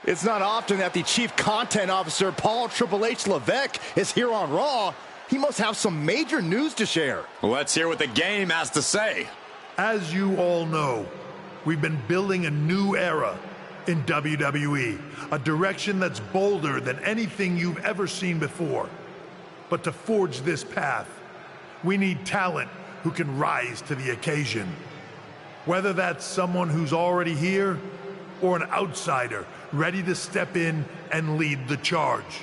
It's not often that the Chief Content Officer, Paul Triple H Levesque, is here on Raw. He must have some major news to share. Let's hear what the game has to say. As you all know, we've been building a new era in WWE, a direction that's bolder than anything you've ever seen before. But to forge this path, we need talent who can rise to the occasion. Whether that's someone who's already here or an outsider ready to step in and lead the charge.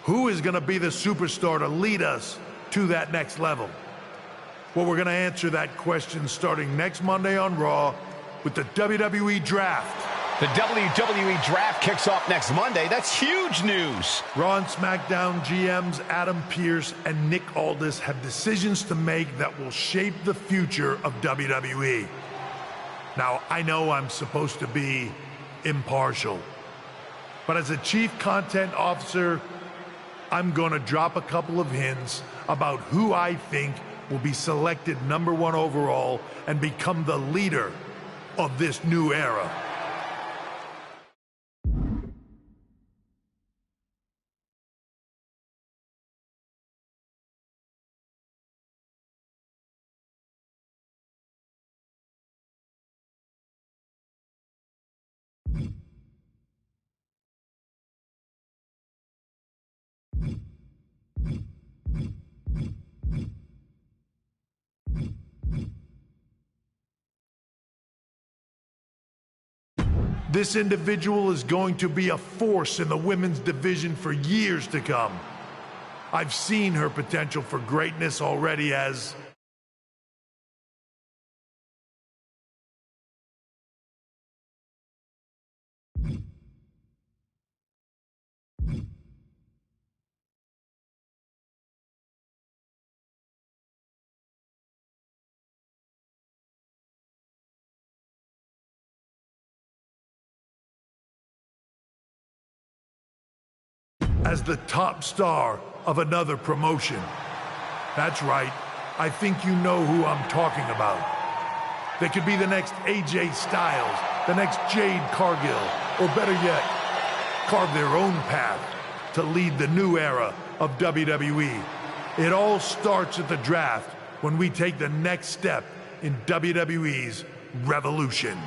Who is going to be the superstar to lead us to that next level? Well, we're going to answer that question starting next Monday on Raw with the WWE Draft. The WWE Draft kicks off next Monday. That's huge news. Raw and SmackDown GMs Adam Pearce and Nick Aldis have decisions to make that will shape the future of WWE. Now, I know I'm supposed to be impartial, but as a Chief Content Officer, I'm going to drop a couple of hints about who I think will be selected #1 overall and become the leader of this new era. This individual is going to be a force in the women's division for years to come. I've seen her potential for greatness already as the top star of another promotion. That's right, I think you know who I'm talking about. They could be the next AJ Styles, the next Jade Cargill, or better yet, carve their own path to lead the new era of WWE. It all starts at the draft when we take the next step in WWE's revolution.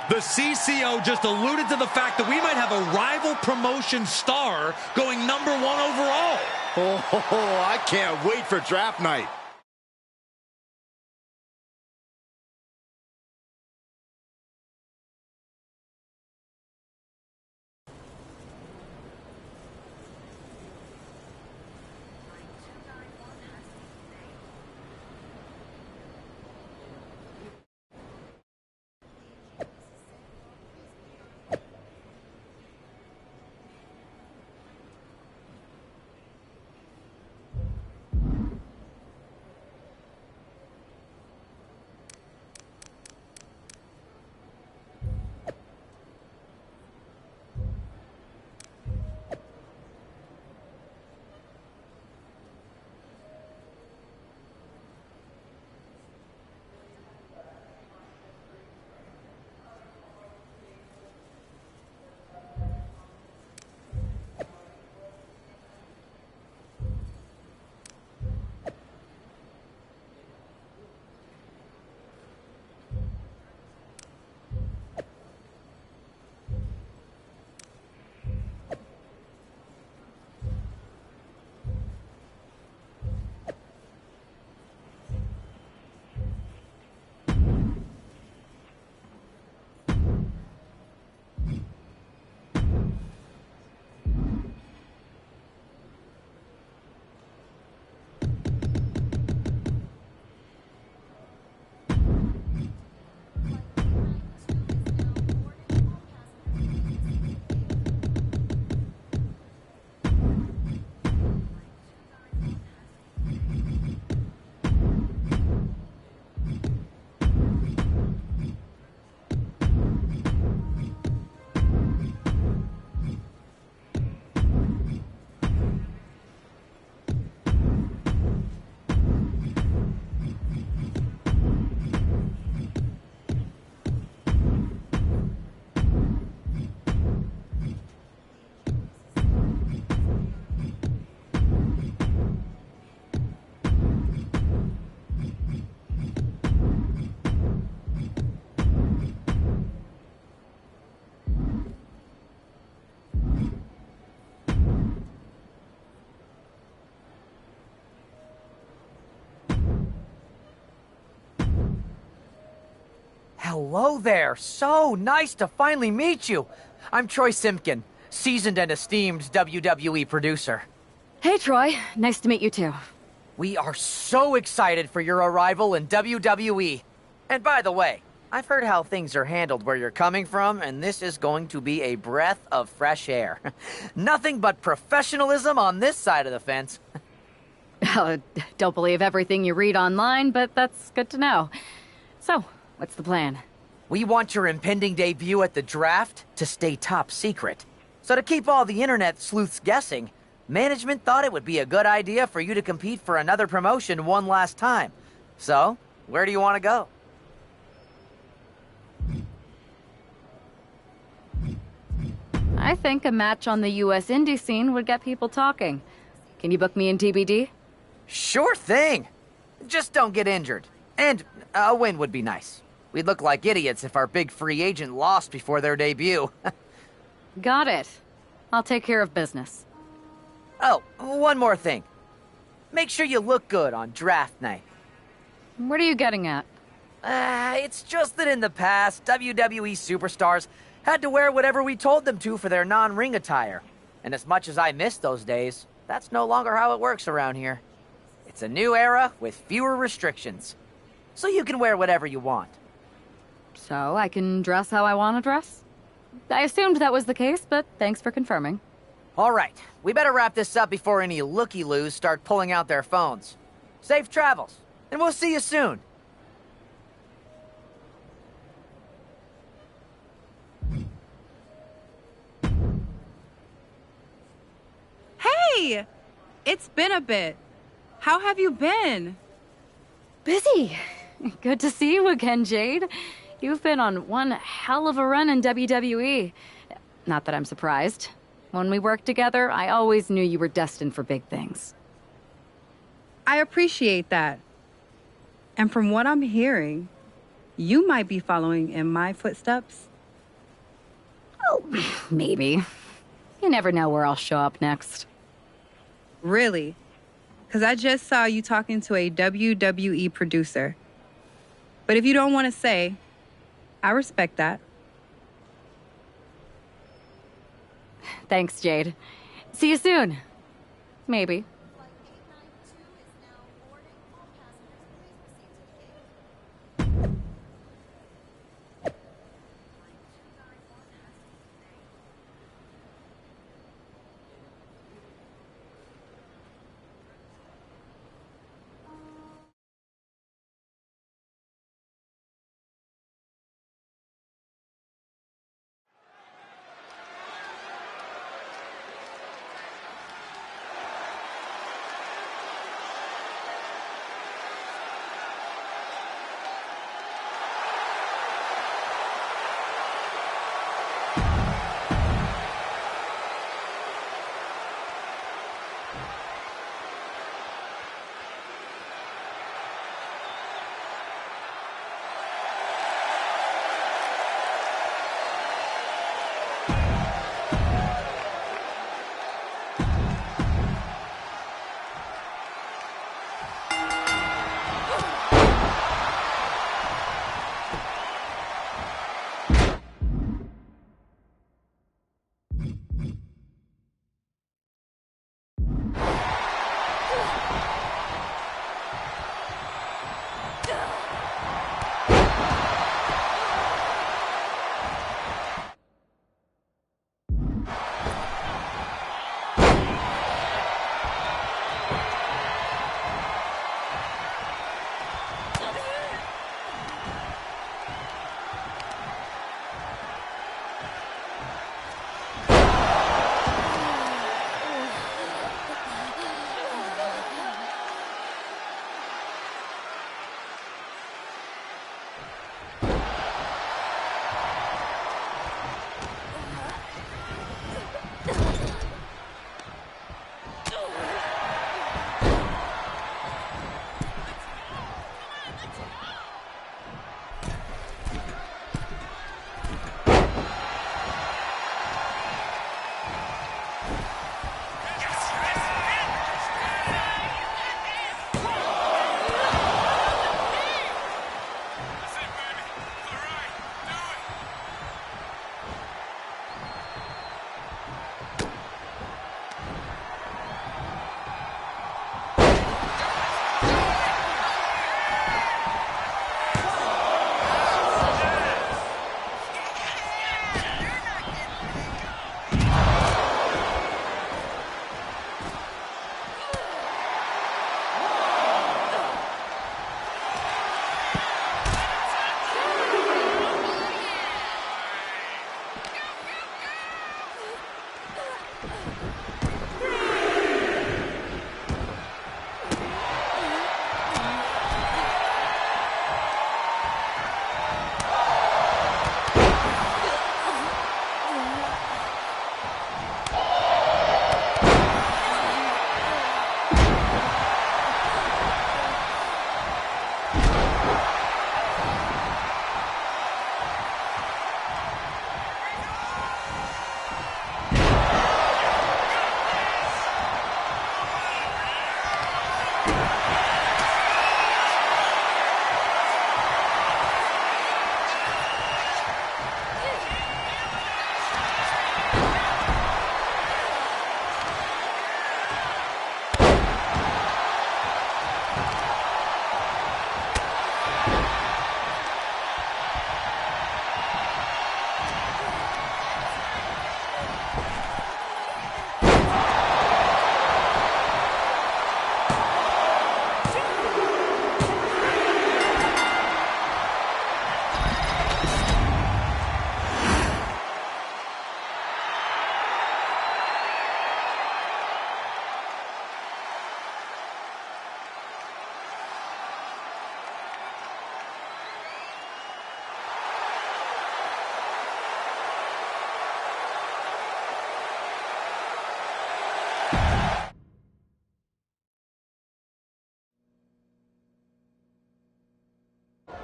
The CCO just alluded to the fact that we might have a rival promotion star going #1 overall. I can't wait for draft night. Hello there. So nice to finally meet you. I'm Troy Simpkin, seasoned and esteemed WWE producer. Hey, Troy. Nice to meet you, too. We are so excited for your arrival in WWE. And by the way, I've heard how things are handled where you're coming from, and this is going to be a breath of fresh air. Nothing but professionalism on this side of the fence. Don't believe everything you read online, but that's good to know. So, what's the plan? We want your impending debut at the draft to stay top secret. So to keep all the internet sleuths guessing, management thought it would be a good idea for you to compete for another promotion one last time. So, where do you want to go? I think a match on the US indie scene would get people talking. Can you book me in TBD? Sure thing! Just don't get injured. And a win would be nice. We'd look like idiots if our big free agent lost before their debut. Got it. I'll take care of business. Oh, one more thing. Make sure you look good on draft night. What are you getting at? It's just that in the past, WWE superstars had to wear whatever we told them to for their non-ring attire. And as much as I miss those days, that's no longer how it works around here. It's a new era with fewer restrictions. So you can wear whatever you want. So I can dress how I want to dress? I assumed that was the case, but thanks for confirming. All right, we better wrap this up before any looky-loos start pulling out their phones. Safe travels, and we'll see you soon. Hey! It's been a bit. How have you been? Busy. Good to see you again, Jade. You've been on one hell of a run in WWE. Not that I'm surprised. When we worked together, I always knew you were destined for big things. I appreciate that. And from what I'm hearing, you might be following in my footsteps. Oh, maybe. You never know where I'll show up next. Really? Because I just saw you talking to a WWE producer. But if you don't want to say, I respect that. Thanks, Jade. See you soon. Maybe.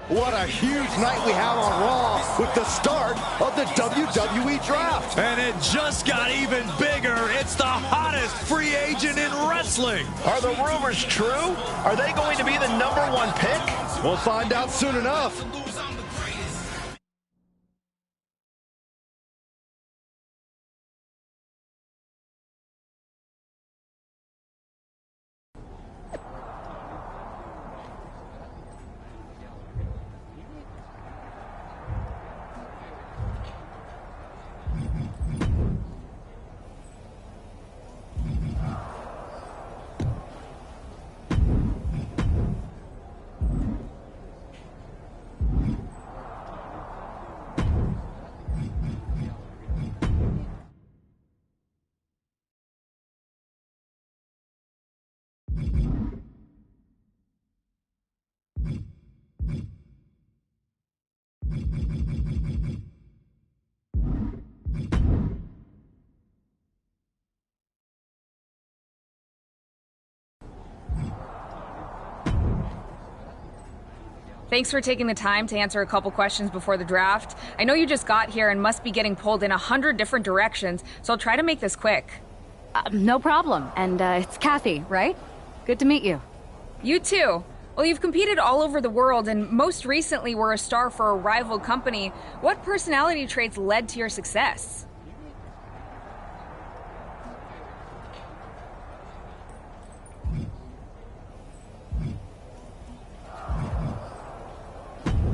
What a huge night we have on Raw with the start of the WWE Draft. And it just got even bigger. It's the hottest free agent in wrestling. Are the rumors true? Are they going to be the #1 pick? We'll find out soon enough. Thanks for taking the time to answer a couple questions before the draft. I know you just got here and must be getting pulled in 100 different directions, so I'll try to make this quick. No problem. And it's Kathy, right? Good to meet you. You too. Well, you've competed all over the world and most recently were a star for a rival company. What personality traits led to your success?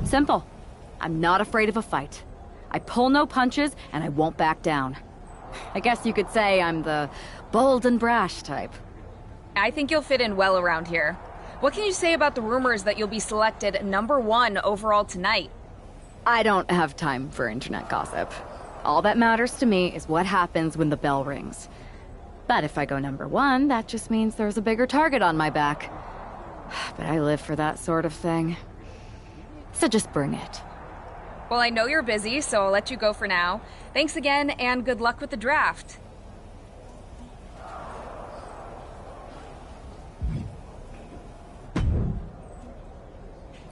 Simple. I'm not afraid of a fight. I pull no punches, and I won't back down. I guess you could say I'm the bold and brash type. I think you'll fit in well around here. What can you say about the rumors that you'll be selected #1 overall tonight? I don't have time for internet gossip. All that matters to me is what happens when the bell rings. But if I go #1, that just means there's a bigger target on my back. But I live for that sort of thing. So just bring it. Well, I know you're busy, so I'll let you go for now. Thanks again, and good luck with the draft.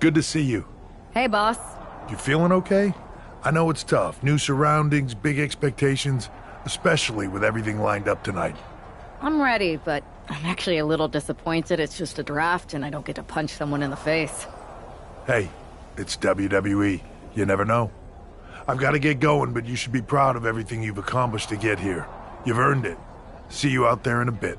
Good to see you. Hey, boss. You feeling okay? I know it's tough. New surroundings, big expectations, especially with everything lined up tonight. I'm ready, but I'm actually a little disappointed it's just a draft and I don't get to punch someone in the face. Hey, it's WWE. You never know. I've got to get going, but you should be proud of everything you've accomplished to get here. You've earned it. See you out there in a bit.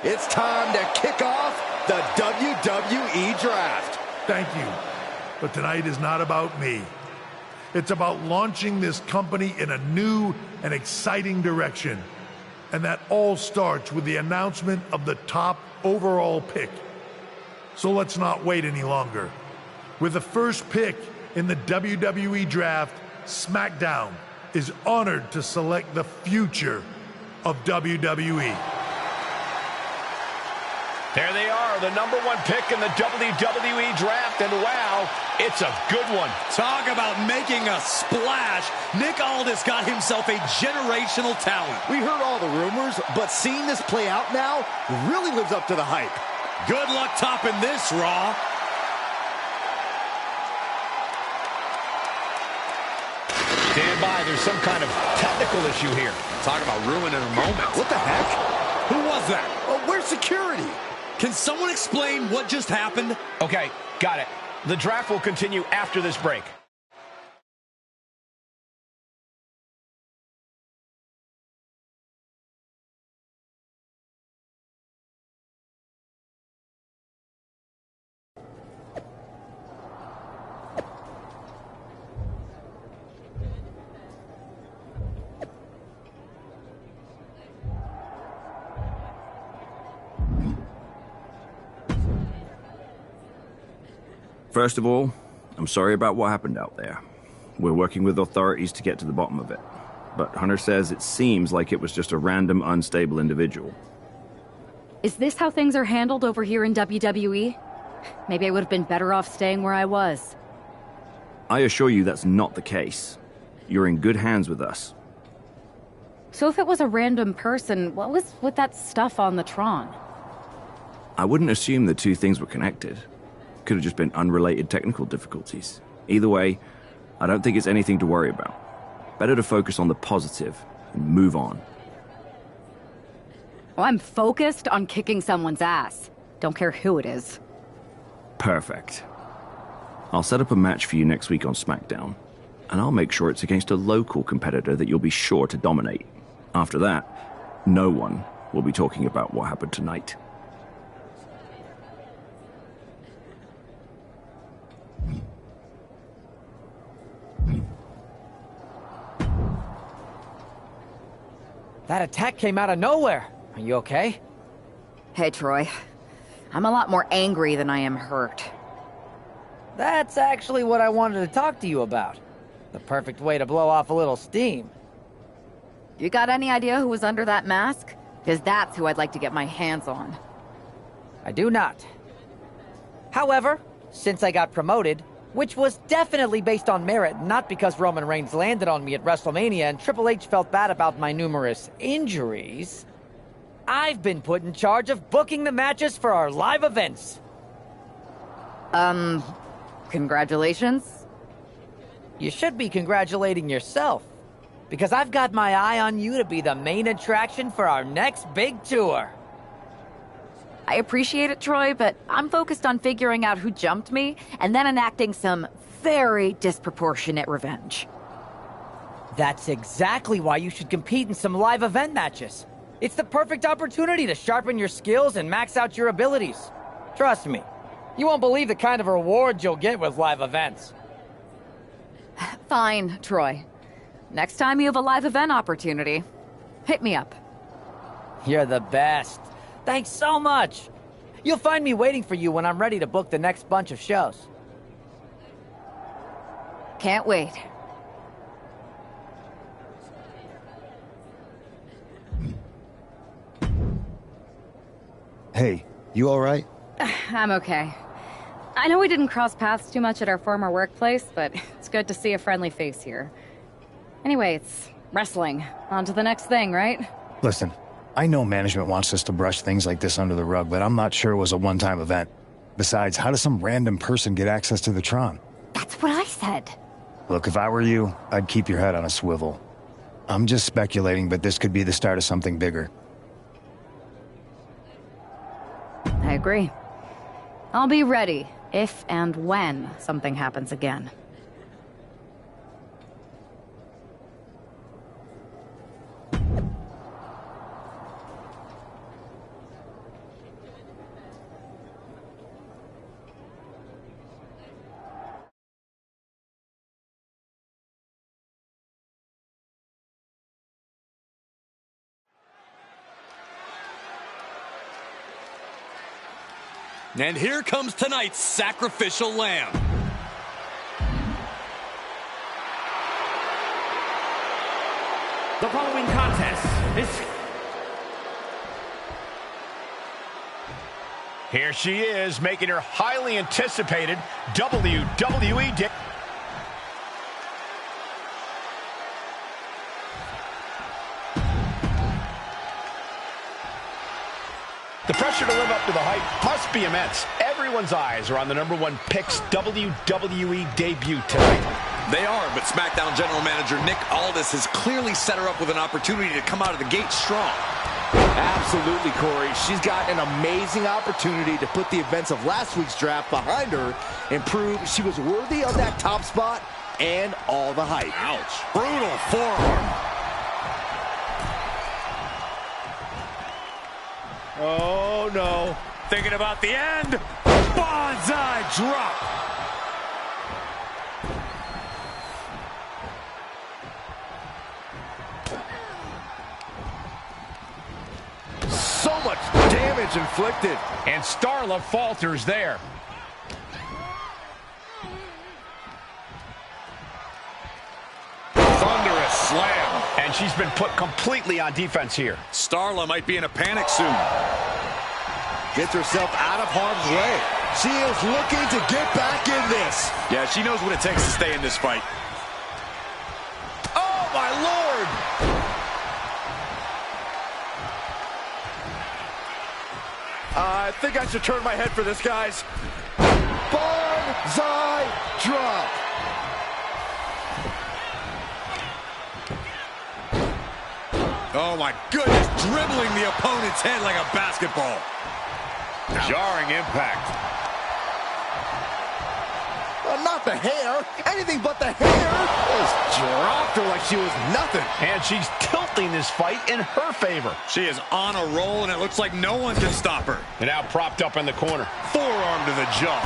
It's time to kick off the WWE Draft. Thank you. But tonight is not about me. It's about launching this company in a new and exciting direction. And that all starts with the announcement of the top overall pick. So let's not wait any longer. With the first pick in the WWE Draft, SmackDown is honored to select the future of WWE. There they are, the #1 pick in the WWE Draft, and wow, it's a good one. Talk about making a splash. Nick Aldis got himself a generational talent. We heard all the rumors, but seeing this play out now really lives up to the hype. Good luck topping this, Raw. Stand by, there's some kind of technical issue here. Talk about ruining a moment. What the heck? Who was that? Oh, where's security? Can someone explain what just happened? Okay, got it. The draft will continue after this break. First of all, I'm sorry about what happened out there. We're working with authorities to get to the bottom of it. But Hunter says it seems like it was just a random, unstable individual. Is this how things are handled over here in WWE? Maybe I would have been better off staying where I was. I assure you that's not the case. You're in good hands with us. So if it was a random person, what was with that stuff on the Tron? I wouldn't assume the two things were connected. Could have just been unrelated technical difficulties. Either way, I don't think it's anything to worry about. Better to focus on the positive and move on. Well, I'm focused on kicking someone's ass. Don't care who it is. Perfect. I'll set up a match for you next week on SmackDown, and I'll make sure it's against a local competitor that you'll be sure to dominate. After that, no one will be talking about what happened tonight. That attack came out of nowhere. Are you okay? Hey, Troy. I'm a lot more angry than I am hurt. That's actually what I wanted to talk to you about. The perfect way to blow off a little steam. You got any idea who was under that mask? Because that's who I'd like to get my hands on. I do not. However, since I got promoted, which was definitely based on merit, not because Roman Reigns landed on me at WrestleMania and Triple H felt bad about my numerous injuries, I've been put in charge of booking the matches for our live events. Congratulations? You should be congratulating yourself, because I've got my eye on you to be the main attraction for our next big tour. I appreciate it, Troy, but I'm focused on figuring out who jumped me and then enacting some very disproportionate revenge. That's exactly why you should compete in some live event matches. It's the perfect opportunity to sharpen your skills and max out your abilities. Trust me, you won't believe the kind of rewards you'll get with live events. Fine, Troy. Next time you have a live event opportunity, hit me up. You're the best. Thanks so much. You'll find me waiting for you when I'm ready to book the next bunch of shows. Can't wait. Hey, you all right? I'm okay. I know we didn't cross paths too much at our former workplace, but it's good to see a friendly face here. Anyway, it's wrestling. On to the next thing, right? Listen, I know management wants us to brush things like this under the rug, but I'm not sure it was a one-time event. Besides, how does some random person get access to the Tron? That's what I said. Look, if I were you, I'd keep your head on a swivel. I'm just speculating, but this could be the start of something bigger. I agree. I'll be ready if and when something happens again. And here comes tonight's sacrificial lamb. The following contest is... Here she is, making her highly anticipated WWE debut. The pressure to live up to the hype must be immense. Everyone's eyes are on the #1 pick's WWE debut tonight. They are, but SmackDown General Manager Nick Aldis has clearly set her up with an opportunity to come out of the gate strong. Absolutely, Corey. She's got an amazing opportunity to put the events of last week's draft behind her and prove she was worthy of that top spot and all the hype. Ouch. Brutal forearm. Oh, no. Thinking about the end. Bonsai drop. So much damage inflicted. And Starla falters there. Thunderous slam. And she's been put completely on defense here. Starla might be in a panic soon. Gets herself out of harm's way. She is looking to get back in this. Yeah, she knows what it takes to stay in this fight. Oh, my Lord! I think I should turn my head for this, guys. Banzai drop. Oh, my goodness. Dribbling the opponent's head like a basketball. Jarring impact. Not the hair. Anything but the hair. Just dropped her like she was nothing. And she's tilting this fight in her favor. She is on a roll, and it looks like no one can stop her. And now propped up in the corner. Forearm to the jaw.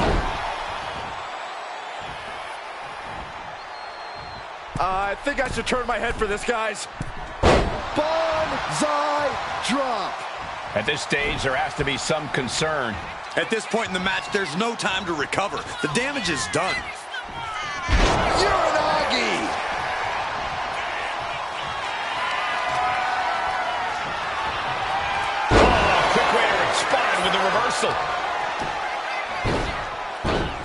I think I should turn my head for this, guys. Banzai drop. At this stage, there has to be some concern. At this point in the match, there's no time to recover. The damage is done. Uranagi. Oh, quick way to respond with the reversal.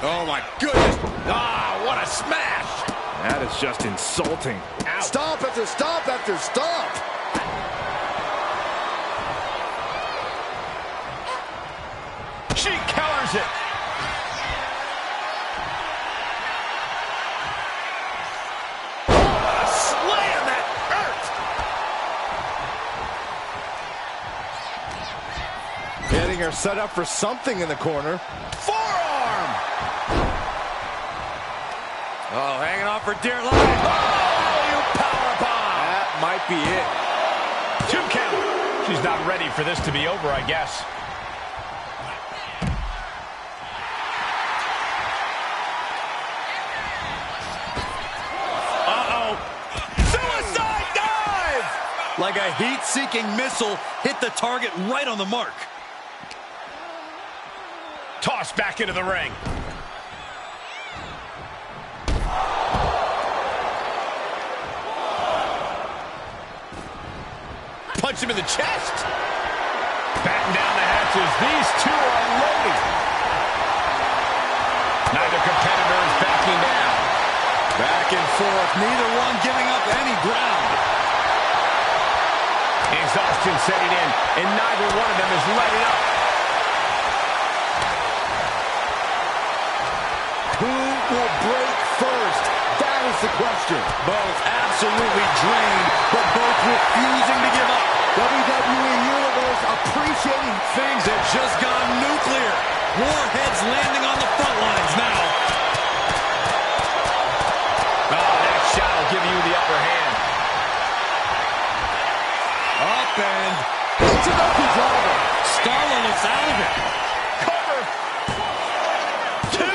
Oh, my goodness. Ah, what a smash. That is just insulting. Ouch. Stomp after stomp after stomp. She counters it. Oh, a slam that hurt. Getting her set up for something in the corner. Forearm. Oh, hanging on for dear life. Oh, you powerbomb. That might be it. 2 count. She's not ready for this to be over, I guess. Like a heat-seeking missile, hit the target right on the mark. Tossed back into the ring. Punch him in the chest. Batten down the hatches. These two are loaded. Neither competitor is backing down. Back and forth, neither one giving up any ground. Exhaustion setting in, and neither one of them is letting up. Who will break first? That is the question. Both absolutely drained, but both refusing to give up. WWE Universe appreciating. Things have just gone nuclear. Warheads landing on the front lines now. Oh, that shot will give you the upper hand. Up and It's an open driver. Starla looks out of it. Cover. 2.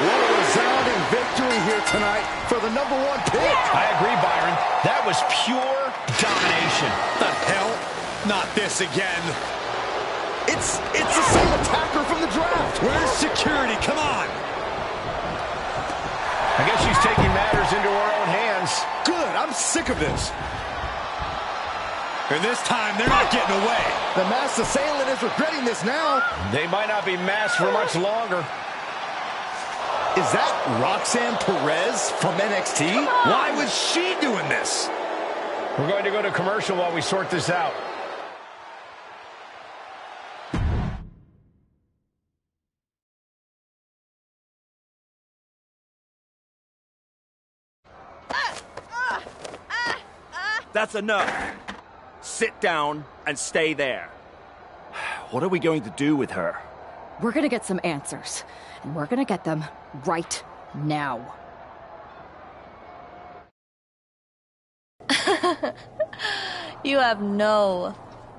What a resounding victory here tonight for the #1 pick. I agree, Byron. That was pure domination. The hell? Not this again. It's the same attacker from the draft. Where's security? Come on. I guess she's taking matters into her own hands. Good. I'm sick of this. And this time, they're not getting away. The masked assailant is regretting this now. They might not be masked for much longer. Is that Roxanne Perez from NXT? Why was she doing this? We're going to go to commercial while we sort this out. That's enough. Sit down and stay there. What are we going to do with her? We're gonna get some answers, and we're gonna get them right now. You have no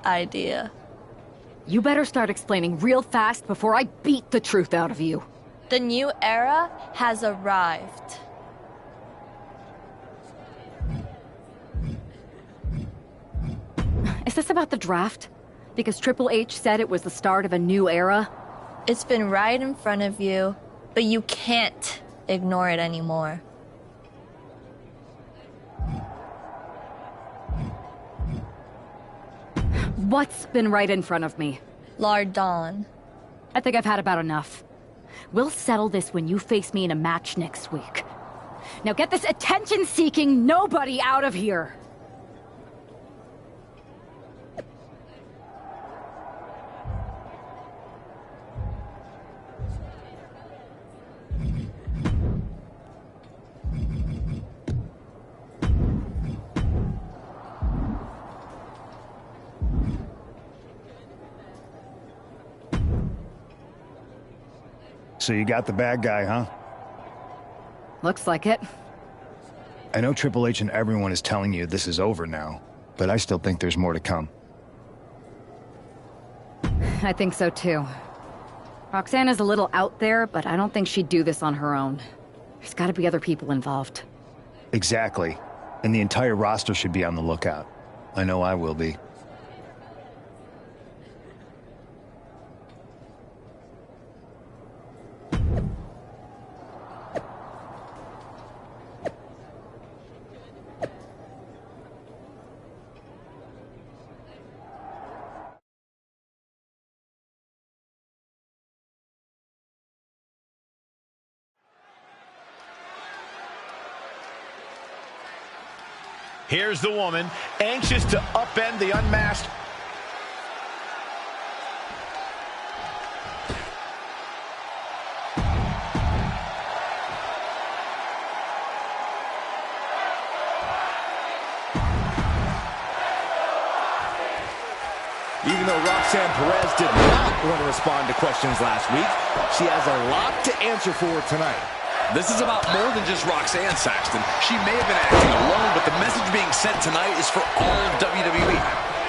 idea. You better start explaining real fast before I beat the truth out of you. The new era has arrived. Is this about the draft? Because Triple H said it was the start of a new era? It's been right in front of you, but you can't ignore it anymore. What's been right in front of me? Lardon. I think I've had about enough. We'll settle this when you face me in a match next week. Now get this attention-seeking nobody out of here! So you got the bad guy, huh? Looks like it. I know Triple H and everyone is telling you this is over now, but I still think there's more to come. I think so too. Roxanne is a little out there, but I don't think she'd do this on her own. There's gotta be other people involved. Exactly. And the entire roster should be on the lookout. I know I will be. Here's the woman, anxious to upend the unmasked. Even though Roxanne Perez did not want to respond to questions last week, she has a lot to answer for tonight. This is about more than just Roxanne, Saxton. She may have been acting alone, but the message being sent tonight is for all of WWE.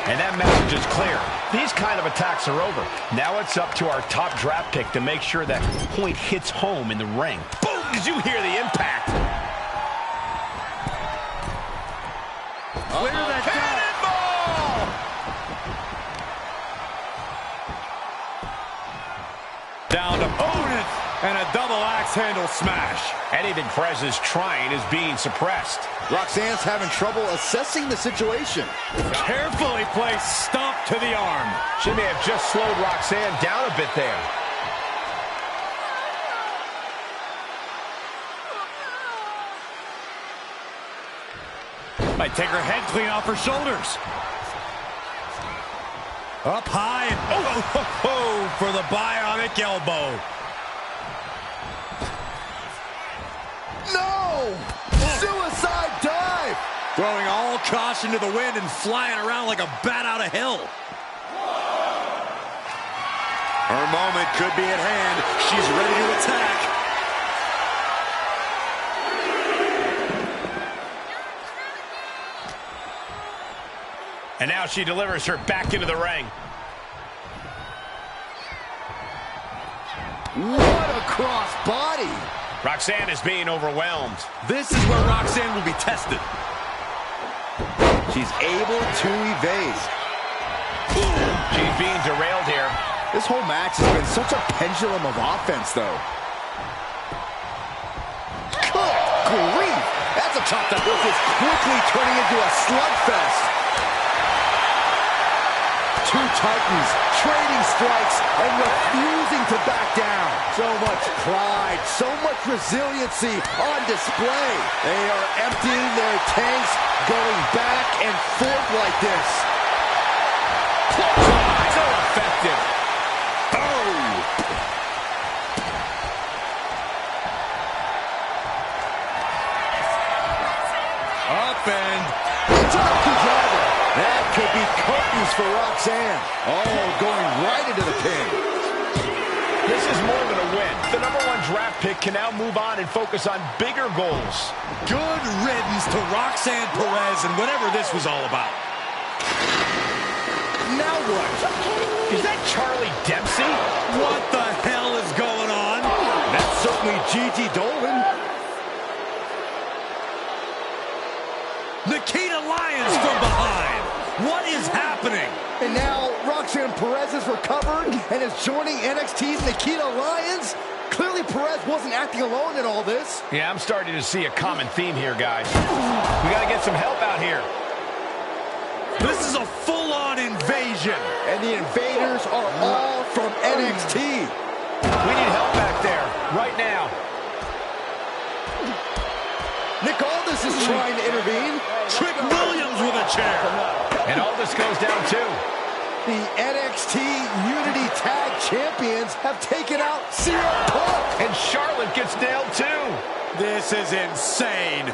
And that message is clear. These kind of attacks are over. Now it's up to our top draft pick to make sure that point hits home in the ring. Boom! Did you hear the impact? Clear that Down opponent and a double axe handle smash. Anything Perez is trying is being suppressed. Roxanne's having trouble assessing the situation. Carefully placed stomp to the arm. She may have just slowed Roxanne down a bit there. Might take her head clean off her shoulders. Up high and for the bionic elbow. No! Suicide dive! Throwing all caution to the wind and flying around like a bat out of hell. Her moment could be at hand. She's ready to attack. And now she delivers her back into the ring. What a cross body! Roxanne is being overwhelmed. This is where Roxanne will be tested. She's able to evade. She's being derailed here. This whole match has been such a pendulum of offense, though. Good grief! That's a chop that is quickly turning into a slugfest. Two titans trading strikes and refusing to back down. So much pride, so much resiliency on display. They are emptying their tanks, going back and forth like this. So effective. Oh! Up and It's a driver. That could be curtains for Roxanne. Oh, going right into the pin. This is more than a win. The #1 draft pick can now move on and focus on bigger goals. good riddance to Roxanne Perez and whatever this was all about. Now what? Is that Charlie Dempsey? What the hell is going on? That's certainly Gigi Dolan. Nikita Lyons from behind. What is happening? And now Roxanne Perez is recovered and is joining NXT's Nikita Lyons. Clearly Perez wasn't acting alone in all this. Yeah, I'm starting to see a common theme here, guys. We got to get some help out here. This is a full-on invasion. And the invaders are all from NXT. We need help back there, right now. Nick Aldis is trying to intervene. Trick Williams with a chair. And Aldis goes down too. The NXT Unity Tag Champions have taken out CM Punk. And Charlotte gets nailed too. This is insane.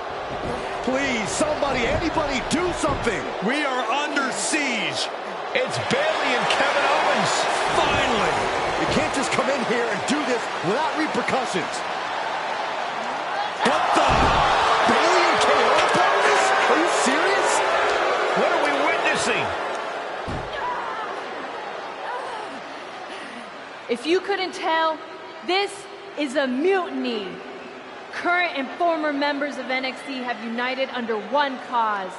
Please, somebody, anybody, do something. We are under siege. It's Bayley and Kevin Owens. Finally. You can't just come in here and do this without repercussions. What the? Bayley and KO bonus? Are you serious? What are we witnessing? If you couldn't tell, this is a mutiny. Current and former members of NXT have united under one cause.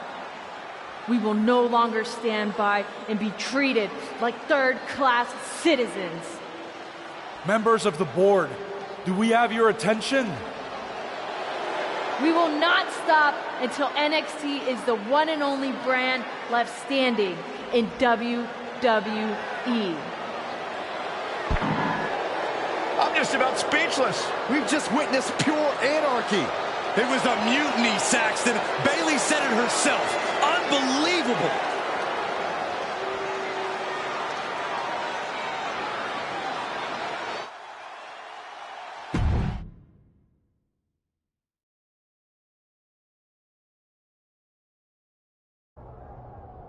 We will no longer stand by and be treated like third-class citizens. Members of the board, do we have your attention? We will not stop until NXT is the one and only brand left standing in WWE. I'm just about speechless. We've just witnessed pure anarchy. It was a mutiny, Saxton. Bayley said it herself. Unbelievable.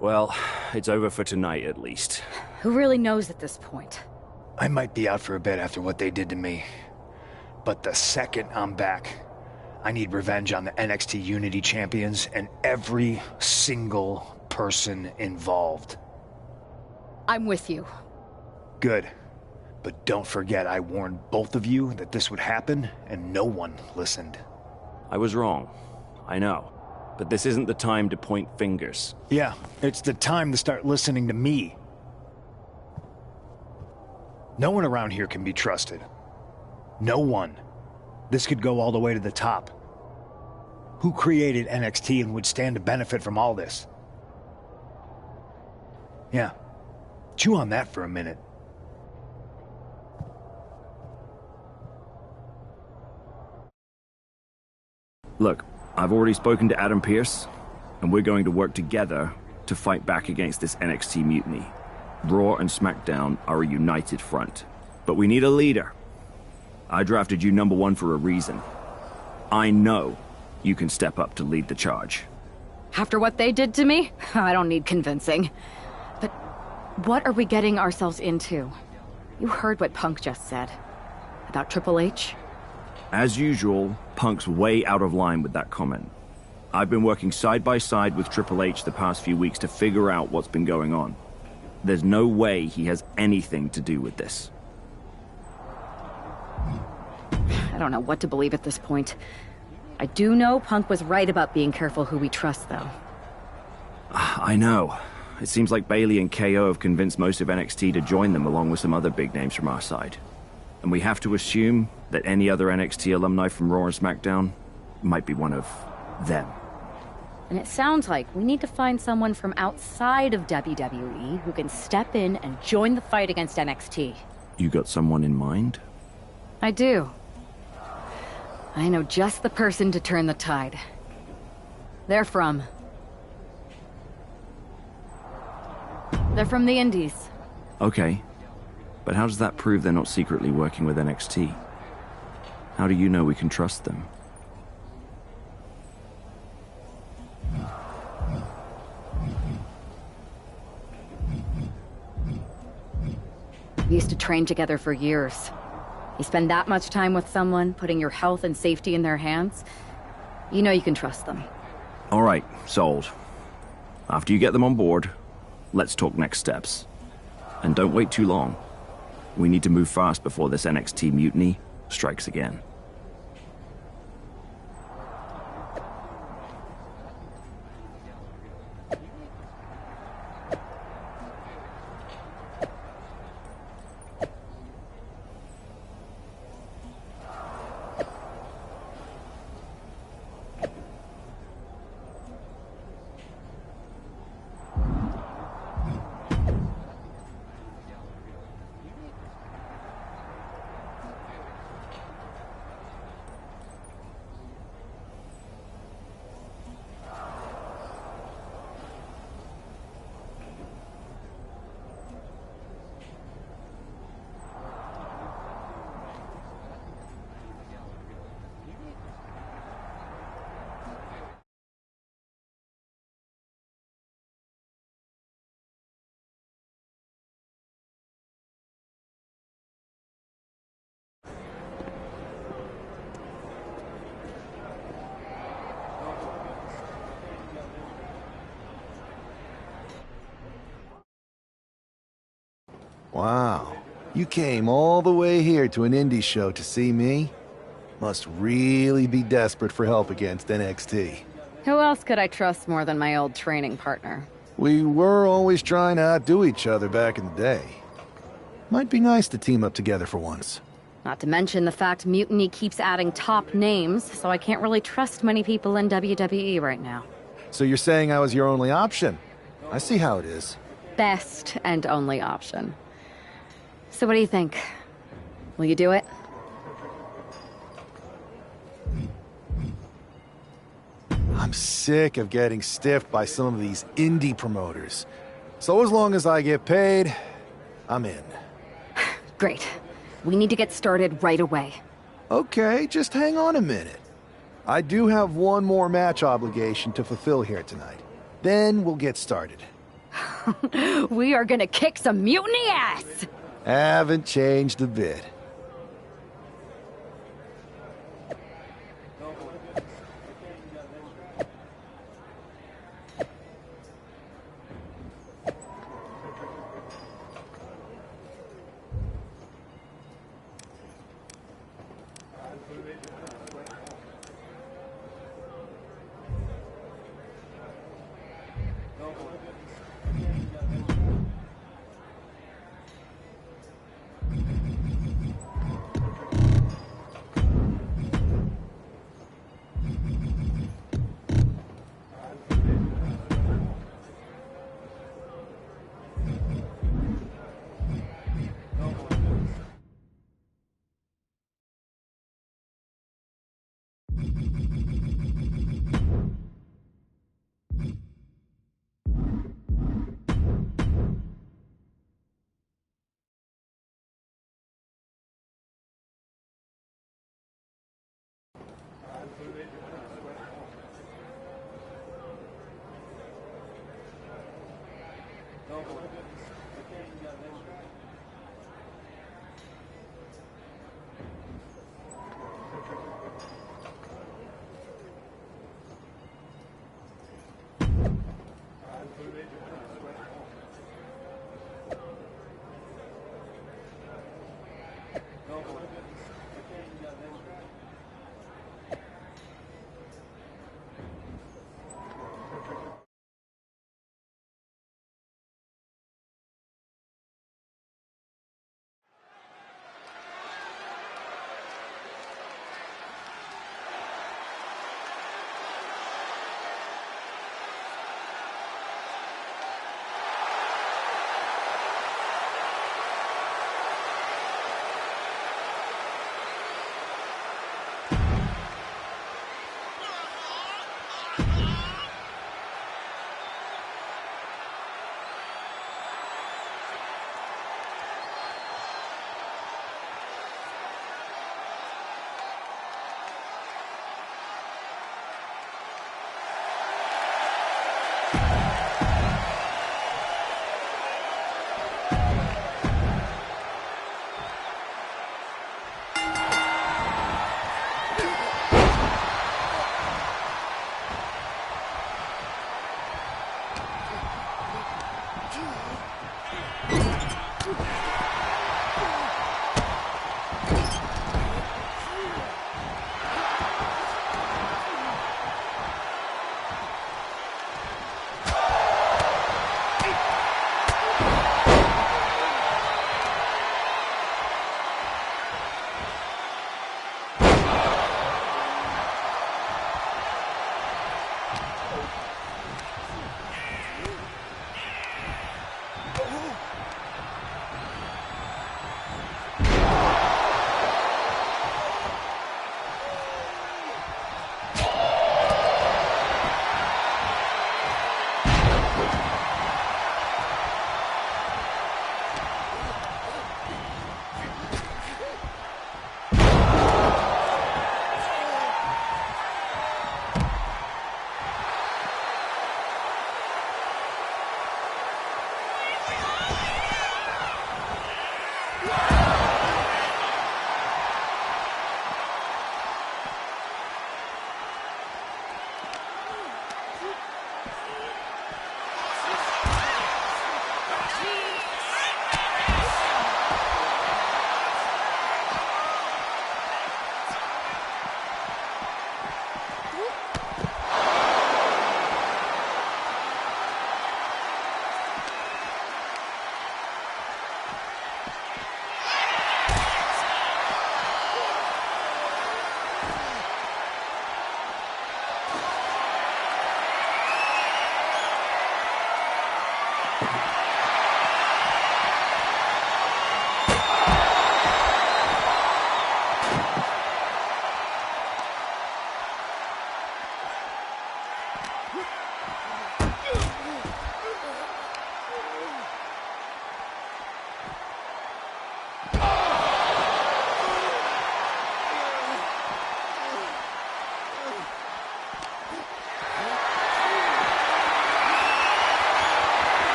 Well, it's over for tonight at least. Who really knows at this point? I might be out for a bit after what they did to me. But the second I'm back, I need revenge on the NXT Unity Champions and every single person involved. I'm with you. Good. But don't forget I warned both of you that this would happen, and no one listened. I was wrong. I know. But this isn't the time to point fingers. Yeah, it's the time to start listening to me. No one around here can be trusted. No one. This could go all the way to the top. Who created NXT and would stand to benefit from all this? Yeah. Chew on that for a minute. Look, I've already spoken to Adam Pearce, and we're going to work together to fight back against this NXT mutiny. Raw and SmackDown are a united front, but we need a leader. I drafted you #1 for a reason. I know you can step up to lead the charge. After what they did to me, I don't need convincing. But what are we getting ourselves into? You heard what Punk just said. About Triple H? As usual, Punk's way out of line with that comment. I've been working side by side with Triple H the past few weeks to figure out what's been going on. There's no way he has anything to do with this. I don't know what to believe at this point. I do know Punk was right about being careful who we trust, though. I know. It seems like Bayley and KO have convinced most of NXT to join them along with some other big names from our side. And we have to assume that any other NXT alumni from Raw and SmackDown might be one of them. And it sounds like we need to find someone from outside of WWE who can step in and join the fight against NXT. You got someone in mind? I do. I know just the person to turn the tide. They're from the Indies. Okay. But how does that prove they're not secretly working with NXT? How do you know we can trust them? We used to train together for years. You spend that much time with someone, putting your health and safety in their hands, you know you can trust them. All right, sold. After you get them on board, let's talk next steps. And don't wait too long. We need to move fast before this NXT mutiny strikes again. Wow. You came all the way here to an indie show to see me? Must really be desperate for help against NXT. Who else could I trust more than my old training partner? We were always trying to outdo each other back in the day. Might be nice to team up together for once. Not to mention the fact Mutiny keeps adding top names, so I can't really trust many people in WWE right now. So you're saying I was your only option? I see how it is. Best and only option. So what do you think? Will you do it? I'm sick of getting stiffed by some of these indie promoters. So as long as I get paid, I'm in. Great. We need to get started right away. Okay, just hang on a minute. I do have one more match obligation to fulfill here tonight. Then we'll get started. We are gonna kick some mutiny ass! Haven't changed a bit.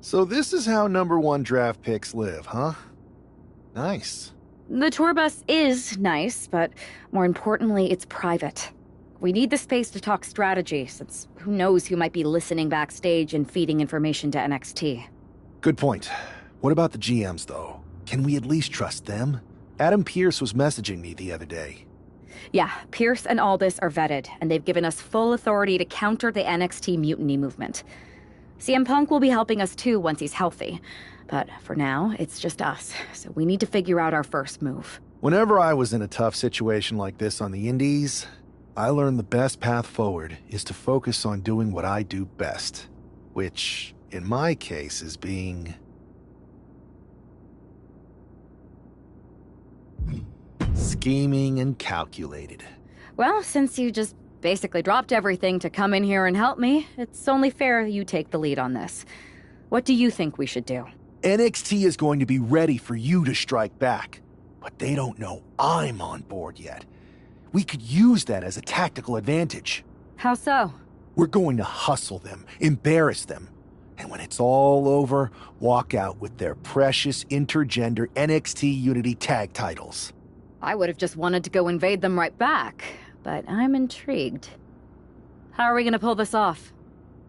So this is how #1 draft picks live, huh? Nice. The tour bus is nice, but more importantly, it's private. We need the space to talk strategy, since who knows who might be listening backstage and feeding information to NXT. Good point. What about the GMs, though? Can we at least trust them? Adam Pearce was messaging me the other day. Yeah, Pierce and Aldis are vetted, and they've given us full authority to counter the NXT mutiny movement. CM Punk will be helping us too once he's healthy. But for now, it's just us, so we need to figure out our first move. Whenever I was in a tough situation like this on the Indies, I learned the best path forward is to focus on doing what I do best. Which, in my case, is being... scheming and calculated. Well, since you just basically dropped everything to come in here and help me, it's only fair you take the lead on this. What do you think we should do? NXT is going to be ready for you to strike back, but they don't know I'm on board yet. We could use that as a tactical advantage. How so? We're going to hustle them, embarrass them, and when it's all over, walk out with their precious intergender NXT Unity tag titles. I would have just wanted to go invade them right back, but I'm intrigued. How are we going to pull this off?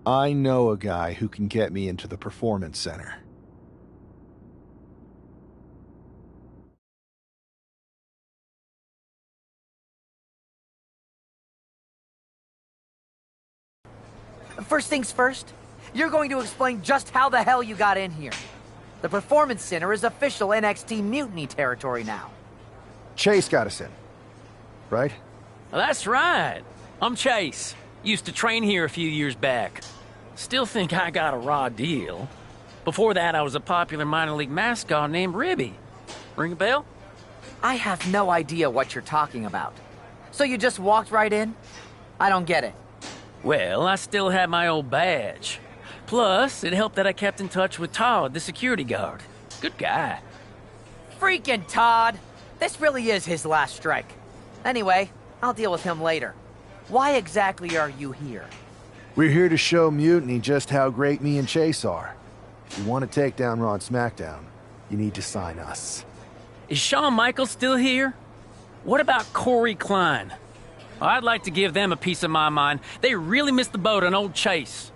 I know a guy who can get me into the Performance Center. First things first, you're going to explain just how the hell you got in here. The Performance Center is official NXT mutiny territory now. Chase got us in, right? That's right. I'm Chase. Used to train here a few years back. Still think I got a raw deal. Before that, I was a popular minor league mascot named Ribby. Ring a bell? I have no idea what you're talking about. So you just walked right in? I don't get it. Well, I still had my old badge. Plus, it helped that I kept in touch with Todd, the security guard. Good guy. Freaking Todd! This really is his last strike. Anyway, I'll deal with him later. Why exactly are you here? We're here to show Mutiny just how great me and Chase are. If you want to take down Raw and SmackDown, you need to sign us. Is Shawn Michaels still here? What about Corey Klein? I'd like to give them a piece of my mind. They really missed the boat on old Chase.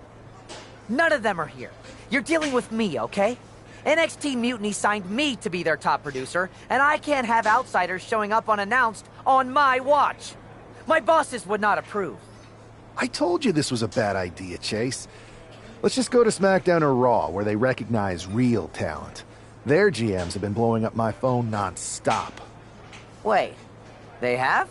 None of them are here. You're dealing with me, okay? NXT Mutiny signed me to be their top producer, and I can't have outsiders showing up unannounced on my watch. My bosses would not approve. I told you this was a bad idea, Chase. Let's just go to SmackDown or Raw, where they recognize real talent. Their GMs have been blowing up my phone non-stop. Wait, they have?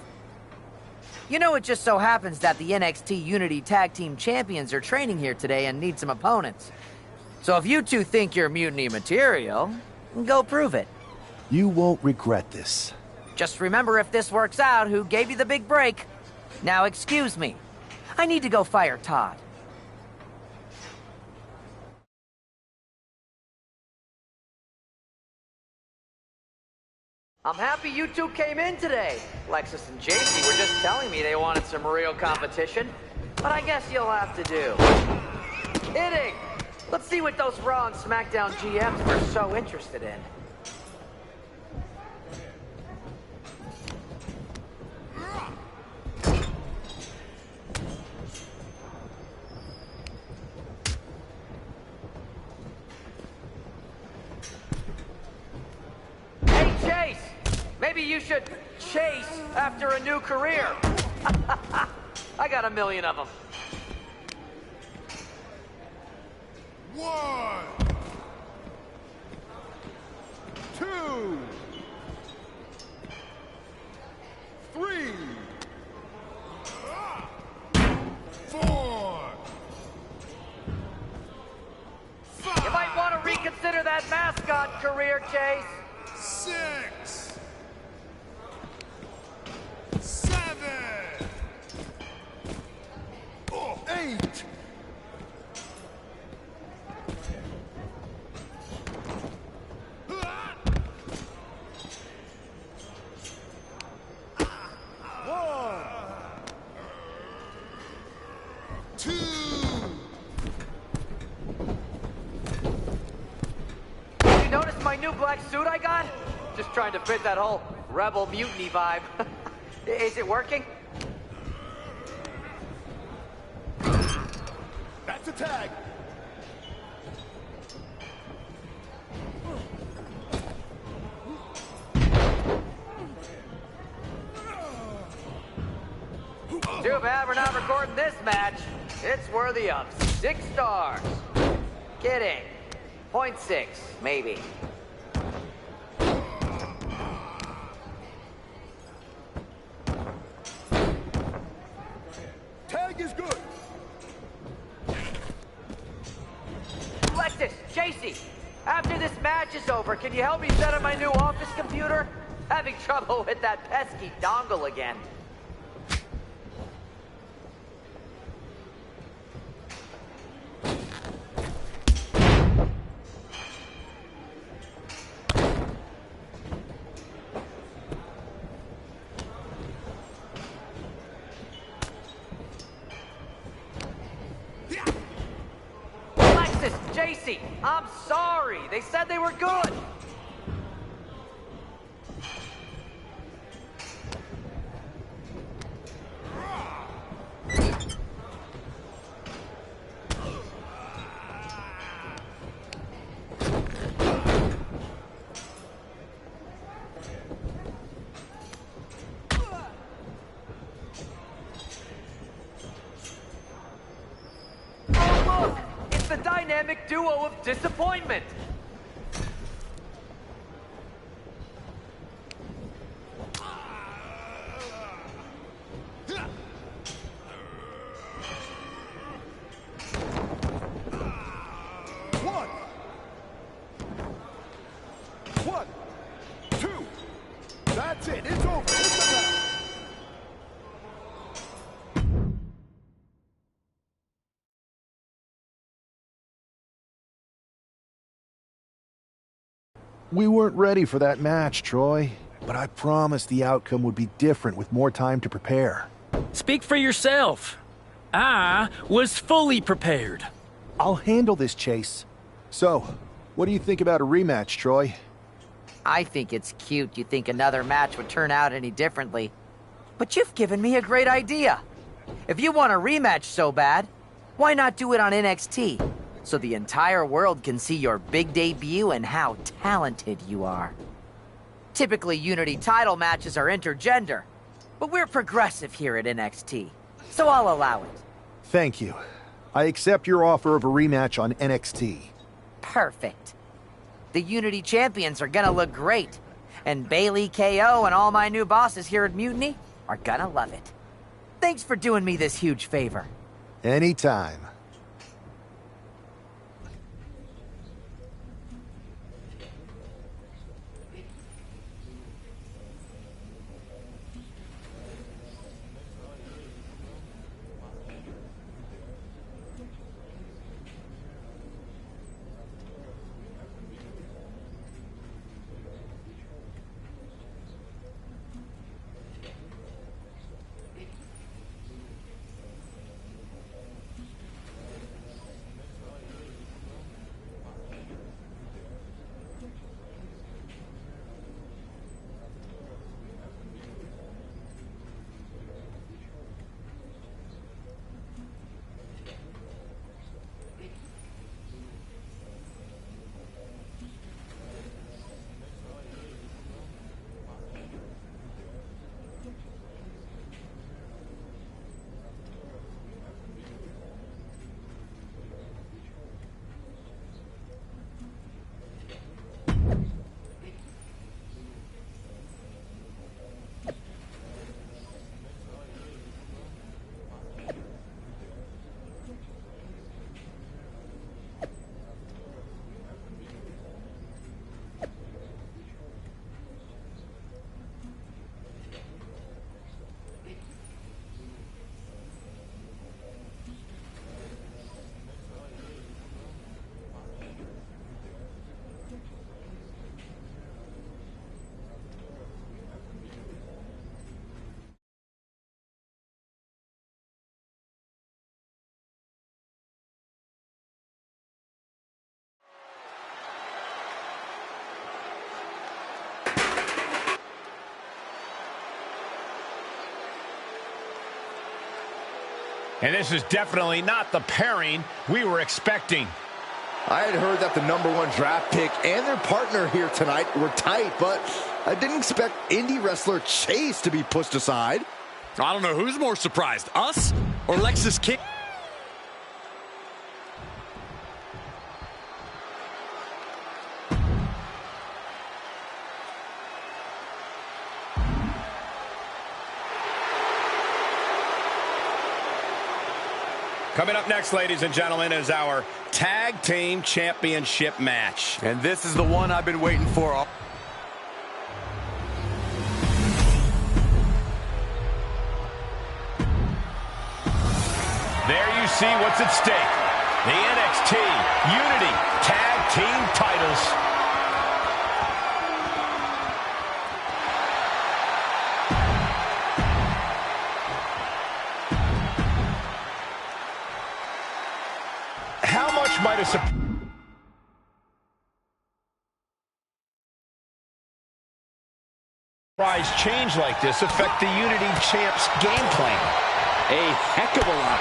You know, it just so happens that the NXT Unity Tag Team Champions are training here today and need some opponents. So if you two think you're mutiny material, go prove it. You won't regret this. Just remember, if this works out, who gave you the big break. Now excuse me. I need to go fire Todd. I'm happy you two came in today. Lexus and JC were just telling me they wanted some real competition, but I guess you'll have to do. Hitting! Let's see what those Raw and SmackDown GMs were so interested in. Hey, Chase! Maybe you should chase after a new career. I got a million of them. 1, 2, 3, 4, 5. You might want to reconsider that mascot career, Chase. 6, 7, 8. my new black suit I got? Just trying to fit that whole rebel mutiny vibe. Is it working? That's a tag. Too bad we're not recording this match. It's worthy of 6 stars. Kidding. 0.6, maybe. Tag is good. Alexis, JC, after this match is over, can you help me set up my new office computer? Having trouble with that pesky dongle again. JC, I'm sorry. They said they were good. The dynamic duo of disappointment. One, two. That's it. It's over. It's the match. We weren't ready for that match, Troy, but I promised the outcome would be different with more time to prepare. Speak for yourself. I was fully prepared. I'll handle this, Chase. So, what do you think about a rematch, Troy? I think it's cute you think another match would turn out any differently. But you've given me a great idea. If you want a rematch so bad, why not do it on NXT? So the entire world can see your big debut and how talented you are. Typically, Unity title matches are intergender, but we're progressive here at NXT, so I'll allow it. Thank you. I accept your offer of a rematch on NXT. Perfect. The Unity champions are gonna look great, and Bailey, KO, and all my new bosses here at Mutiny are gonna love it. Thanks for doing me this huge favor. Anytime. And this is definitely not the pairing we were expecting. I had heard that the #1 draft pick and their partner here tonight were tight, but I didn't expect indie wrestler Chase to be pushed aside. I don't know who's more surprised, us or Lexis King. Coming up next, ladies and gentlemen, is our Tag Team Championship match. And this is the one I've been waiting for. There you see what's at stake. The NXT Unity Tag Team titles. How much might a surprise change like this affect the Unity Champs game plan? A heck of a lot.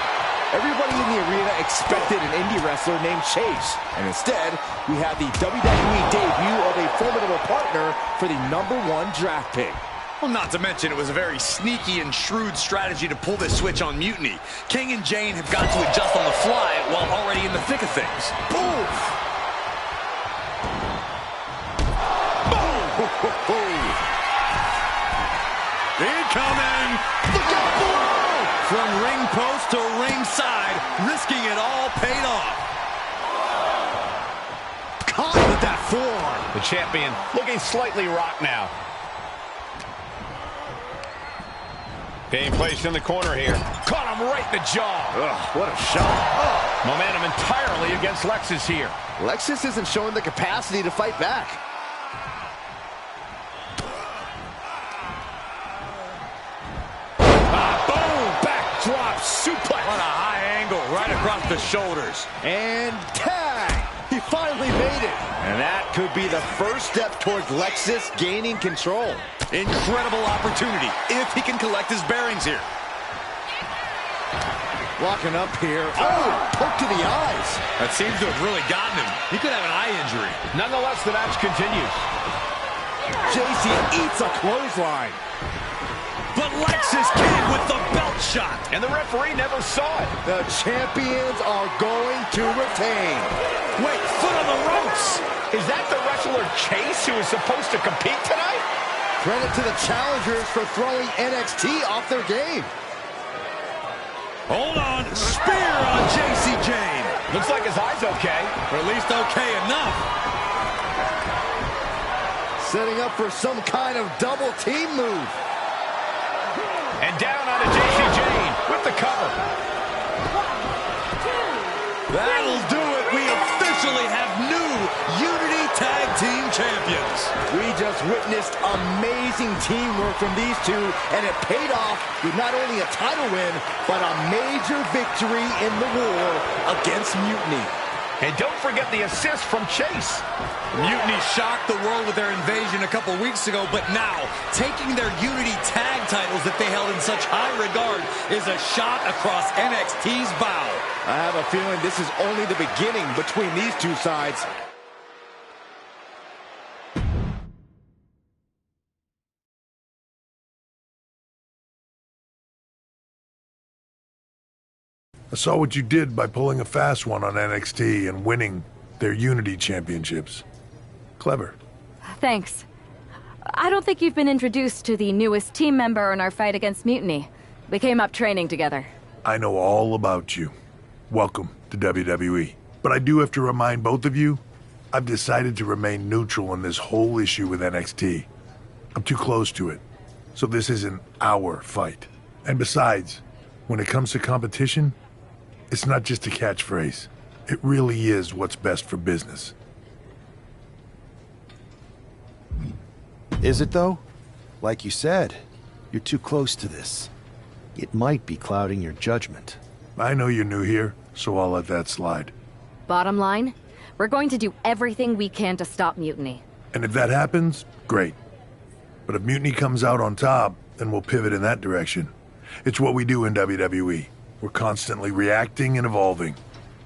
Everybody in the arena expected an indie wrestler named Chase. And instead, we have the WWE debut of a formidable partner for the #1 draft pick. Well, not to mention, it was a very sneaky and shrewd strategy to pull this switch on Mutiny. King and Jane have got to adjust on the fly while already in the thick of things. Boom! Boom! Incoming! Look out below! From ring post to ringside, risking it all paid off. Caught with that forearm. The champion looking slightly rocked now. Being placed in the corner here. Caught him right in the jaw. Ugh, what a shot. Momentum entirely against Lexis here. Lexis isn't showing the capacity to fight back. Boom! Backdrop suplex. What a high angle right across the shoulders. And tag! He finally made it. And that could be the first step towards Lexis gaining control. Incredible opportunity if he can collect his bearings here. Walking up here. Oh, poke to the eyes. That seems to have really gotten him. He could have an eye injury. Nonetheless, the match continues. JC eats a clothesline. But Lexis King with the belt shot. And the referee never saw it. The champions are going to retain. Wait, foot on the ropes. Is that the wrestler Chase who is supposed to compete tonight? Credit to the challengers for throwing NXT off their game. Hold on. Spear on JC Jane. Looks like his eye's okay. Or at least okay enough. Setting up for some kind of double team move. And down onto JC Jane with the cover. 1, 2, That'll do it. We officially have new Unity Tag Team Champions. We just witnessed amazing teamwork from these two, and it paid off with not only a title win, but a major victory in the war against Mutiny. And don't forget the assist from Chase. Mutiny shocked the world with their invasion a couple weeks ago, but now, taking their Unity tag titles that they held in such high regard is a shot across NXT's bow. I have a feeling this is only the beginning between these two sides. I saw what you did by pulling a fast one on NXT and winning their Unity Championships. Clever. Thanks. I don't think you've been introduced to the newest team member in our fight against Mutiny. We came up training together. I know all about you. Welcome to WWE. But I do have to remind both of you, I've decided to remain neutral in this whole issue with NXT. I'm too close to it. So this isn't our fight. And besides, when it comes to competition, it's not just a catchphrase. It really is what's best for business. Is it, though? Like you said, you're too close to this. It might be clouding your judgment. I know you're new here, so I'll let that slide. Bottom line, we're going to do everything we can to stop Mutiny. And if that happens, great. But if Mutiny comes out on top, then we'll pivot in that direction. It's what we do in WWE. We're constantly reacting and evolving.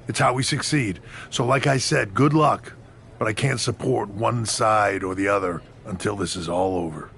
It's how we succeed. So like I said, good luck. But I can't support one side or the other until this is all over.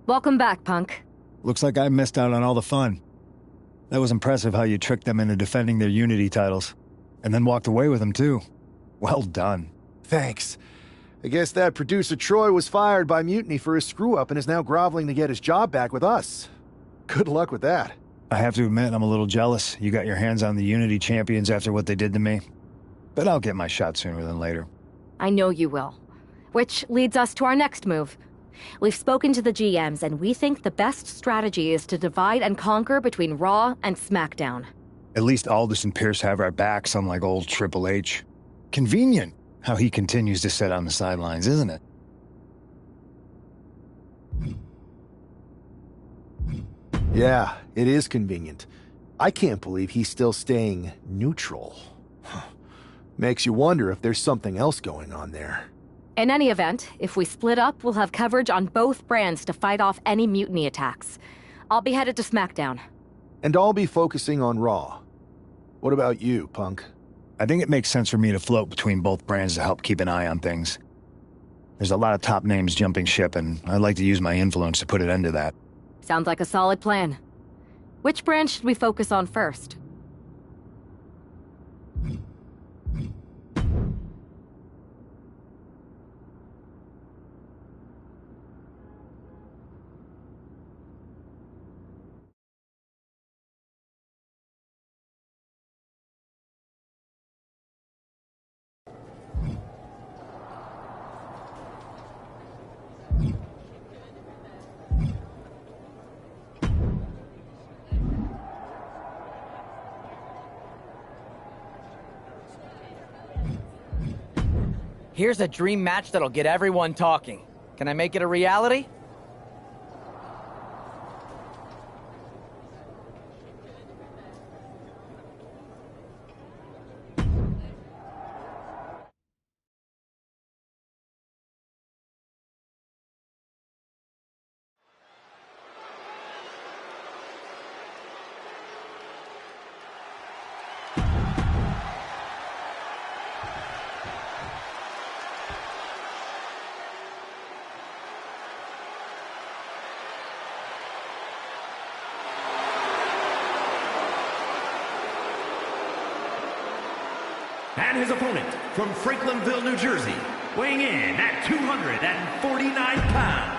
Welcome back, Punk. Looks like I missed out on all the fun. That was impressive how you tricked them into defending their Unity titles. And then walked away with them, too. Well done. Thanks. I guess that producer Troy was fired by Mutiny for his screw-up and is now groveling to get his job back with us. Good luck with that. I have to admit, I'm a little jealous. You got your hands on the Unity champions after what they did to me. But I'll get my shot sooner than later. I know you will. Which leads us to our next move. We've spoken to the GMs, and we think the best strategy is to divide and conquer between Raw and SmackDown. At least Aldous and Pierce have our backs, unlike old Triple H. Convenient how he continues to sit on the sidelines, isn't it? Yeah, it is convenient. I can't believe he's still staying neutral. Makes you wonder if there's something else going on there. In any event, if we split up, we'll have coverage on both brands to fight off any mutiny attacks. I'll be headed to SmackDown. And I'll be focusing on Raw. What about you, Punk? I think it makes sense for me to float between both brands to help keep an eye on things. There's a lot of top names jumping ship, and I'd like to use my influence to put an end to that. Sounds like a solid plan. Which brand should we focus on first? Here's a dream match that'll get everyone talking. Can I make it a reality? And his opponent from Franklinville, New Jersey, weighing in at 249 pounds,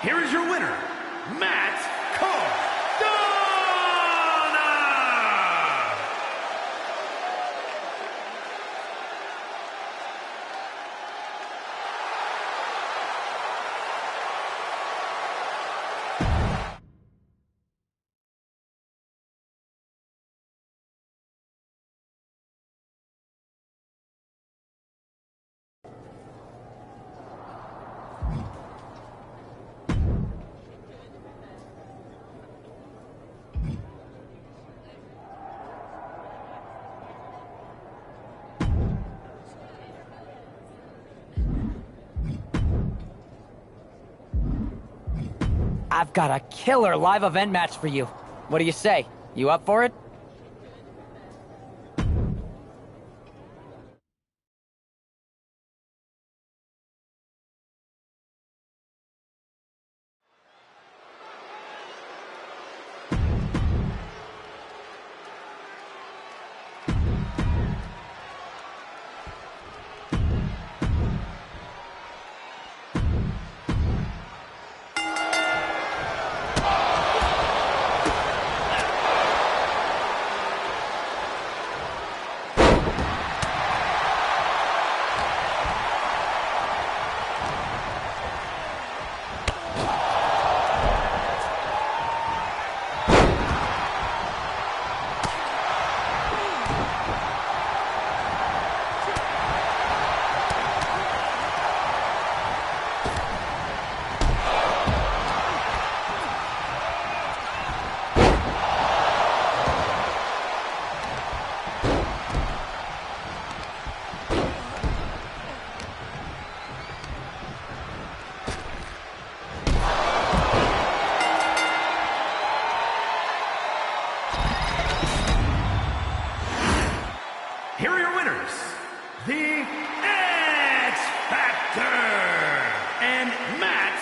here is your winner, Matt Cardona! I've got a killer live event match for you. What do you say? You up for it? Here are your winners, the X Factor and Matt.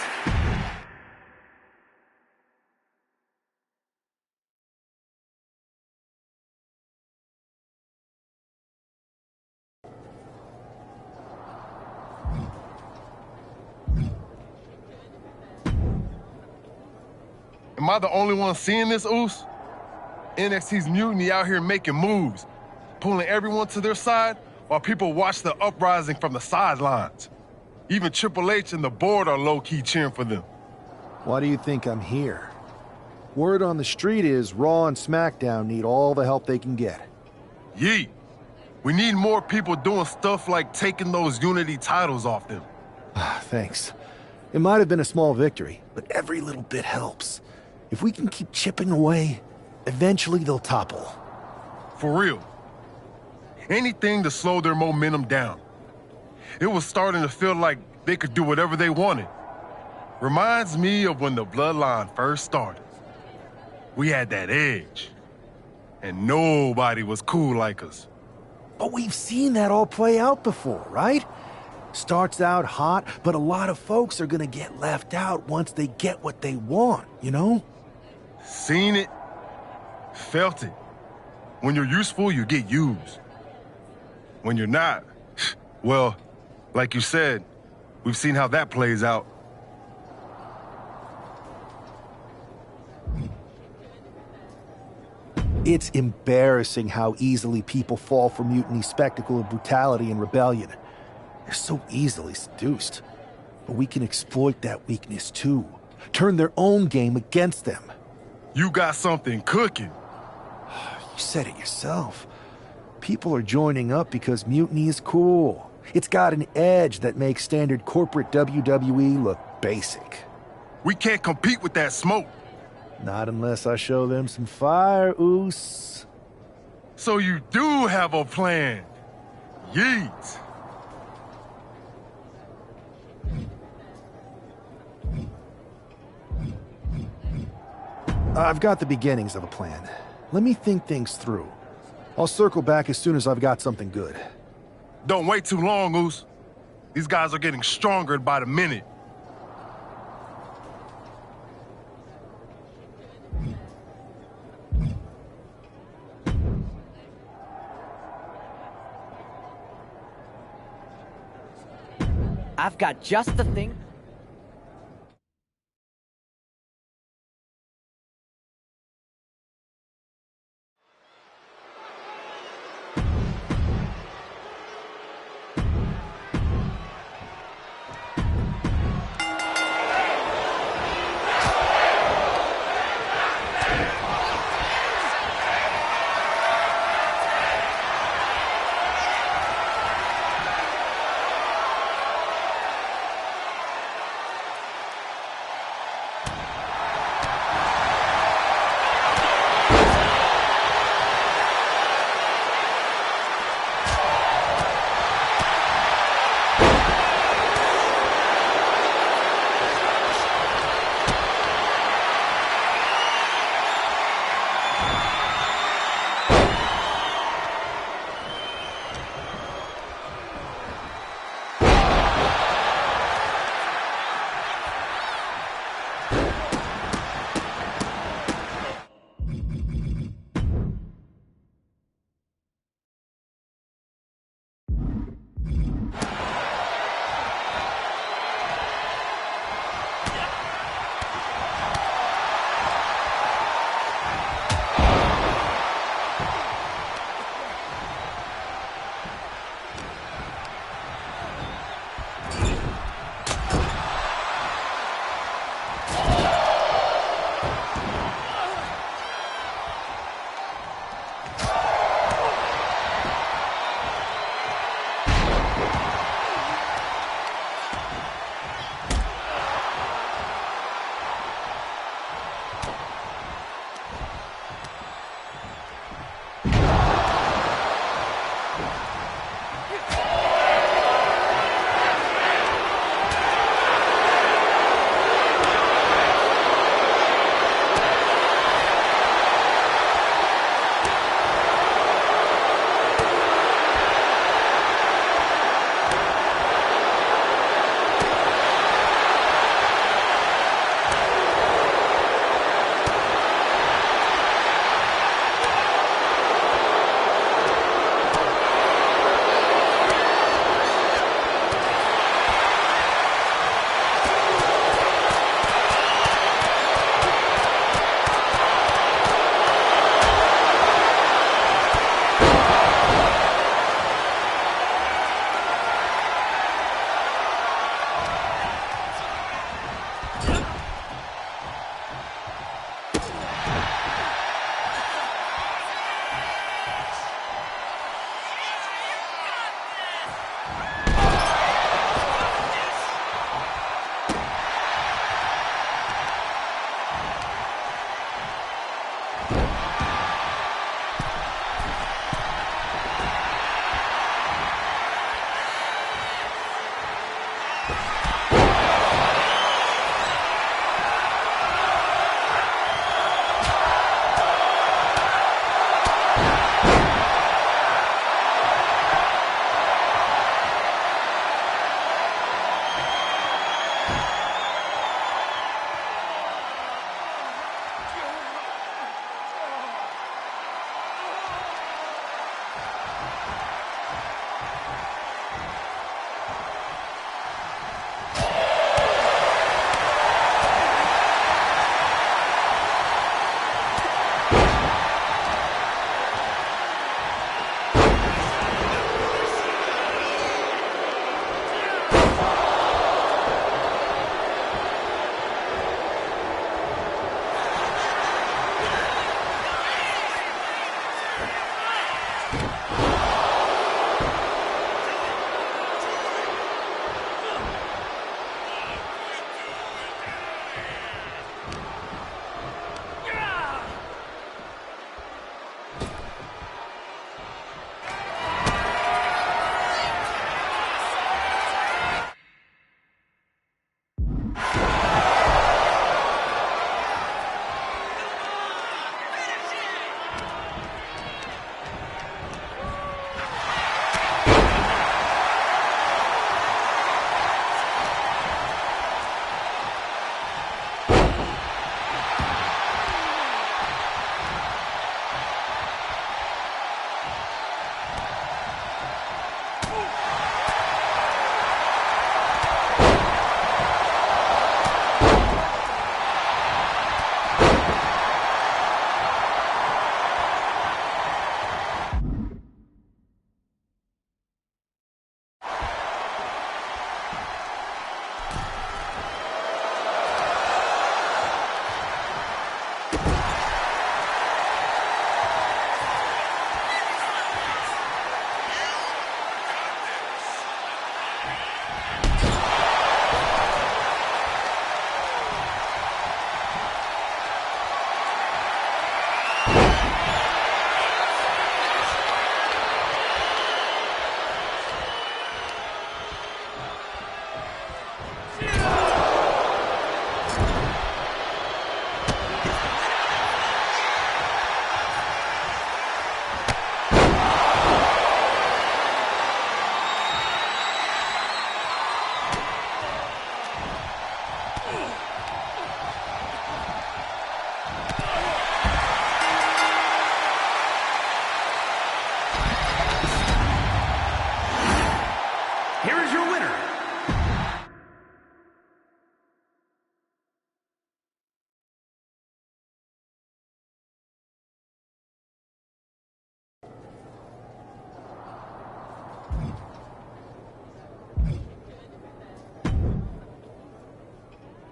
Am I the only one seeing this, Oos? NXT's mutiny out here making moves, pulling everyone to their side while people watch the uprising from the sidelines. Even Triple H and the board are low-key cheering for them. Why do you think I'm here? Word on the street is Raw and SmackDown need all the help they can get. Yeet. We need more people doing stuff like taking those Unity titles off them. Thanks. It might have been a small victory, but every little bit helps. If we can keep chipping away, eventually they'll topple. For real. Anything to slow their momentum down. It was starting to feel like they could do whatever they wanted. Reminds me of when the Bloodline first started. We had that edge. And nobody was cool like us. But we've seen that all play out before, right? Starts out hot, but a lot of folks are gonna get left out once they get what they want, you know? Seen it. Felt it. When you're useful, you get used. When you're not, well, like you said, we've seen how that plays out. It's embarrassing how easily people fall for mutiny, spectacle, of brutality, and rebellion. They're so easily seduced. But we can exploit that weakness too. Turn their own game against them. You got something cooking. You said it yourself. People are joining up because mutiny is cool. It's got an edge that makes standard corporate WWE look basic. We can't compete with that smoke. Not unless I show them some fire, Oos. So you do have a plan. Yeet. I've got the beginnings of a plan. Let me think things through. I'll circle back as soon as I've got something good. Don't wait too long, Oos. These guys are getting stronger by the minute. I've got just the thing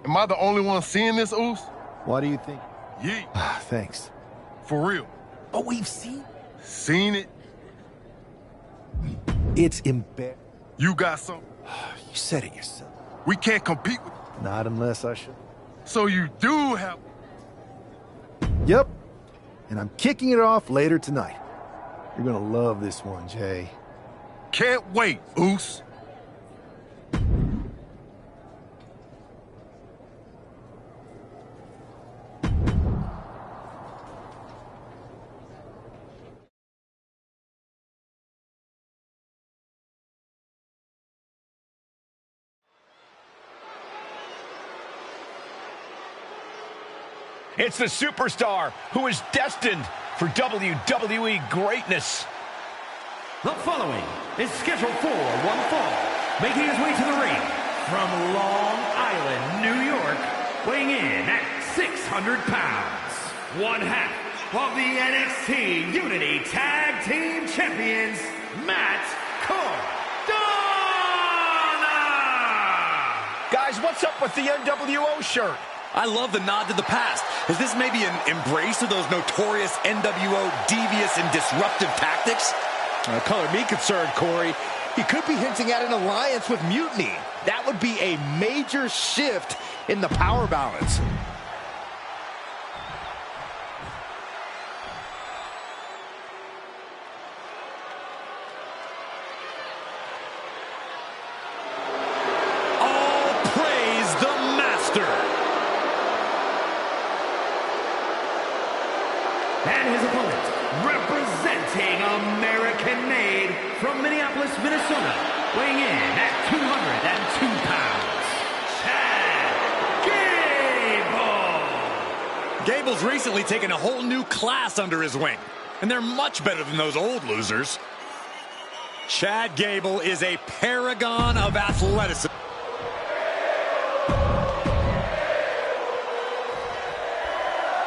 Am I the only one seeing this, Oos? Why do you think? Yeah. Thanks. For real. But we've seen it. It's embarrassing. You got some. You said it yourself. We can't compete with. Not unless I should. So you do have. Yep. And I'm kicking it off later tonight. You're gonna love this one, Jay. Can't wait, Oos. It's the superstar who is destined for WWE greatness. The following is scheduled for one fall, making his way to the ring from Long Island, New York, weighing in at 600 pounds, one half of the NXT Unity Tag Team Champions, Matt Cardona! Guys, what's up with the NWO shirt? I love the nod to the past. Is this maybe an embrace of those notorious NWO devious and disruptive tactics? Color me concerned, Corey. He could be hinting at an alliance with Mutiny. That would be a major shift in the power balance. And his opponent, representing American-made from Minneapolis, Minnesota, weighing in at 202 pounds, Chad Gable! Gable's recently taken a whole new class under his wing, and they're much better than those old losers. Chad Gable is a paragon of athleticism.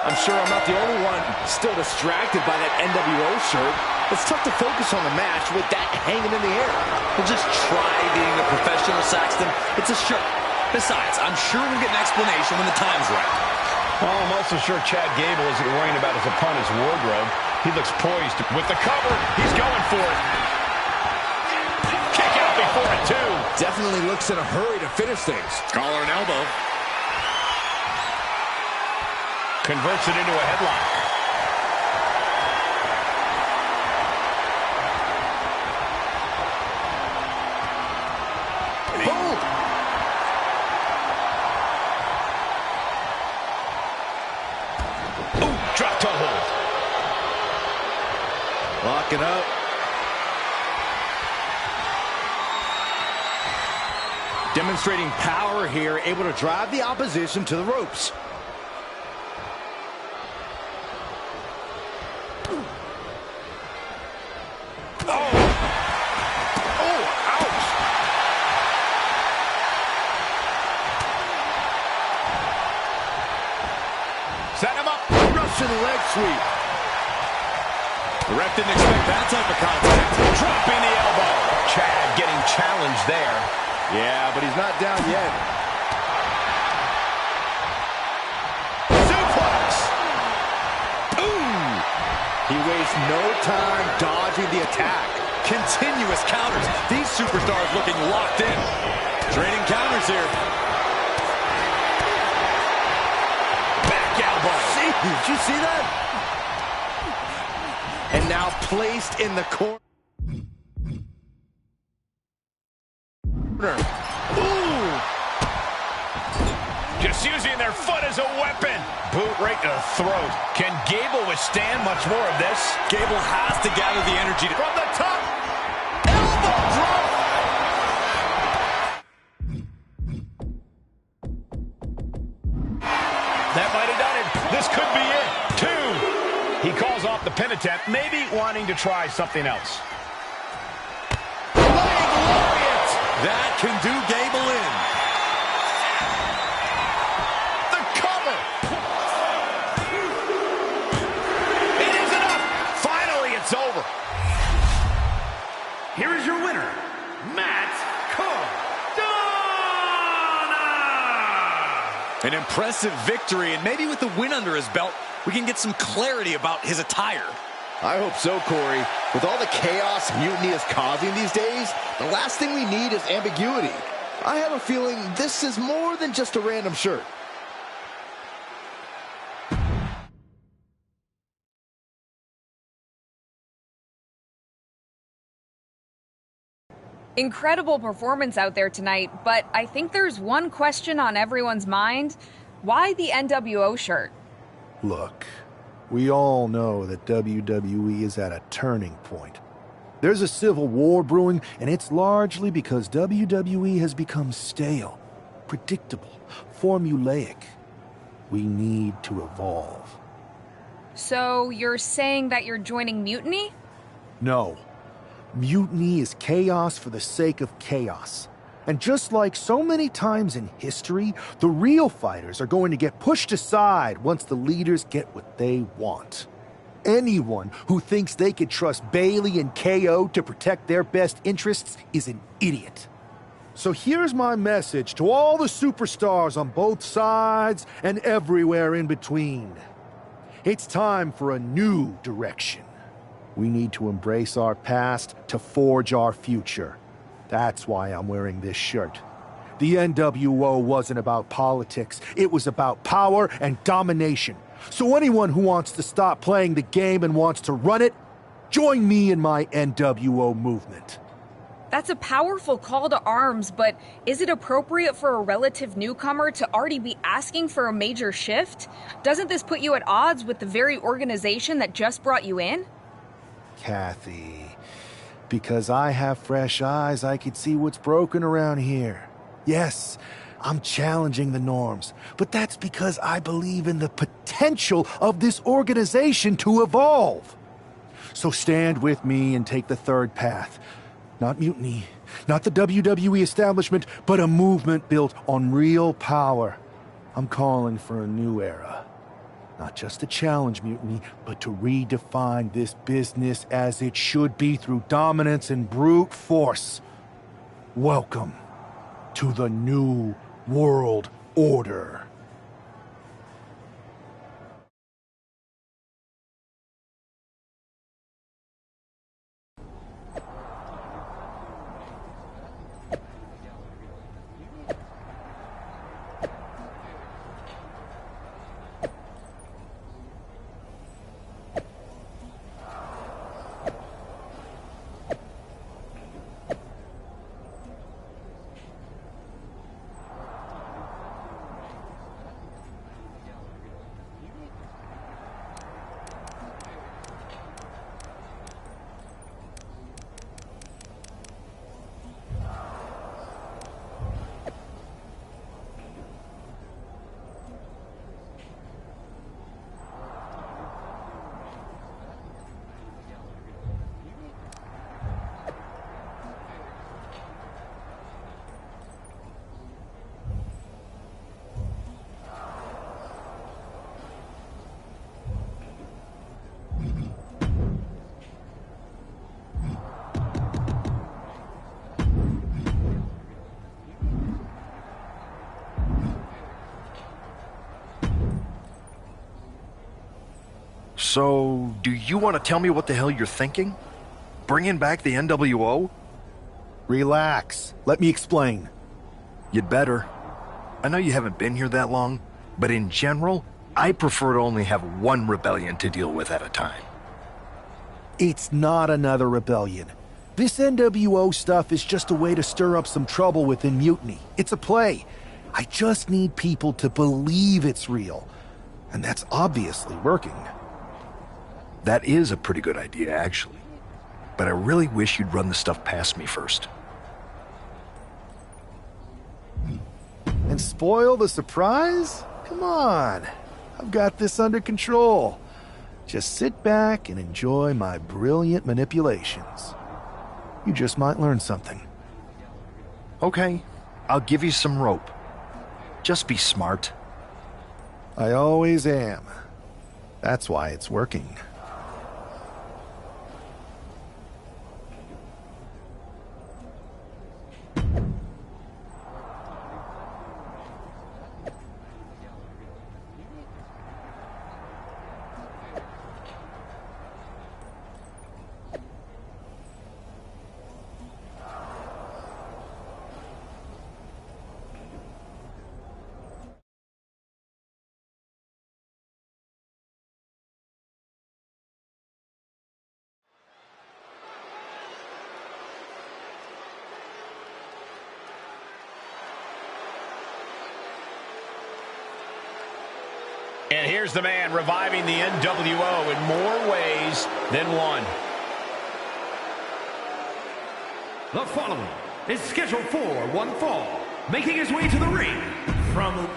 I'm sure I'm not the only one still distracted by that NWO shirt. It's tough to focus on the match with that hanging in the air. Well, just try being a professional, Saxton. It's a shirt. Besides, I'm sure we'll get an explanation when the time's right. Well, I'm also sure Chad Gable isn't worrying about his opponent's wardrobe. He looks poised with the cover. He's going for it. Kick out before it, too. Definitely looks in a hurry to finish things. Collar and elbow. Converts it into a headlock. Boom! Ooh, drop toe hold. Locking up. Demonstrating power here, able to drive the opposition to the ropes. Set him up. Russian leg sweep. The ref didn't expect that type of contact. Dropping the elbow. Chad getting challenged there. Yeah, but he's not down yet. Suplex. Ooh. He wastes no time dodging the attack. Continuous counters. These superstars looking locked in. Trading counters here. Did you see that? And now placed in the corner. Ooh! Just using their foot as a weapon. Boot right to the throat. Can Gable withstand much more of this? Gable has to gather the energy from the top. Elbow drop. That might have done it. This could be it. 2. He calls off the pin attempt, maybe wanting to try something else. That can do Gable in. The cover. It is enough. Finally, it's over. Here is your winner, Matt Cardona. impressive victory, and maybe with the win under his belt, we can get some clarity about his attire. I hope so, Corey. With all the chaos Mutiny is causing these days, the last thing we need is ambiguity. I have a feeling this is more than just a random shirt. Incredible performance out there tonight, but I think there's one question on everyone's mind. Why the NWO shirt? Look, we all know that WWE is at a turning point. There's a civil war brewing, and it's largely because WWE has become stale, predictable, formulaic. We need to evolve. So you're saying that you're joining Mutiny? No. Mutiny is chaos for the sake of chaos. And just like so many times in history, the real fighters are going to get pushed aside once the leaders get what they want. Anyone who thinks they could trust Bailey and KO to protect their best interests is an idiot. So here's my message to all the superstars on both sides and everywhere in between. It's time for a new direction. We need to embrace our past to forge our future. That's why I'm wearing this shirt. The NWO wasn't about politics. It was about power and domination. So anyone who wants to stop playing the game and wants to run it, join me in my NWO movement. That's a powerful call to arms, but is it appropriate for a relative newcomer to already be asking for a major shift? Doesn't this put you at odds with the very organization that just brought you in? Kathy, because I have fresh eyes, I could see what's broken around here. Yes, I'm challenging the norms, but that's because I believe in the potential of this organization to evolve. So stand with me and take the third path. Not mutiny, not the WWE establishment, but a movement built on real power. I'm calling for a new era. Not just to challenge mutiny, but to redefine this business as it should be through dominance and brute force. Welcome to the New World Order. So, do you want to tell me what the hell you're thinking? Bringing back the NWO? Relax. Let me explain. You'd better. I know you haven't been here that long, but in general, I prefer to only have one rebellion to deal with at a time. It's not another rebellion. This NWO stuff is just a way to stir up some trouble within Mutiny. It's a play. I just need people to believe it's real. And that's obviously working. That is a pretty good idea, actually. But I really wish you'd run the stuff past me first. And spoil the surprise? Come on. I've got this under control. Just sit back and enjoy my brilliant manipulations. You just might learn something. Okay, I'll give you some rope. Just be smart. I always am. That's why it's working. here's the man reviving the NWO in more ways than one. The following is scheduled for one fall, making his way to the ring from...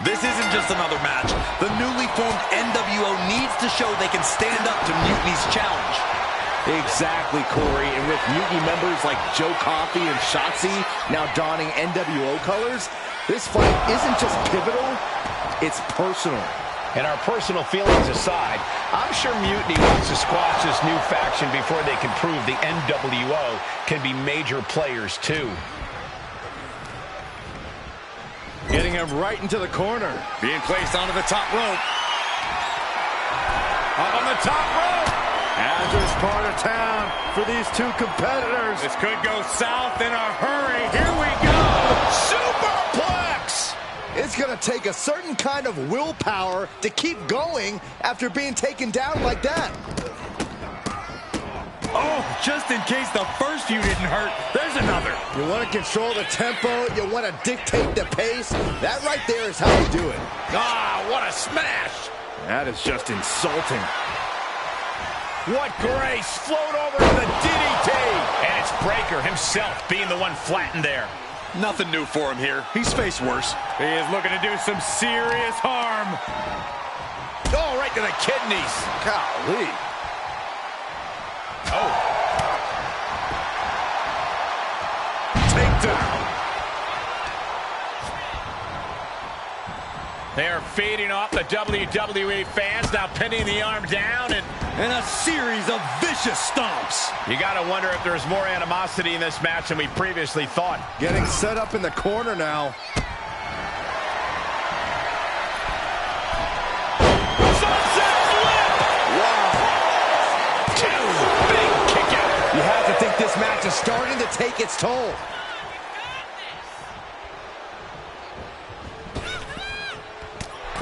This isn't just another match. The newly formed NWO needs to show they can stand up to Mutiny's challenge. Exactly, Corey. And with Mutiny members like Joe Coffey and Shotzi now donning NWO colors, this fight isn't just pivotal, it's personal. And our personal feelings aside, I'm sure Mutiny wants to squash this new faction before they can prove the NWO can be major players too. Getting him right into the corner. Being placed onto the top rope. Up on the top rope. Hazardous part of town for these two competitors. This could go south in a hurry. Here we go. Superplex! It's going to take a certain kind of willpower to keep going after being taken down like that. Oh, just in case the first few didn't hurt, there's another. You want to control the tempo, you want to dictate the pace. That right there is how you do it. Ah, what a smash. That is just insulting. What grace, float over to the DDT. And it's Breaker himself being the one flattened there. Nothing new for him here. He's faced worse. He is looking to do some serious harm. Oh, right to the kidneys. Golly. Oh. Takedown. They are feeding off the WWE fans, now pinning the arm down and a series of vicious stomps. You got to wonder if there's more animosity in this match than we previously thought. Getting set up in the corner now. You have to think this match is starting to take its toll.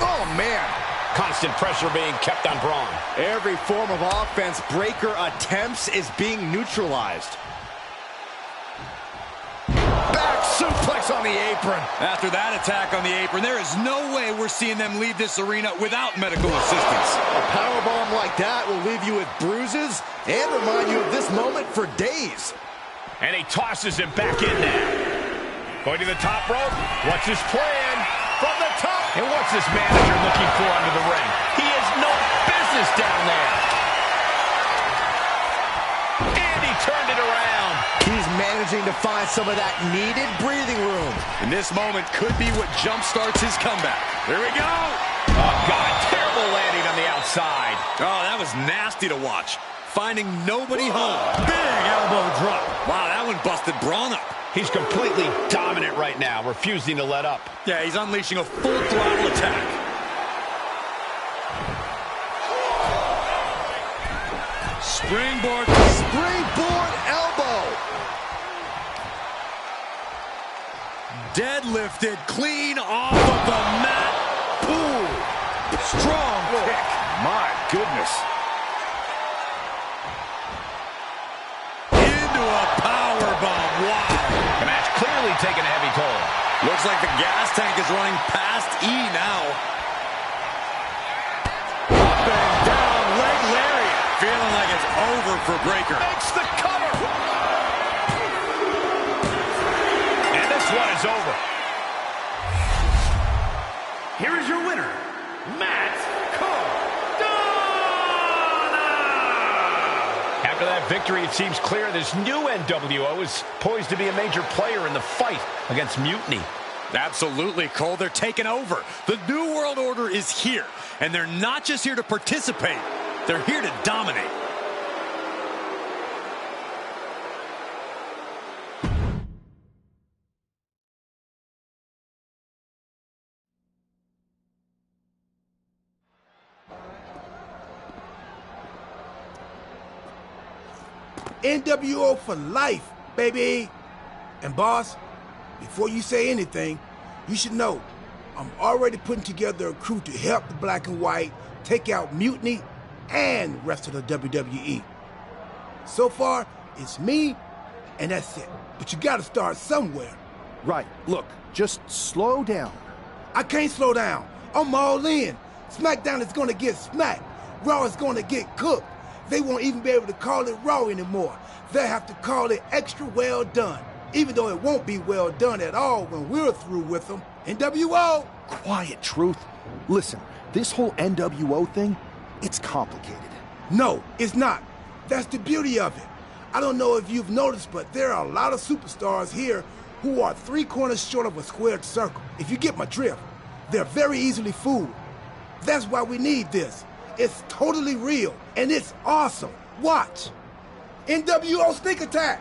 Oh, man. Constant pressure being kept on Braun. Every form of offense Breaker attempts is being neutralized. Back suplex on the apron. After that attack on the apron, there is no way we're seeing them leave this arena without medical assistance. A powerbomb like that will leave you with bruises and remind you of this moment for days. And he tosses him back in there. Going to the top rope. What's his plan? From the top. And what's this manager looking for under the ring? He has no business down there. And he turned it around. He's managing to find some of that needed breathing room. And this moment could be what jumpstarts his comeback. Here we go. Oh, God, terrible landing on the outside. Oh, that was nasty to watch. Finding nobody home. Big elbow drop. Wow, that one busted Braun up. He's completely dominant right now, refusing to let up. Yeah, he's unleashing a full throttle attack. Springboard. Springboard elbow. Deadlifted clean off of the mat. Ooh, strong kick. My goodness. Into a powerbomb. Wow. The match clearly taking a heavy toll. Looks like the gas tank is running past E now. Up and down, leg lariat. Feeling like it's over for Breaker. Makes the cover. And this one is over. Here is your winner, Matt Cardona. After that victory, it seems clear this new NWO is poised to be a major player in the fight against Mutiny. Absolutely, Cole. They're taking over. The New World Order is here, and they're not just here to participate. They're here to dominate. NWO for life, baby. And boss, before you say anything, you should know I'm already putting together a crew to help the Black and White take out Mutiny and rest of the WWE. So far, it's me, and that's it. But you gotta start somewhere. Right. Look, just slow down. I can't slow down. I'm all in. SmackDown is gonna get smacked. Raw is gonna get cooked. They won't even be able to call it Raw anymore. They'll have to call it Extra Well Done, even though it won't be well done at all when we're through with them. NWO! Quiet, Truth. Listen, this whole NWO thing, it's complicated. No, it's not. That's the beauty of it. I don't know if you've noticed, but there are a lot of superstars here who are 3 corners short of a squared circle. If you get my drift, they're very easily fooled. That's why we need this. It's totally real, and it's awesome. Watch. NWO Sneak Attack!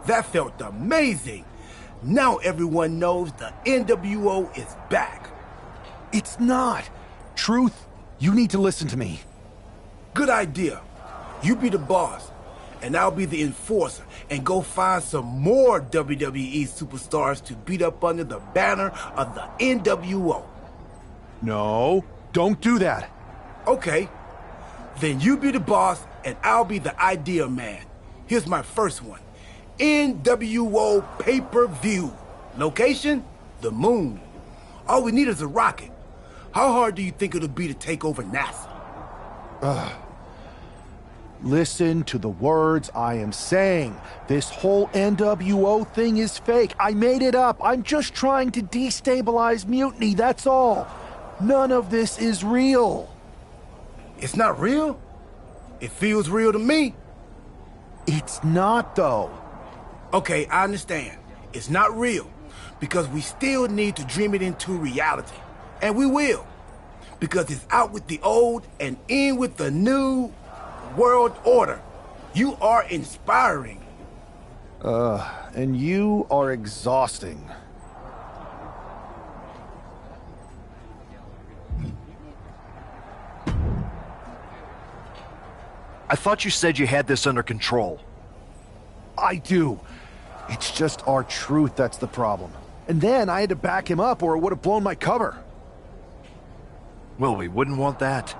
That felt amazing. Now everyone knows the NWO is back. It's not. Truth, you need to listen to me. Good idea. You be the boss, and I'll be the enforcer, and go find some more WWE superstars to beat up under the banner of the NWO. No, don't do that. Okay. Then you be the boss, and I'll be the idea man. Here's my first one. NWO pay-per-view. Location? The moon. All we need is a rocket. How hard do you think it'll be to take over NASA? Listen to the words I am saying. This whole NWO thing is fake. I made it up. I'm just trying to destabilize Mutiny, that's all. None of this is real. It's not real? It feels real to me. It's not, though. Okay, I understand. It's not real, because we still need to dream it into reality. And we will. Because it's out with the old and in with the new world order. You are inspiring. And you are exhausting. I thought you said you had this under control. I do. It's just our truth that's the problem. And then I had to back him up or it would have blown my cover. Well, we wouldn't want that.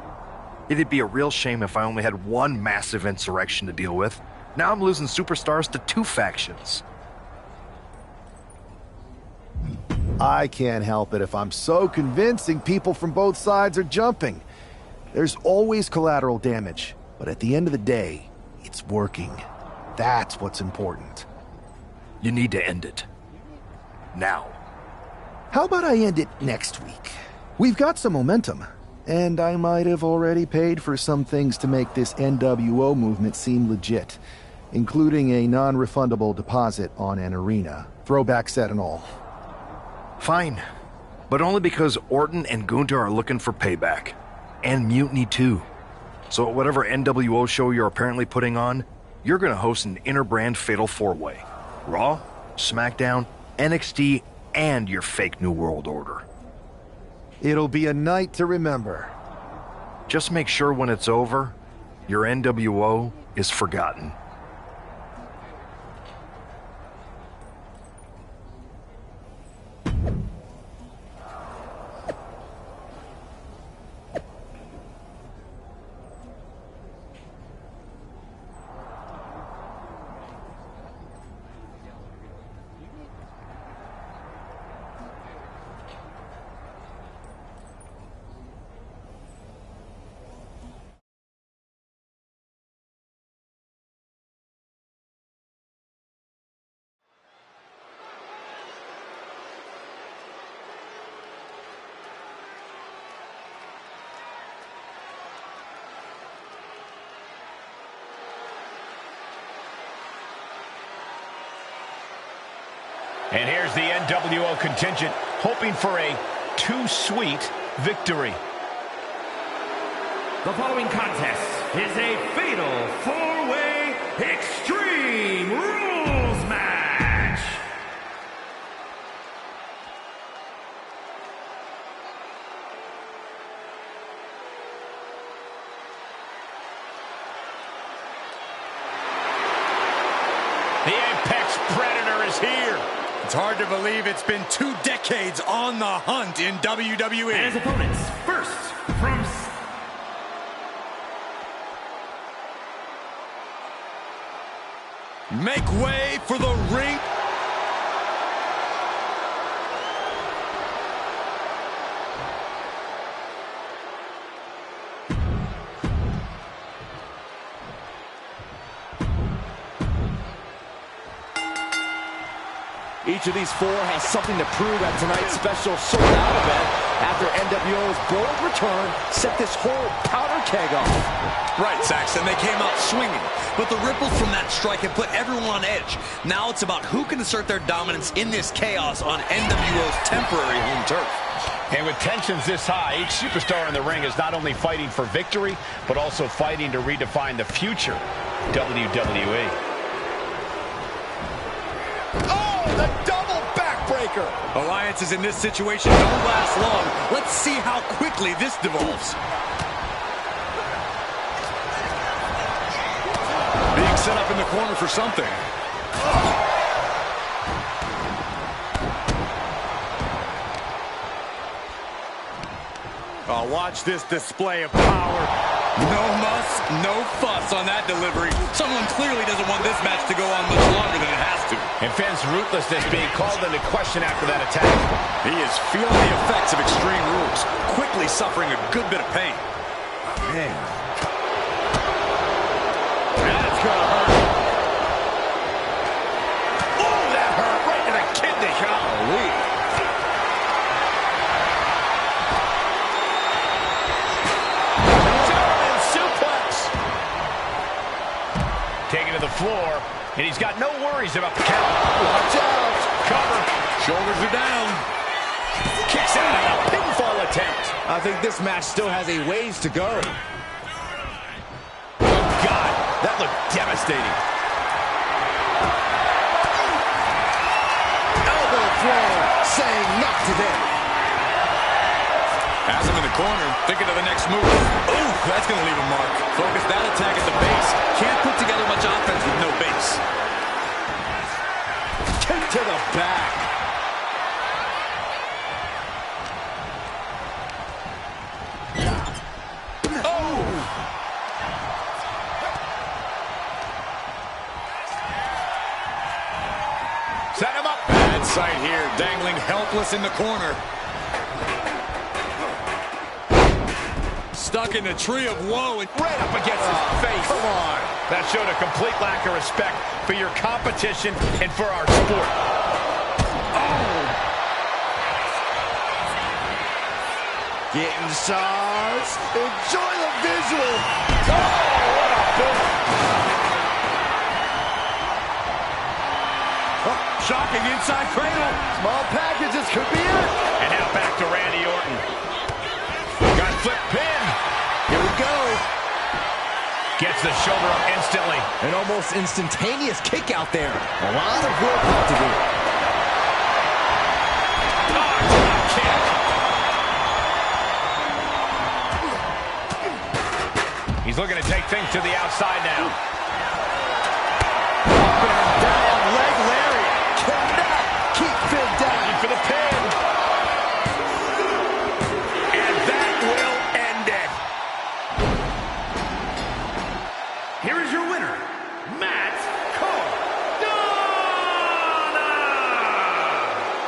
It'd be a real shame if I only had one massive insurrection to deal with. Now I'm losing superstars to two factions. I can't help it if I'm so convincing people from both sides are jumping. There's always collateral damage, but at the end of the day, it's working. That's what's important. You need to end it. Now. How about I end it next week? We've got some momentum, and I might have already paid for some things to make this NWO movement seem legit. including a non-refundable deposit on an arena. Throwback set and all. Fine. But only because Orton and Gunther are looking for payback. And Mutiny too. So at whatever NWO show you're apparently putting on, you're gonna host an inter-brand fatal four-way. Raw, SmackDown, NXT, and your fake New World Order. It'll be a night to remember. Just make sure when it's over, your NWO is forgotten. And here's the NWO contingent, hoping for a too-sweet victory. The following contest is a fatal four-way Extreme Rules match. The Apex Predator is here. It's hard to believe it's been 2 decades on the hunt in WWE. And his opponents, first from... Make way for the ring. Each of these 4 has something to prove at tonight's special sold-out event after NWO's bold return set this whole powder keg off. Right, Saxton, they came out swinging, but the ripples from that strike have put everyone on edge. Now it's about who can assert their dominance in this chaos on NWO's temporary home turf. And with tensions this high, each superstar in the ring is not only fighting for victory, but also fighting to redefine the future WWE. The double backbreaker. Alliances in this situation don't last long. Let's see how quickly this devolves. Being set up in the corner for something. Oh, watch this display of power. No muss, no fuss on that delivery. Someone clearly doesn't want this match to go on much longer than it has to. And Finn's ruthlessness being called into question after that attack. He is feeling the effects of Extreme Rules, quickly suffering a good bit of pain. Man. That's gonna hurt. Oh, that hurt right in the kidney. Golly. German suplex. Taken to the floor. And he's got no worries about the count. Watch out. Cover. Shoulders are down. Kicks out of a pinfall attempt. I think this match still has a ways to go. Oh, God. That looked devastating. Elbow throw. Saying not today. Has him in the corner. Thinking of the next move. Ooh, that's going to leave a mark. Focus that attack at the base. Can't put together much offense with no base. Kick to the back. Oh! Set him up. Bad sight here. Dangling helpless in the corner. Stuck in the tree of woe. And right up against his face. Come on. That showed a complete lack of respect for your competition and for our sport. Oh! Getting stars. Enjoy the visual. Oh, what a boom. Oh, shocking inside cradle. Small packages could be it. And now back to Randy Orton. Got flip pin. Here we go. Gets the shoulder up instantly. An almost instantaneous kick out there. A lot of work left to do. He's looking to take things to the outside now. Up and down, leg lariat. Cannot keep Finn down. Looking for the pin. And that will end it. Here is your winner, Matt Cardona!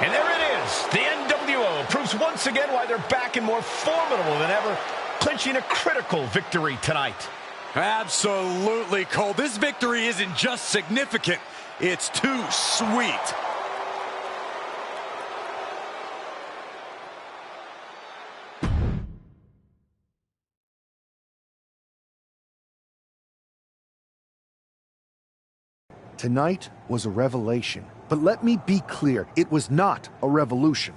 And there it is. The NWO proves once again why they're back and more formidable than ever, clinching a critical victory tonight. Absolutely, Cole. This victory isn't just significant, it's too sweet. Tonight was a revelation, but let me be clear, it was not a revolution.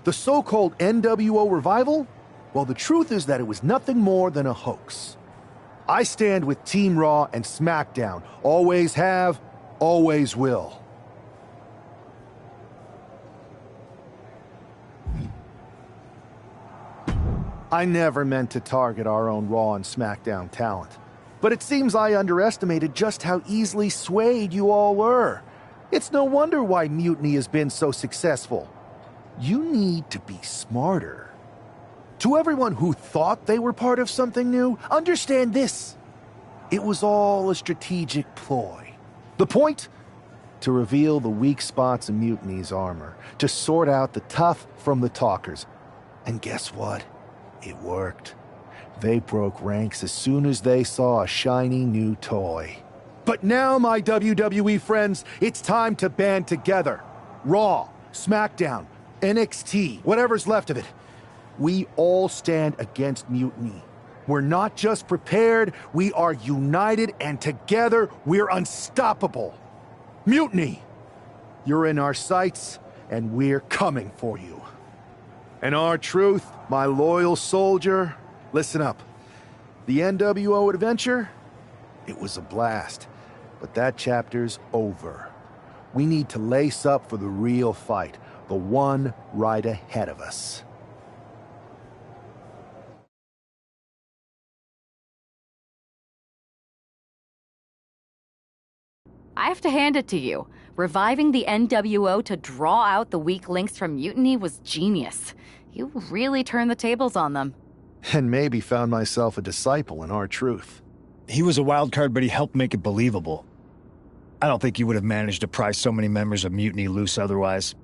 The so-called NWO revival? Well, the truth is that it was nothing more than a hoax. I stand with Team Raw and SmackDown. Always have, always will. I never meant to target our own Raw and SmackDown talent. But it seems I underestimated just how easily swayed you all were. It's no wonder why Mutiny has been so successful. You need to be smarter. To everyone who thought they were part of something new, understand this. It was all a strategic ploy. The point? To reveal the weak spots in Mutiny's armor, to sort out the tough from the talkers. And guess what? It worked. They broke ranks as soon as they saw a shiny new toy. But now, my WWE friends, it's time to band together. Raw, SmackDown, NXT, whatever's left of it. We all stand against Mutiny. We're not just prepared, we are united, and together we're unstoppable. Mutiny! You're in our sights, and we're coming for you. And our truth, my loyal soldier, listen up. The NWO adventure? It was a blast, but that chapter's over. We need to lace up for the real fight, the one right ahead of us. I have to hand it to you. Reviving the NWO to draw out the weak links from Mutiny was genius. You really turned the tables on them. And maybe found myself a disciple in our truth. He was a wild card, but he helped make it believable. I don't think you would have managed to pry so many members of Mutiny loose otherwise.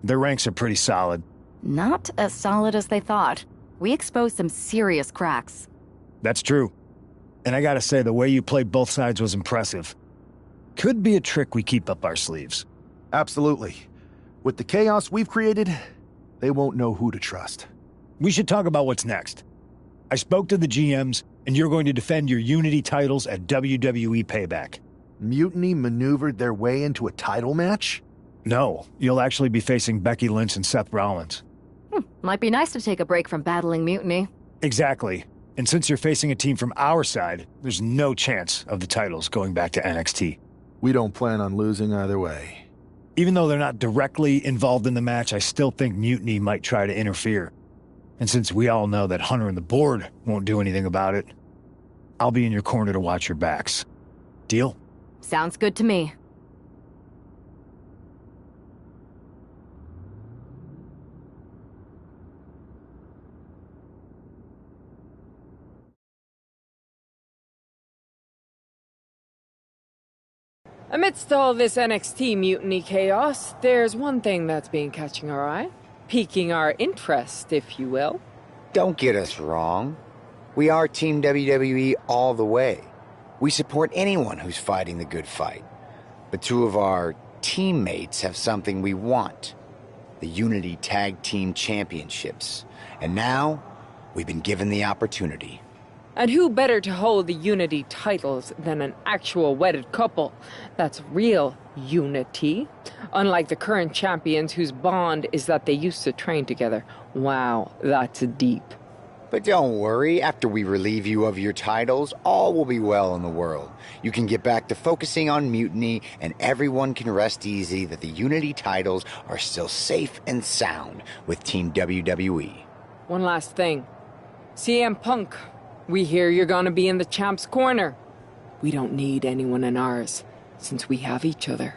Their ranks are pretty solid. Not as solid as they thought. We exposed some serious cracks. That's true. And I gotta say, the way you played both sides was impressive. Could be a trick we keep up our sleeves. Absolutely. With the chaos we've created, they won't know who to trust. We should talk about what's next. I spoke to the GMs, and you're going to defend your Unity titles at WWE Payback. Mutiny maneuvered their way into a title match? No, you'll actually be facing Becky Lynch and Seth Rollins. Might be nice to take a break from battling Mutiny. Exactly. And since you're facing a team from our side, there's no chance of the titles going back to NXT. We don't plan on losing either way. Even though they're not directly involved in the match, I still think Mutiny might try to interfere. And since we all know that Hunter and the board won't do anything about it, I'll be in your corner to watch your backs. Deal? Sounds good to me. Amidst all this NXT Mutiny chaos, there's one thing that's been catching our eye. Piquing our interest, if you will. Don't get us wrong. We are Team WWE all the way. We support anyone who's fighting the good fight. But two of our teammates have something we want. The Unity Tag Team Championships. And now, we've been given the opportunity. And who better to hold the Unity titles than an actual wedded couple? That's real unity. Unlike the current champions whose bond is that they used to train together. Wow, that's deep. But don't worry, after we relieve you of your titles, all will be well in the world. You can get back to focusing on Mutiny, and everyone can rest easy that the Unity titles are still safe and sound with Team WWE. One last thing. CM Punk, we hear you're gonna be in the champ's corner. We don't need anyone in ours, since we have each other.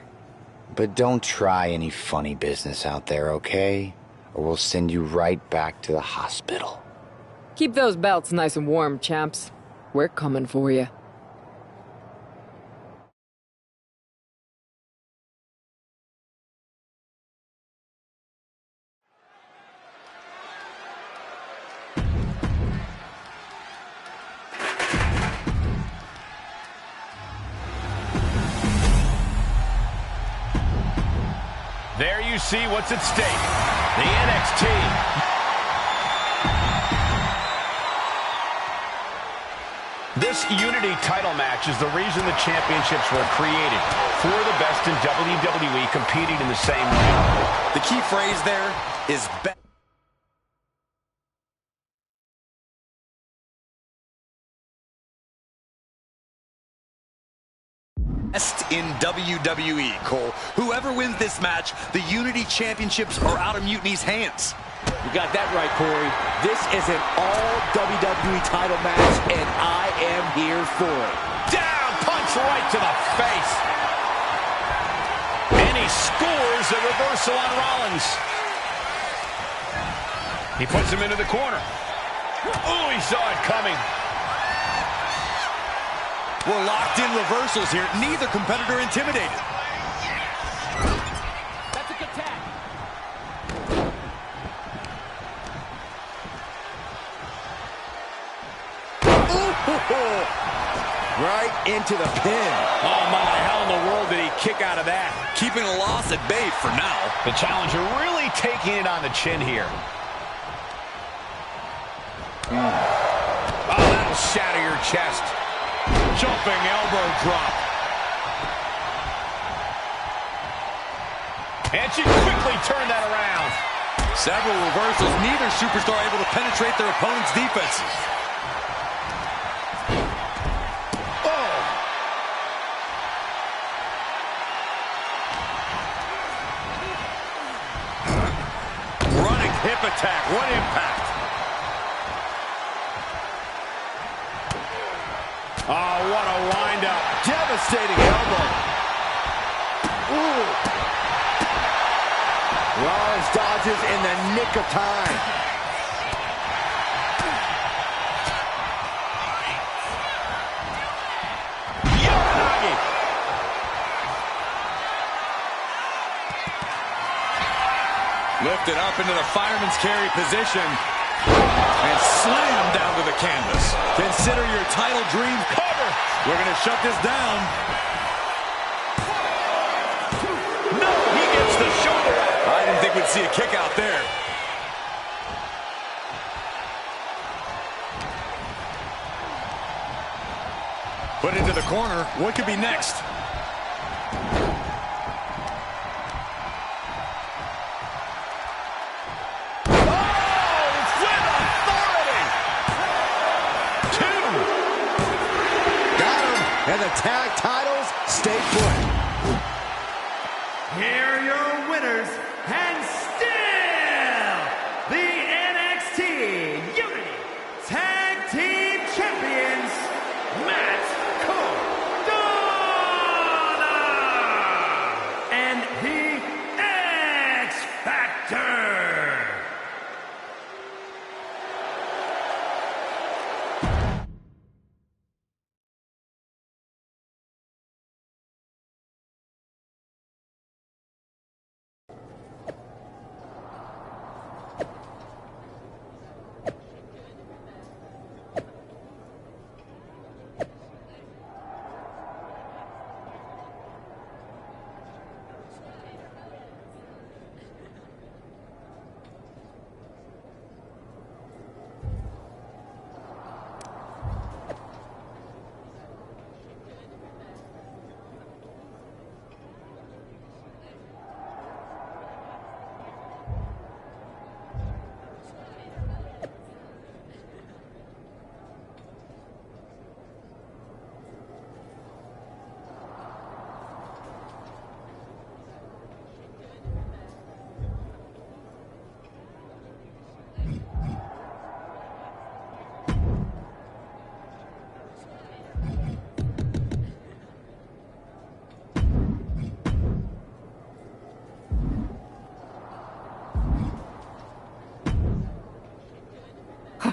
But don't try any funny business out there, okay? Or we'll send you right back to the hospital. Keep those belts nice and warm, champs. We're coming for you. There you see what's at stake. The NXT. This Unity title match is the reason the championships were created. Four of the best in WWE competing in the same ring. The key phrase there is best in WWE, Cole. Whoever wins this match, the Unity Championships are out of Mutiny's hands. You got that right, Corey. This is an all-WWE title match, and I am here for it. Down, punch right to the face. And he scores a reversal on Rollins. He puts him into the corner. Oh, he saw it coming. We're locked in reversals here. Neither competitor intimidated. That's a good tag. Right into the pin. Oh, my, how in the world did he kick out of that? Keeping a loss at bay for now. The challenger really taking it on the chin here. Oh, that'll shatter your chest. Jumping elbow drop. And she quickly turned that around. Several reversals. Neither superstar able to penetrate their opponent's defenses. Hip attack, what impact. Oh, what a wind-up. Devastating elbow. Ooh. Rollins dodges in the nick of time. Yamanagi. Lifted up into the fireman's carry position and slammed down to the canvas. Consider your title dream cover. We're going to shut this down. No, he gets the shoulder. I didn't think we'd see a kick out there. Put into the corner. What could be next? And the tag titles stay put. Here are your winners, and still the NXT Unity Tag Team Champions, Matt Cardona and the X Factor.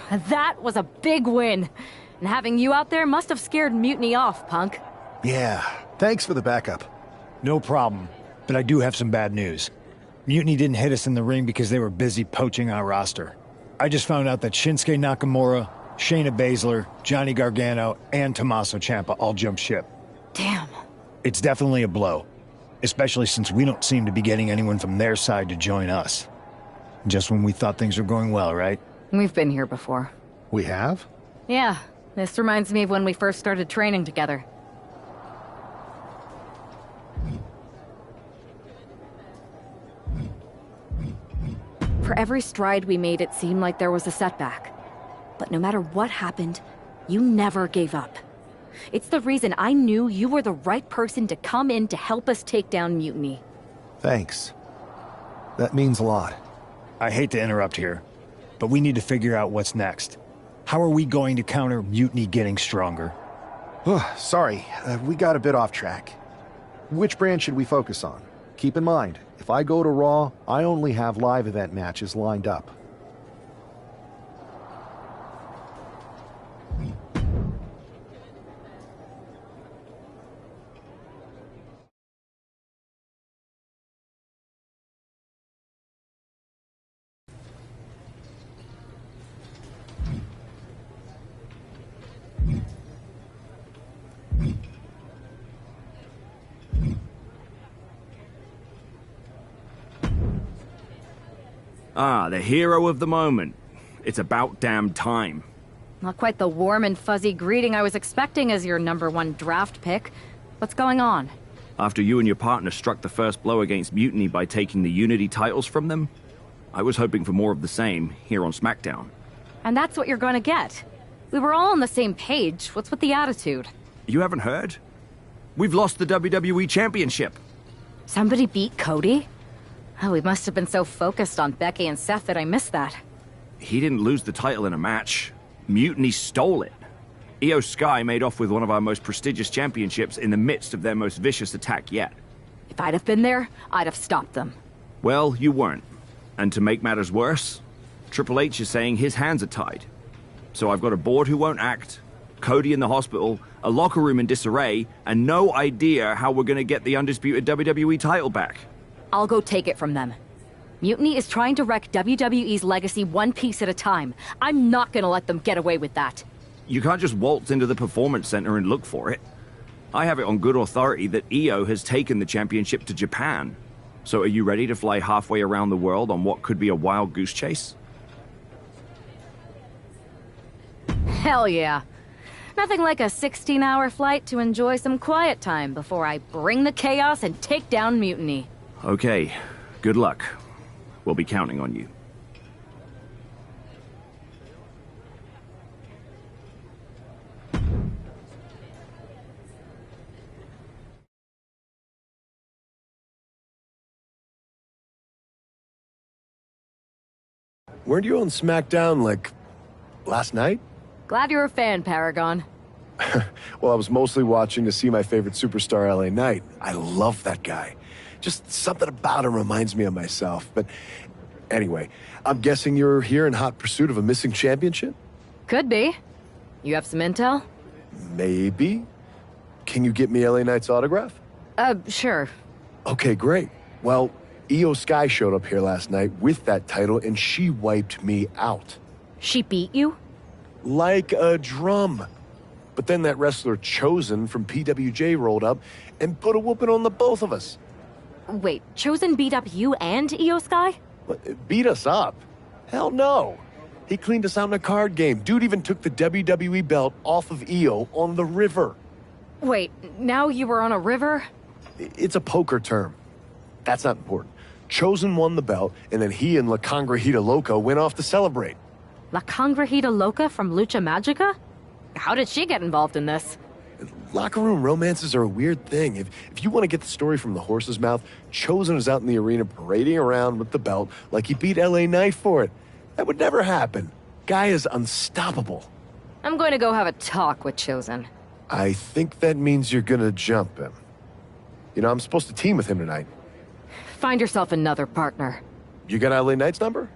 That was a big win. And having you out there must have scared Mutiny off, Punk. Yeah, thanks for the backup. No problem, but I do have some bad news. Mutiny didn't hit us in the ring because they were busy poaching our roster. I just found out that Shinsuke Nakamura, Shayna Baszler, Johnny Gargano, and Tommaso Ciampa all jumped ship. Damn. It's definitely a blow, especially since we don't seem to be getting anyone from their side to join us. Just when we thought things were going well, right? We've been here before. We have? Yeah, this reminds me of when we first started training together. For every stride we made, it seemed like there was a setback. But no matter what happened, you never gave up. It's the reason I knew you were the right person to come in to help us take down Mutiny. Thanks. That means a lot. I hate to interrupt here, but we need to figure out what's next. How are we going to counter Mutiny getting stronger? Sorry, we got a bit off track. Which brand should we focus on? Keep in mind, if I go to Raw, I only have live event matches lined up. Ah, the hero of the moment. It's about damn time. Not quite the warm and fuzzy greeting I was expecting as your #1 draft pick. What's going on? After you and your partner struck the first blow against Mutiny by taking the Unity titles from them, I was hoping for more of the same here on SmackDown. And that's what you're gonna get. We were all on the same page. What's with the attitude? You haven't heard? We've lost the WWE Championship. Somebody beat Cody? Oh, we must have been so focused on Becky and Seth that I missed that. He didn't lose the title in a match. Mutiny stole it. Io Sky made off with one of our most prestigious championships in the midst of their most vicious attack yet. If I'd have been there, I'd have stopped them. Well, you weren't. And to make matters worse, Triple H is saying his hands are tied. So I've got a board who won't act, Cody in the hospital, a locker room in disarray, and no idea how we're gonna get the undisputed WWE title back. I'll go take it from them. Mutiny is trying to wreck WWE's legacy one piece at a time. I'm not gonna let them get away with that. You can't just waltz into the Performance Center and look for it. I have it on good authority that Io has taken the championship to Japan. So are you ready to fly halfway around the world on what could be a wild goose chase? Hell yeah. Nothing like a 16-hour flight to enjoy some quiet time before I bring the chaos and take down Mutiny. Okay, good luck. We'll be counting on you. Weren't you on SmackDown, like, last night? Glad you're a fan, Paragon. Well, I was mostly watching to see my favorite superstar, LA Knight. I love that guy. Just something about him reminds me of myself. But anyway, I'm guessing you're here in hot pursuit of a missing championship? Could be. You have some intel? Maybe. Can you get me LA Knight's autograph? Sure. Okay, great. Well, Io Sky showed up here last night with that title, and she wiped me out. She beat you? Like a drum. But then that wrestler Chosen from PWJ rolled up and put a whooping on the both of us. Wait, Chosen beat up you and Io Sky? What, beat us up? Hell no. He cleaned us out in a card game. Dude even took the WWE belt off of Io on the river. Wait, now you were on a river? It's a poker term. That's not important. Chosen won the belt, and then he and La Congrejita Loca went off to celebrate. La Congrejita Loca from Lucha Magica? How did she get involved in this? Locker room romances are a weird thing. If you want to get the story from the horse's mouth, Chosen is out in the arena parading around with the belt like he beat LA Knight for it. That would never happen. Guy is unstoppable. I'm going to go have a talk with Chosen. I think that means you're gonna jump him. You know, I'm supposed to team with him tonight. Find yourself another partner. You got LA Knight's number?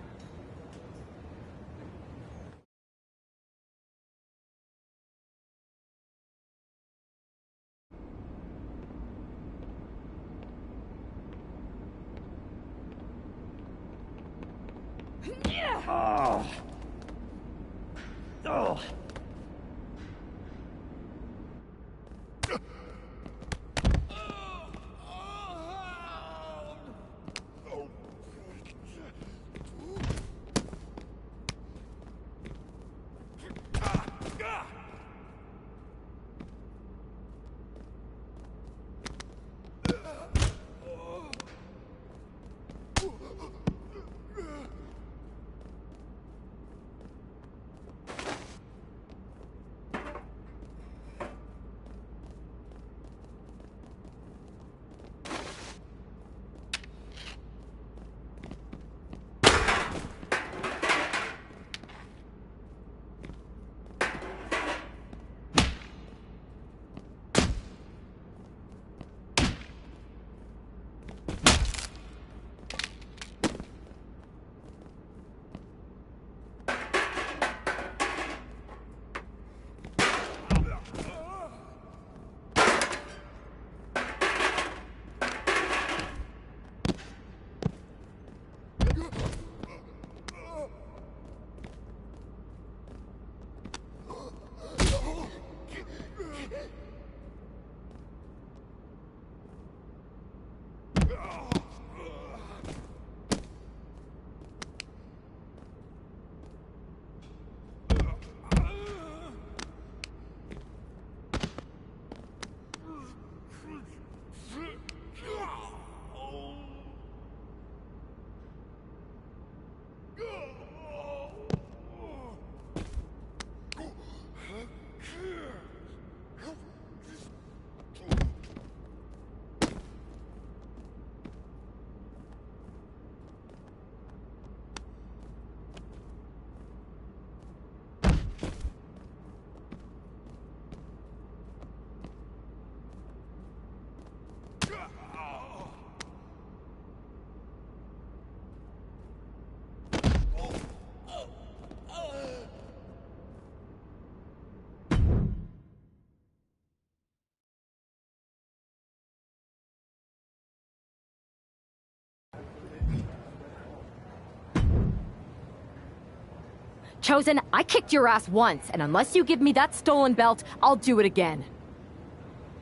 Chosen, I kicked your ass once, and unless you give me that stolen belt, I'll do it again.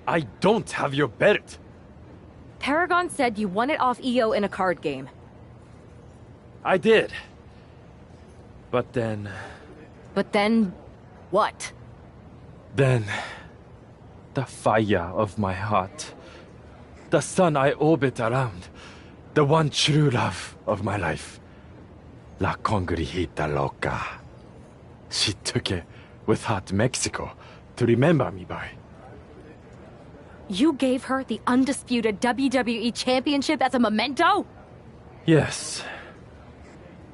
I don't have your belt. Paragon said you won it off EO in a card game. I did. But then... But then... what? Then... the fire of my heart. The sun I orbit around. The one true love of my life. La Congrijita Loca. She took it with her to Mexico to remember me by. You gave her the undisputed WWE Championship as a memento? Yes.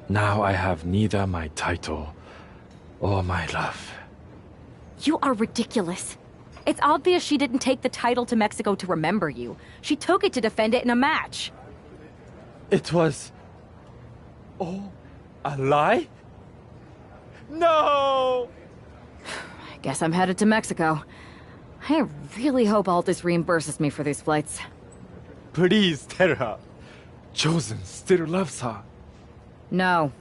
Now I have neither my title or my love. You are ridiculous. It's obvious she didn't take the title to Mexico to remember you. She took it to defend it in a match. It was... oh, a lie? No! I guess I'm headed to Mexico. I really hope Aldis reimburses me for these flights. Please tell her. Chosen still loves her. No.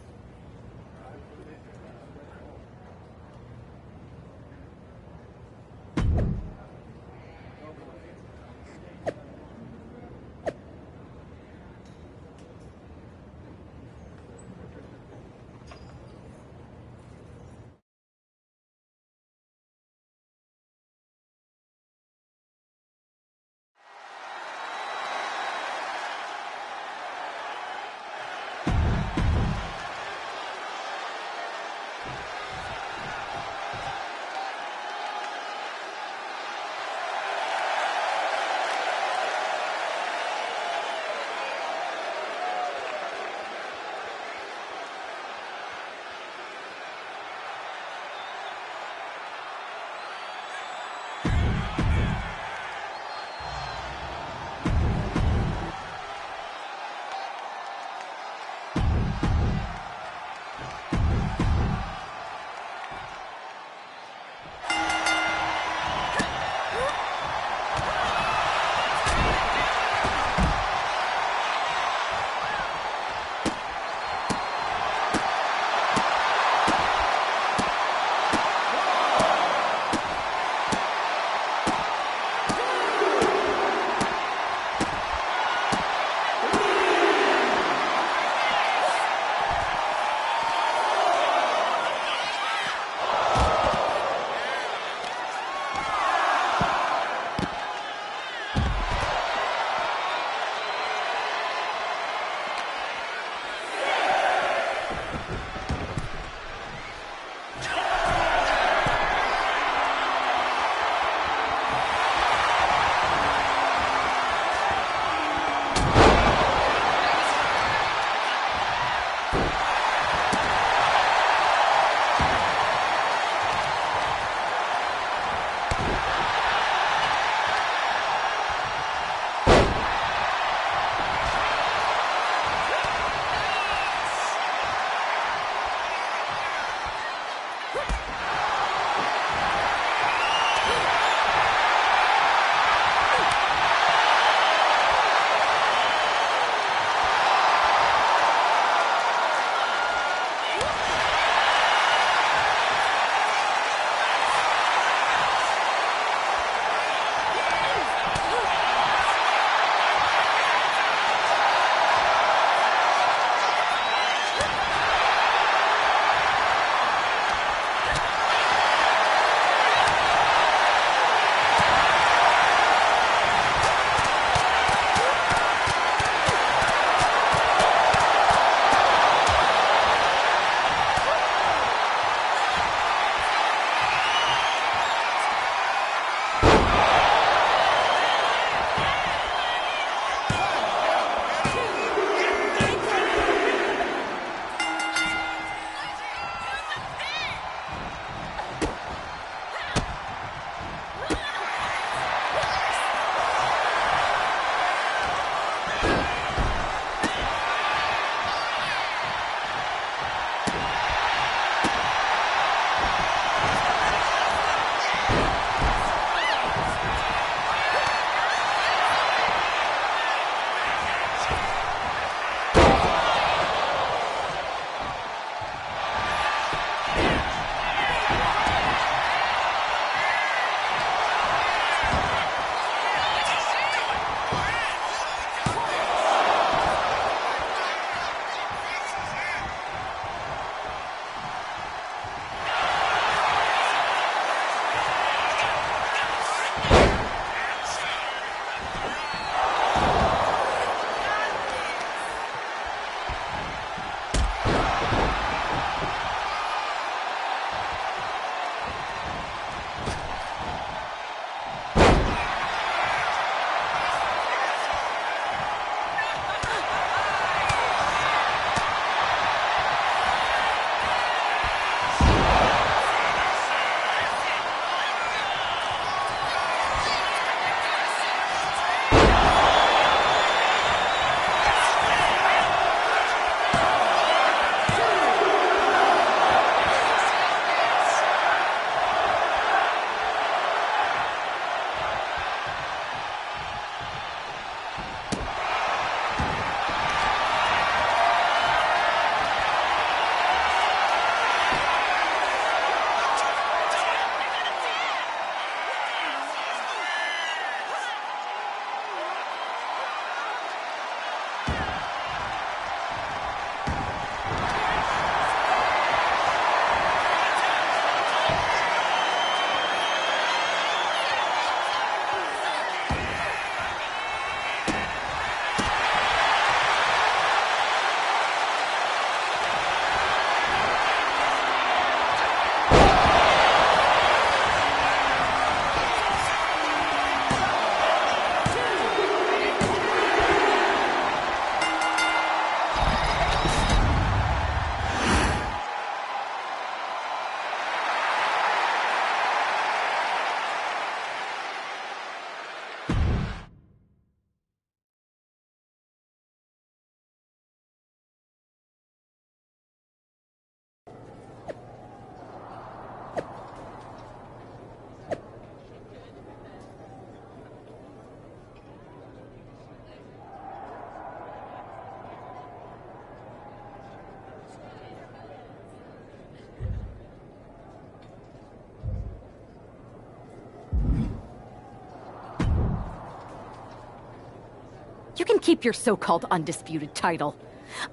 can keep your so-called undisputed title.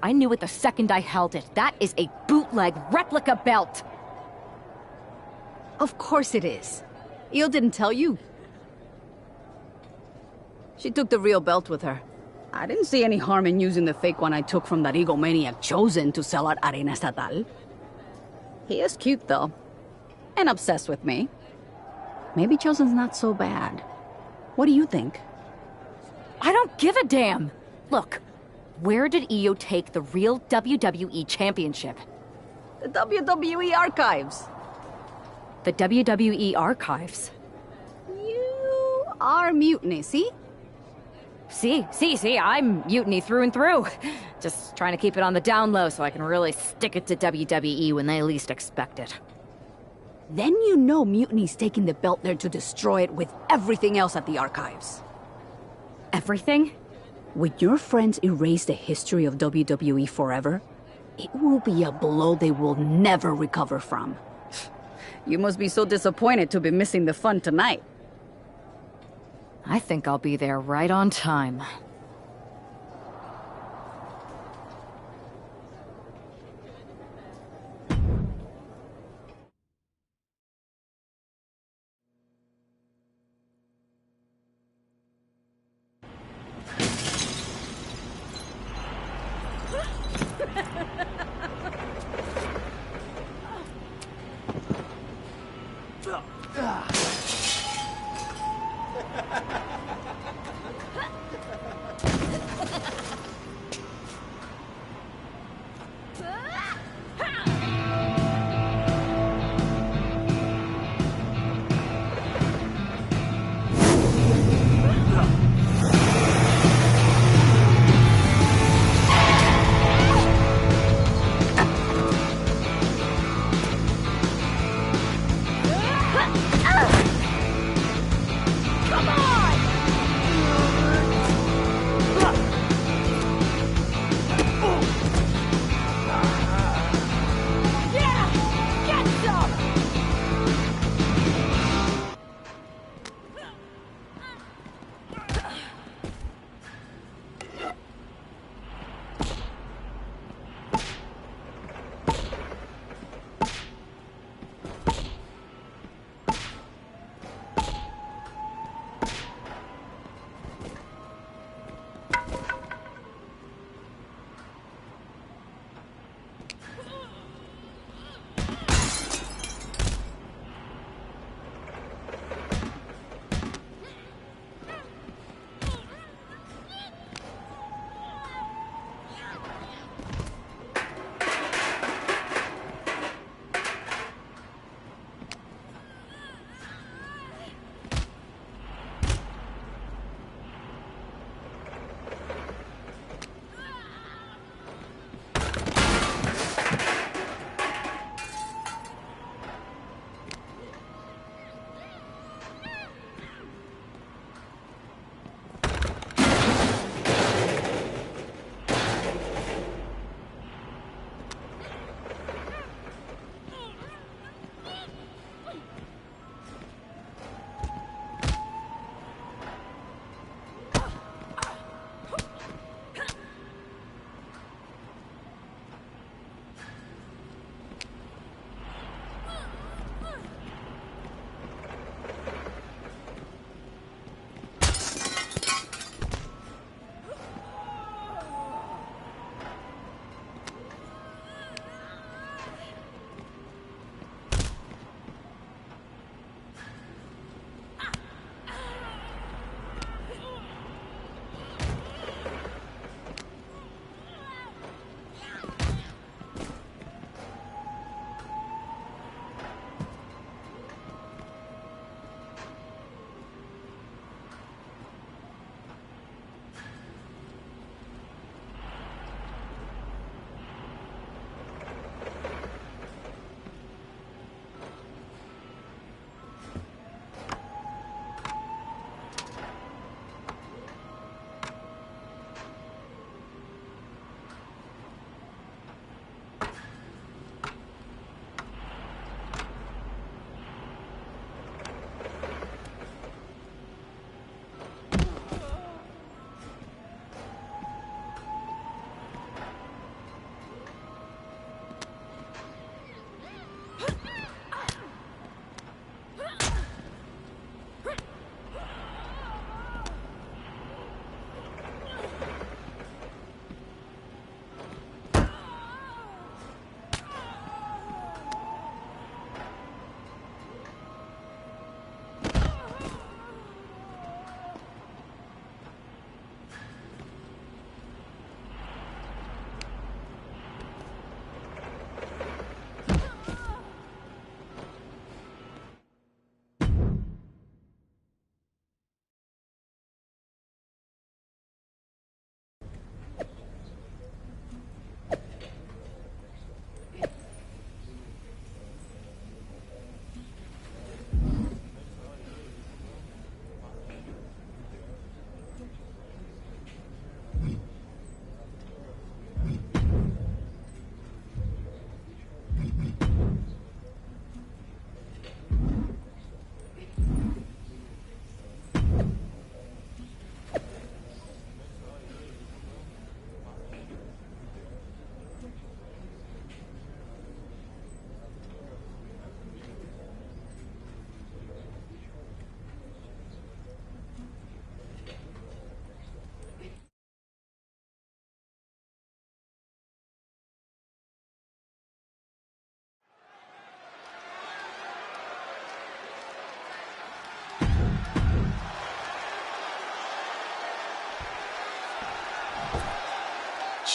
I knew it the second I held it. That is a bootleg replica belt. Of course it is. Io didn't tell you. She took the real belt with her. I didn't see any harm in using the fake one I took from that egomaniac Chosen to sell at Arena Estatal. He is cute, though. And obsessed with me. Maybe Chosen's not so bad. What do you think? I don't give a damn. Look, where did Io take the real WWE Championship? The WWE Archives. The WWE Archives? You are Mutiny, see? See, I'm Mutiny through and through. Just trying to keep it on the down low so I can really stick it to WWE when they least expect it. Then you know Mutiny's taking the belt there to destroy it with everything else at the Archives. Everything? When your friends erase the history of WWE forever, it will be a blow they will never recover from. You must be so disappointed to be missing the fun tonight. I think I'll be there right on time.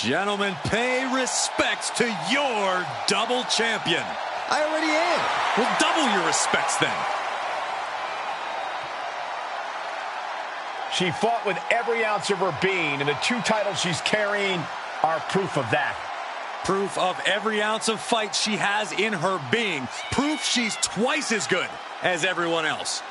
Gentlemen, pay respects to your double champion. I already am. Well, double your respects then. She fought with every ounce of her being, and the 2 titles she's carrying are proof of that. Proof of every ounce of fight she has in her being. Proof she's twice as good as everyone else.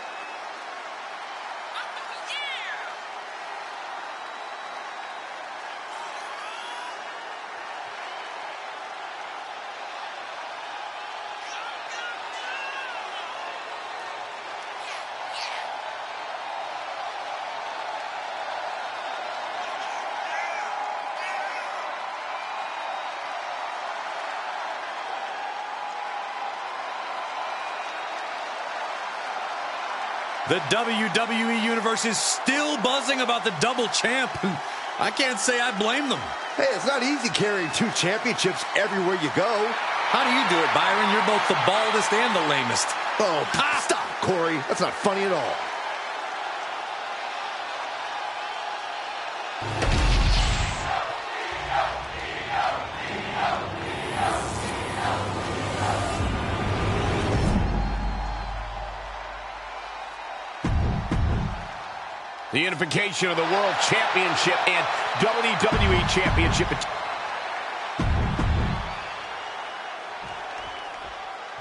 The WWE Universe is still buzzing about the double champ. I can't say I blame them. Hey, it's not easy carrying 2 championships everywhere you go. How do you do it, Byron? You're both the baldest and the lamest. Oh, stop, Corey. That's not funny at all. The unification of the World Championship and WWE Championship.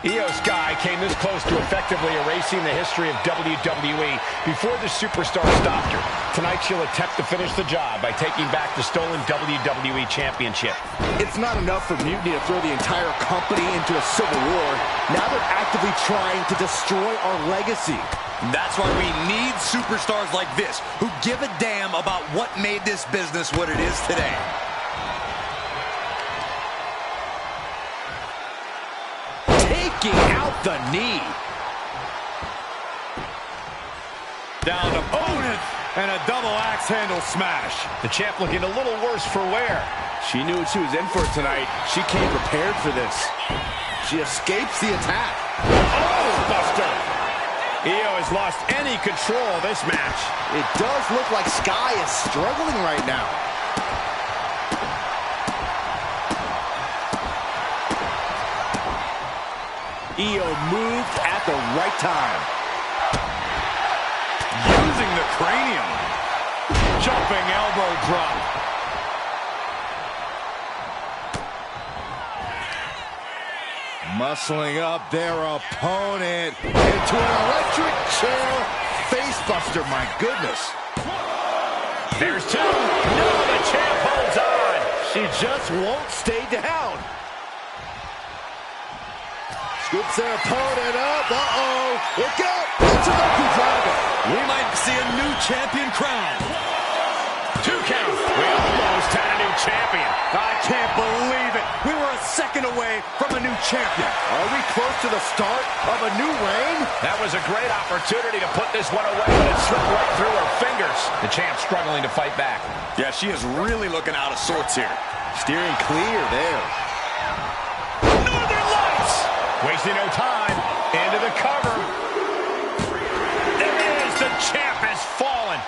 Io Sky came this close to effectively erasing the history of WWE before the superstar stopped her. Tonight she'll attempt to finish the job by taking back the stolen WWE Championship. It's not enough for Mutiny to throw the entire company into a civil war. Now they're actively trying to destroy our legacy. That's why we need superstars like this who give a damn about what made this business what it is today. Taking out the knee. Down opponent and a double axe handle smash. The champ looking a little worse for wear. She knew what she was in for tonight. She came prepared for this. She escapes the attack. Oh, Buster! Io has lost any control of this match. It does look like Sky is struggling right now. Io moved at the right time. Using the cranium. Jumping elbow drop. Muscling up their opponent into an electric chair facebuster. My goodness. There's 2. No, the champ holds on. She just won't stay down. Scoops their opponent up. Uh-oh. Look out. It's a Loki driver. We might see a new champion crowned. 2 count. We almost had a new champion. I can't believe it. We were a second away from a new champion. Are we close to the start of a new reign? That was a great opportunity to put this one away, but it slipped right through her fingers. The champ struggling to fight back. Yeah, she is really looking out of sorts here. Steering clear there. Northern Lights! Wasting no time. Into the cover. There it is. The champ has fallen.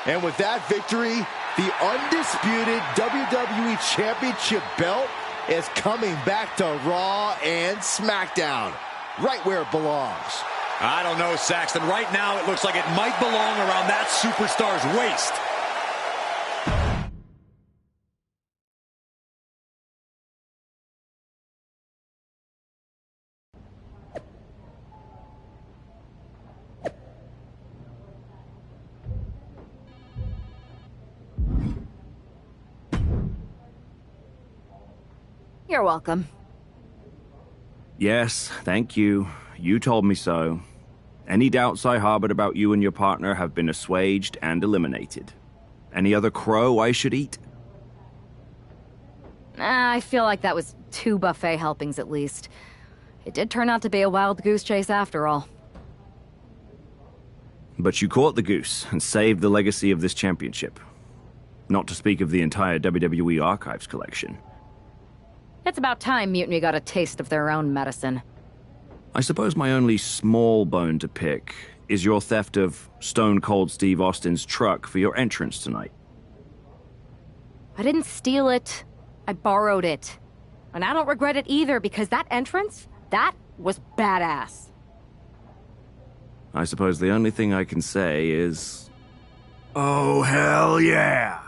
And with that victory, the undisputed WWE Championship belt is coming back to Raw and SmackDown, right where it belongs. I don't know, Saxton. Right now, it looks like it might belong around that superstar's waist. You're welcome. Yes, thank you. You told me so. Any doubts I harbored about you and your partner have been assuaged and eliminated. Any other crow I should eat? I feel like that was 2 buffet helpings at least. It did turn out to be a wild goose chase after all. But you caught the goose and saved the legacy of this championship. Not to speak of the entire WWE Archives collection. It's about time Mutiny got a taste of their own medicine. I suppose my only small bone to pick is your theft of Stone Cold Steve Austin's truck for your entrance tonight. I didn't steal it. I borrowed it. And I don't regret it either, because that entrance, that was badass. I suppose the only thing I can say is... Oh, hell yeah!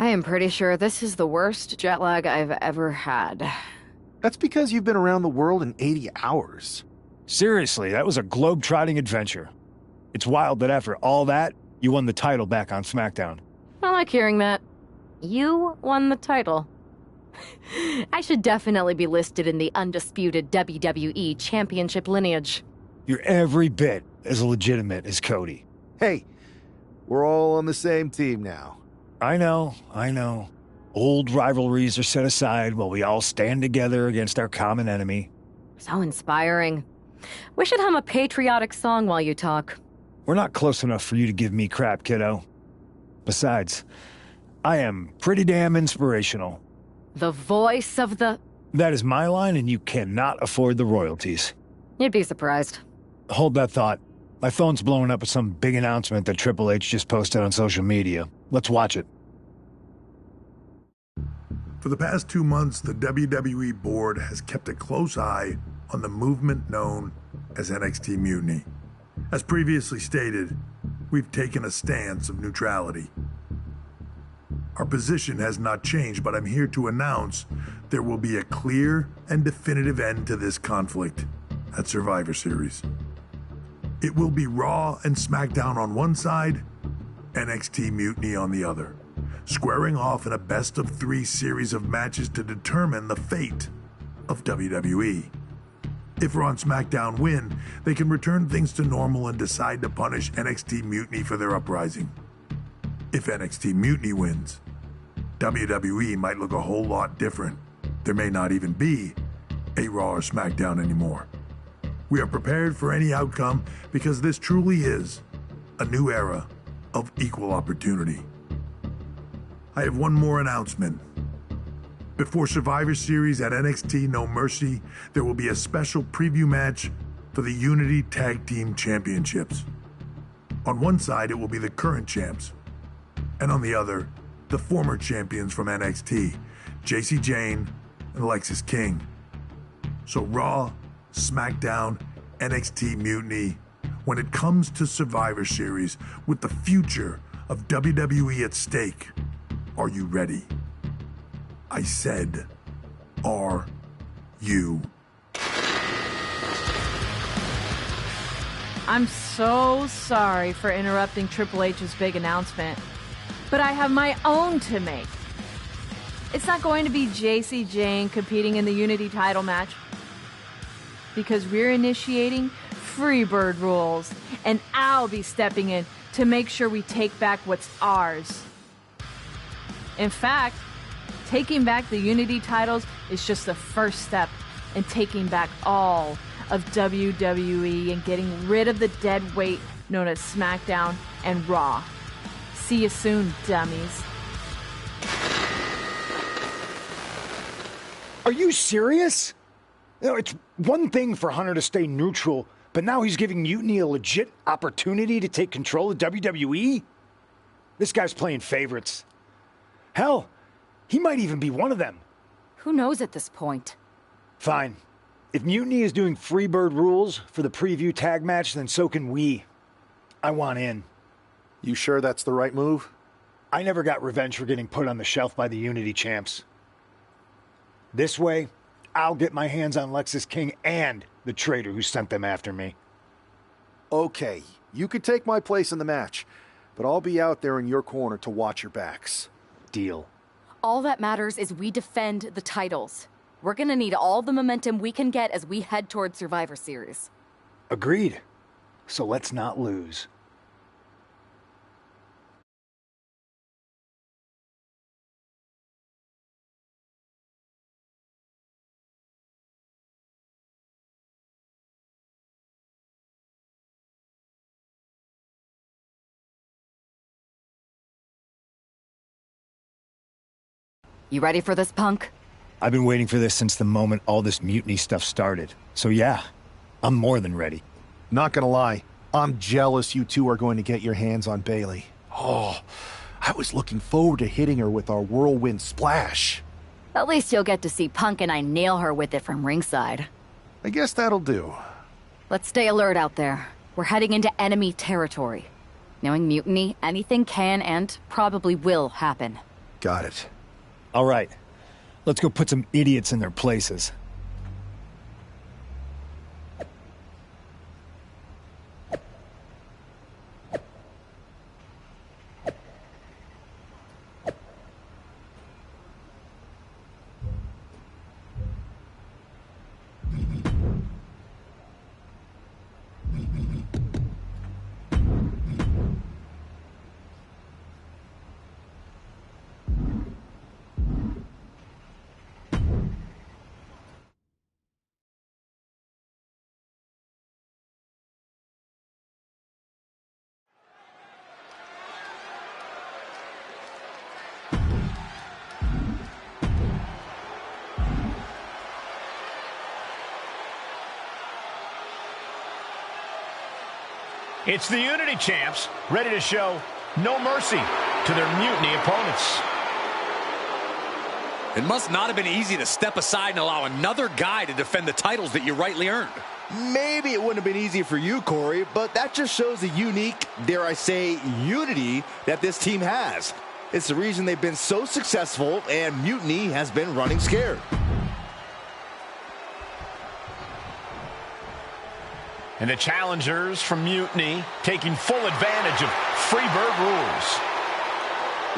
I am pretty sure this is the worst jet lag I've ever had. That's because you've been around the world in 80 hours. Seriously, that was a globe-trotting adventure. It's wild that after all that, you won the title back on SmackDown. I like hearing that. You won the title. I should definitely be listed in the undisputed WWE Championship lineage. You're every bit as legitimate as Cody. Hey, we're all on the same team now. I know. Old rivalries are set aside while we all stand together against our common enemy. So inspiring. We should hum a patriotic song while you talk. We're not close enough for you to give me crap, kiddo. Besides, I am pretty damn inspirational. The voice of the... That is my line, and you cannot afford the royalties. You'd be surprised. Hold that thought. My phone's blowing up with some big announcement that Triple H just posted on social media. Let's watch it. For the past 2 months, the WWE board has kept a close eye on the movement known as NXT Mutiny. As previously stated, we've taken a stance of neutrality. Our position has not changed, but I'm here to announce there will be a clear and definitive end to this conflict at Survivor Series. It will be Raw and SmackDown on one side, NXT Mutiny on the other, squaring off in a best-of-3 series of matches to determine the fate of WWE. If Raw and SmackDown win, they can return things to normal and decide to punish NXT Mutiny for their uprising. If NXT Mutiny wins, WWE might look a whole lot different. There may not even be a Raw or SmackDown anymore. We are prepared for any outcome because this truly is a new era of equal opportunity. I have one more announcement. Before Survivor Series at NXT No Mercy, there will be a special preview match for the Unity Tag Team Championships. On one side, it will be the current champs, and on the other, the former champions from NXT, Jacy Jayne and Lexis King. So Raw, SmackDown, NXT Mutiny, when it comes to Survivor Series, with the future of WWE at stake, are you ready? I said, are you? I'm so sorry for interrupting Triple H's big announcement, but I have my own to make. It's not going to be Jacy Jayne competing in the Unity title match, because we're initiating Freebird rules, and I'll be stepping in to make sure we take back what's ours. In fact, taking back the Unity titles is just the first step in taking back all of WWE and getting rid of the dead weight known as SmackDown and Raw. See you soon, dummies. Are you serious? You know, it's one thing for Hunter to stay neutral, but now he's giving Mutiny a legit opportunity to take control of WWE? This guy's playing favorites. Hell, he might even be one of them. Who knows at this point? Fine. If Mutiny is doing Freebird rules for the preview tag match, then so can we. I want in. You sure that's the right move? I never got revenge for getting put on the shelf by the Unity champs. This way, I'll get my hands on Lexis King and the traitor who sent them after me. Okay, you could take my place in the match, but I'll be out there in your corner to watch your backs. Deal. All that matters is we defend the titles. We're gonna need all the momentum we can get as we head towards Survivor Series. Agreed. So let's not lose. You ready for this, Punk? I've been waiting for this since the moment all this mutiny stuff started. So yeah, I'm more than ready. Not gonna lie, I'm jealous you two are going to get your hands on Bailey. Oh, I was looking forward to hitting her with our whirlwind splash. At least you'll get to see Punk and I nail her with it from ringside. I guess that'll do. Let's stay alert out there. We're heading into enemy territory. Knowing Mutiny, anything can and probably will happen. Got it. All right, let's go put some idiots in their places. It's the Unity champs, ready to show no mercy to their Mutiny opponents. It must not have been easy to step aside and allow another guy to defend the titles that you rightly earned. Maybe it wouldn't have been easy for you, Corey, but that just shows the unique, dare I say, unity that this team has. It's the reason they've been so successful, and Mutiny has been running scared. And the challengers from Mutiny taking full advantage of Freebird rules.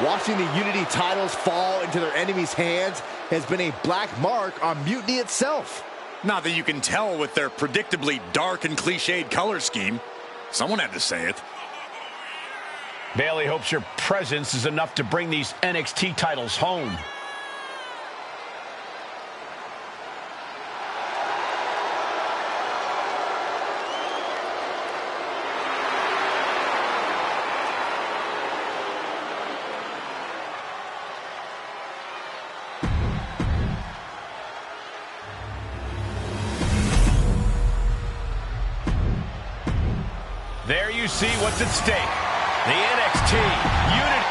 Watching the Unity titles fall into their enemies' hands has been a black mark on Mutiny itself. Not that you can tell with their predictably dark and cliched color scheme. Someone had to say it. Bailey hopes your presence is enough to bring these NXT titles home. There you see what's at stake. The NXT Unity.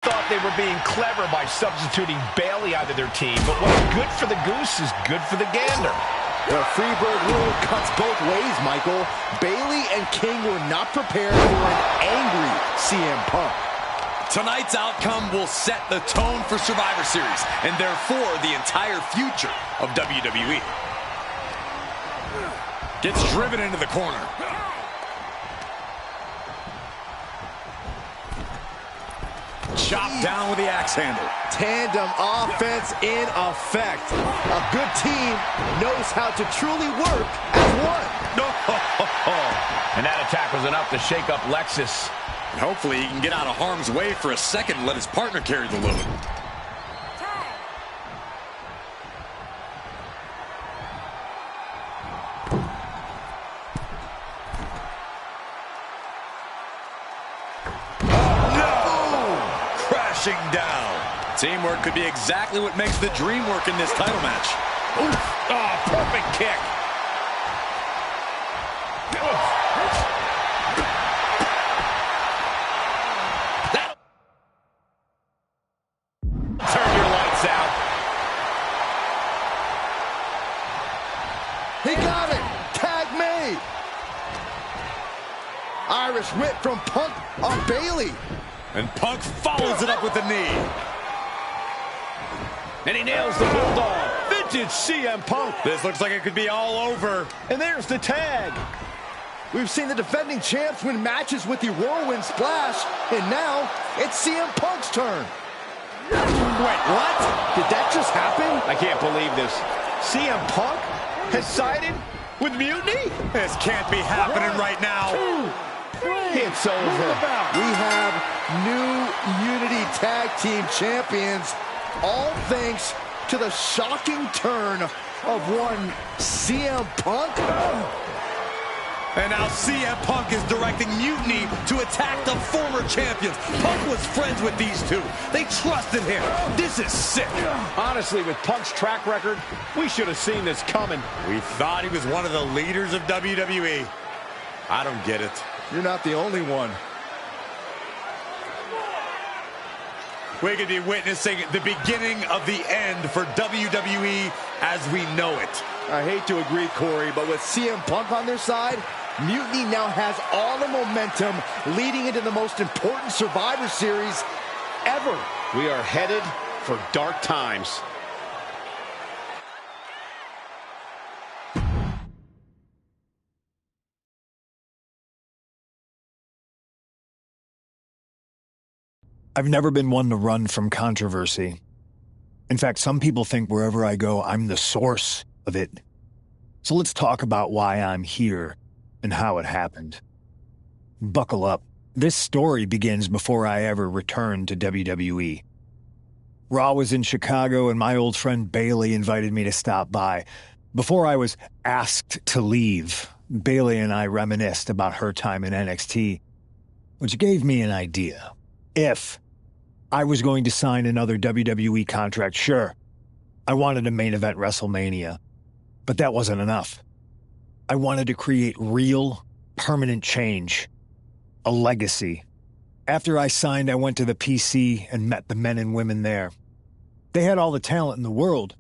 Thought they were being clever by substituting Bailey out of their team, but what's good for the goose is good for the gander. The Freebird rule cuts both ways, Michael. Bailey and King were not prepared for an angry CM Punk. Tonight's outcome will set the tone for Survivor Series, and therefore the entire future of WWE. Gets driven into the corner. Chopped down with the axe handle. Tandem offense in effect. A good team knows how to truly work as one. And that attack was enough to shake up Lexus. And hopefully he can get out of harm's way for a second and let his partner carry the load. Down. Teamwork could be exactly what makes the dream work in this title match. Oof. Oh, perfect kick. Turn your lights out. He got it. Tag made. Irish whip from Punk on Bailey. And Punk follows it up with the knee. And he nails the Bulldog. Vintage CM Punk. This looks like it could be all over. And there's the tag. We've seen the defending champs win matches with the whirlwind splash, and now it's CM Punk's turn. Wait, what? Did that just happen? I can't believe this. CM Punk has sided with Mutiny? This can't be happening right now. It's over. We have new Unity Tag Team Champions, all thanks to the shocking turn of one CM Punk. And now CM Punk is directing Mutiny to attack the former champions. Punk was friends with these two. They trusted him. This is sick. Honestly, with Punk's track record, we should have seen this coming. We thought he was one of the leaders of WWE. I don't get it. You're not the only one. We could be witnessing the beginning of the end for WWE as we know it. I hate to agree, Corey, but with CM Punk on their side, Mutiny now has all the momentum leading into the most important Survivor Series ever. We are headed for dark times. I've never been one to run from controversy. In fact, some people think wherever I go, I'm the source of it. So let's talk about why I'm here and how it happened. Buckle up. This story begins before I ever returned to WWE. Raw was in Chicago and my old friend Bailey invited me to stop by. Before I was asked to leave, Bailey and I reminisced about her time in NXT, which gave me an idea. If I was going to sign another WWE contract, sure, I wanted a main event WrestleMania, but that wasn't enough. I wanted to create real, permanent change, a legacy. After I signed, I went to the PC and met the men and women there. They had all the talent in the world,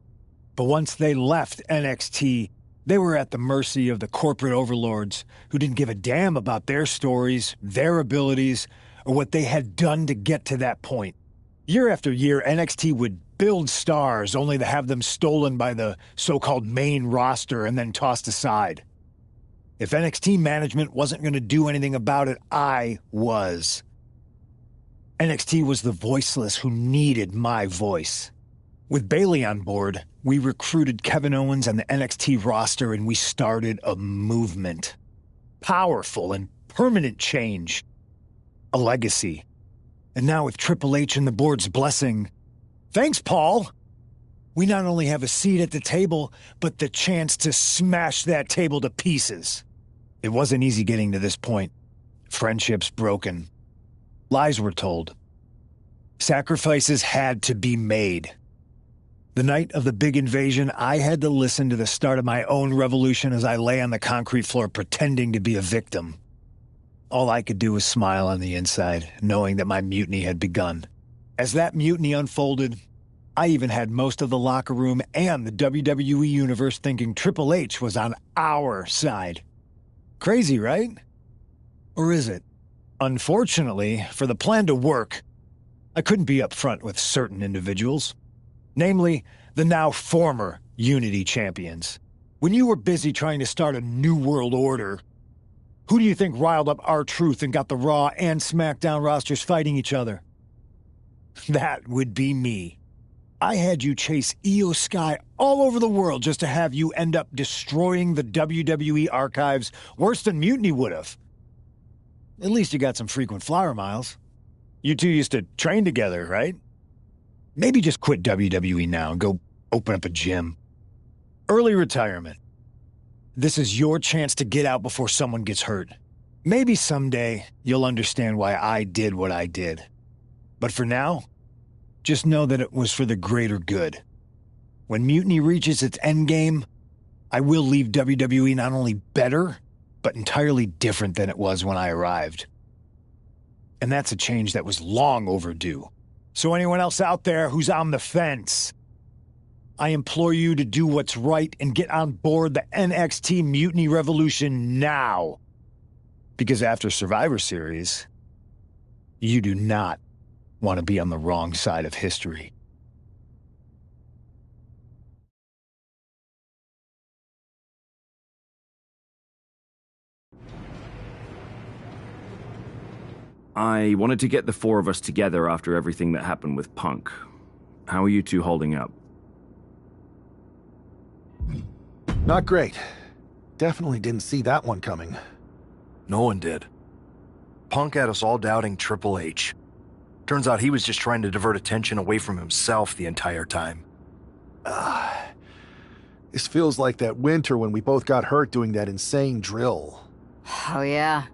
but once they left NXT, they were at the mercy of the corporate overlords who didn't give a damn about their stories, their abilities, or what they had done to get to that point. Year after year, NXT would build stars only to have them stolen by the so-called main roster and then tossed aside. If NXT management wasn't going to do anything about it, I was. NXT was the voiceless who needed my voice. With Bailey on board, we recruited Kevin Owens and the NXT roster and we started a movement. Powerful and permanent change. A legacy. And now with Triple H and the board's blessing, thanks, Paul! We not only have a seat at the table, but the chance to smash that table to pieces. It wasn't easy getting to this point. Friendships broken. Lies were told. Sacrifices had to be made. The night of the big invasion, I had to listen to the start of my own revolution as I lay on the concrete floor pretending to be a victim. All I could do was smile on the inside, knowing that my mutiny had begun. As that mutiny unfolded, I even had most of the locker room and the WWE Universe thinking Triple H was on our side. Crazy, right? Or is it? Unfortunately, for the plan to work, I couldn't be upfront with certain individuals. Namely, the now former Unity champions. When you were busy trying to start a new world order, who do you think riled up R-Truth and got the Raw and SmackDown rosters fighting each other? That would be me. I had you chase Io Sky all over the world just to have you end up destroying the WWE archives worse than Mutiny would have. At least you got some frequent flyer miles. You two used to train together, right? Maybe just quit WWE now and go open up a gym. Early retirement. This is your chance to get out before someone gets hurt. Maybe someday you'll understand why I did what I did. But for now, just know that it was for the greater good. When Mutiny reaches its endgame, I will leave WWE not only better, but entirely different than it was when I arrived. And that's a change that was long overdue. So anyone else out there who's on the fence, I implore you to do what's right and get on board the NXT Mutiny Revolution now. Because after Survivor Series, you do not want to be on the wrong side of history. I wanted to get the four of us together after everything that happened with Punk. How are you two holding up? Not great. Definitely didn't see that one coming. No one did. Punk had us all doubting Triple H. Turns out he was just trying to divert attention away from himself the entire time. This feels like that winter when we both got hurt doing that insane drill. Oh yeah.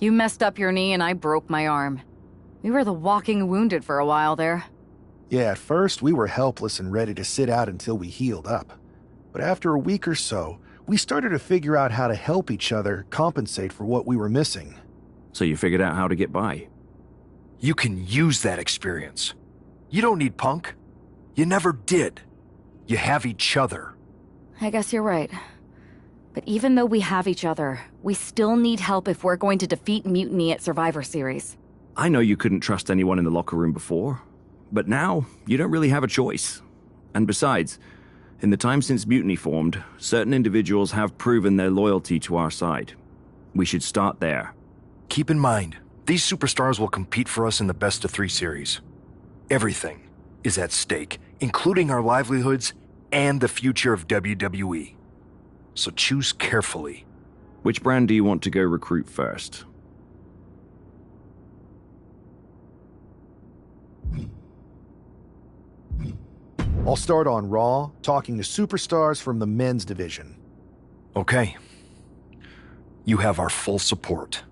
You messed up your knee and I broke my arm. We were the walking wounded for a while there. Yeah, at first we were helpless and ready to sit out until we healed up. But after a week or so, we started to figure out how to help each other compensate for what we were missing. So you figured out how to get by? You can use that experience. You don't need Punk. You never did. You have each other. I guess you're right. But even though we have each other, we still need help if we're going to defeat Mutiny at Survivor Series. I know you couldn't trust anyone in the locker room before, but now you don't really have a choice. And besides, in the time since Mutiny formed, certain individuals have proven their loyalty to our side. We should start there. Keep in mind, these superstars will compete for us in the best-of-3 series. Everything is at stake, including our livelihoods and the future of WWE. So choose carefully. Which brand do you want to go recruit first? I'll start on Raw, talking to superstars from the men's division. Okay. You have our full support.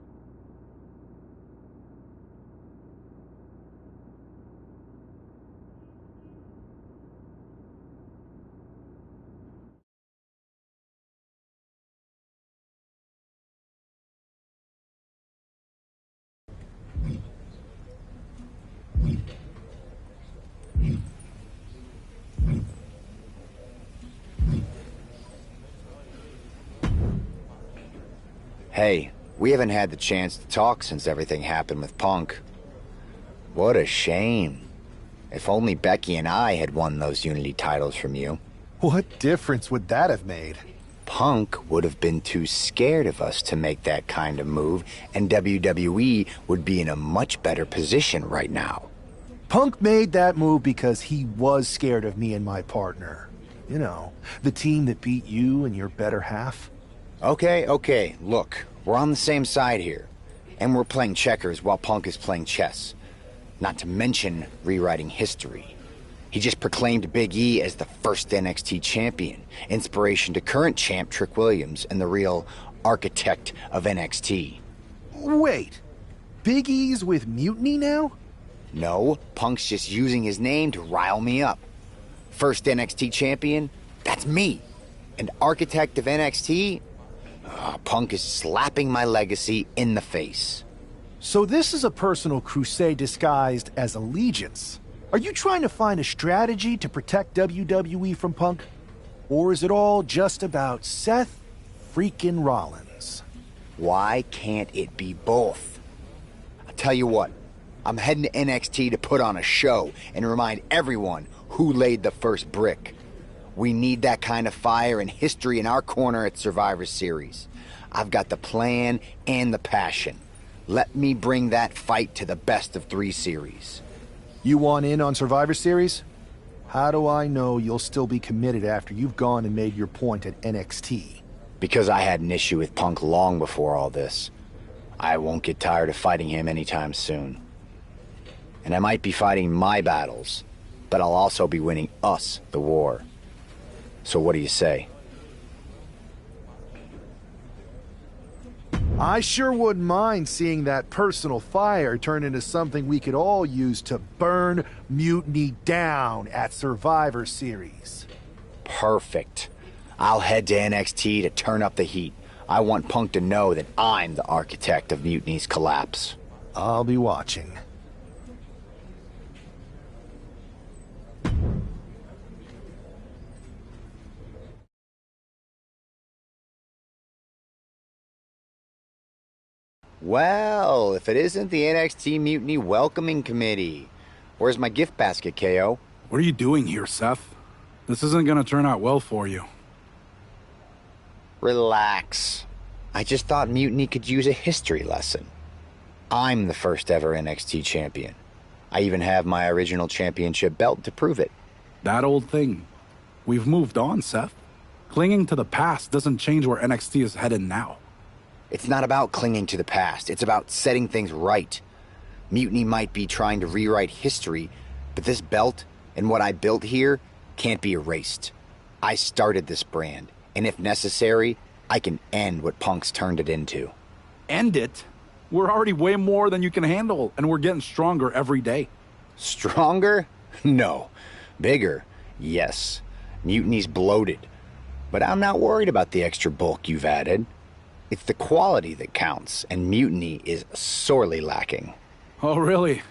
Hey, we haven't had the chance to talk since everything happened with Punk. What a shame. If only Becky and I had won those Unity titles from you. What difference would that have made? Punk would have been too scared of us to make that kind of move, and WWE would be in a much better position right now. Punk made that move because he was scared of me and my partner. You know, the team that beat you and your better half. Okay, look, we're on the same side here. And we're playing checkers while Punk is playing chess. Not to mention rewriting history. He just proclaimed Big E as the first NXT champion, inspiration to current champ Trick Williams and the real architect of NXT. Wait, Big E's with Mutiny now? No, Punk's just using his name to rile me up. First NXT champion? That's me. And architect of NXT? Punk is slapping my legacy in the face. So this is a personal crusade disguised as allegiance. Are you trying to find a strategy to protect WWE from Punk? Or is it all just about Seth freaking Rollins? Why can't it be both? I'll tell you what, I'm heading to NXT to put on a show and remind everyone who laid the first brick. We need that kind of fire and history in our corner at Survivor Series. I've got the plan and the passion. Let me bring that fight to the best-of-3 series. You want in on Survivor Series? How do I know you'll still be committed after you've gone and made your point at NXT? Because I had an issue with Punk long before all this. I won't get tired of fighting him anytime soon. And I might be fighting my battles, but I'll also be winning us the war. So what do you say? I sure wouldn't mind seeing that personal fire turn into something we could all use to burn Mutiny down at Survivor Series. Perfect. I'll head to NXT to turn up the heat. I want Punk to know that I'm the architect of Mutiny's collapse. I'll be watching. Well, if it isn't the NXT Mutiny Welcoming Committee. Where's my gift basket, KO? What are you doing here, Seth? This isn't gonna turn out well for you. Relax. I just thought Mutiny could use a history lesson. I'm the first ever NXT champion. I even have my original championship belt to prove it. That old thing. We've moved on, Seth. Clinging to the past doesn't change where NXT is headed now. It's not about clinging to the past. It's about setting things right. Mutiny might be trying to rewrite history, but this belt and what I built here can't be erased. I started this brand, and if necessary, I can end what Punk's turned it into. end it. We're already way more than you can handle, and we're getting stronger every day. Stronger? No. Bigger? Yes. Mutiny's bloated. But I'm not worried about the extra bulk you've added. It's the quality that counts, and Mutiny is sorely lacking. Oh, really?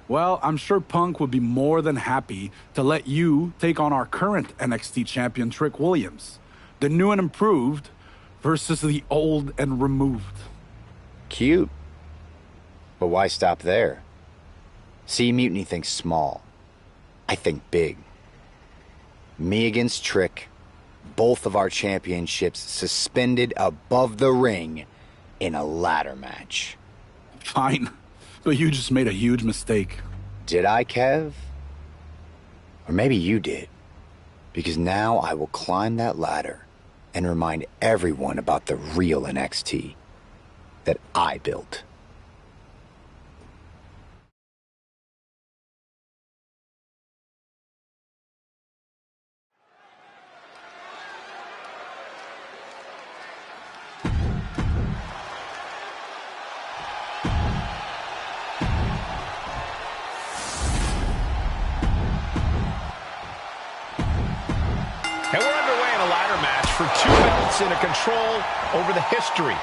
Well, I'm sure Punk would be more than happy to let you take on our current NXT champion, Trick Williams. The new and improved versus the old and removed. Cute. But why stop there? See, Mutiny thinks small. I think big. Me against Trick, both of our championships suspended above the ring in a ladder match. Fine, but you just made a huge mistake. Did I, Kev? Or maybe you did. Because now I will climb that ladder and remind everyone about the real NXT that I built. And we're underway in a ladder match for 2 belts in a control over the history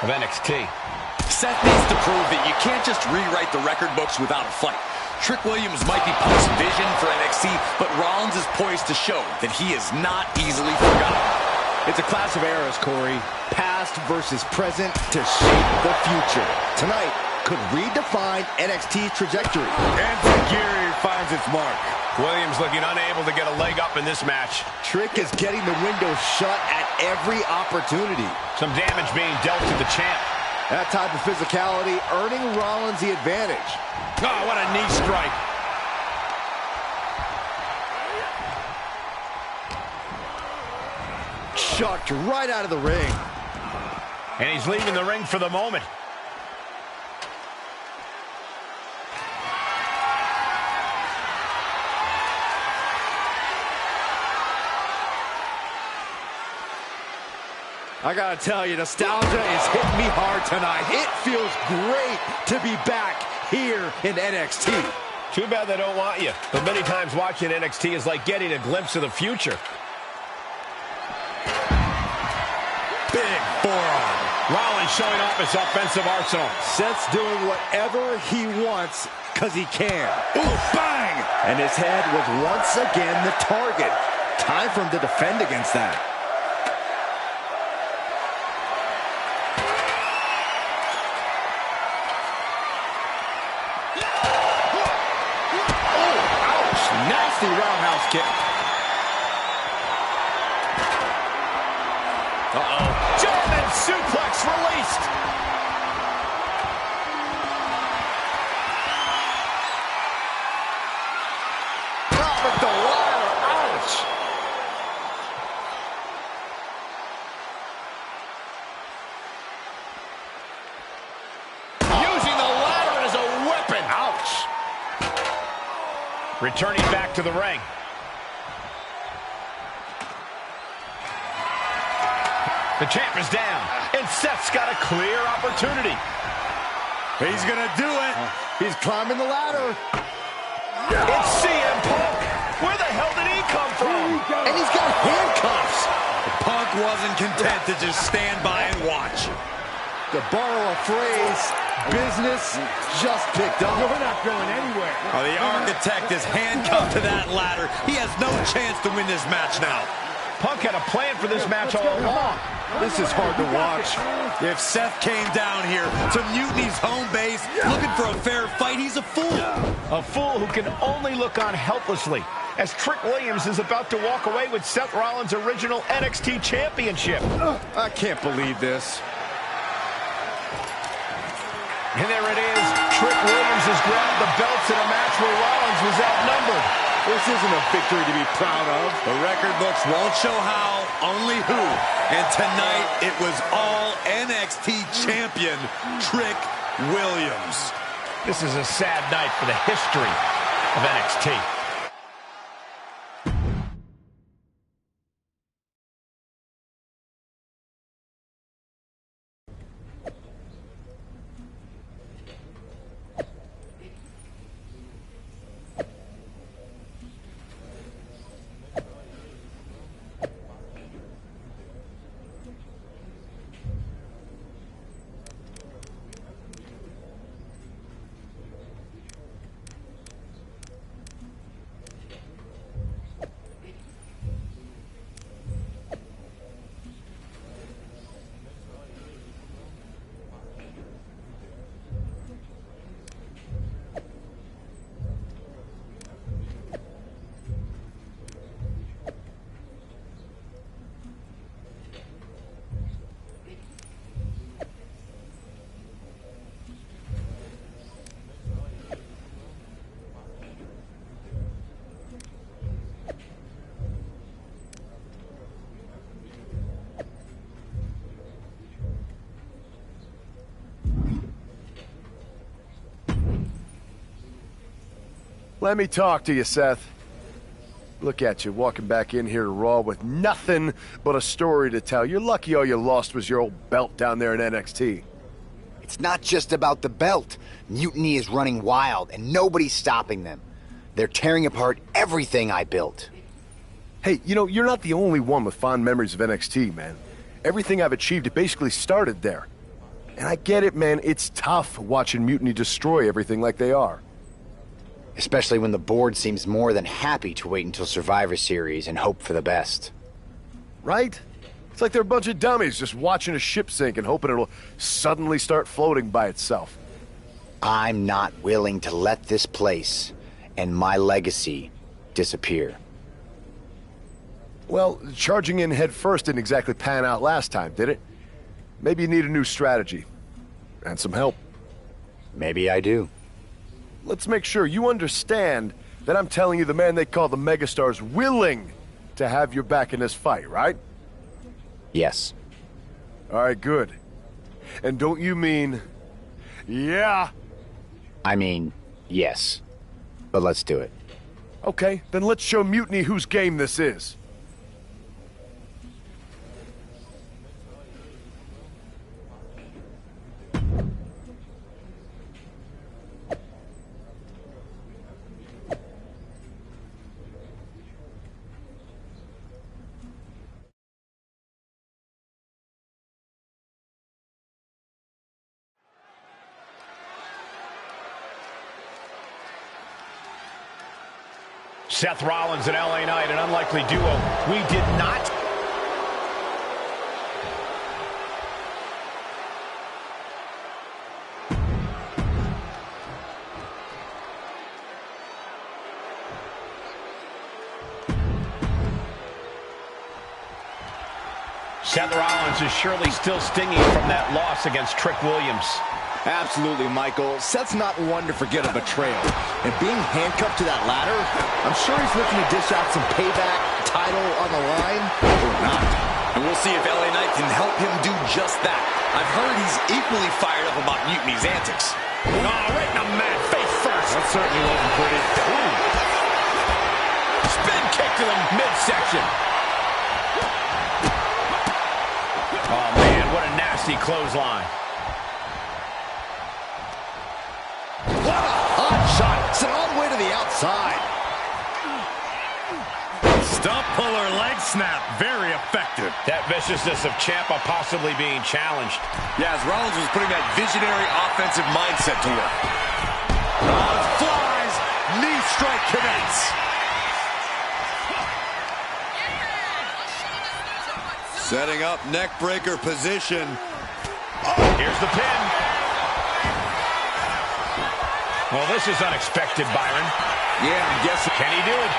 of NXT. Seth needs to prove that you can't just rewrite the record books without a fight. Trick Williams might be post vision for NXT, but Rollins is poised to show that he is not easily forgotten. It's a clash of eras, Corey. Past versus present to shape the future. Tonight could redefine NXT's trajectory. And Tajiri finds its mark. Williams looking unable to get a leg up in this match. Trick is getting the window shut at every opportunity. Some damage being dealt to the champ. That type of physicality earning Rollins the advantage. Oh, what a knee strike. Chucked right out of the ring. And he's leaving the ring for the moment. I gotta tell you, nostalgia is hitting me hard tonight. It feels great to be back here in NXT. Too bad they don't want you. But many times watching NXT is like getting a glimpse of the future. Big forearm. Rollins showing off his offensive arsenal. Seth's doing whatever he wants because he can. Ooh, bang! And his head was once again the target. Time for him to defend against that. Nasty roundhouse kick. Uh-oh. German suplex released. Not with the ladder. Ouch. Using the ladder as a weapon. Ouch. Returning back to the ring. The champ is down, and Seth's got a clear opportunity. He's gonna do it. He's climbing the ladder. It's CM Punk. Where the hell did he come from? And he's got handcuffs. Punk wasn't content to just stand by and watch. To borrow a phrase, business just picked up. We're not going anywhere. Oh, the architect is handcuffed to that ladder. He has no chance to win this match now. Punk had a plan for this match all along. This is hard to watch. If Seth came down here to Mutiny's home base looking for a fair fight, he's a fool. A fool who can only look on helplessly as Trick Williams is about to walk away with Seth Rollins' original NXT championship. I can't believe this. And there it is. Trick Williams has grabbed the belts in a match where Rollins was outnumbered. This isn't a victory to be proud of. The record books won't show how, only who. And tonight, it was all NXT champion Trick Williams. This is a sad night for the history of NXT. Let me talk to you, Seth. Look at you, walking back in here to Raw with nothing but a story to tell. You're lucky all you lost was your old belt down there in NXT. It's not just about the belt. Mutiny is running wild, and nobody's stopping them. They're tearing apart everything I built. Hey, you know, you're not the only one with fond memories of NXT, man. Everything I've achieved, it basically started there. And I get it, man. It's tough watching Mutiny destroy everything like they are. Especially when the board seems more than happy to wait until Survivor Series and hope for the best. Right? It's like they're a bunch of dummies just watching a ship sink and hoping it'll suddenly start floating by itself. I'm not willing to let this place and my legacy disappear. Well, charging in head first didn't exactly pan out last time, did it? Maybe you need a new strategy. And some help. Maybe I do. Let's make sure you understand that I'm telling you the man they call the megastar's willing to have your back in this fight, right? Yes. All right, good. And don't you mean... yeah? I mean, yes. But let's do it. Okay, then let's show Mutiny whose game this is. Seth Rollins and LA Knight, an unlikely duo. We did not. Seth Rollins is surely still stinging from that loss against Trick Williams. Absolutely, Michael. Seth's not one to forget a betrayal. And being handcuffed to that ladder, I'm sure he's looking to dish out some payback, title on the line, or not. And we'll see if LA Knight can help him do just that. I've heard he's equally fired up about Mutiny's antics. Oh, right in the mat, face first. That certainly wasn't pretty. Ooh. Spin kick to the midsection. Oh, man, what a nasty clothesline. What a hot shot. Sent all the way to the outside. Stump puller leg snap. Very effective. That viciousness of Ciampa possibly being challenged. Yeah, as Rollins was putting that visionary offensive mindset to work. Rollins flies. Knee strike connects. Setting up neck breaker position. Oh, here's the pin. Well, this is unexpected, Byron. Yeah, I'm guessing. Can he do it?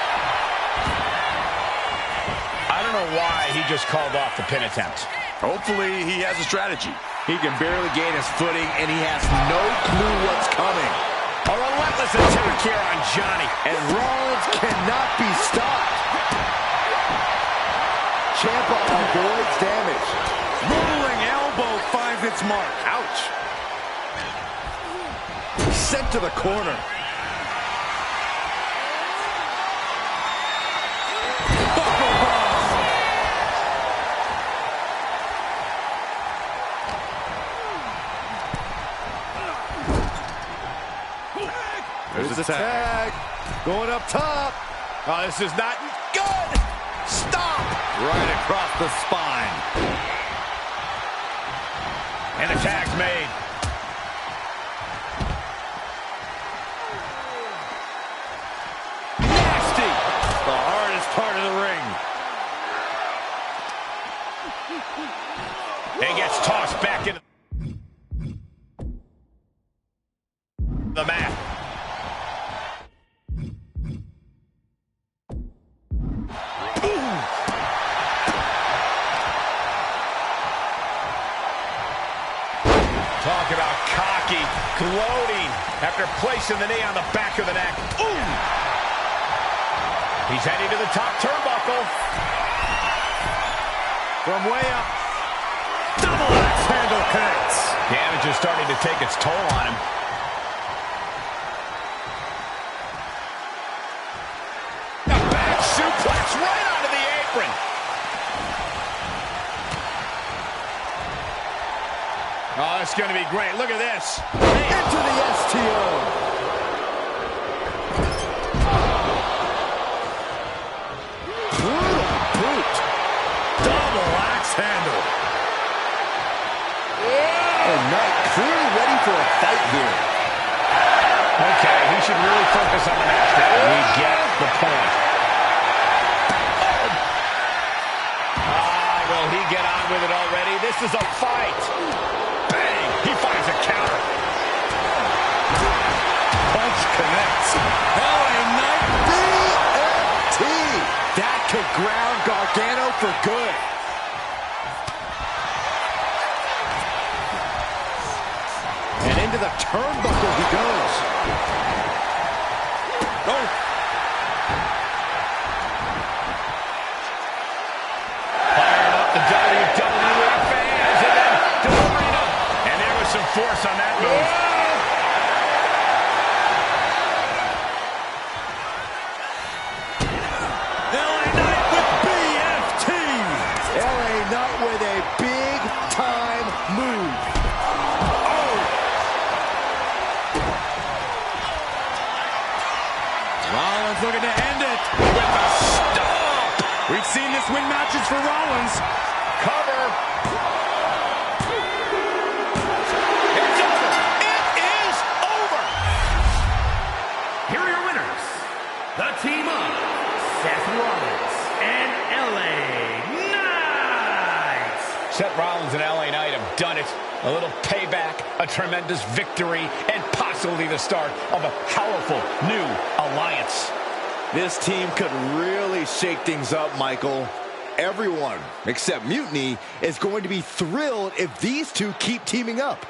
I don't know why he just called off the pin attempt. Hopefully he has a strategy. He can barely gain his footing, and he has no clue what's coming. A relentless attack here on Johnny. And Rollins cannot be stopped. Ciampa avoids damage. Rolling elbow finds its mark. Ouch. Sent to the corner. There's a tag. Going up top. Oh, this is not good. Stop. Right across the spine. And the tag's made. Nasty. The hardest part of the ring. And gets tossed back into the mat. Talk about cocky, gloating after placing the knee on the back of the neck. Ooh! He's heading to the top turnbuckle. From way up. Double axe handle connects. Damage is starting to take its toll on him. Oh, it's going to be great. Look at this. Into the STO. Brutal boot. Double axe handle. And Knight clearly ready for a fight here. Okay, he should really focus on the match now. We get the point. Will he get on with it already? This is a fight. Bang! He finds a counter. Punch connects. LA Knight BFT. That could ground Gargano for good. And into the turnbuckle he goes. Oh. Firing up the WWE fans and then delivering them. And there was some force on that move. LA Knight with BFT. LA Knight with a big time move. Oh. Rollins looking to end it with a stomp. We've seen this win matches for Rollins. Cover. It's over. It is over. Here are your winners. The team of Seth Rollins and LA Knight. Seth Rollins and LA Knight have done it. A little payback, a tremendous victory, and possibly the start of a powerful new alliance. This team could really shake things up, Michael. Everyone, except Mutiny, is going to be thrilled if these two keep teaming up.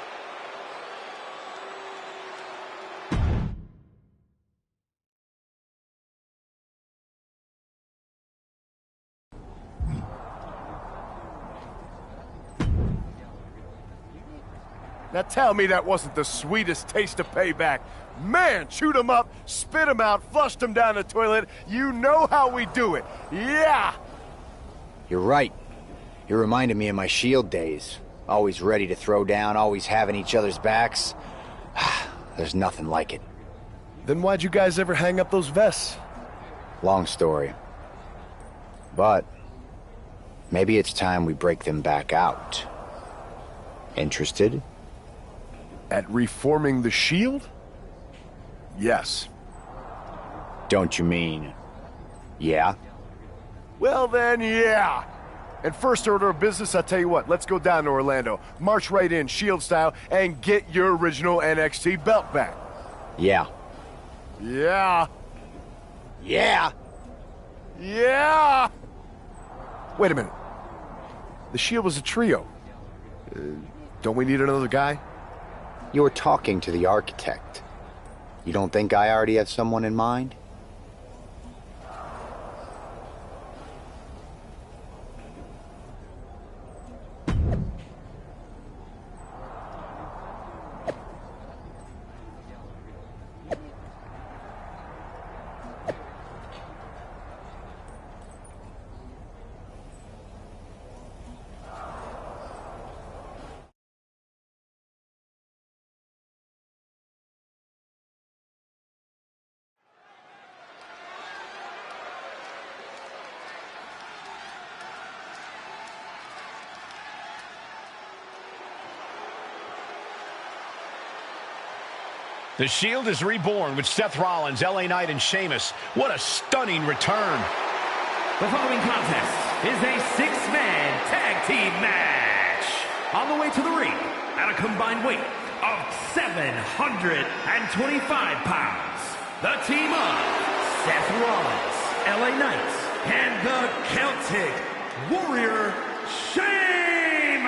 Now tell me that wasn't the sweetest taste of payback. Man, chewed him up, spit him out, flushed him down the toilet. You know how we do it. Yeah! You're right. You reminded me of my Shield days. Always ready to throw down, always having each other's backs. There's nothing like it. Then why'd you guys ever hang up those vests? Long story. But maybe it's time we break them back out. Interested? At reforming the Shield? Yes. Don't you mean, yeah? Well then, yeah. And first order of business, I'll tell you what, let's go down to Orlando, march right in, Shield style, and get your original NXT belt back. Yeah. Yeah. Yeah. Yeah! Wait a minute. The Shield was a trio. Don't we need another guy? You're talking to the architect. You don't think I already have someone in mind? The Shield is reborn with Seth Rollins, LA Knight, and Sheamus. What a stunning return. The following contest is a six-man tag team match. On the way to the ring, at a combined weight of 725 pounds, the team of Seth Rollins, LA Knight, and the Celtic Warrior, Sheamus.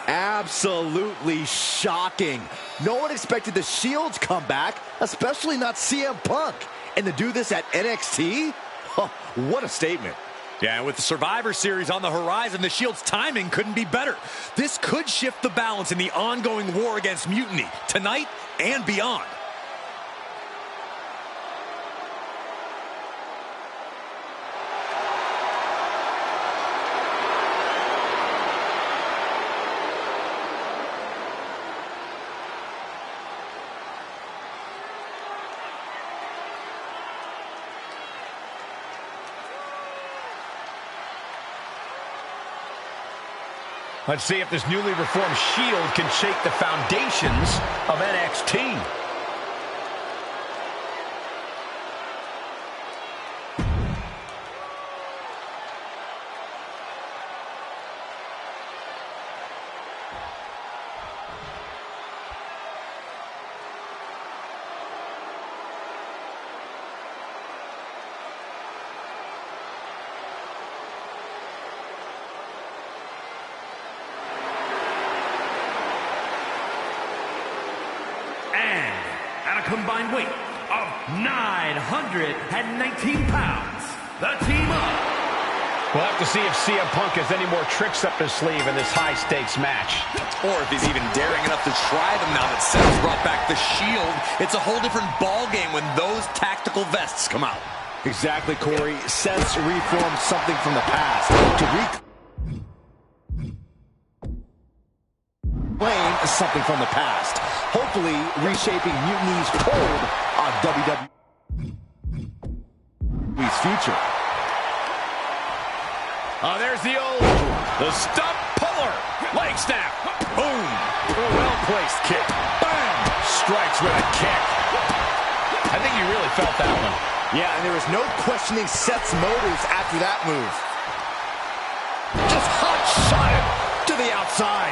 Absolutely shocking. No one expected the Shield's comeback, especially not CM Punk. And to do this at NXT? Oh, what a statement. Yeah, with the Survivor Series on the horizon, the Shield's timing couldn't be better. This could shift the balance in the ongoing war against Mutiny, tonight and beyond. Let's see if this newly reformed Shield can shake the foundations of NXT. At a combined weight of 919 pounds, the team up. We'll have to see if CM Punk has any more tricks up his sleeve in this high-stakes match. Or if he's even daring enough to try them now that Seth's brought back the Shield. It's a whole different ballgame when those tactical vests come out. Exactly, Corey. Seth's reformed something from the past to reclaim something from the past. Hopefully reshaping Mutiny's hold on WWE's future. There's the stump puller. Leg snap. Boom. A well-placed kick. Bam. Strikes with a kick. I think he really felt that one. Yeah, and there was no questioning Seth's motives after that move. Just hot shot it to the outside.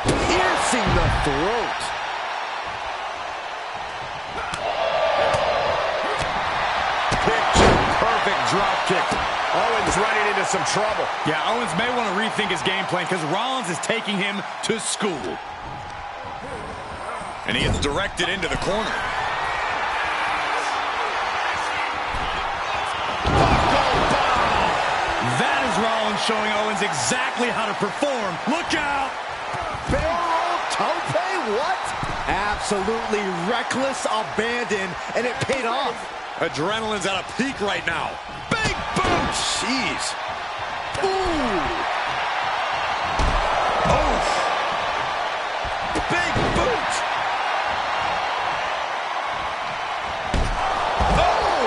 Piercing the throat. Picture-perfect drop kick. Owens running into some trouble. Yeah, Owens may want to rethink his game plan because Rollins is taking him to school. And he gets directed into the corner. That is Rollins showing Owens exactly how to perform. Look out! Barrel tope? What? Absolutely reckless abandon, and it paid off. Adrenaline's at a peak right now. Big boot! Jeez. Ooh. Oof. Big boot. Oh!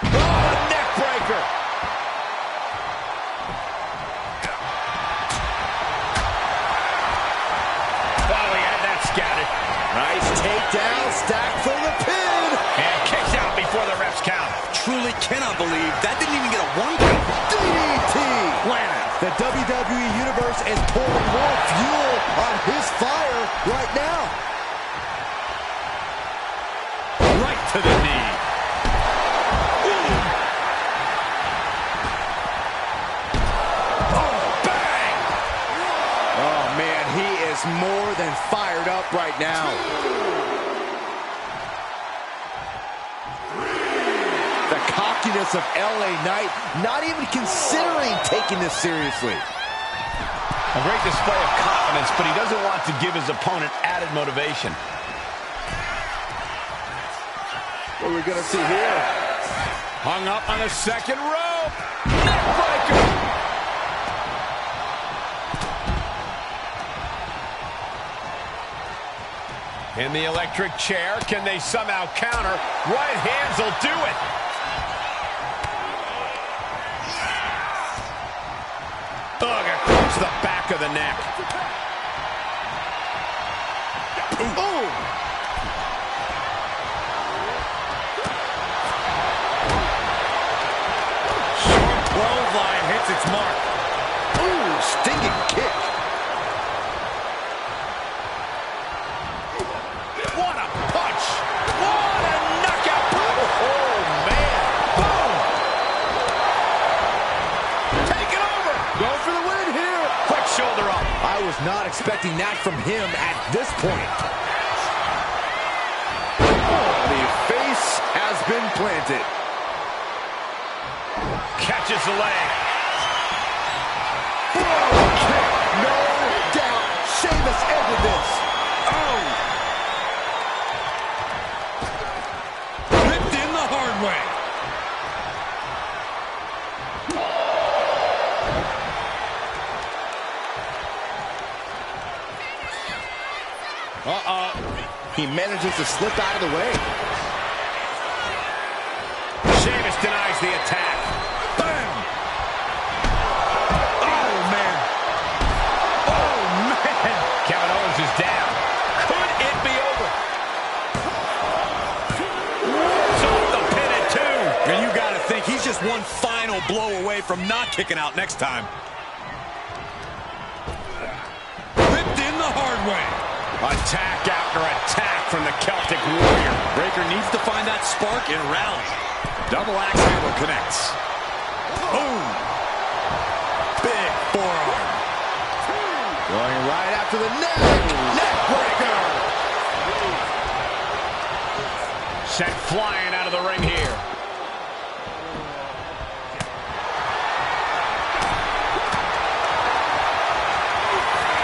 Oh, a neck breaker. Finally had that scouted. Nice takedown, stacked for the pin. And kicks out before the ref's count. Truly cannot believe that didn't even get a one count. DDT. The WWE Universe is pouring more fuel on his fire right now. Right to the knee. Oh, bang! Oh, man, he is more than fired up right now. The cockiness of LA Knight, not even considering taking this seriously. A great display of confidence, but he doesn't want to give his opponent added motivation. What are we going to see here? Hung up on the second rope. Neckbreaker. In the electric chair, can they somehow counter? Right hands will do it. Ugh, across the back of the neck. Ooh. Short clothesline hits its mark. Ooh, stinging kick. What a punch. What a knockout. Oh, man. Boom. Take it over. Go for the win here. Quick shoulder up. I was not expecting that from him at this point. The face has been planted. Catches the leg. Kick. No doubt. Sheamus ended this. Oh. Ripped in the hard way. He manages to slip out of the way. Sheamus denies the attack. Bam! a blow away from not kicking out next time. Ripped in the hard way. Attack after attack from the Celtic Warrior. Breaker needs to find that spark and rally. Double axe handle connects. Boom. Big forearm. Going right after the neck. Neck breaker. Sent flying out of the ring here.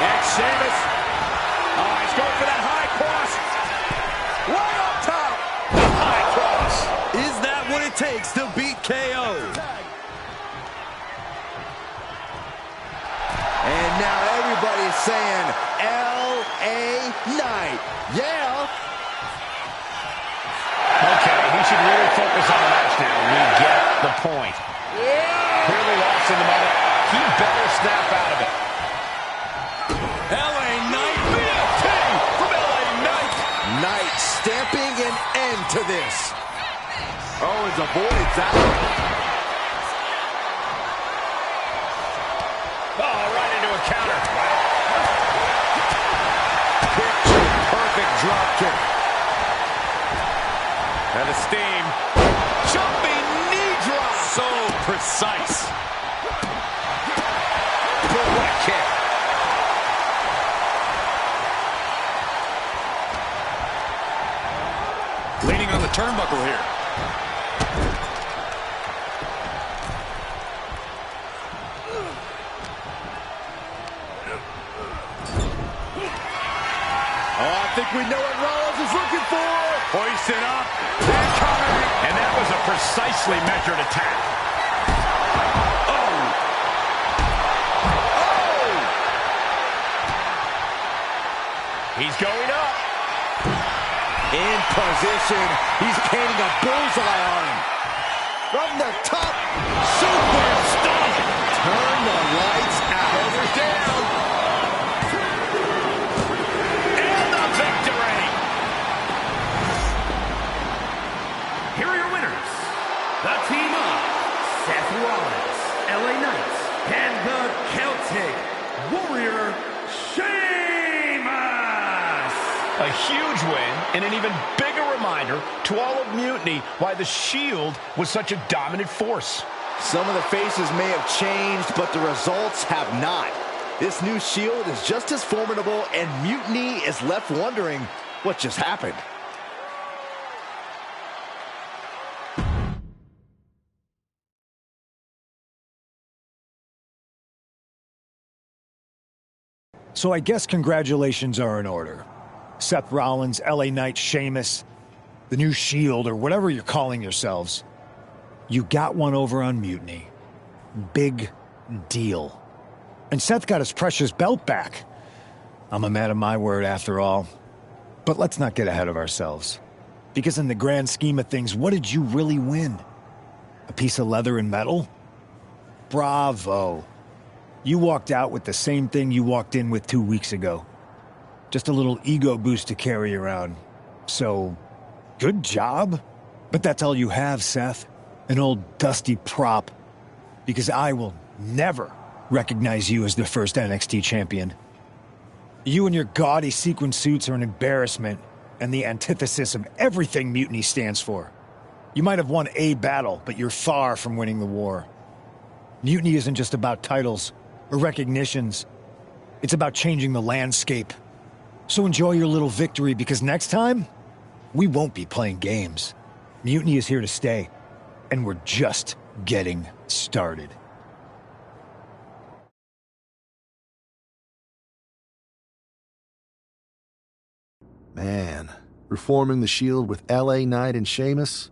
And Sheamus. Oh, he's going for that high cross. Right up top. The high cross. Is that what it takes to beat KO? And now everybody's saying L.A. Knight. Yeah. Okay, he should really focus on the match now. We get the point. Clearly lost in the moment. He better snap out of it. L.A. Knight, BFT from L.A. Knight. Knight stamping an end to this. Owens avoids that one. Oh, right into a counter. Picture perfect drop kick. And the steam. Jumping knee drop. So precise. What a kick. Leaning on the turnbuckle here. Oh, I think we know what Rollins is looking for. Hoisted up. And coming. And that was a precisely measured attack. Oh. Oh. He's going up. In position. He's painting a bullseye on him. From the top. Super stomp. Turn the lights out. Shoulders down. And the victory. Here are your winners. The team of Seth Rollins, LA Knight, and the Celtic Warrior, Sheamus. A huge win and an even bigger reminder to all of Mutiny why the Shield was such a dominant force. Some of the faces may have changed, but the results have not. This new Shield is just as formidable, and Mutiny is left wondering what just happened. So I guess congratulations are in order. Seth Rollins, LA Knight, Sheamus, the new Shield, or whatever you're calling yourselves. You got one over on Mutiny. Big deal. And Seth got his precious belt back. I'm a man of my word after all. But let's not get ahead of ourselves. Because in the grand scheme of things, what did you really win? A piece of leather and metal? Bravo. You walked out with the same thing you walked in with 2 weeks ago. Just a little ego boost to carry around. So, good job. But that's all you have, Seth. An old dusty prop. Because I will never recognize you as the first NXT champion. You and your gaudy sequin suits are an embarrassment and the antithesis of everything Mutiny stands for. You might have won a battle, but you're far from winning the war. Mutiny isn't just about titles or recognitions. It's about changing the landscape. So enjoy your little victory, because next time, we won't be playing games. Mutiny is here to stay, and we're just getting started. Man, reforming the Shield with LA Knight and Sheamus?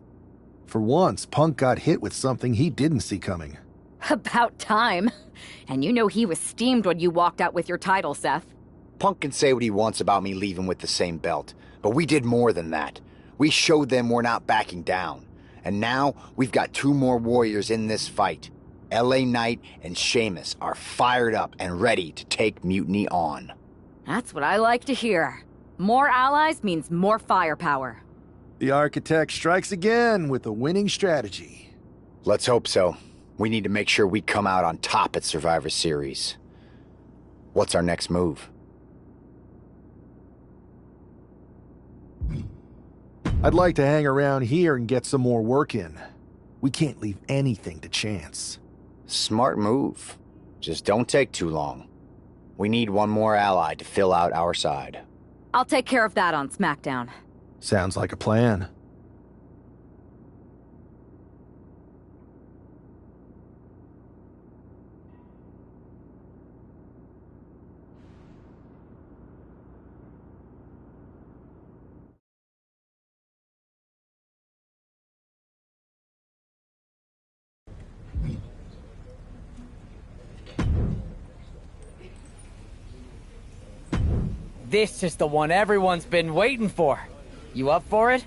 For once, Punk got hit with something he didn't see coming. About time. And you know he was steamed when you walked out with your title, Seth. Punk can say what he wants about me leaving with the same belt, but we did more than that. We showed them we're not backing down. And now we've got 2 more warriors in this fight. LA Knight and Sheamus are fired up and ready to take Mutiny on. That's what I like to hear. More allies means more firepower. The architect strikes again with a winning strategy. Let's hope so. We need to make sure we come out on top at Survivor Series. What's our next move? I'd like to hang around here and get some more work in. We can't leave anything to chance. Smart move. Just don't take too long. We need one more ally to fill out our side. I'll take care of that on SmackDown. Sounds like a plan. This is the one everyone's been waiting for. You up for it?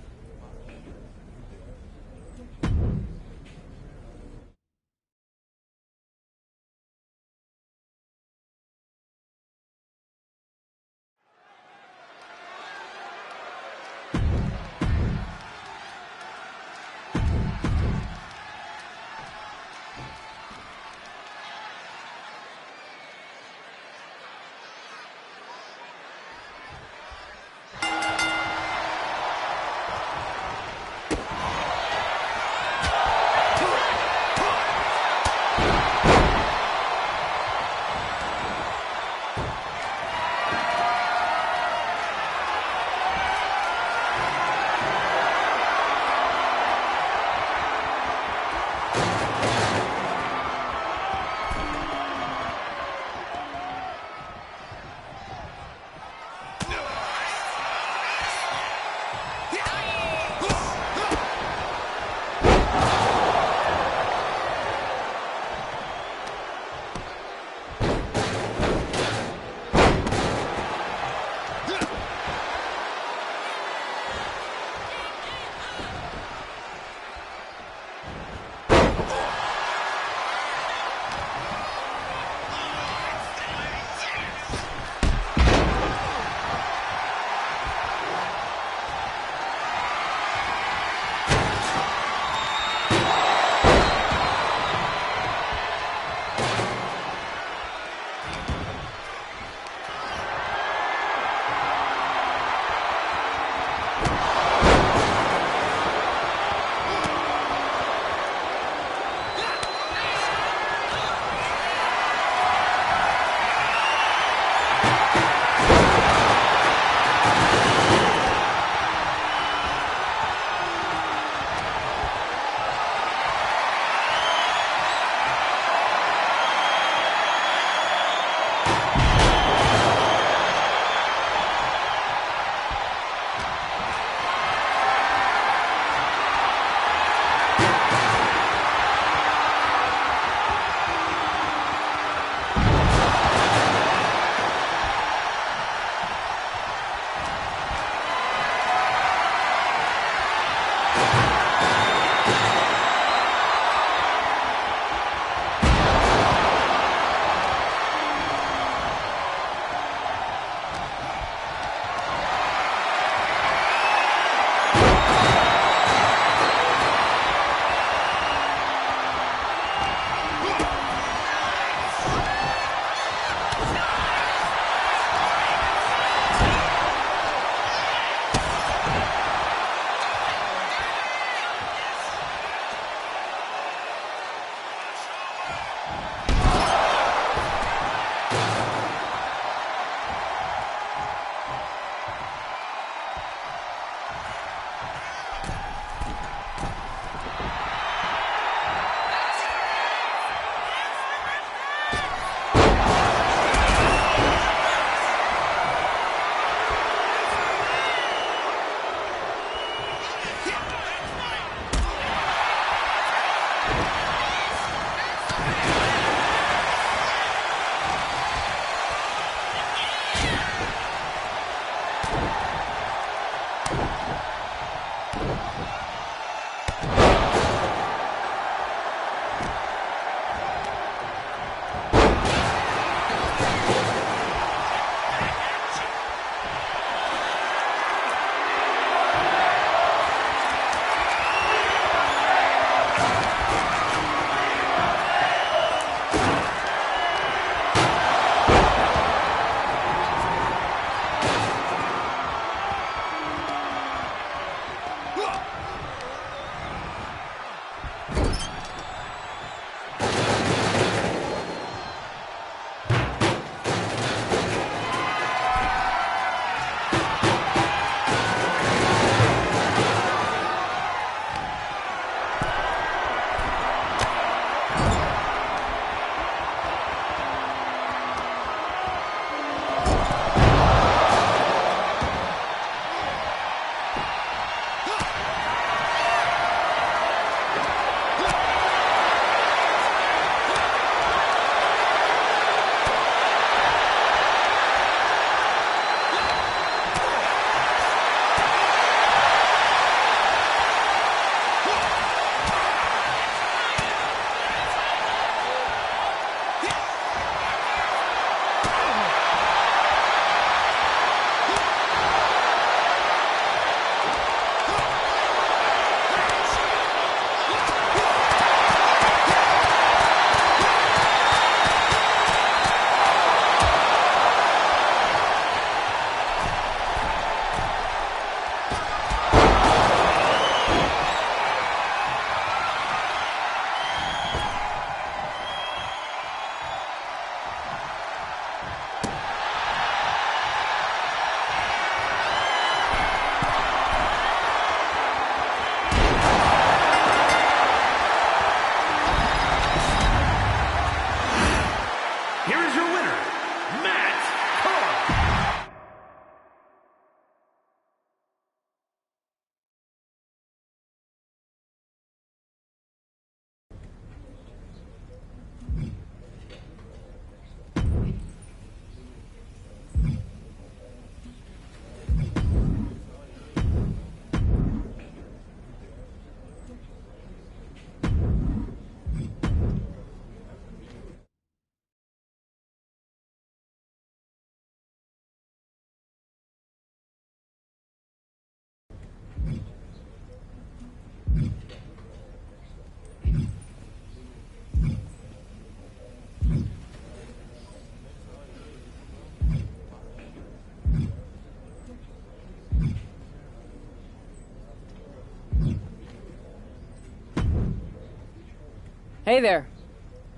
Hey there.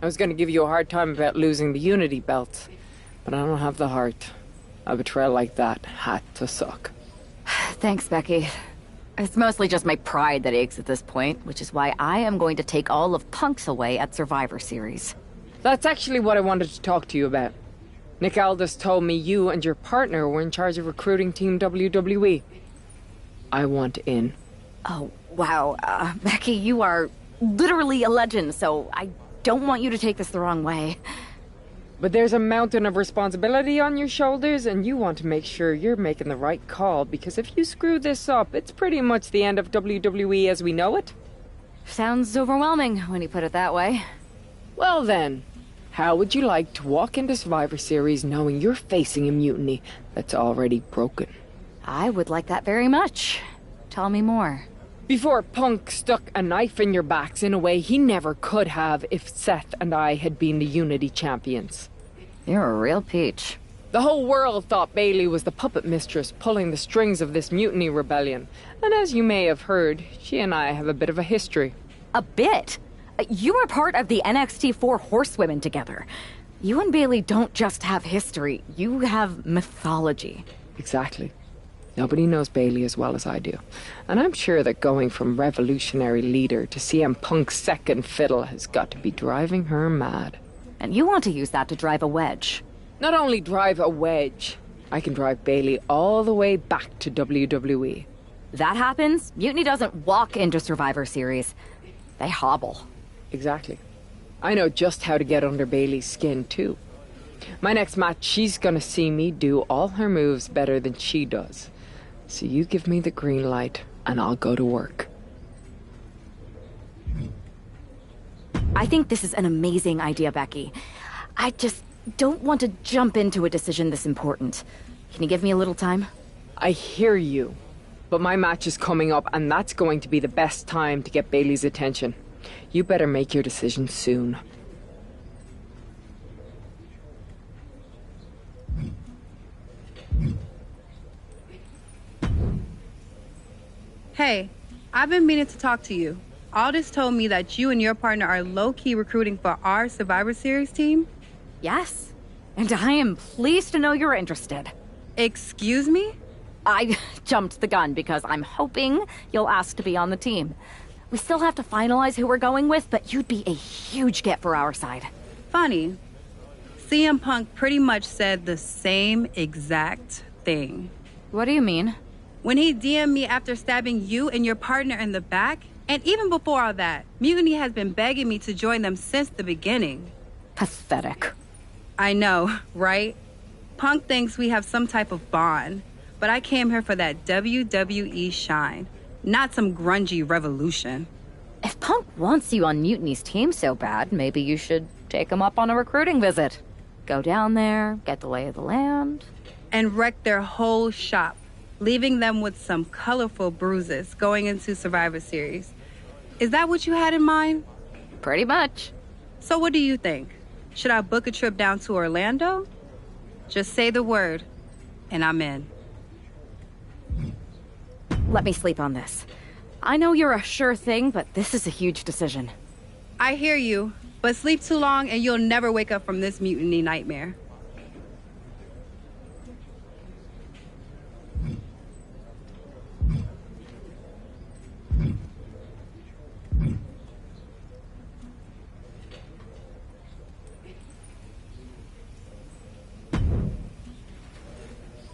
I was gonna give you a hard time about losing the Unity belt, but I don't have the heart. A betrayal like that had to suck. Thanks, Becky. It's mostly just my pride that aches at this point, which is why I am going to take all of Punk's away at Survivor Series. That's actually what I wanted to talk to you about. Nick Aldis told me you and your partner were in charge of recruiting Team WWE. I want in. Oh, wow. Becky, you are literally a legend, so I don't want you to take this the wrong way. But there's a mountain of responsibility on your shoulders, and you want to make sure you're making the right call, because if you screw this up, it's pretty much the end of WWE as we know it. Sounds overwhelming when you put it that way. Well then, how would you like to walk into Survivor Series knowing you're facing a mutiny that's already broken? I would like that very much. Tell me more. Before Punk stuck a knife in your backs in a way he never could have if Seth and I had been the Unity champions. You're a real peach. The whole world thought Bayley was the puppet mistress pulling the strings of this mutiny rebellion. And as you may have heard, she and I have a bit of a history. A bit? You were part of the NXT 4 Horsewomen together. You and Bayley don't just have history, you have mythology. Exactly. Nobody knows Bayley as well as I do. And I'm sure that going from revolutionary leader to CM Punk's second fiddle has got to be driving her mad. And you want to use that to drive a wedge. Not only drive a wedge, I can drive Bayley all the way back to WWE. That happens, Mutiny doesn't walk into Survivor Series. They hobble. Exactly. I know just how to get under Bayley's skin, too. My next match, she's gonna see me do all her moves better than she does. So you give me the green light, and I'll go to work. I think this is an amazing idea, Becky. I just don't want to jump into a decision this important. Can you give me a little time? I hear you, but my match is coming up, and that's going to be the best time to get Bayley's attention. You better make your decision soon. Hey, I've been meaning to talk to you. Aldis told me that you and your partner are low-key recruiting for our Survivor Series team? Yes, and I am pleased to know you're interested. Excuse me? I jumped the gun because I'm hoping you'll ask to be on the team. We still have to finalize who we're going with, but you'd be a huge get for our side. Funny. CM Punk pretty much said the same exact thing. What do you mean? When he DM'd me after stabbing you and your partner in the back, and even before all that, Mutiny has been begging me to join them since the beginning. Pathetic. I know, right? Punk thinks we have some type of bond, but I came here for that WWE shine, not some grungy revolution. If Punk wants you on Mutiny's team so bad, maybe you should take him up on a recruiting visit. Go down there, get the lay of the land. And wreck their whole shop, leaving them with some colorful bruises going into Survivor Series. Is that what you had in mind? Pretty much. So what do you think? Should I book a trip down to Orlando? Just say the word, and I'm in. Let me sleep on this. I know you're a sure thing, but this is a huge decision. I hear you, but sleep too long and you'll never wake up from this mutiny nightmare.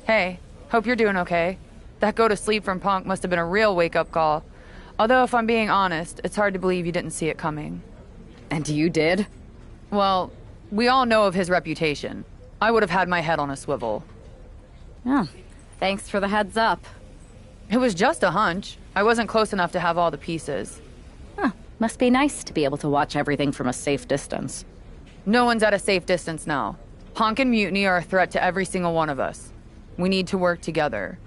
Hey, hope you're doing okay. That go to sleep from Punk must have been a real wake-up call. Although, if I'm being honest, it's hard to believe you didn't see it coming. And you did? Well, we all know of his reputation. I would have had my head on a swivel. Oh, thanks for the heads up. It was just a hunch. I wasn't close enough to have all the pieces. Huh, must be nice to be able to watch everything from a safe distance. No one's at a safe distance now. Punk and Mutiny are a threat to every single one of us. We need to work together.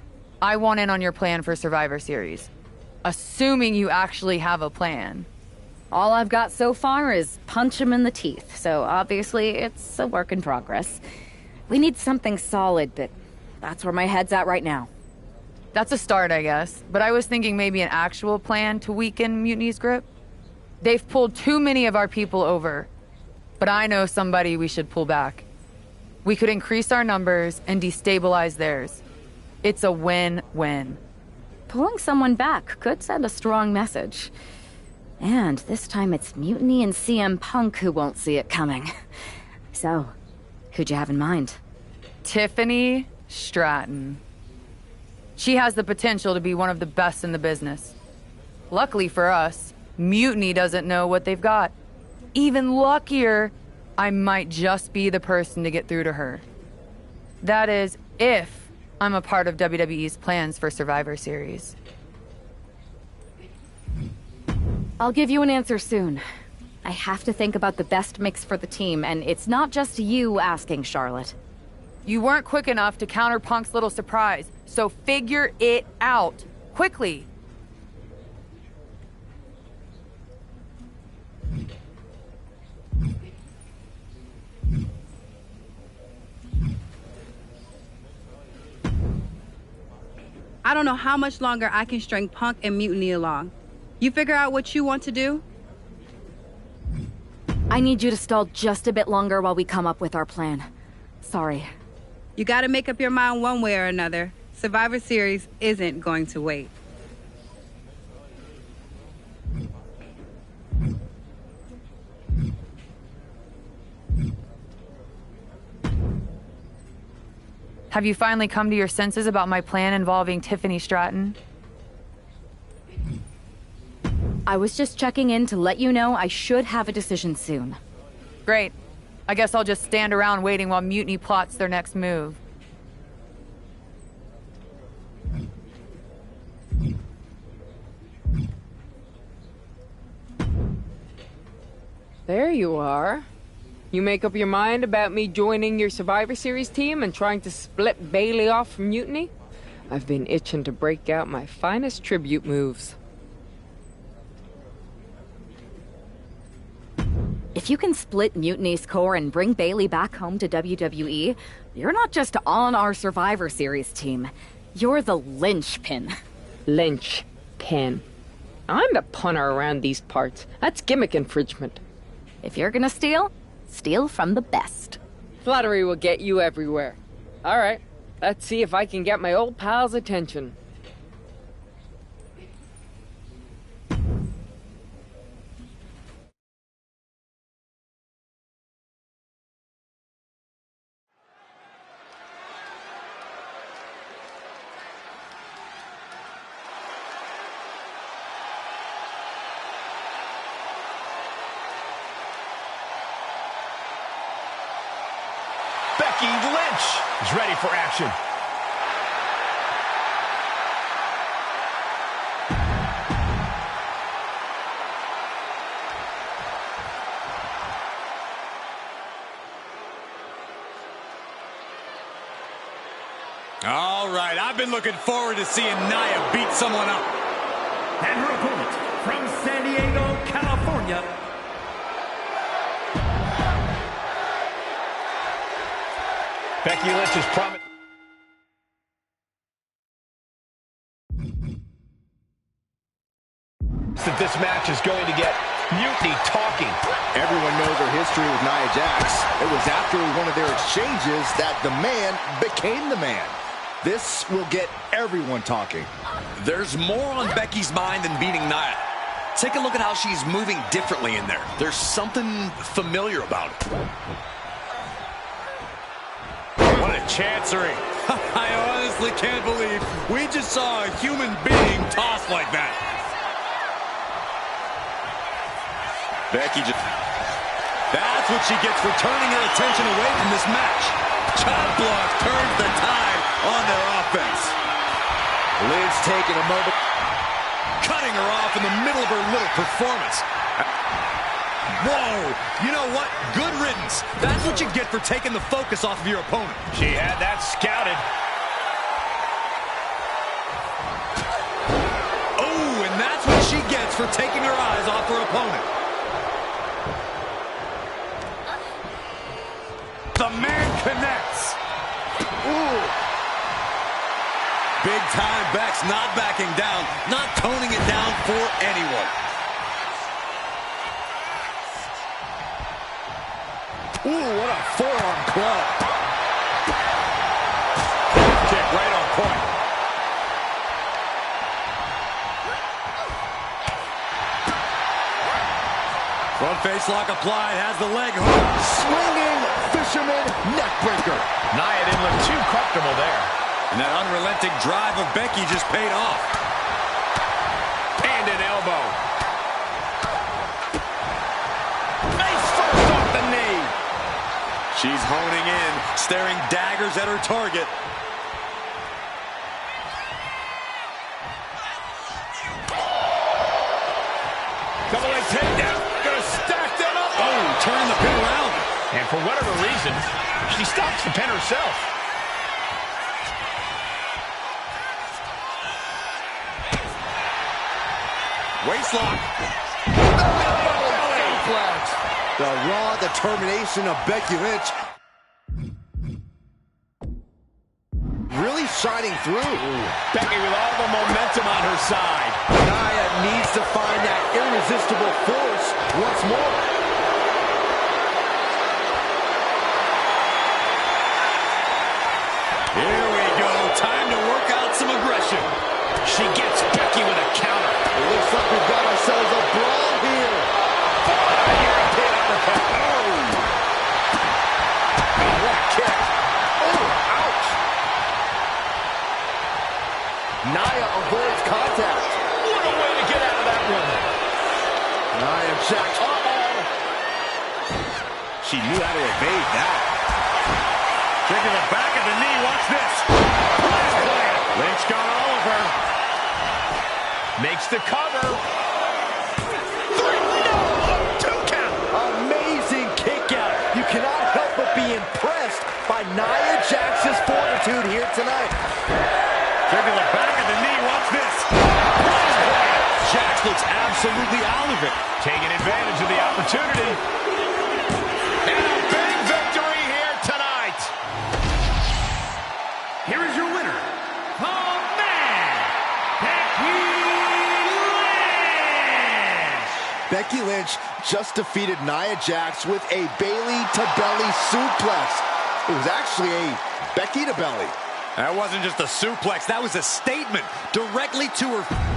I want in on your plan for Survivor Series. Assuming you actually have a plan. All I've got so far is punch him in the teeth, so obviously it's a work in progress. We need something solid, but that's where my head's at right now. That's a start, I guess. But I was thinking maybe an actual plan to weaken Mutiny's grip. They've pulled too many of our people over. But I know somebody we should pull back. We could increase our numbers and destabilize theirs. It's a win-win. Pulling someone back could send a strong message. And this time it's Mutiny and CM Punk who won't see it coming. So, who'd you have in mind? Tiffany Stratton. She has the potential to be one of the best in the business. Luckily for us, Mutiny doesn't know what they've got. Even luckier, I might just be the person to get through to her. That is, if I'm a part of WWE's plans for Survivor Series. I'll give you an answer soon. I have to think about the best mix for the team, and it's not just you asking, Charlotte. You weren't quick enough to counter Punk's little surprise, so figure it out. Quickly. I don't know how much longer I can string Punk and Mutiny along. You figure out what you want to do? I need you to stall just a bit longer while we come up with our plan. Sorry. You gotta make up your mind one way or another. Survivor Series isn't going to wait. Have you finally come to your senses about my plan involving Tiffany Stratton? I was just checking in to let you know I should have a decision soon. Great. I guess I'll just stand around waiting while Mutiny plots their next move. There you are. You make up your mind about me joining your Survivor Series team and trying to split Bailey off from Mutiny? I've been itching to break out my finest tribute moves. If you can split Mutiny's core and bring Bailey back home to WWE, you're not just on our Survivor Series team. You're the linchpin. Linchpin. I'm the punter around these parts. That's gimmick infringement. If you're gonna steal, steal from the best. Flattery will get you everywhere. All right, let's see if I can get my old pal's attention. Becky Lynch is ready for action. All right, I've been looking forward to seeing Nia beat someone up. And her opponent from San Diego, California, Becky Lynch has promised that this match is going to get Mutiny talking. Everyone knows her history with Nia Jax. It was after one of their exchanges that the man became the man. This will get everyone talking. There's more on Becky's mind than beating Nia. Take a look at how she's moving differently in there. There's something familiar about it. What a chancery. I honestly can't believe we just saw a human being tossed like that. Becky just... That's what she gets for turning her attention away from this match. Chop block turns the tide on their offense. Liz taking a moment. Cutting her off in the middle of her little performance. Whoa, you know what? Good riddance. That's what you get for taking the focus off of your opponent. She had that scouted. Oh, and that's what she gets for taking her eyes off her opponent. The man connects. Ooh. Big time Beck's not backing down, not toning it down for anyone. Ooh, what a forearm club. Kick right on point. Front face lock applied, has the leg hook. Swinging fisherman neckbreaker. Nia didn't look too comfortable there. And that unrelenting drive of Becky just paid off. And an elbow. Nice first off the knee. She's honing in, staring daggers at her target. Double leg takedown. Gonna stack that up. Oh, turning the pin around. And for whatever reason, she stops the pin herself. Waistlock. The raw determination of Becky Lynch really shining through. Becky with all the momentum on her side. Nia needs to find that irresistible force once more. Here we go. Time to work out some aggression. She gets Becky with a counter. It looks like we've got ourselves a brawl here. European uppercut. Oh, what a kick. Oh, ouch. Nia avoids contact. What a way to get out of that one. Nia Jax. Uh-oh. She knew how to evade that. Taking the back of the knee. Watch this. Nice play. Lynch got all of her. Makes the cover. Amazing kick out. You cannot help but be impressed by Nia Jax's fortitude here tonight. Taking the back of the knee. Watch this. Jax looks absolutely out of it. Taking advantage of the opportunity. And a big victory here tonight. Here is your winner, the man, Becky Lynch. Becky Lynch just defeated Nia Jax with a Bailey to belly suplex. It was actually a Becky to belly. That wasn't just a suplex. That was a statement directly to her.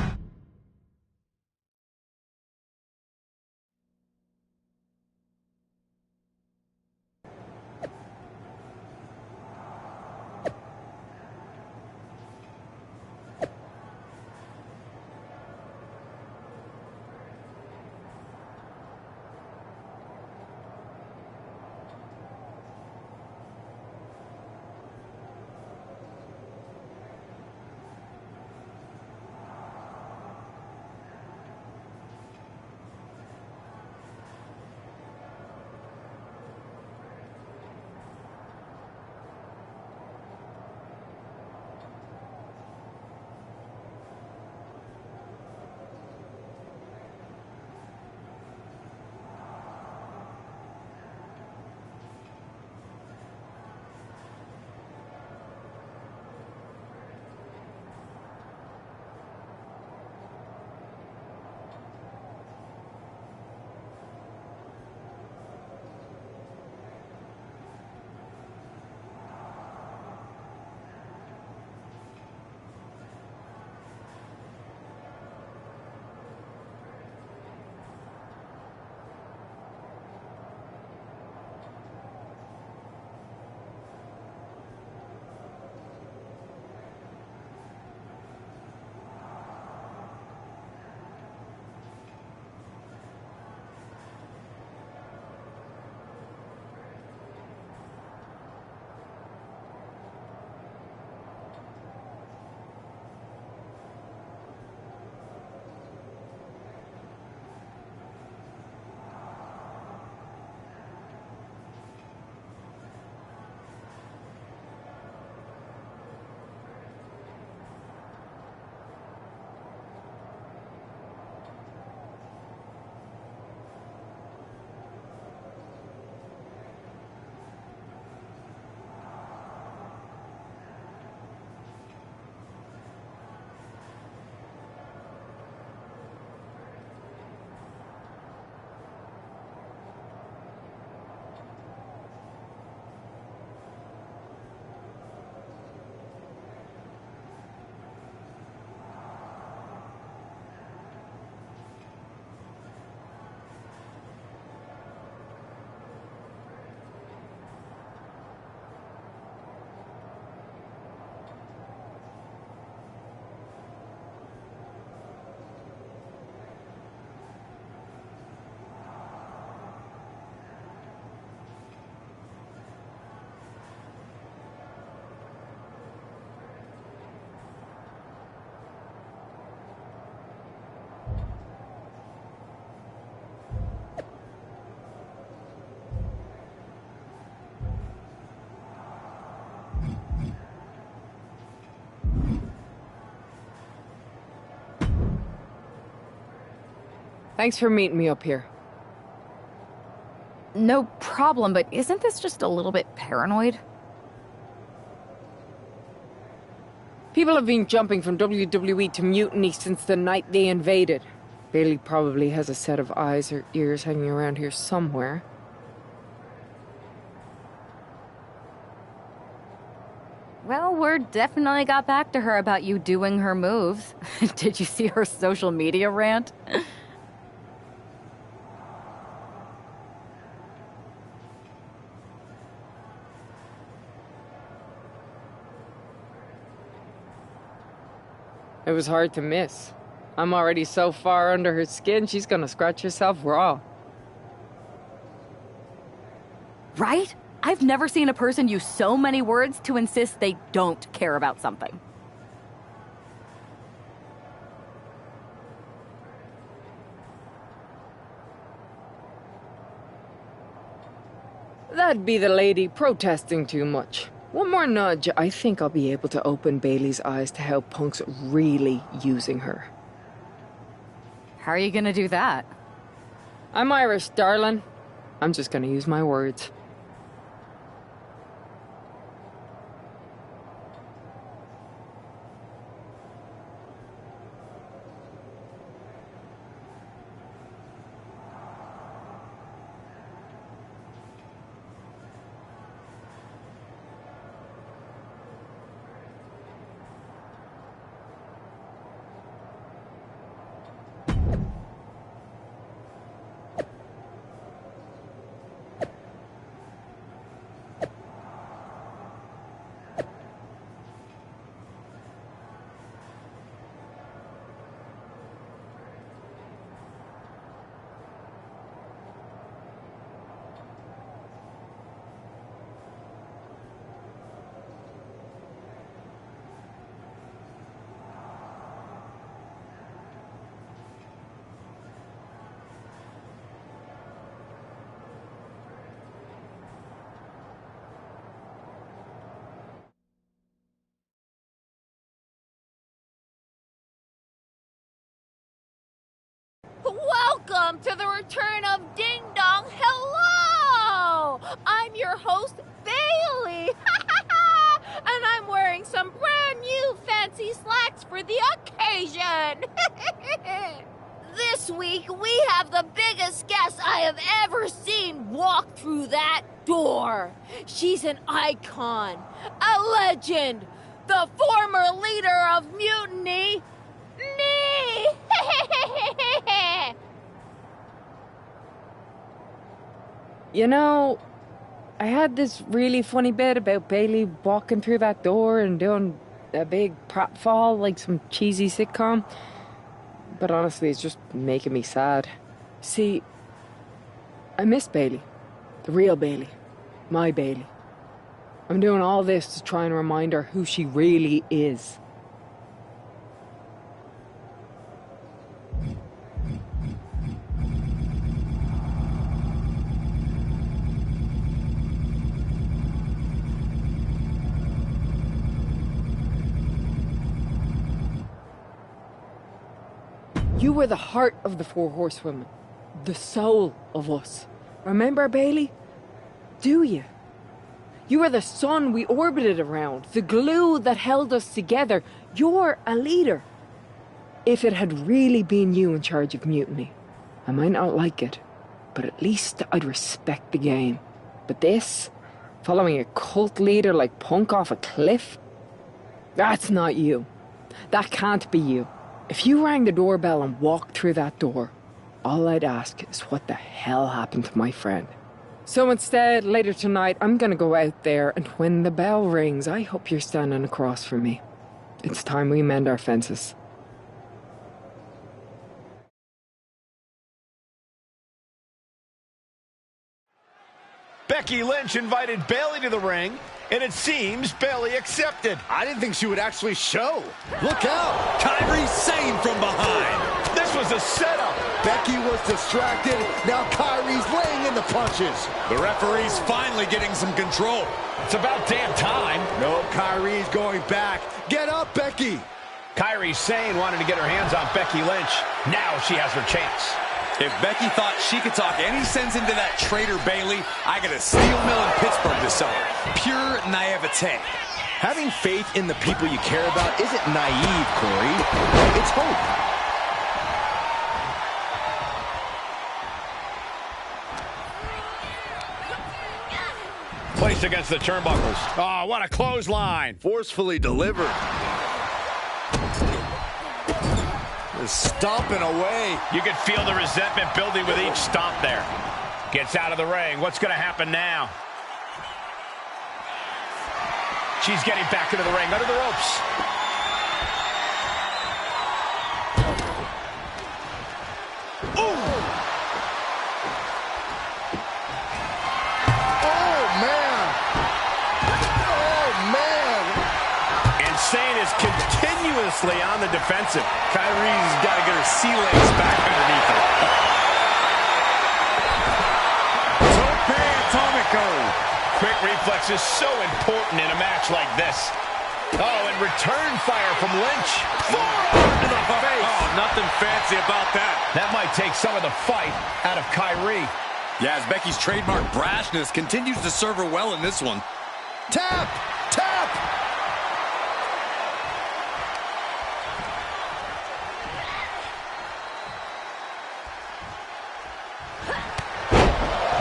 Thanks for meeting me up here. No problem, but isn't this just a little bit paranoid? People have been jumping from WWE to Mutiny since the night they invaded. Bailey probably has a set of eyes or ears hanging around here somewhere. Well, word definitely got back to her about you doing her moves. Did you see her social media rant? It was hard to miss. I'm already so far under her skin, she's gonna scratch herself raw. Right? I've never seen a person use so many words to insist they don't care about something. That'd be the lady protesting too much. One more nudge, I think I'll be able to open Bailey's eyes to how Punk's really using her. How are you gonna do that? I'm Irish, darling. I'm just gonna use my words. Welcome to the return of Ding Dong. Hello! I'm your host, Bailey. And I'm wearing some brand new fancy slacks for the occasion. This week, we have the biggest guest I have ever seen walk through that door. She's an icon, a legend, the former leader of Mutiny, me! You know, I had this really funny bit about Bailey walking through that door and doing a big pratfall like some cheesy sitcom. But honestly, it's just making me sad. See, I miss Bailey. The real Bailey. My Bailey. I'm doing all this to try and remind her who she really is. You were the heart of the Four Horsewomen. The soul of us. Remember, Bailey? Do you? You were the sun we orbited around. The glue that held us together. You're a leader. If it had really been you in charge of Mutiny, I might not like it, but at least I'd respect the game. But this, following a cult leader like Punk off a cliff? That's not you. That can't be you. If you rang the doorbell and walked through that door, all I'd ask is what the hell happened to my friend. So instead, later tonight, I'm gonna go out there, and when the bell rings, I hope you're standing across from me. It's time we mend our fences. Becky Lynch invited Bailey to the ring, and it seems Bailey accepted. I didn't think she would actually show. Look out! Kairi Sane from behind. This was a setup. Becky was distracted. Now Kairi's laying in the punches. The referee's finally getting some control. It's about damn time. No, Kairi's going back. Get up, Becky. Kairi Sane wanted to get her hands on Becky Lynch. Now she has her chance. If Becky thought she could talk any sense into that traitor Bayley, I got a steel mill in Pittsburgh to sell her. Pure naivete. Having faith in the people you care about isn't naive, Corey. It's hope. Placed against the turnbuckles. Oh, what a clothesline. Forcefully delivered. Just stomping away. You can feel the resentment building with each stomp there. Gets out of the ring. What's going to happen now? She's getting back into the ring, under the ropes. Ooh! Oh, man! Oh, man! Insane is continuously on the defensive. Kyrie's got to get her sea legs back underneath her. Tope Atomico. Quick reflex is so important in a match like this. Oh, and return fire from Lynch. Forearm to the face. Oh, nothing fancy about that. That might take some of the fight out of Kyrie. Yeah, as Becky's trademark brashness continues to serve her well in this one. Tap! Tap!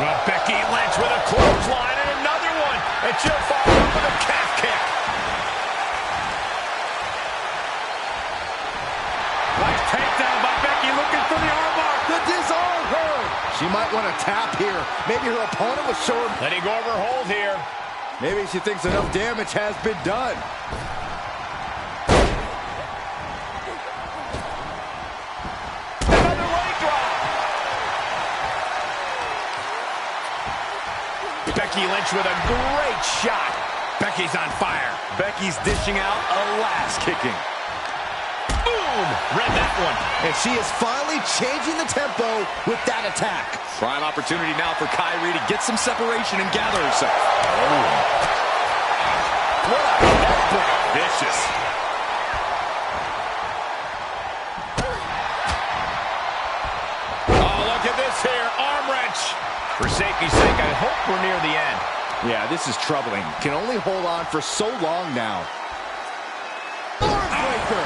Well, Becky Lynch with a clothesline and another one. And she'll follow up with a calf kick. Nice takedown by Becky, looking for the armbar. To disarm her. She might want to tap here. Maybe her opponent was showing. Letting go of her hold here. Maybe she thinks enough damage has been done. Another leg drop. Becky Lynch with a great shot. Becky's on fire. Becky's dishing out a last kicking. Boom! Read that one. And she is finally changing the tempo with that attack. Prime opportunity now for Kyrie to get some separation and gather herself. What a headbutt. Vicious. Oh, look at this here. Arm wrench. For safety's sake, I hope we're near the end. Yeah, this is troubling. Can only hold on for so long now. Armbreaker.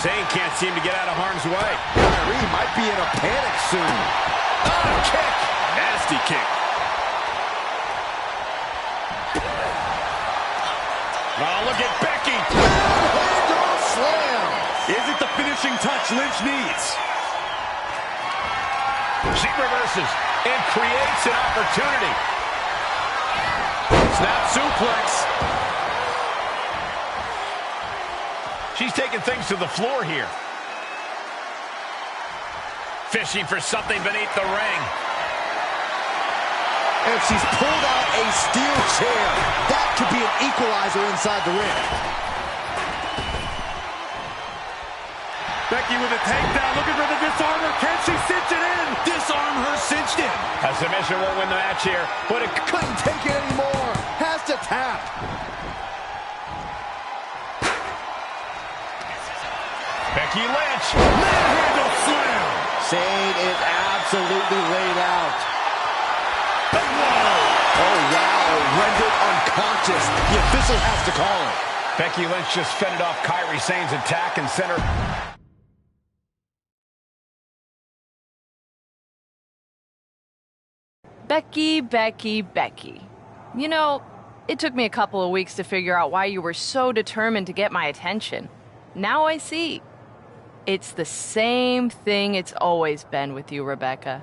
Zayn can't seem to get out of harm's way. Kyrie might be in a panic soon. Oh, kick. Nasty kick. Oh, look at Becky. Hand slam. Is it the finishing touch Lynch needs? She reverses and creates an opportunity. Snap suplex. She's taking things to the floor here. Fishing for something beneath the ring. And she's pulled out a steel chair. That could be an equalizer inside the ring. Becky with a takedown, looking for the disarmer. Can she cinch it in? Disarm her cinched in. A submission will win the match here, but it Couldn't take it anymore. Has to tap. Becky Lynch. Manhandle slam. Zayn is absolutely laid out. Whoa. Oh, wow. Rendered unconscious. The official has to call it. Becky Lynch just fended off Kairi Sane's attack and sent her... Becky, Becky, Becky. You know, it took me a couple of weeks to figure out why you were so determined to get my attention. Now I see. It's the same thing it's always been with you, Rebecca.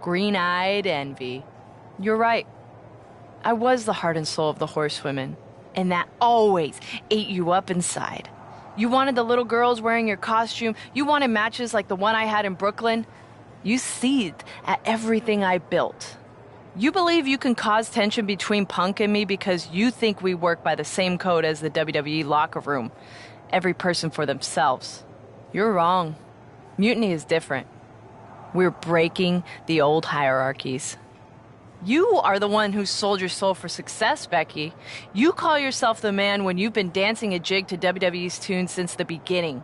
Green-eyed envy. You're right. I was the heart and soul of the Horsewomen, and that always ate you up inside. You wanted the little girls wearing your costume. You wanted matches like the one I had in Brooklyn. You seethed at everything I built. You believe you can cause tension between Punk and me because you think we work by the same code as the WWE locker room. Every person for themselves. You're wrong. Mutiny is different. We're breaking the old hierarchies. You are the one who sold your soul for success, Becky. You call yourself the man when you've been dancing a jig to WWE's tune since the beginning.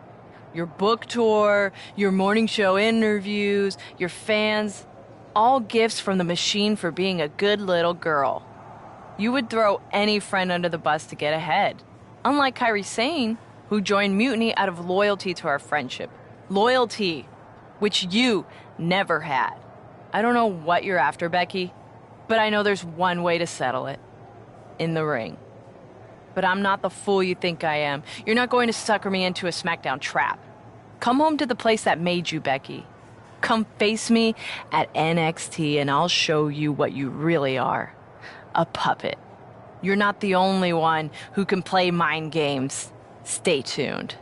Your book tour, your morning show interviews, your fans, all gifts from the machine for being a good little girl. You would throw any friend under the bus to get ahead. Unlike Kairi Sane, who joined Mutiny out of loyalty to our friendship. Loyalty, which you never had. I don't know what you're after, Becky, but I know there's one way to settle it. In the ring. But I'm not the fool you think I am. You're not going to sucker me into a SmackDown trap. Come home to the place that made you, Becky. Come face me at NXT and I'll show you what you really are. A puppet. You're not the only one who can play mind games. Stay tuned.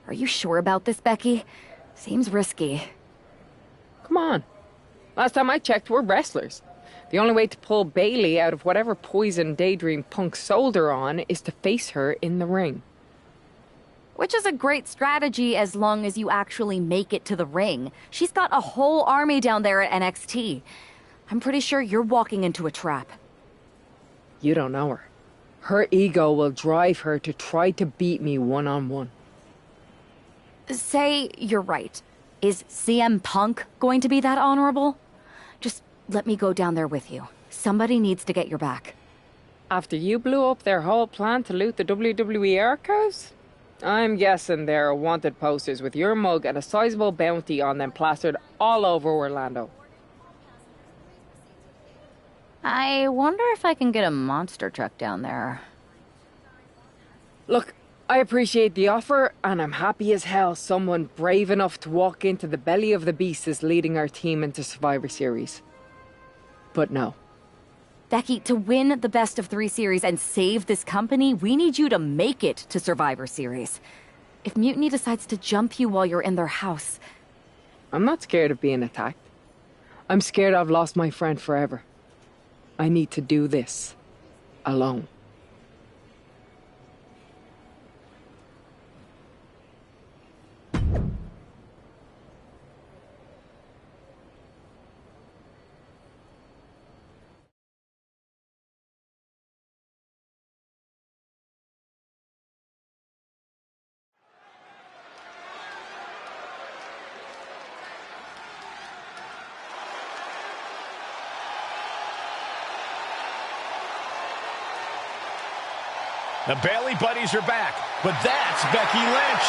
Are you sure about this, Becky? Seems risky. Come on. Last time I checked, we're wrestlers. The only way to pull Bailey out of whatever poison daydream Punk sold her on is to face her in the ring. Which is a great strategy as long as you actually make it to the ring. She's got a whole army down there at NXT. I'm pretty sure you're walking into a trap. You don't know her. Her ego will drive her to try to beat me one-on-one. Say you're right. Is CM Punk going to be that honorable? Just let me go down there with you. Somebody needs to get your back. After you blew up their whole plan to loot the WWE archives? I'm guessing there are wanted posters with your mug and a sizable bounty on them plastered all over Orlando. I wonder if I can get a monster truck down there. Look, I appreciate the offer, and I'm happy as hell someone brave enough to walk into the belly of the beast is leading our team into Survivor Series. But no. Becky, to win the best of 3 series and save this company, we need you to make it to Survivor Series. If Mutiny decides to jump you while you're in their house... I'm not scared of being attacked. I'm scared I've lost my friend forever. I need to do this. Alone. The Bailey buddies are back, but that's Becky Lynch.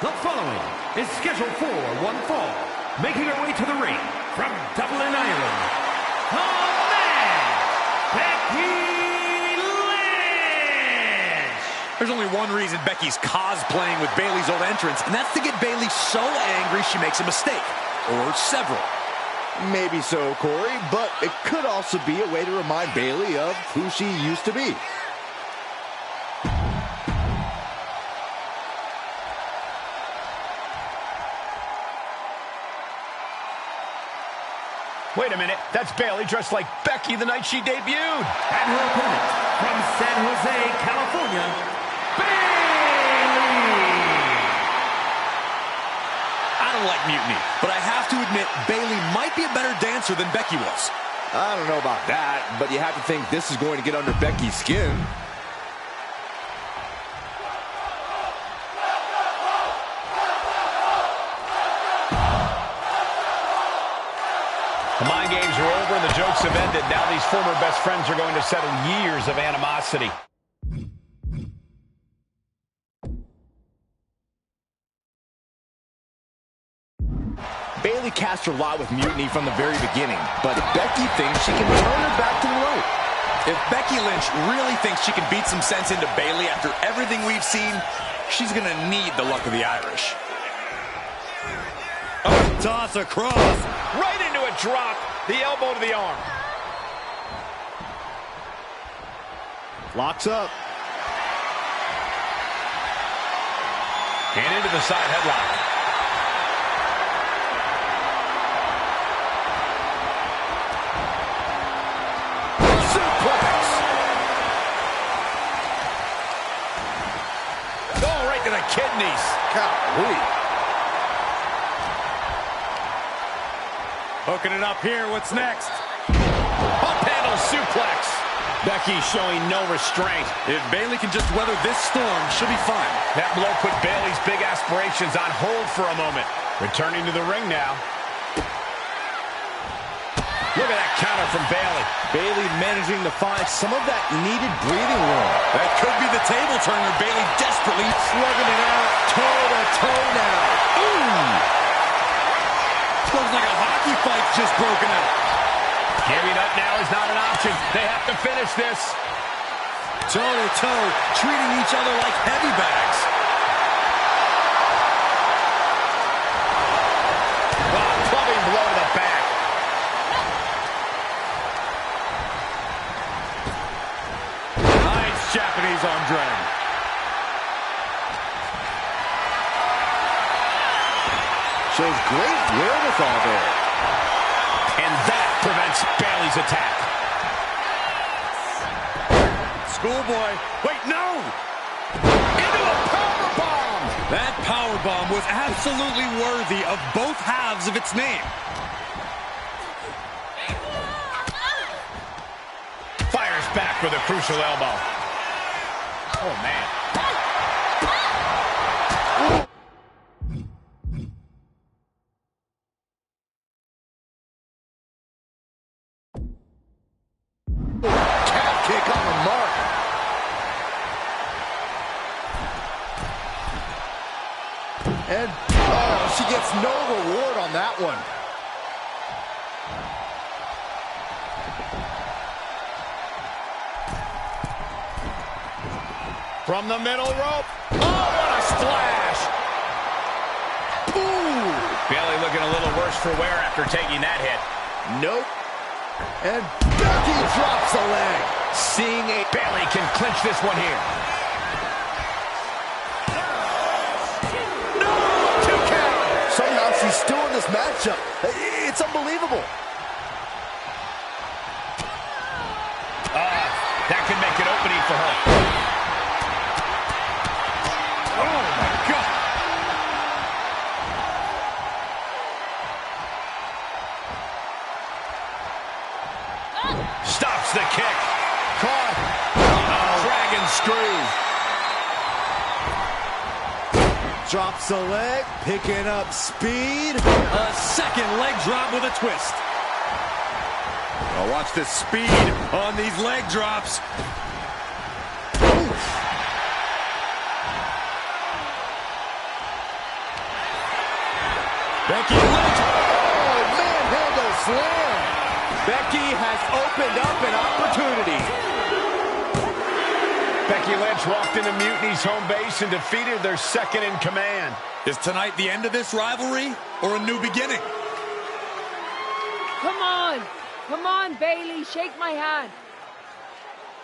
The following is scheduled for one fall, making her way to the ring from Dublin, Ireland, the man, Becky Lynch! There's only one reason Becky's cosplaying with Bailey's old entrance, and that's to get Bailey so angry she makes a mistake. Or several. Maybe so, Corey, but it could also be a way to remind Bailey of who she used to be. Wait a minute, that's Bailey dressed like Becky the night she debuted. And her opponent from San Jose, California, Bailey! I don't like Mutiny, but I have to admit Bailey might be a better dancer than Becky was. I don't know about that, but you have to think this is going to get under Becky's skin. The mind games are over and the jokes have ended. Now these former best friends are going to settle years of animosity. Bailey cast her lot with Mutiny from the very beginning, but Becky thinks she can turn her back to the right. If Becky Lynch really thinks she can beat some sense into Bayley after everything we've seen, she's going to need the luck of the Irish. Oh, toss across. Right into a drop. The elbow to the arm. Locks up. And into the side headlock. Suplex. Oh, right to the kidneys. Golly. Hooking it up here. What's next? Up handle suplex. Becky showing no restraint. If Bayley can just weather this storm, she'll be fine. That blow put Bayley's big aspirations on hold for a moment. Returning to the ring now. Look at that counter from Bayley. Bayley managing to find some of that needed breathing room. That could be the table turner. Bayley desperately Slugging it out toe-to-toe now. Ooh! Feels like a hockey fight's just broken out. Giving up now is not an option. They have to finish this. Toe-to-toe, treating each other like heavy bags. Oh, clubbing blow to the back. Nice Japanese arm drag. Shows great wherewithal there. And that prevents Bayley's attack. Schoolboy. Wait, no! Into a powerbomb! That powerbomb was absolutely worthy of both halves of its name. Fires back with a crucial elbow. Oh, man. Kick on the mark. And, oh, she gets no reward on that one. From the middle rope. Oh, what a splash. Ooh. Bayley looking a little worse for wear after taking that hit. Nope. And Becky drops the leg. Seeing a Bayley can clinch this one here. No! 2 count. Somehow she's still in this matchup. It's unbelievable. That could make an opening for her. Oh, my God. Stops the kick. Caught. Dragon screw. Drops the leg, picking up speed. A second leg drop with a twist. Oh, watch the speed on these leg drops. Oof. Becky Lynch. Oh, manhandle slam. Becky has opened up an opportunity. Becky Lynch walked into Mutiny's home base and defeated their second in command. Is tonight the end of this rivalry or a new beginning? Come on. Come on, Bayley. Shake my hand.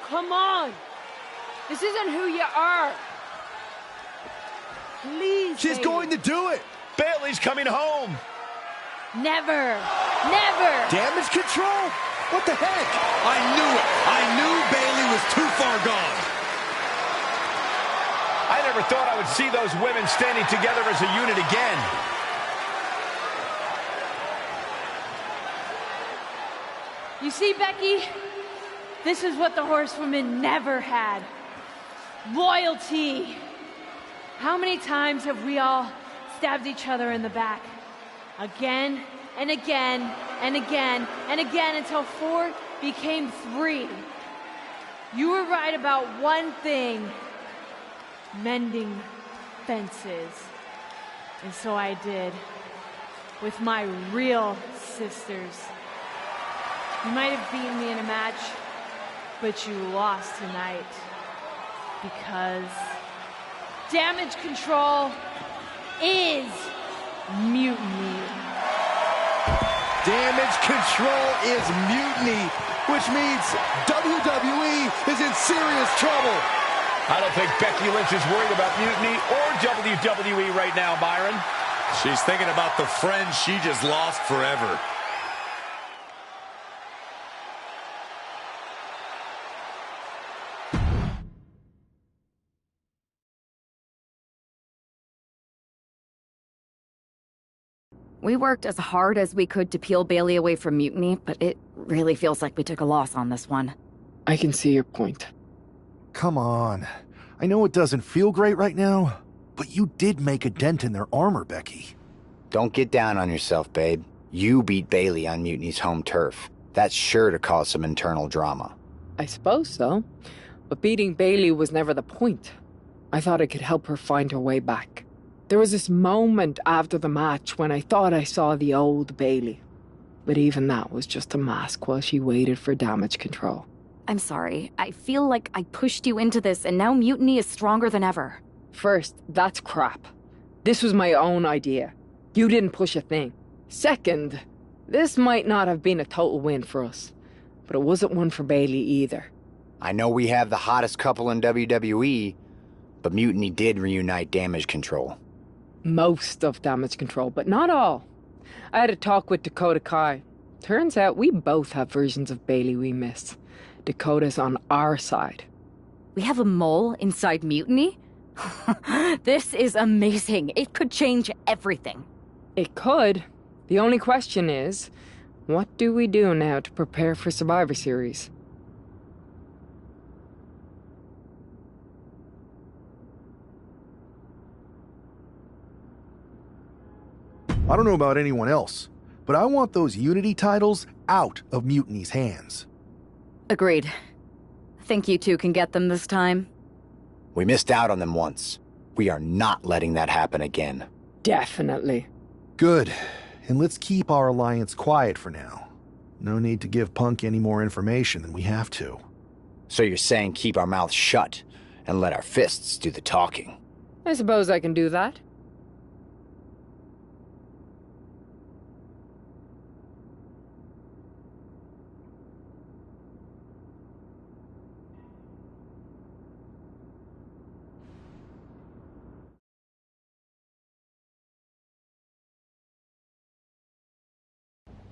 Come on. This isn't who you are. Please, She's Bayley. going to do it. Bayley's coming home. Never. Never. Damage control? What the heck? I knew it. I knew Bayley was too far gone. I never thought I would see those women standing together as a unit again. You see, Becky? This is what the horsewomen never had. Loyalty. How many times have we all stabbed each other in the back? Again and again and again and again until 4 became 3. You were right about one thing. Mending fences. And so I did. With my real sisters. You might have beaten me in a match, But you lost tonight because Damage Control is mutiny. Damage Control is mutiny, which means WWE is in serious trouble. I don't think Becky Lynch is worried about mutiny or WWE right now, Byron. She's thinking about the friend she just lost forever. We worked as hard as we could to peel Bailey away from mutiny, but it really feels like we took a loss on this one. I can see your point. Come on. I know it doesn't feel great right now, but you did make a dent in their armor, Becky. Don't get down on yourself, babe. You beat Bailey on Mutiny's home turf. That's sure to cause some internal drama. I suppose so. But beating Bailey was never the point. I thought I could help her find her way back. There was this moment after the match when I thought I saw the old Bailey. But even that was just a mask while she waited for Damage Control. I'm sorry. I feel like I pushed you into this, and now mutiny is stronger than ever. First, that's crap. This was my own idea. You didn't push a thing. Second, this might not have been a total win for us, but it wasn't one for Bailey either. I know we have the hottest couple in WWE, but Mutiny did reunite Damage Control. Most of Damage Control, but not all. I had a talk with Dakota Kai. Turns out we both have versions of Bailey we miss. Dakota's on our side. We have a mole inside mutiny? This is amazing. It could change everything. It could. The only question is, what do we do now to prepare for Survivor Series? I don't know about anyone else, but I want those Unity titles out of Mutiny's hands. Agreed. Think you two can get them this time? We missed out on them once. We are not letting that happen again. Definitely. Good. And let's keep our alliance quiet for now. No need to give Punk any more information than we have to. So you're saying keep our mouths shut and let our fists do the talking? I suppose I can do that.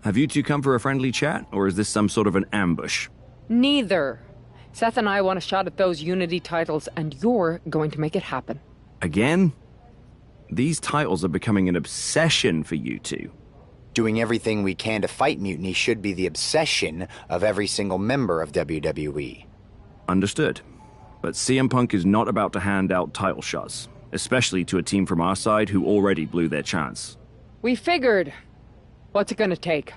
Have you two come for a friendly chat, or is this some sort of an ambush? Neither. Seth and I want a shot at those Unity titles, and you're going to make it happen. Again? These titles are becoming an obsession for you two. Doing everything we can to fight Mutiny should be the obsession of every single member of WWE. Understood. But CM Punk is not about to hand out title shots, especially to a team from our side who already blew their chance. We figured. What's it gonna take?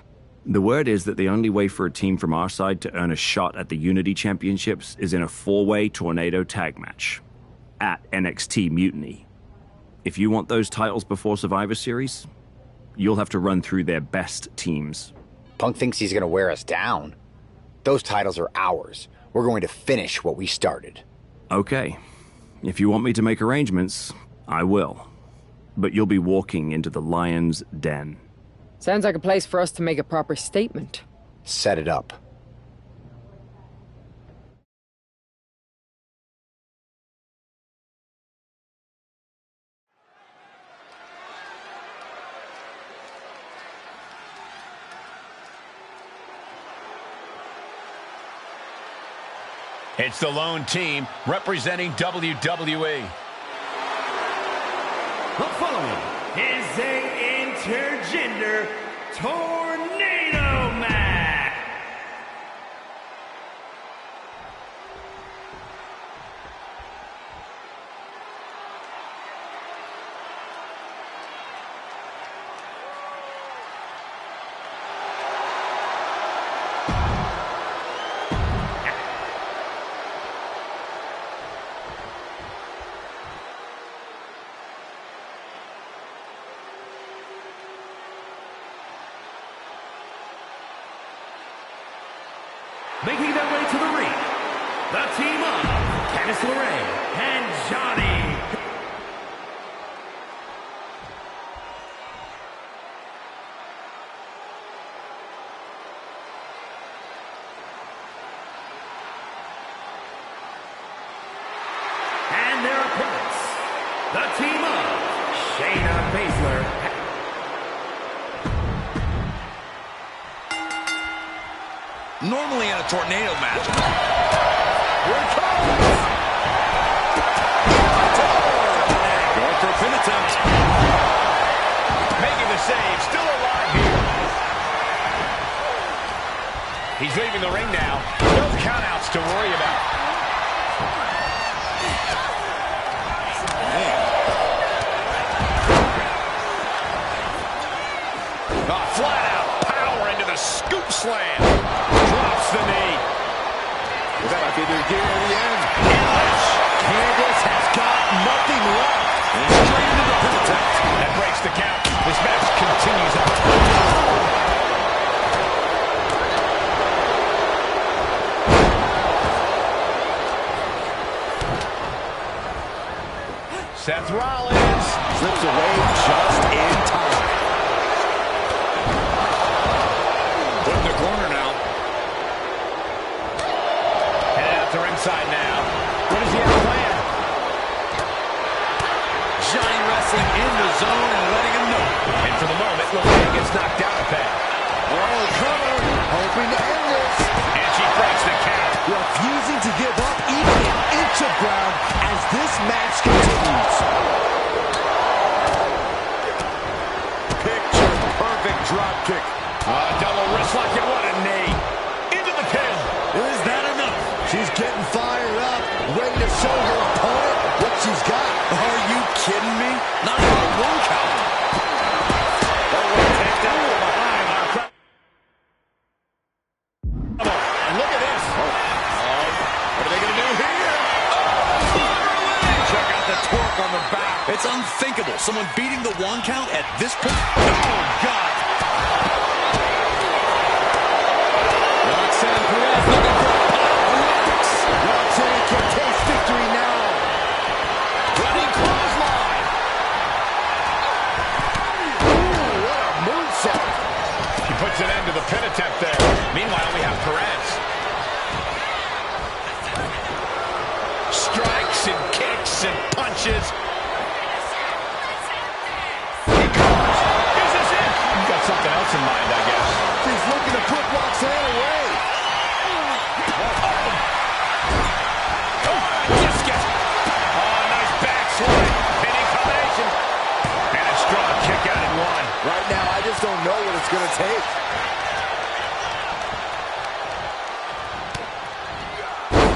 The word is that the only way for a team from our side to earn a shot at the Unity Championships is in a 4-way Tornado tag match at NXT Mutiny. If you want those titles before Survivor Series, you'll have to run through their best teams. Punk thinks he's gonna wear us down. Those titles are ours. We're going to finish what we started. Okay. If you want me to make arrangements, I will. But you'll be walking into the lion's den. Sounds like a place for us to make a proper statement. Set it up. It's the lone team representing WWE. The following is a intergender tornado match. Making their way to the ring the team of Candice LeRae and Johnny. And their opponents, the team of Shayna Baszler. Normally in a tornado match. Here it comes! Going for a pin attempt. Making the save, still alive here. He's leaving the ring now. No countouts to worry about. Flat out power into the scoop slam. Drops the knee. That might be the beginning of the end. Candice has got nothing left. And straight into the pin attempt. That breaks the count. This match continues on. Seth Rollins Slips away just in time. Put in the corner now. Headed out to ringside now. What does he have planned? Johnny wrestling in the zone and letting him know. And for the moment, LeRae gets knocked down a peg. Oh, cover. Hoping to end this. And she breaks the count. Refusing to give up even an inch of ground as this match continues. Picture perfect drop kick. Double wrist lock and what a knee. Into the pin. Is that enough? She's getting fired up, ready to show her opponent what she's got. Are you kidding me? Not even a one count. And look at this. What are they going to do here? Check out the torque on the back. It's unthinkable. Someone beating the one count at this point. Oh, God. Roxanne Perez looking for a pop. Roxanne can taste victory now. Running clothesline. Ooh, what a moonsault. She puts an end to the pin attempt there. Meanwhile, we have Perez. Strikes and kicks and punches. Is this it? You've got something else in mind, I guess. She's looking to put Roxanne away. Discus. Oh, nice backslide. Pinning combination. And a strong kick out in one. Right now, I just don't know what it's going to take.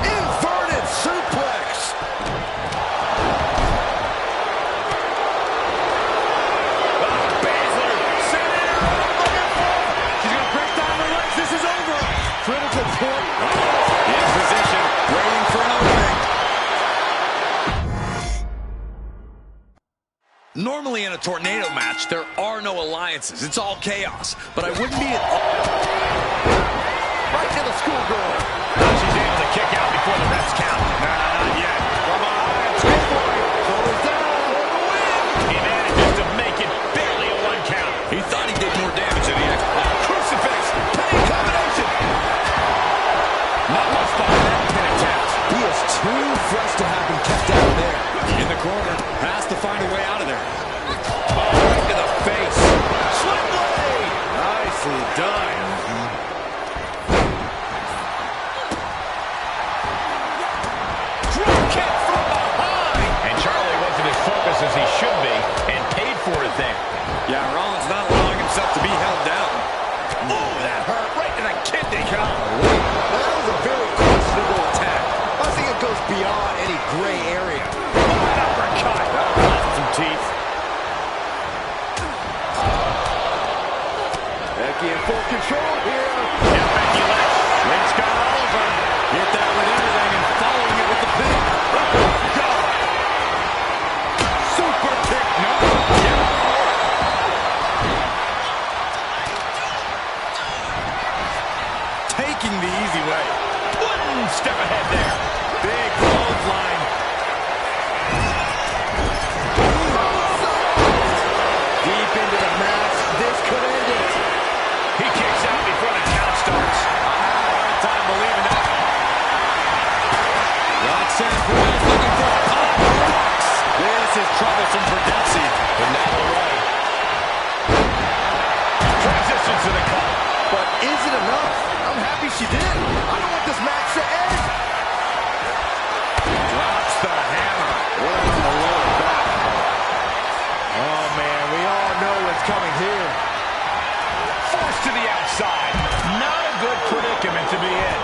Inverted suplex. Baszler sent it out. Looking for it. She's going to break down the legs. This is over. Critical point. In position, waiting for an opening. Normally in a tornado match, there are no alliances. It's all chaos. But I wouldn't be... Right to the schoolgirl. She's able to kick out before the refs count. Nah, not yet. Come on, two point. Shoulders down for the win. He manages to make it barely a one count. He thought he did more damage than he actually... Crucifix. Pinning combination. Not much behind that pin attempt. He is too fresh to have been kept out of there. In the corner. Has to find a way out of there. Oh, right to the face. Slip blade. Nicely done. Drop kick from behind. And Charlie wasn't as focused as he should be and paid for it there. Yeah, Rollins not allowing himself to be held down. Oh, that hurt right to the kidney. That was a very questionable attack. I think it goes beyond any gray area. Uppercut. Some teeth. Becky in full control here. Yeah, Becky left. Ring's got all over. Hit that with everything and following it with the pin. Oh, God. Super kick. No. Yeah. Taking the easy way. One step ahead there. Big clothesline. Deep into the match. This could end it. He kicks out before the count starts. I have a hard time believing that. Roxanne Perez looking for a pop. Rocks. This is troublesome for Dempsey. But now away. Transitions to the cover. But is it enough? I'm happy she did. I don't want this match to end. Drops the hammer. Right on the lower back. Oh, man, we all know what's coming here. Forced to the outside. Not a good predicament to be in.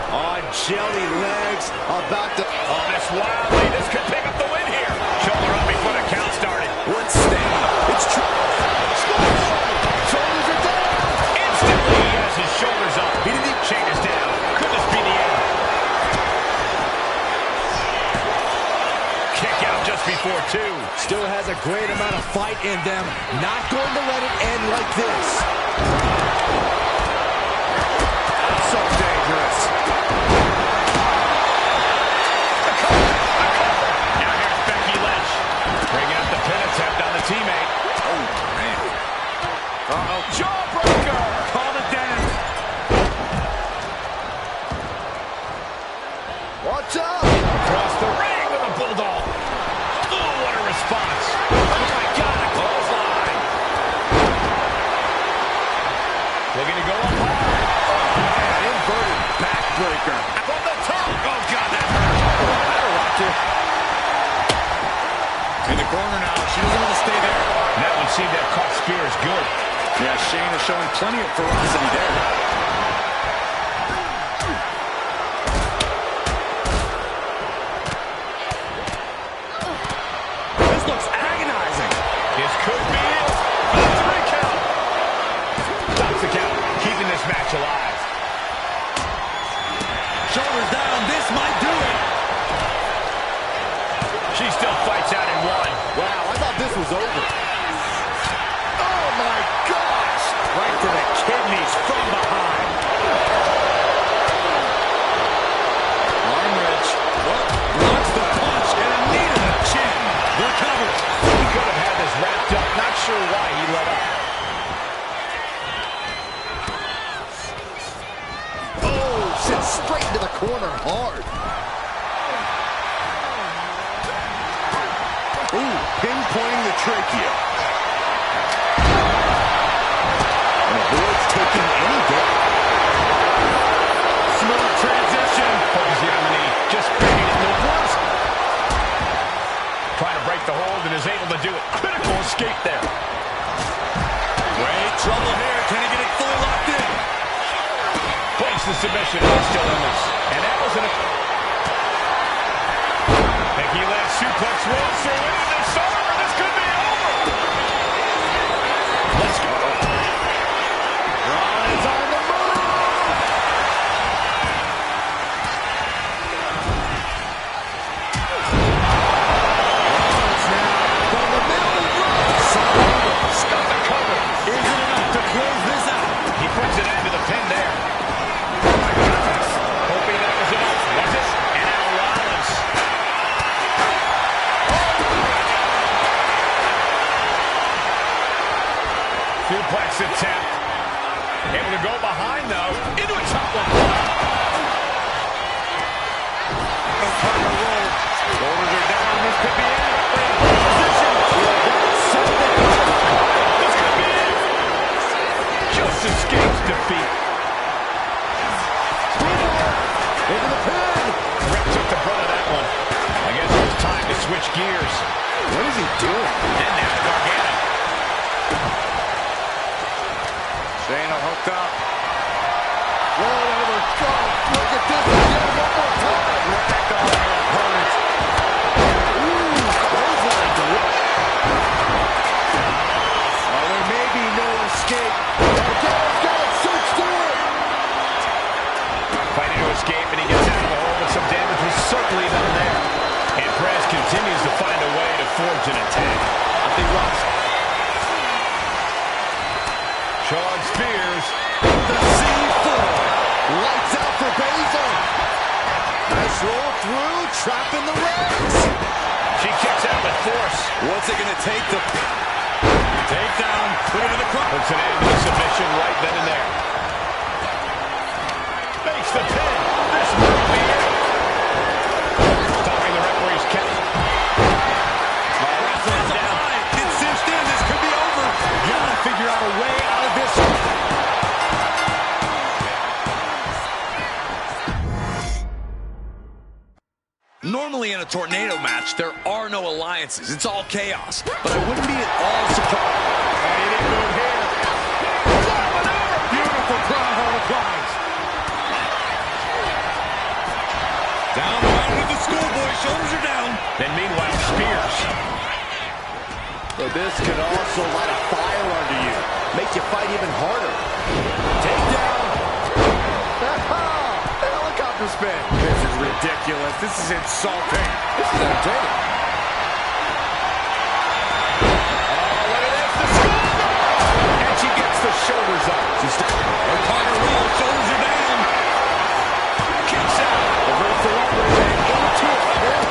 On jelly legs, about to... Oh, this wildly. This could pick up the win here. Shoulder up before the count started. What stamina. It's true. Shoulders are down. Instantly, he has his shoulders up. He didn't even chain us down. Could this be the end? Kick out just before two. Still has a great amount of fight in them. Not going to let it end like this. So dangerous. A cover. Now here's Becky Lynch. Bring out the pin attempt on the teammate. Oh, man. Uh-oh. Jawbreaker. Call it down. Watch out. Across the ring with a bulldog. Oh, what a response. Oh, my God, a clothesline. Looking to go up hard. Oh, man, inverted backbreaker. From the top. Oh, God, that hurt. That'll rock you. In the corner now. She doesn't want to stay there. That one seemed to have caught Spears good. Yeah, Shane is showing plenty of ferocity there. This looks agonizing. This could be it. A 3 count. Stops the count, keeping this match alive. Shoulders down. This might do it. She still fights out in one. Wow, I thought this was over. Oh, my gosh. Right to the kidneys from behind. Arm wrench. Oh, blocks the punch and a knee to the chin. Recovers. He could have had this wrapped up. Not sure why he let up. Oh, sent straight into the corner hard. Ooh, pinpointing the trachea. And avoids taking any damage. Smooth transition. Focusing on the knee. Just bringing it in the worst. Trying to break the hold and is able to do it. Critical escape there. Great trouble here. Can he get it fully locked in? Breaks the submission. He's still in this. And that was an... Becky Lynch suplex rolls her in. It's over. This could be over. Let's go. Rollins on the move. Rollins now from the middle rope. Got the cover. Is it enough to close this out? He puts it into the pin there. Oh my goodness. Hoping that was enough. Was it? And now Rollins. Suplex attempt. Able to go behind, though. Into a top one. Shoulders are down. This could be it. Position. This could be it. Just escapes defeat. Into the pin. Rip took the brunt of that one. I guess it was time to switch gears. What is he doing? And now Gargano. Shayna hooked up. Roll over. Go. Look at this again one more time. Racked on her opponent. Ooh, clothesline delivered. Well, there may be no escape. Gargano's got it cinched in. Fighting to escape, and he gets out of the hole, but some damage was certainly done there. And Perez continues to find a way to forge an attack. I think Ross. Sean Spears. The C4. Lights out for Baszler. Nice Control through, trapping the legs. She kicks out with force. What's it going to take to take down? Put it in the cross. Puts an end to the submission right then and there. Makes the pin. This might be it. Stopping the referee's count. Wrestler's down. It's cinched in. This could be over. Gotta figure out a way out of this. Normally in a tornado match, there are no alliances. It's all chaos. But I wouldn't be at all surprised. He didn't move here. Beautiful crown hold applies. Down the line with the schoolboy. Shoulders are down. Then meanwhile, Spears. But this could also light a fire under you. Make you fight even harder. Take down. Helicopter spin. This is ridiculous. This is insulting. This is entertaining. Oh, look at this. The schoolboy. And she gets the shoulders up. She's her partner roll. Shoulders are down. Kicks out. Reverse the leverage and into it.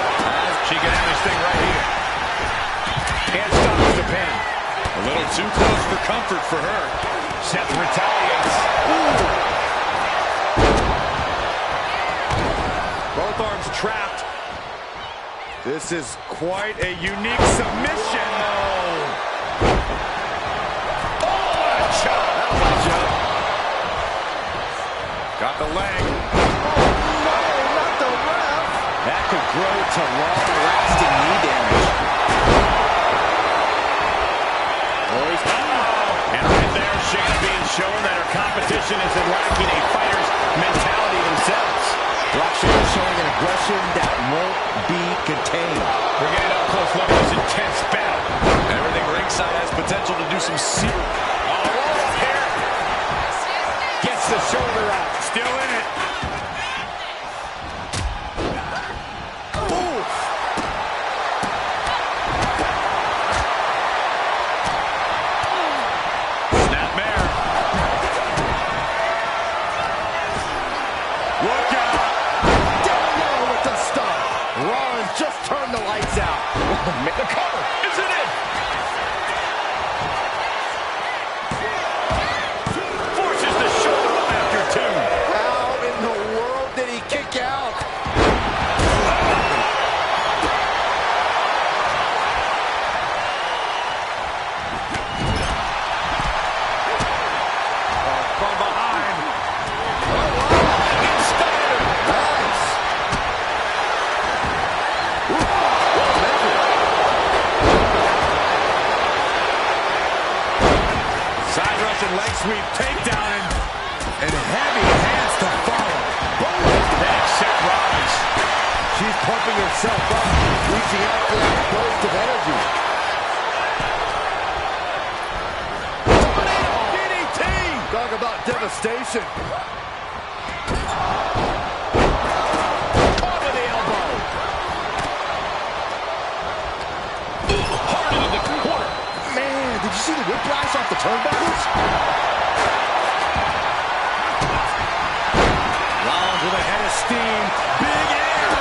She can have this thing right here. Can't stop the pin. A little too close for comfort for her. Seth retaliates. Ooh. Both arms trapped. This is quite a unique submission. Oh, what a chop. That was a jump. Got the leg. Oh, no, not the ref. That could grow to long-lasting knee damage. And right there, Shayna being shown that her competition isn't lacking a fighter's mentality themselves. Roxanne showing an aggression that won't be contained. We're getting up close look at this intense battle. Everything ringside has potential to do some serious. Oh, roll up here. Gets the shoulder out. Still in it. Ooh. Snapmare. Look out. With the stop. Rollins just turned the lights out. The cover. Is it in? Forces the shoulder up after two. How in the world did he kick out? From behind. Inspired. Nice. Side Russian leg sweep takedown and heavy hands to follow. Boom. Next Seth Rollins. She's pumping herself up, reaching out for that burst of energy. DDT. Talk about devastation. Caught with the elbow. Hard into the corner. Man, did you see the whiplash off the turnbuckles? Rollins with a head of steam. Big air.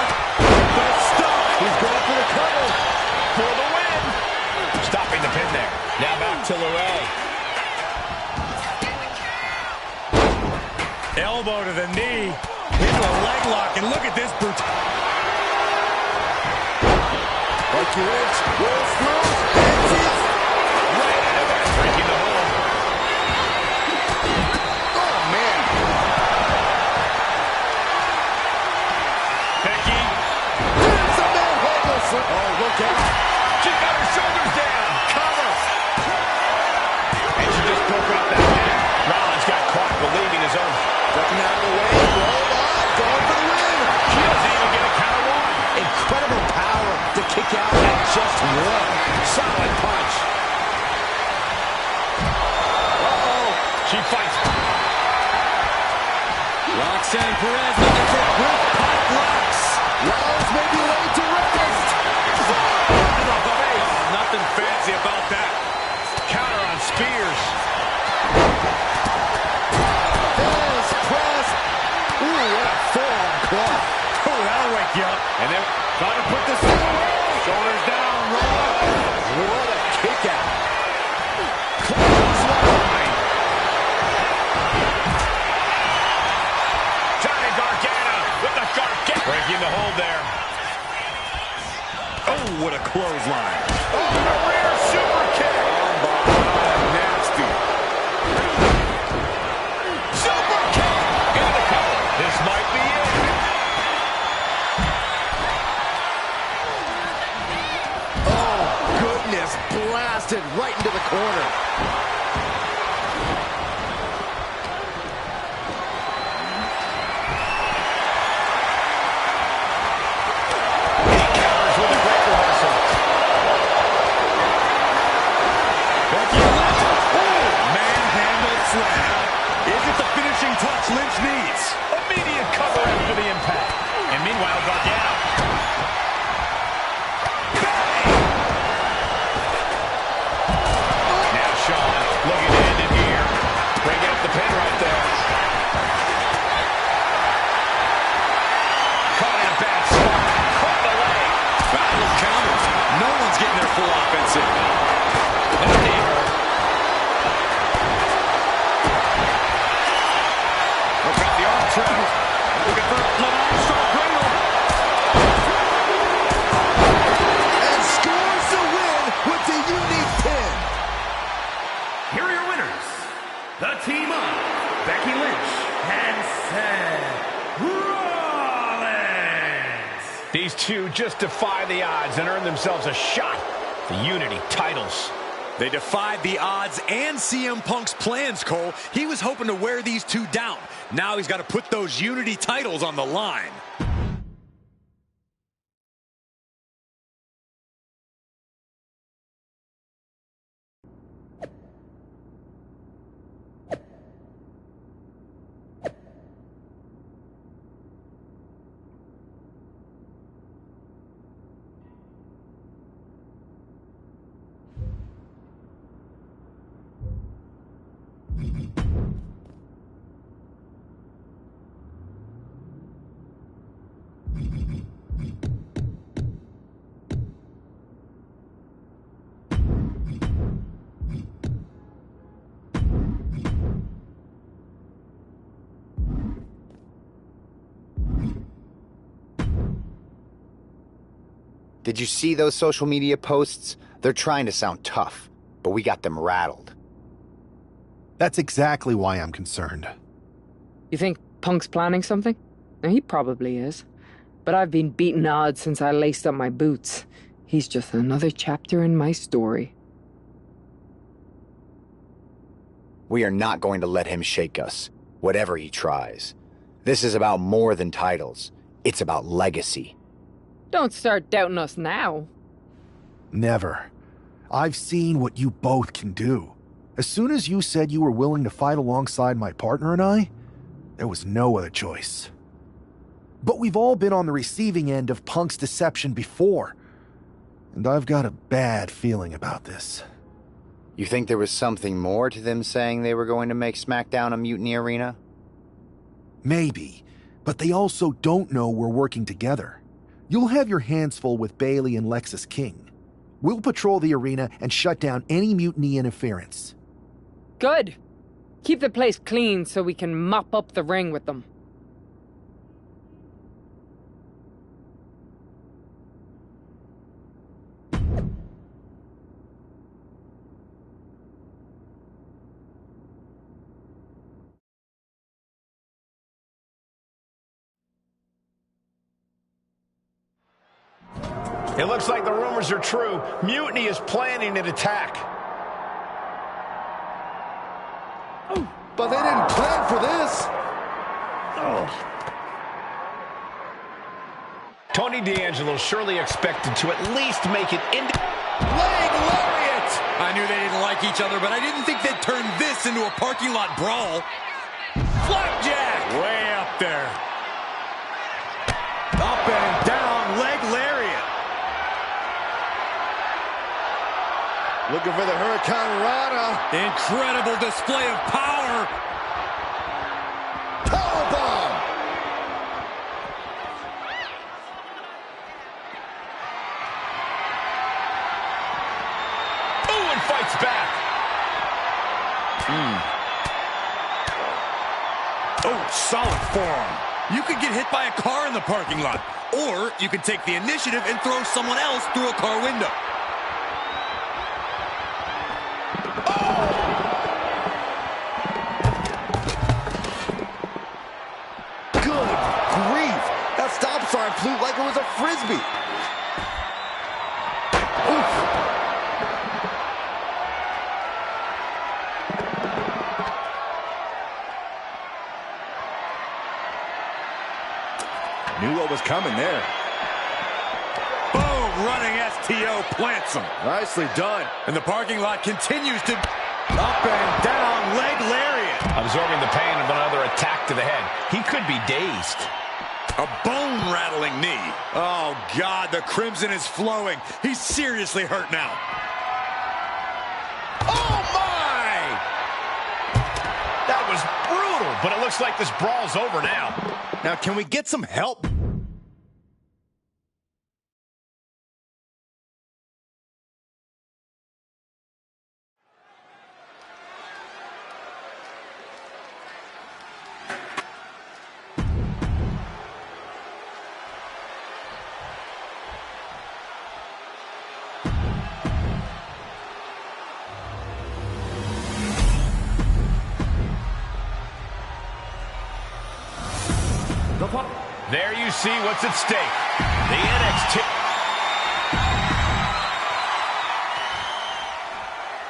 The stop. He's going for the cover. For the win. Stopping the pin there. Now back to LeRae. Elbow to the knee. Into a leg lock. And look at this brutality. Like you inch, rolls through, and she's Right into there. Breaking the hold. oh man. Becky. It's a manhandle. Oh, look out. She got her shoulders down. Cover. And she just broke out that pin. Rollins got caught believing his own. Ducking out of the way. Roll up. Going for the win. She doesn't even get a count one. Incredible power to kick out at just one. Solid punch. Uh-oh. She fights. Roxanne Perez looking for quick pop locks. Rollins may be ready to rest. Nothing fancy about that. Counter on Spears. Press. Ooh, what a forearm club. Oh, that'll wake Yep. And then trying to put this in the way. Shoulders down, roll up. What a kick out. Clothesline. Johnny Gargano with the Gargano. Breaking the hold there. Oh, what a clothesline. Oh, the rear super kick. Nasty. Super kick. Into the cover. This might be it. Oh, goodness. Blasted right into the corner. Lynch needs immediate cover after the impact. And meanwhile, Gargano. Bang! Now Shawn looking to end it here. Bringing up the pin right there. Caught in a bad spot. Caught the leg. Battle of counters. No one's getting their full offense in. And a knee. Looking for an Armstrong cradle. And scores the win with the unique pin. Here are your winners. The team of Becky Lynch and Seth Rollins. These two just defy the odds and earn themselves a shot at the Unity titles. They defied the odds and CM Punk's plans, Cole. He was hoping to wear these two down. Now he's got to put those Unity titles on the line. Did you see those social media posts? They're trying to sound tough, but we got them rattled. That's exactly why I'm concerned. You think Punk's planning something? Now, he probably is. But I've been beating odds since I laced up my boots. He's just another chapter in my story. We are not going to let him shake us, whatever he tries. This is about more than titles. It's about legacy. Don't start doubting us now. Never. I've seen what you both can do. As soon as you said you were willing to fight alongside my partner and I, there was no other choice. But we've all been on the receiving end of Punk's deception before, and I've got a bad feeling about this. You think there was something more to them saying they were going to make SmackDown a mutiny arena? Maybe, but they also don't know we're working together. You'll have your hands full with Bayley and Lexis King. We'll patrol the arena and shut down any mutiny interference. Good. Keep the place clean so we can mop up the ring with them. It looks like the rumors are true. Mutiny is planning an attack. But they didn't plan for this. Tony D'Angelo surely expected to at least make it into... Leg lariat! I knew they didn't like each other, but I didn't think they'd turn this into a parking lot brawl. Flapjack! Way up there. Up and down, leg lariat. Looking for the Hurricane Rana. Incredible display of power. Powerbomb. Oh, solid forearm. You could get hit by a car in the parking lot, or you could take the initiative and throw someone else through a car window. Good grief! That stop sign flew like it was a Frisbee. Oof. Knew what was coming there. Boom! Running STO plants him. Nicely done. And the parking lot continues to up and down, leg lariat. Absorbing the pain of another attack to the head. He could be dazed. A bone-rattling knee. Oh, God, the crimson is flowing. He's seriously hurt now. Oh, my! That was brutal, but it looks like this brawl's over now. Now, can we get some help? There you see what's at stake. The NXT.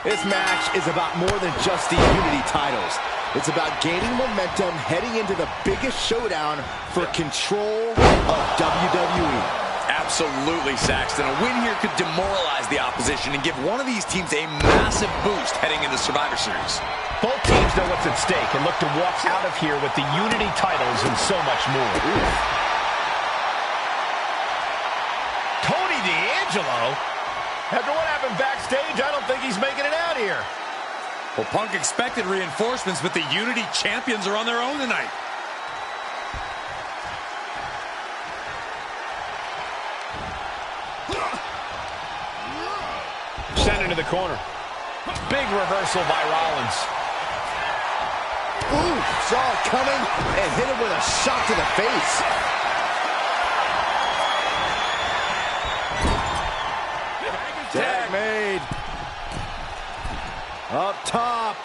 This match is about more than just the Unity titles. It's about gaining momentum heading into the biggest showdown for control of WWE. Absolutely, Saxton. A win here could demoralize the opposition and give one of these teams a massive boost heading into Survivor Series. Both teams know what's at stake and look to walk out of here with the Unity titles and so much more. Tony D'Angelo? After what happened backstage, I don't think he's making it out here. Well, Punk expected reinforcements, but the Unity champions are on their own tonight. Sent into the corner. Big reversal by Rollins. Ooh, saw it coming and hit him with a shot to the face. Tag made. Up top.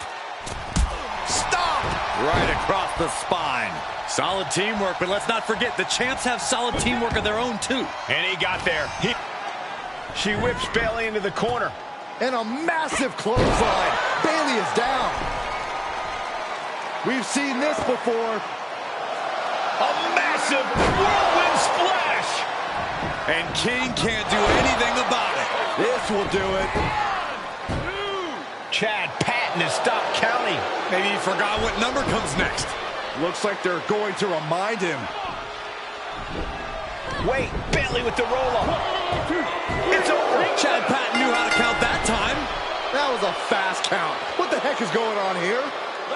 Stop! Right across the spine. Solid teamwork, but let's not forget, the champs have solid teamwork of their own, too. And he got there. She whips Bayley into the corner. And a massive clothesline. Bayley is down. We've seen this before. A massive whirlwind splash. And King can't do anything about it. This will do it. Chad Patton has stopped counting. Maybe he forgot what number comes next. Looks like they're going to remind him. Wait, Bayley with the roll-up. It's over. Chad Patton knew how to count that time. That was a fast count. What the heck is going on here?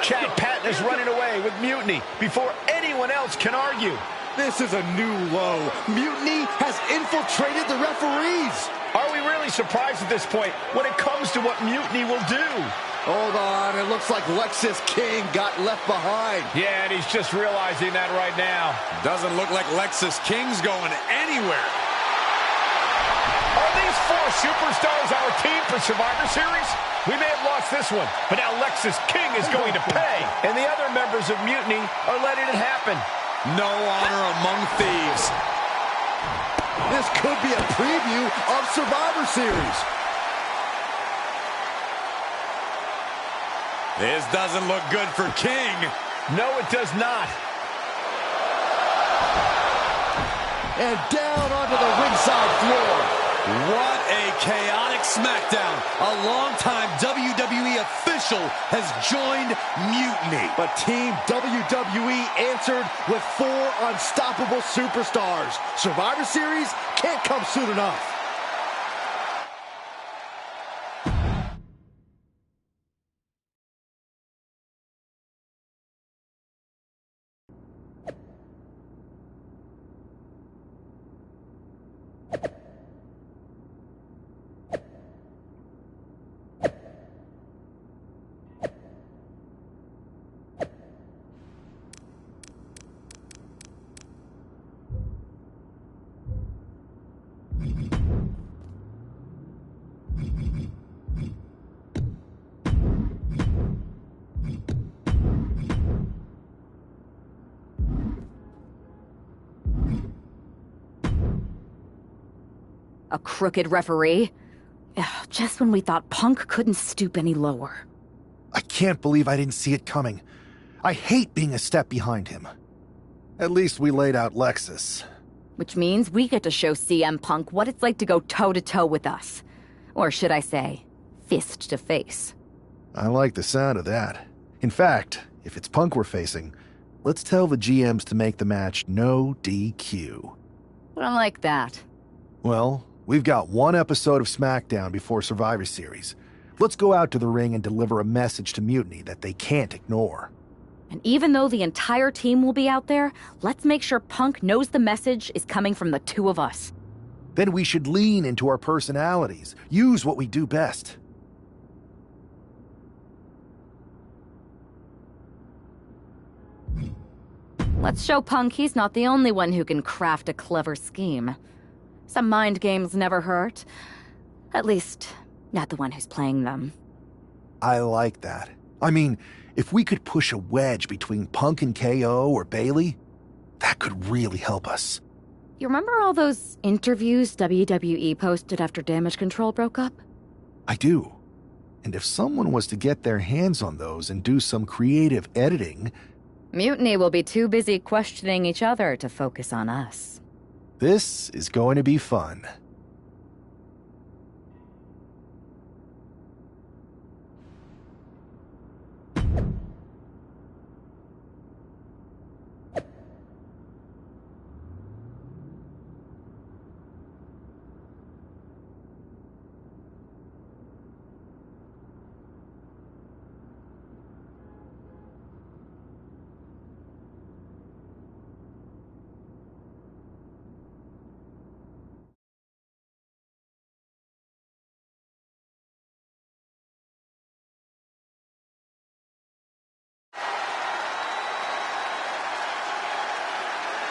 Chad Patton is running away with Mutiny before anyone else can argue. This is a new low. Mutiny has infiltrated the referees. Are we really surprised at this point when it comes to what Mutiny will do? Hold on, it looks like Lexis King got left behind. Yeah, and he's just realizing that right now. Doesn't look like Lexis King's going anywhere. Are these four superstars our team for Survivor Series? We may have lost this one, but now Lexis King is going to pay. And the other members of Mutiny are letting it happen. No honor among thieves. This could be a preview of Survivor Series. This doesn't look good for King. No, it does not. And down onto the ringside floor. What a chaotic SmackDown. A longtime WWE official has joined Mutiny. But Team WWE answered with 4 unstoppable superstars. Survivor Series can't come soon enough. A crooked referee? Ugh, just when we thought Punk couldn't stoop any lower. I can't believe I didn't see it coming. I hate being a step behind him. At least we laid out Lexus. Which means we get to show CM Punk what it's like to go toe-to-toe with us. Or should I say, fist to face. I like the sound of that. In fact, if it's Punk we're facing, let's tell the GMs to make the match no DQ. I like that. Well, we've got one episode of SmackDown before Survivor Series. Let's go out to the ring and deliver a message to Mutiny that they can't ignore. And even though the entire team will be out there, let's make sure Punk knows the message is coming from the two of us. Then we should lean into our personalities, use what we do best. Let's show Punk he's not the only one who can craft a clever scheme. Some mind games never hurt. At least, not the one who's playing them. I like that. I mean, if we could push a wedge between Punk and KO or Bayley, that could really help us. You remember all those interviews WWE posted after Damage Control broke up? I do. And if someone was to get their hands on those and do some creative editing... Mutiny will be too busy questioning each other to focus on us. This is going to be fun.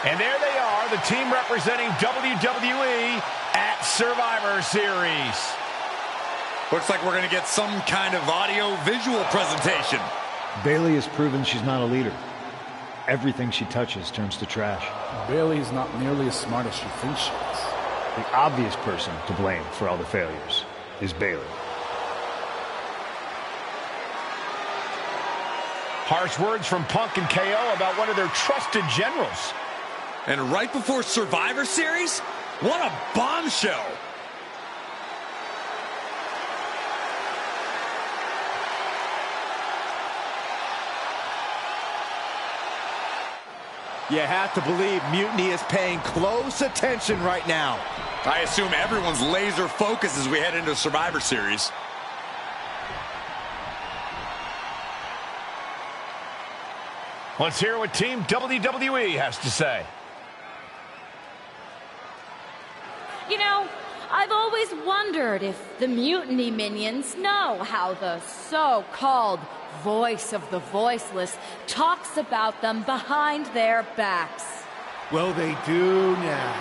And there they are, the team representing WWE at Survivor Series. Looks like we're going to get some kind of audio-visual presentation. Bayley has proven she's not a leader. Everything she touches turns to trash. Bayley is not nearly as smart as she thinks she is. The obvious person to blame for all the failures is Bayley. Harsh words from Punk and KO about one of their trusted generals. And right before Survivor Series? What a bombshell! You have to believe Mutiny is paying close attention right now. I assume everyone's laser focused as we head into Survivor Series. Let's hear what Team WWE has to say. You know, I've always wondered if the Mutiny minions know how the so-called voice of the voiceless talks about them behind their backs. Well, they do now.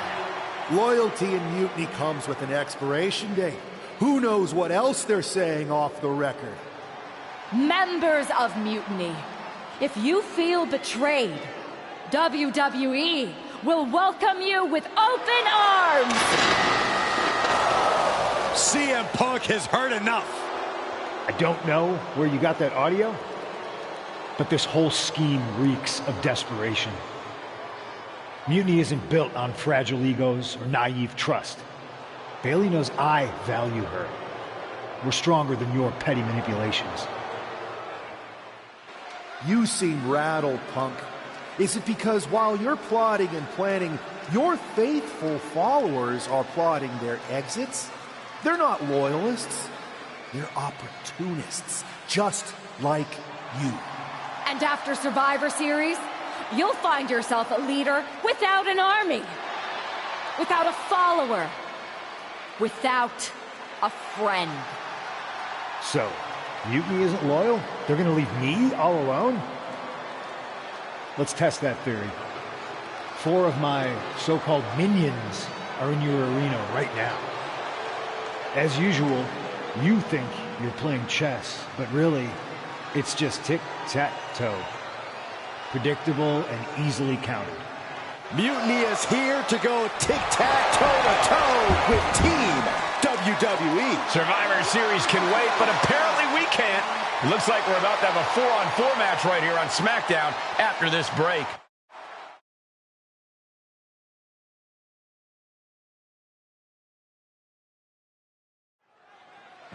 Loyalty in Mutiny comes with an expiration date. Who knows what else they're saying off the record? Members of Mutiny, if you feel betrayed, WWE will welcome you with open arms! CM Punk has heard enough. I don't know where you got that audio, but this whole scheme reeks of desperation. Mutiny isn't built on fragile egos or naive trust. Bayley knows I value her. We're stronger than your petty manipulations. You seem rattled, Punk. Is it because while you're plotting and planning, your faithful followers are plotting their exits? They're not loyalists. They're opportunists, just like you. And after Survivor Series, you'll find yourself a leader without an army, without a follower, without a friend. So, Mutiny isn't loyal? They're gonna leave me all alone? Let's test that theory. 4 of my so-called minions are in your arena right now. As usual, you think you're playing chess, but really, it's just tic-tac-toe. Predictable and easily countered. Mutiny is here to go tic-tac-toe-to-toe with Team WWE. Survivor Series can wait, but apparently we can't. It looks like we're about to have a 4-on-4 match right here on SmackDown after this break.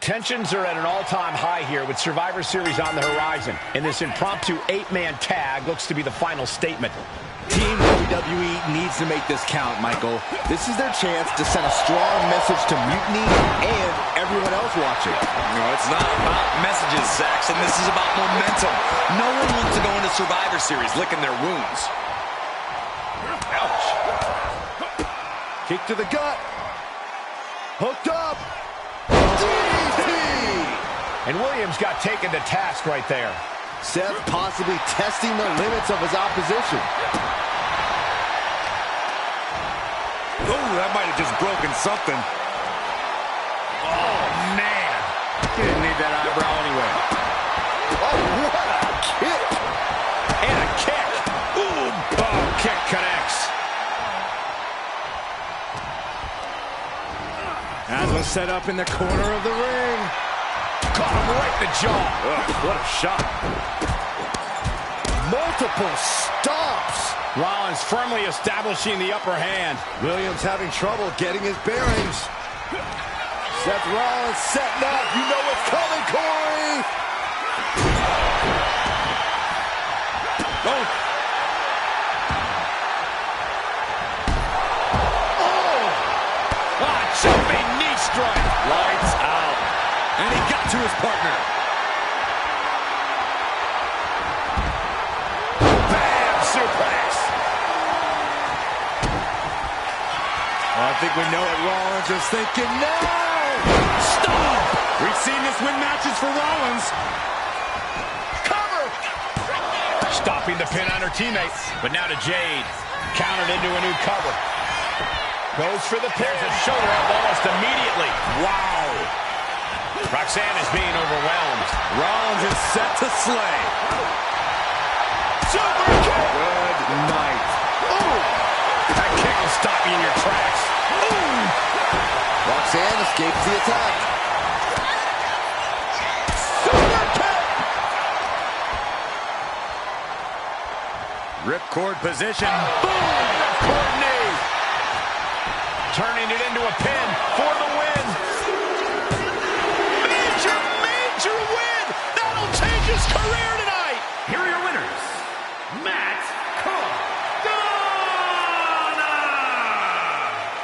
Tensions are at an all-time high here with Survivor Series on the horizon. And this impromptu 8-man tag looks to be the final statement. Team WWE needs to make this count, Michael. This is their chance to send a strong message to Mutiny and everyone else watching. No, it's not about messages, Saxon. This is about momentum. No one wants to go into Survivor Series licking their wounds. Ouch. Kick to the gut. Hooked up. And Williams got taken to task right there. Seth possibly testing the limits of his opposition. Oh, that might have just broken something. Oh, man. He didn't need that eyebrow anyway. Oh, what a kick. And a kick. Ooh, oh, kick connects. As was set up in the corner of the ring. Caught him right in the jaw. Ugh, what a shot. Multiple stops. Rollins firmly establishing the upper hand. Williams having trouble getting his bearings. Seth Rollins setting up. You know what's coming, Corey. Oh. Jumping knee strike. Lights out. And he got to his partner. Bam! Suplex. Well, I think we know what Rollins is thinking now. Stop! We've seen this win matches for Rollins. Cover! Stopping the pin on her teammate. But now to Jade. Countered into a new cover. Goes for the pin. There's a shoulder up almost immediately. Wow. Roxanne is being overwhelmed. Rollins is set to slay. Super kick. Good night. Ooh. That kick will stop you in your tracks. Ooh. Roxanne escapes the attack. Super kick. Ripcord position. Boom. Ripcord knee. Turning it into a pin for the win. Major win. That'll change his career tonight. Here are your winners. Matt Cardona.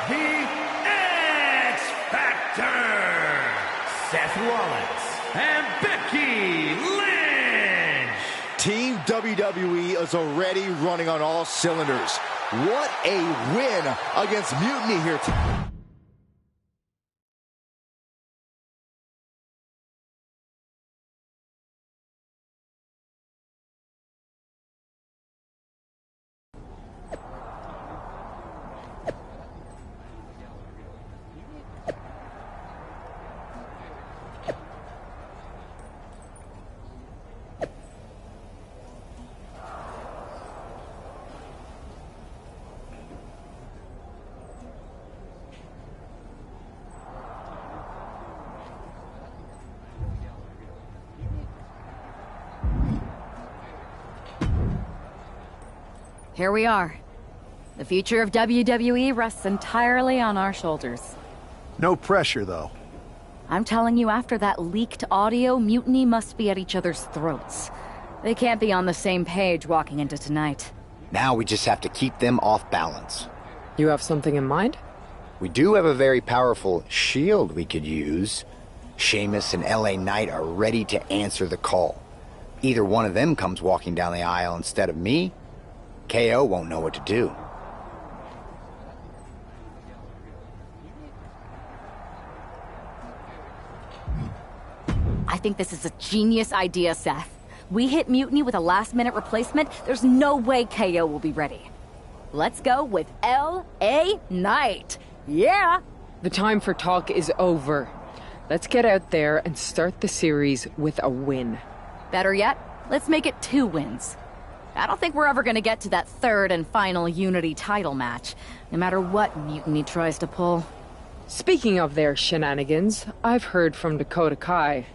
The X Factor. Seth Rollins and Becky Lynch. Team WWE is already running on all cylinders. What a win against Mutiny here tonight. Here we are. The future of WWE rests entirely on our shoulders. No pressure, though. I'm telling you, after that leaked audio, Mutiny must be at each other's throats. They can't be on the same page walking into tonight. Now we just have to keep them off balance. You have something in mind? We do have a very powerful shield we could use. Sheamus and LA Knight are ready to answer the call. Either one of them comes walking down the aisle instead of me, KO won't know what to do. I think this is a genius idea, Seth. We hit Mutiny with a last-minute replacement, there's no way KO will be ready. Let's go with L.A. Knight. Yeah! The time for talk is over. Let's get out there and start the series with a win. Better yet, let's make it 2 wins. I don't think we're ever gonna get to that third and final Unity title match, no matter what Mutiny tries to pull. Speaking of their shenanigans, I've heard from Dakota Kai.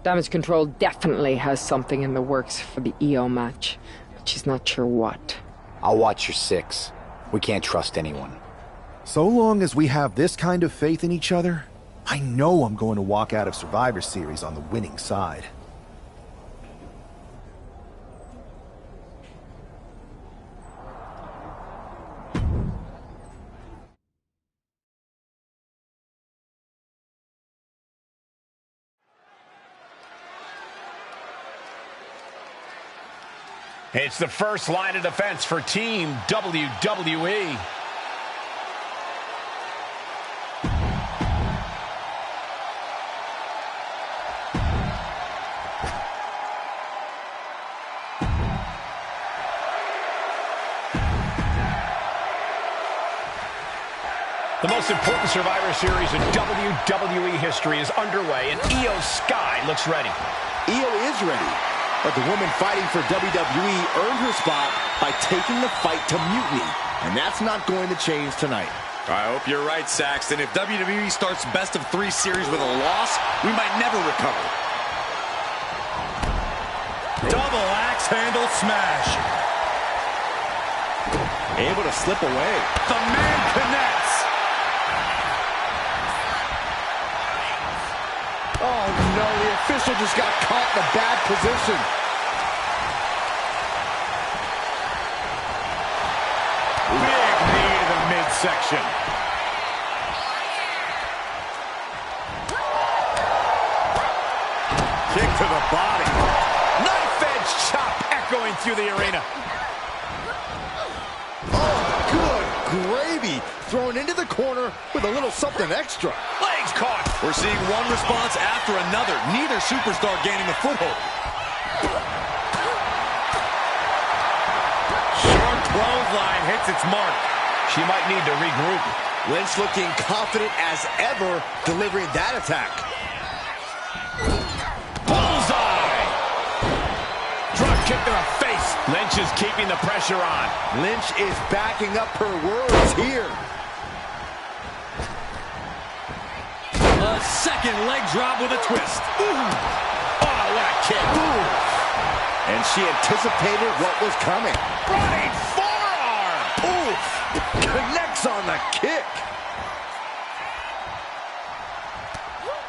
Damage Control definitely has something in the works for the EO match, but she's not sure what. I'll watch your six. We can't trust anyone. So long as we have this kind of faith in each other, I know I'm going to walk out of Survivor Series on the winning side. It's the first line of defense for Team WWE. The most important Survivor Series in WWE history is underway, and Io Sky looks ready. Io is ready, but the woman fighting for WWE earned her spot by taking the fight to Mutiny, and that's not going to change tonight. I hope you're right, Saxton. If WWE starts best of 3 series with a loss, we might never recover. Double axe handle smash. Able to slip away. The man connects. Oh no, the official just got caught in a bad position. Big knee to the midsection. Kick to the body. Knife edge chop echoing through the arena. Oh, good gravy. Thrown into the corner with a little something extra. Legs caught. We're seeing one response after another. Neither superstar gaining a foothold. Short clothesline hits its mark. She might need to regroup. Lynch looking confident as ever, delivering that attack. Bullseye. Drop kick to the face. Lynch is keeping the pressure on. Lynch is backing up her words here. A second leg drop with a twist. Ooh. Oh, what a kick. Ooh. And she anticipated what was coming. Right forearm. Ooh. Connects on the kick.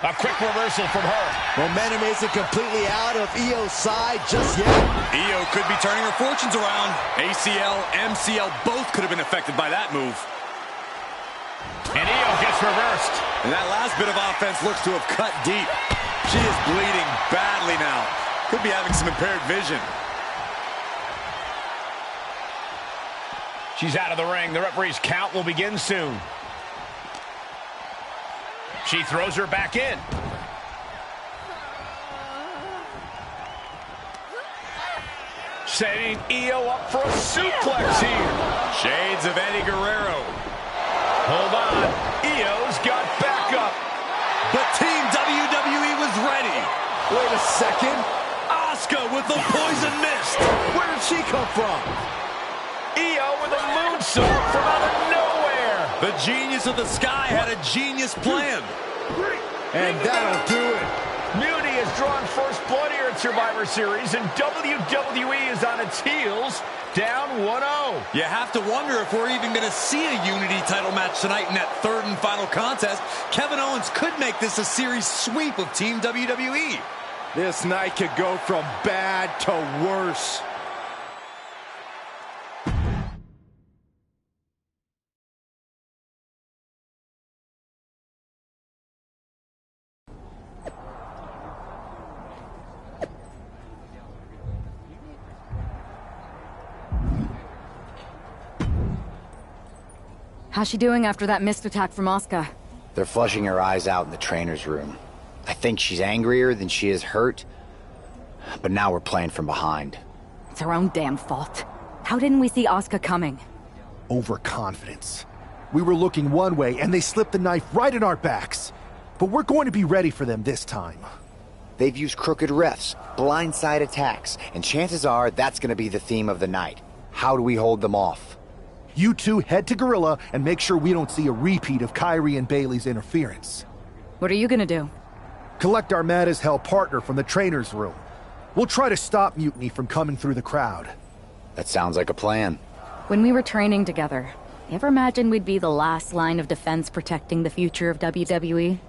A quick reversal from her. Momentum isn't completely out of Io's side just yet. Io could be turning her fortunes around. ACL, MCL, both could have been affected by that move. And Io gets reversed. And that last bit of offense looks to have cut deep. She is bleeding badly now. Could be having some impaired vision. She's out of the ring. The referee's count will begin soon. She throws her back in. Setting Io up for a suplex here. Shades of Eddie Guerrero. Hold on. Io's got backup. But Team WWE was ready. Wait a second. Asuka with the poison mist. Where did she come from? Io with a moonsault from out of nowhere. The genius of the sky had a genius plan. And that'll do it. Mutiny has drawn first blood here at Survivor Series, and WWE is on its heels, down 1-0. You have to wonder if we're even going to see a Unity title match tonight in that third and final contest. Kevin Owens could make this a series sweep of Team WWE. This night could go from bad to worse. How's she doing after that missed attack from Asuka? They're flushing her eyes out in the trainer's room. I think she's angrier than she is hurt, but now we're playing from behind. It's her own damn fault. How didn't we see Asuka coming? Overconfidence. We were looking one way, and they slipped the knife right in our backs. But we're going to be ready for them this time. They've used crooked refs, blindside attacks, and chances are that's going to be the theme of the night. How do we hold them off? You two head to Gorilla and make sure we don't see a repeat of Kyrie and Bailey's interference. What are you gonna do? Collect our mad-as-hell partner from the trainer's room. We'll try to stop Mutiny from coming through the crowd. That sounds like a plan. When we were training together, you ever imagine we'd be the last line of defense protecting the future of WWE?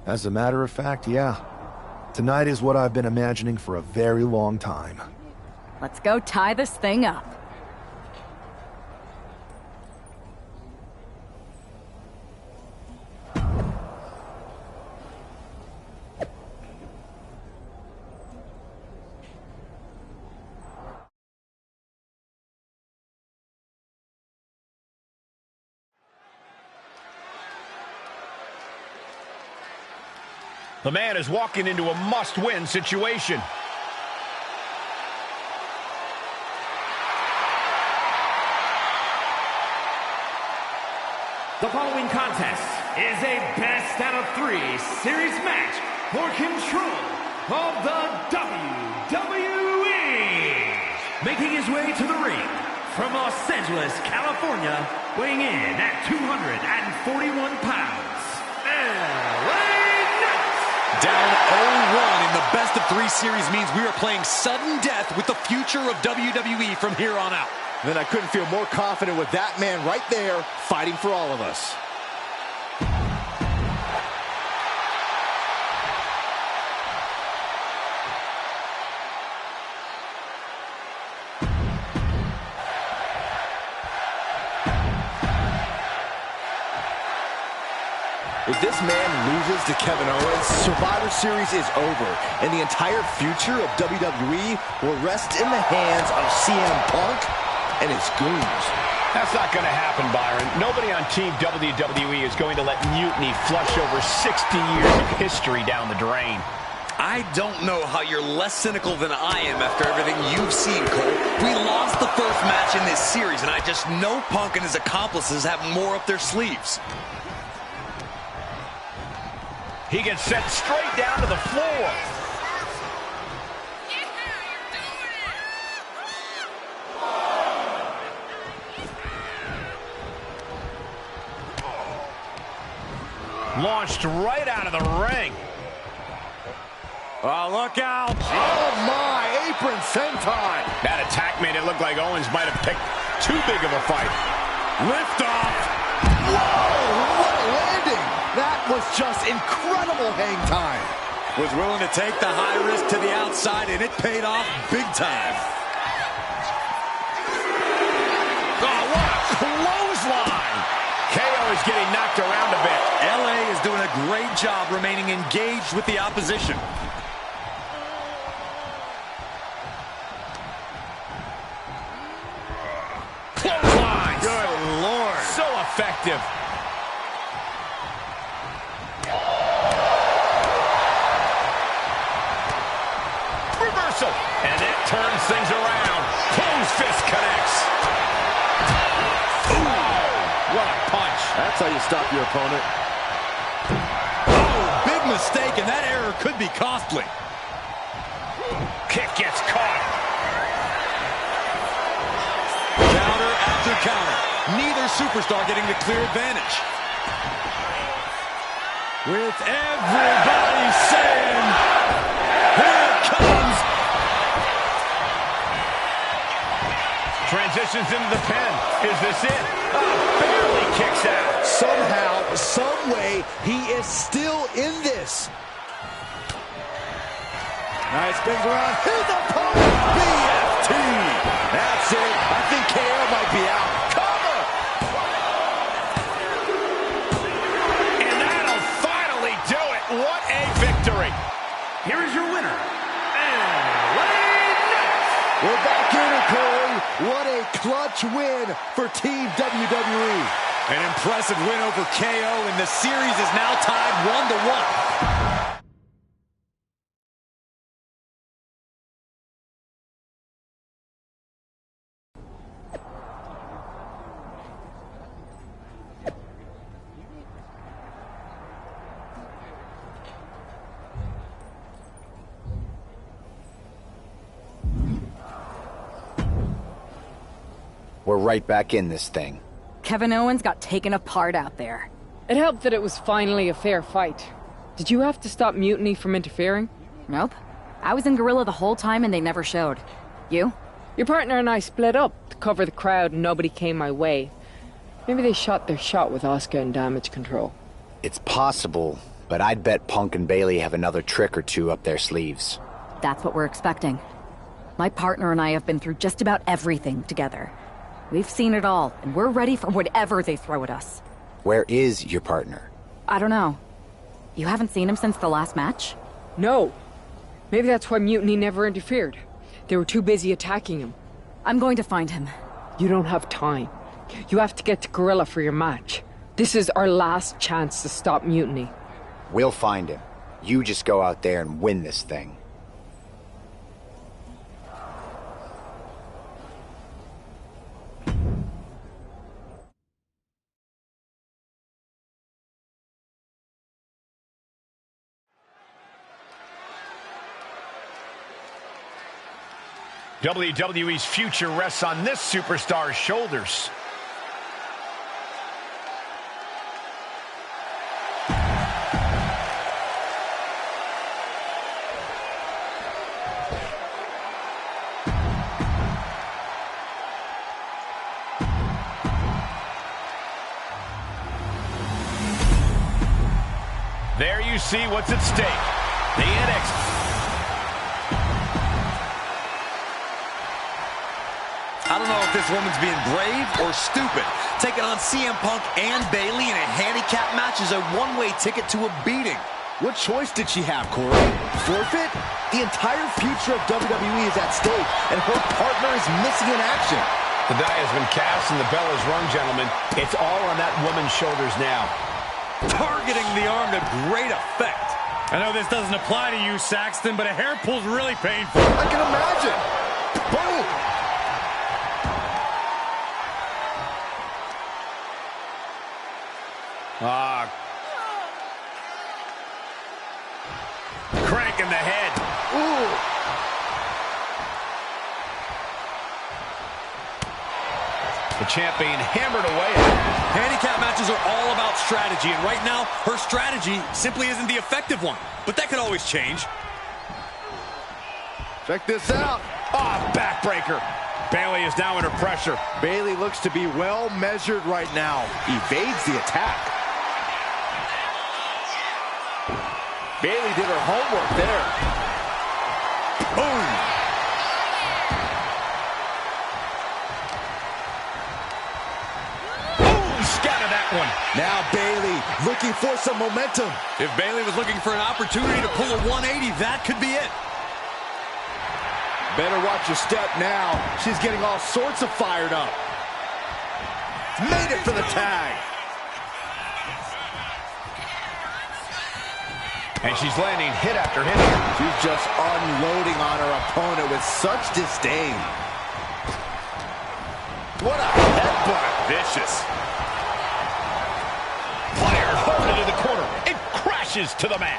As a matter of fact, yeah. Tonight is what I've been imagining for a very long time. Let's go tie this thing up. The man is walking into a must-win situation. The following contest is a best-out-of-3 series match for control of the WWE. Making his way to the ring from Los Angeles, California, weighing in at 241 pounds, LA. Down 0-1 in the best-of-3 series means we are playing sudden death with the future of WWE from here on out. Then I couldn't feel more confident with that man right there fighting for all of us. If this man loses to Kevin Owens, Survivor Series is over, and the entire future of WWE will rest in the hands of CM Punk and his goons. That's not going to happen, Byron. Nobody on Team WWE is going to let Mutiny flush over 60 years of history down the drain. I don't know how you're less cynical than I am after everything you've seen, Cole. We lost the first match in this series, and I just know Punk and his accomplices have more up their sleeves. He gets sent straight down to the floor. Launched right out of the ring. Oh, look out. Oh, my. Apron senton. That attack made it look like Owens might have picked too big of a fight. Lift off. Whoa, what a landing. That was just incredible hang time. Was willing to take the high risk to the outside, and it paid off big time. Oh, what a clothesline. KO is getting knocked around a bit. LA is doing a great job remaining engaged with the opposition. Clothesline. Good Lord. So effective. Reversal. And that turns things around. Close fist connects. Ooh, what a punch. That's how you stop your opponent. Oh, big mistake, and that error could be costly. Kick gets caught. Counter after counter. Neither superstar getting the clear advantage. With everybody saying, here it comes. Transitions into the pin. Is this it? Barely kicks out. Somehow, some way, he is still in this. Nice, spins around. His opponent, BFT. That's it. I think KO might be out. Cover. And that'll finally do it. What a victory. Here is your winner, LA. We're back in it, Corey. What a clutch win for Team WWE. An impressive win over KO, and the series is now tied 1-1. We're right back in this thing. Kevin Owens got taken apart out there. It helped that it was finally a fair fight. Did you have to stop Mutiny from interfering? Nope. I was in Gorilla the whole time and they never showed. You? Your partner and I split up to cover the crowd and nobody came my way. Maybe they shot their shot with Asuka and Damage Control. It's possible, but I'd bet Punk and Bailey have another trick or two up their sleeves. That's what we're expecting. My partner and I have been through just about everything together. We've seen it all, and we're ready for whatever they throw at us. Where is your partner? I don't know. You haven't seen him since the last match? No. Maybe that's why Mutiny never interfered. They were too busy attacking him. I'm going to find him. You don't have time. You have to get to Gorilla for your match. This is our last chance to stop Mutiny. We'll find him. You just go out there and win this thing. WWE's future rests on this superstar's shoulders. There you see what's at stake. The NXT. I don't know if this woman's being brave or stupid. Taking on CM Punk and Bailey in a handicap match is a one-way ticket to a beating. What choice did she have, Corey? Forfeit? The entire future of WWE is at stake, and her partner is missing in action. The die has been cast and the bell is rung, gentlemen. It's all on that woman's shoulders now. Targeting the arm to great effect. I know this doesn't apply to you, Saxton, but a hair pull's really painful. I can imagine. Boom! Crank in the head. Ooh. The champion hammered away. Handicap matches are all about strategy, and right now, her strategy simply isn't the effective one. But that could always change. Check this out. Backbreaker. Bailey is now under pressure. Bailey looks to be well measured right now. Evades the attack. Bailey did her homework there. Boom. Scattered that one. Now Bailey looking for some momentum. If Bailey was looking for an opportunity to pull a 180, that could be it. Better watch your step now. She's getting all sorts of fired up. Made it for the tag. And she's landing hit after hit. She's just unloading on her opponent with such disdain. What a headbutt. Vicious. Fired hard into the corner. It crashes to the mat.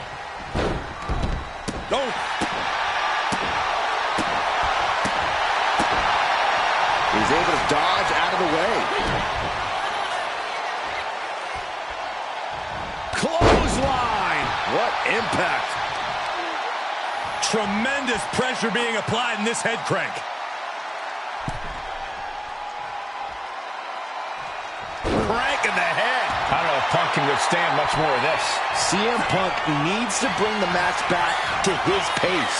Oh. He's able to dodge out of the way. Clothesline. What impact. Tremendous pressure being applied in this head crank. Crank in the head. I don't know if Punk can withstand much more of this. CM Punk needs to bring the match back to his pace.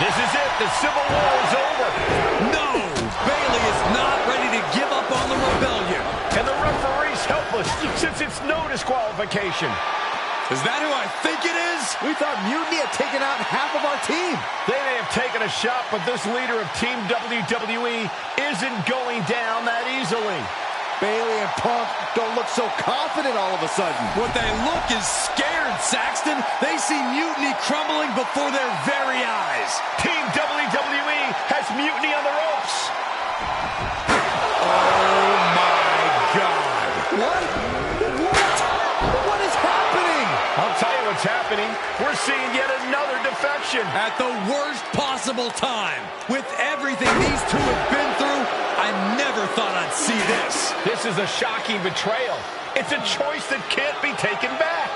This is it. The Civil War is over. No! Bailey is not ready to give up on the rebellion. And the referee's helpless since it's no disqualification. Is that who I think it is? We thought Mutiny had taken out half of our team. They may have taken a shot, but this leader of Team WWE isn't going down that easily. Bailey and Punk don't look so confident all of a sudden. What they look is scared, Saxton. They see Mutiny crumbling before their very eyes. Team WWE has Mutiny on the ropes. Oh, my God. What is happening? I'll tell you what what's happening. We're seeing yet another defection. At the worst possible time. With everything these two have been through, I never thought I'd see this. This is a shocking betrayal. It's a choice that can't be taken back.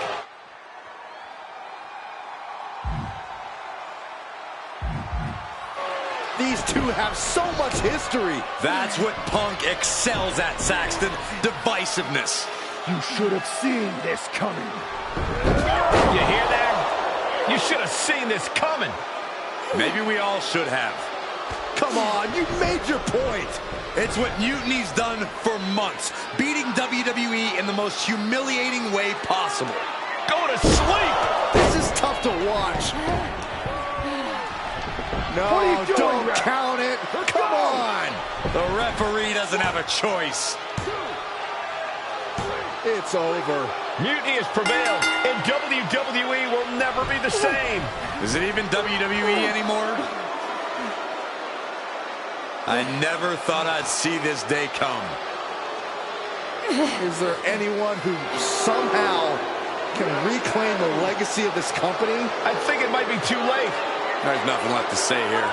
These two have so much history. That's what Punk excels at, Saxton. Divisiveness. You should have seen this coming. You hear that? You should have seen this coming. Maybe we all should have. Come on, you made your point. It's what Mutiny's done for months, beating WWE in the most humiliating way possible. Go to sleep! This is tough to watch. No, don't count it. Come on. The referee doesn't have a choice. It's over. Mutiny has prevailed, and WWE will never be the same. Is it even WWE anymore? I never thought I'd see this day come. Is there anyone who somehow can reclaim the legacy of this company? I think it might be too late. There's nothing left to say here.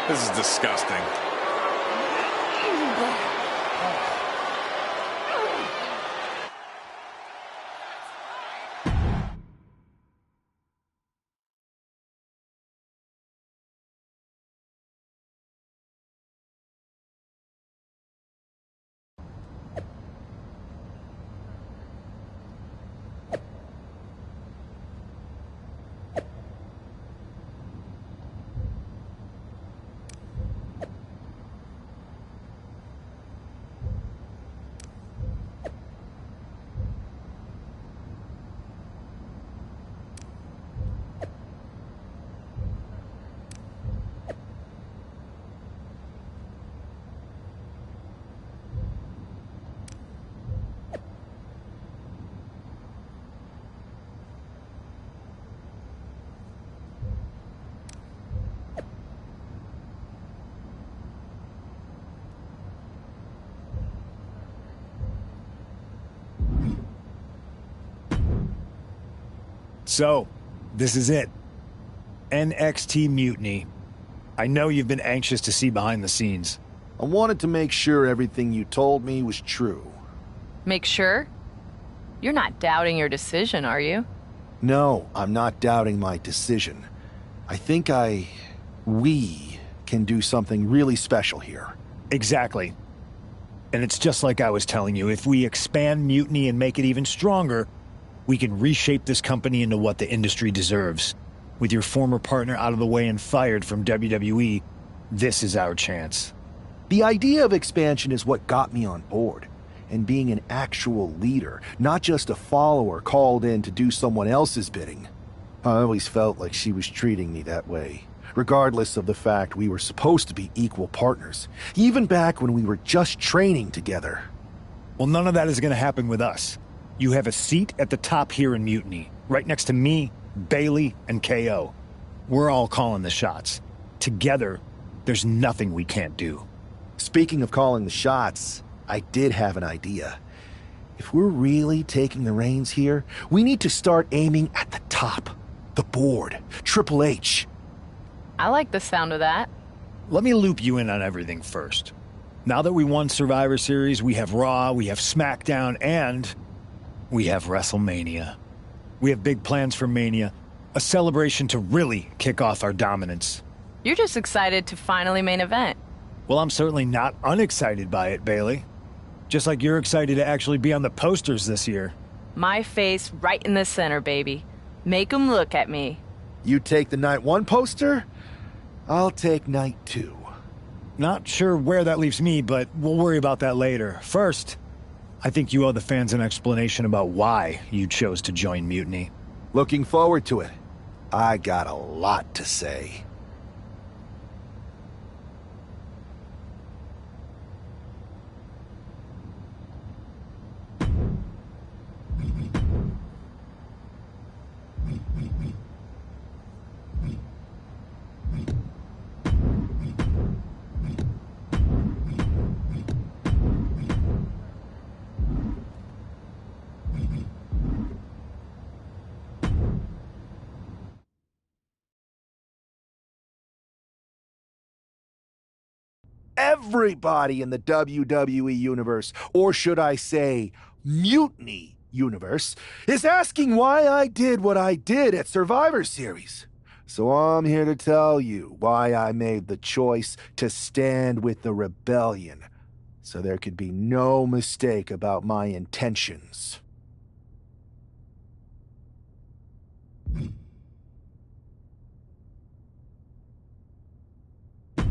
This is disgusting. So, this is it. NXT Mutiny. I know you've been anxious to see behind the scenes. I wanted to make sure everything you told me was true. Make sure? You're not doubting your decision, are you? No, I'm not doubting my decision. I think we can do something really special here. Exactly. And it's just like I was telling you, if we expand Mutiny and make it even stronger, we can reshape this company into what the industry deserves. With your former partner out of the way and fired from WWE, this is our chance. The idea of expansion is what got me on board. And being an actual leader, not just a follower called in to do someone else's bidding. I always felt like she was treating me that way, regardless of the fact we were supposed to be equal partners, even back when we were just training together. Well, none of that is going to happen with us. You have a seat at the top here in Mutiny, right next to me, Bayley, and KO. We're all calling the shots. Together, there's nothing we can't do. Speaking of calling the shots, I did have an idea. If we're really taking the reins here, we need to start aiming at the top. The board. Triple H. I like the sound of that. Let me loop you in on everything first. Now that we won Survivor Series, we have Raw, we have SmackDown, and we have WrestleMania. We have big plans for Mania. A celebration to really kick off our dominance. You're just excited to finally main event. Well, I'm certainly not unexcited by it, Bayley. Just like you're excited to actually be on the posters this year. My face right in the center, baby. Make 'em look at me. You take the Night 1 poster, I'll take Night 2. Not sure where that leaves me, but we'll worry about that later. First, I think you owe the fans an explanation about why you chose to join Mutiny. Looking forward to it. I got a lot to say. Everybody in the WWE Universe, or should I say, Mutiny Universe, is asking why I did what I did at Survivor Series. So I'm here to tell you why I made the choice to stand with the rebellion, so there could be no mistake about my intentions.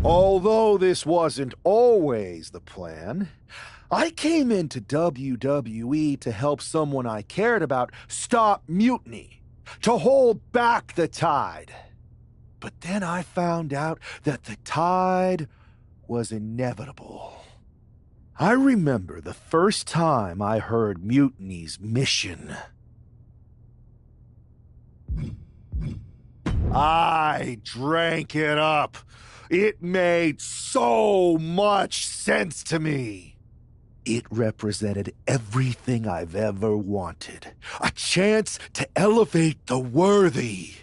Although this wasn't always the plan, I came into WWE to help someone I cared about stop mutiny, to hold back the tide. But then I found out that the tide was inevitable. I remember the first time I heard Mutiny's mission. I drank it up. It made so much sense to me. It represented everything I've ever wanted. A chance to elevate the worthy.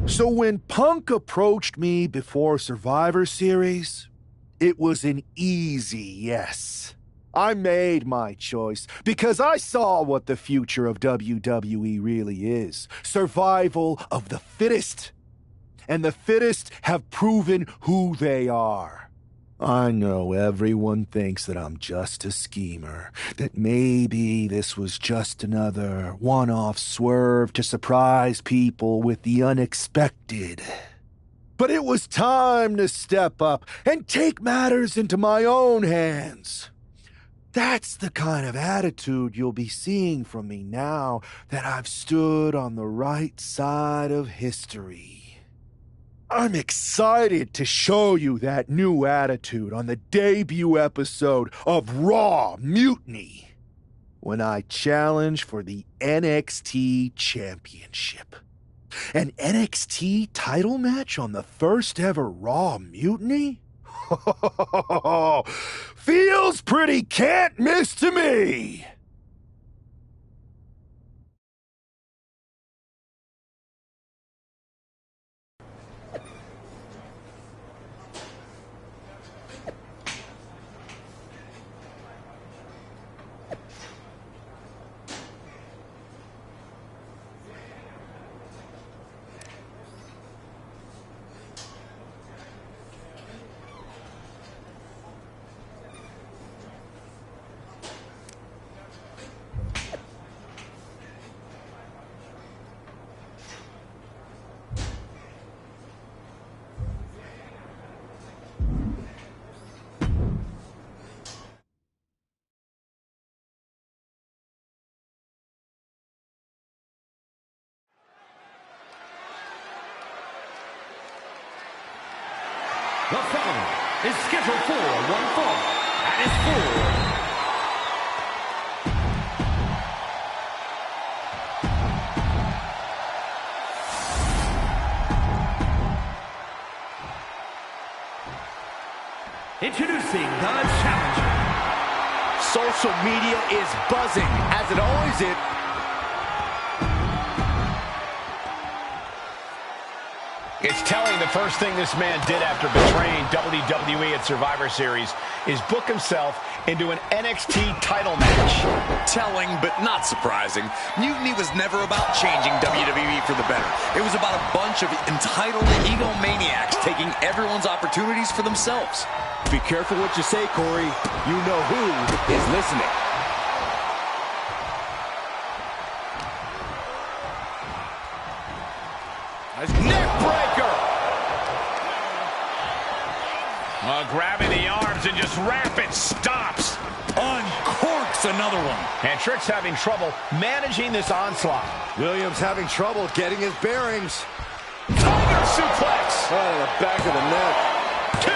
So when Punk approached me before Survivor Series, it was an easy yes. I made my choice because I saw what the future of WWE really is. Survival of the fittest. And the fittest have proven who they are. I know everyone thinks that I'm just a schemer, that maybe this was just another one-off swerve to surprise people with the unexpected. But it was time to step up and take matters into my own hands. That's the kind of attitude you'll be seeing from me now that I've stood on the right side of history. I'm excited to show you that new attitude on the debut episode of Raw Mutiny, when I challenge for the NXT Championship. An NXT title match on the first ever Raw Mutiny? Feels pretty can't miss to me! The following is scheduled for one fall. That is for introducing the challenger. Social media is buzzing, as it always is. It's telling the first thing this man did after betraying WWE at Survivor Series is book himself into an NXT title match. Telling, but not surprising. Mutiny was never about changing WWE for the better. It was about a bunch of entitled egomaniacs taking everyone's opportunities for themselves. Be careful what you say, Corey. You know who is listening. Neck breaker! Grabbing the arms and just rapid stops. Uncorks another one. And Trick's having trouble managing this onslaught. Williams having trouble getting his bearings. Tiger suplex. Right in the back of the neck. 2.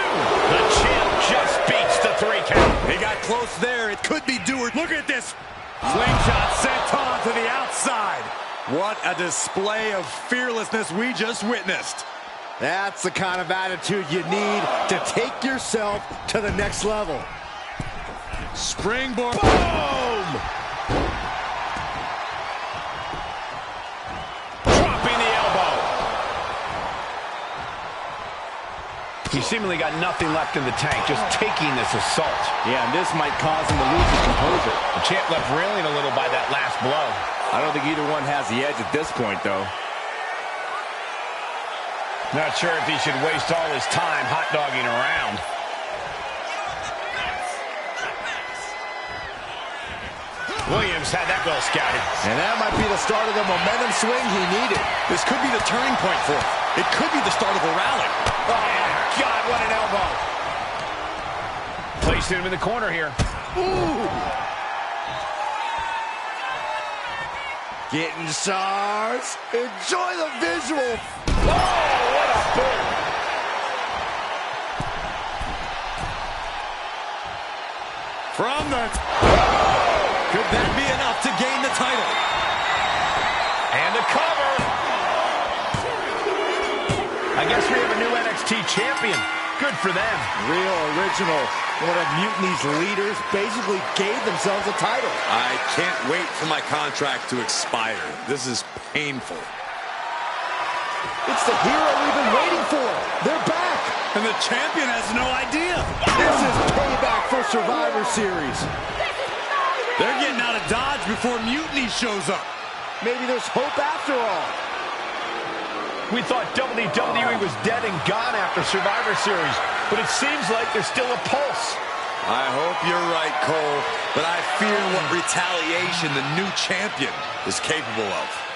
The champ just beats the 3 count. He got close there. It could be do or... Look at this. Slingshot sent on to the outside. What a display of fearlessness we just witnessed. That's the kind of attitude you need to take yourself to the next level. Springboard. Boom! Dropping the elbow. He seemingly got nothing left in the tank, just taking this assault. Yeah, and this might cause him to lose his composure. The champ left reeling a little by that last blow. I don't think either one has the edge at this point, though. Not sure if he should waste all his time hot-dogging around. Williams had that well scouted. And that might be the start of the momentum swing he needed. This could be the turning point for him. It could be the start of a rally. Oh, God, what an elbow. Placed him in the corner here. Ooh. Getting stars. Enjoy the visual. Oh, what a boom. From the... Could that be enough to gain the title? And the cover. I guess we have a new NXT champion. Good for them. Real original. One of Mutiny's leaders basically gave themselves a title. I can't wait for my contract to expire. This is painful. It's the hero we've been waiting for. They're back. And the champion has no idea. This is payback for Survivor Series. They're getting out of Dodge before Mutiny shows up. Maybe there's hope after all. We thought WWE was dead and gone after Survivor Series, but it seems like there's still a pulse. I hope you're right, Cole, but I fear what retaliation the new champion is capable of.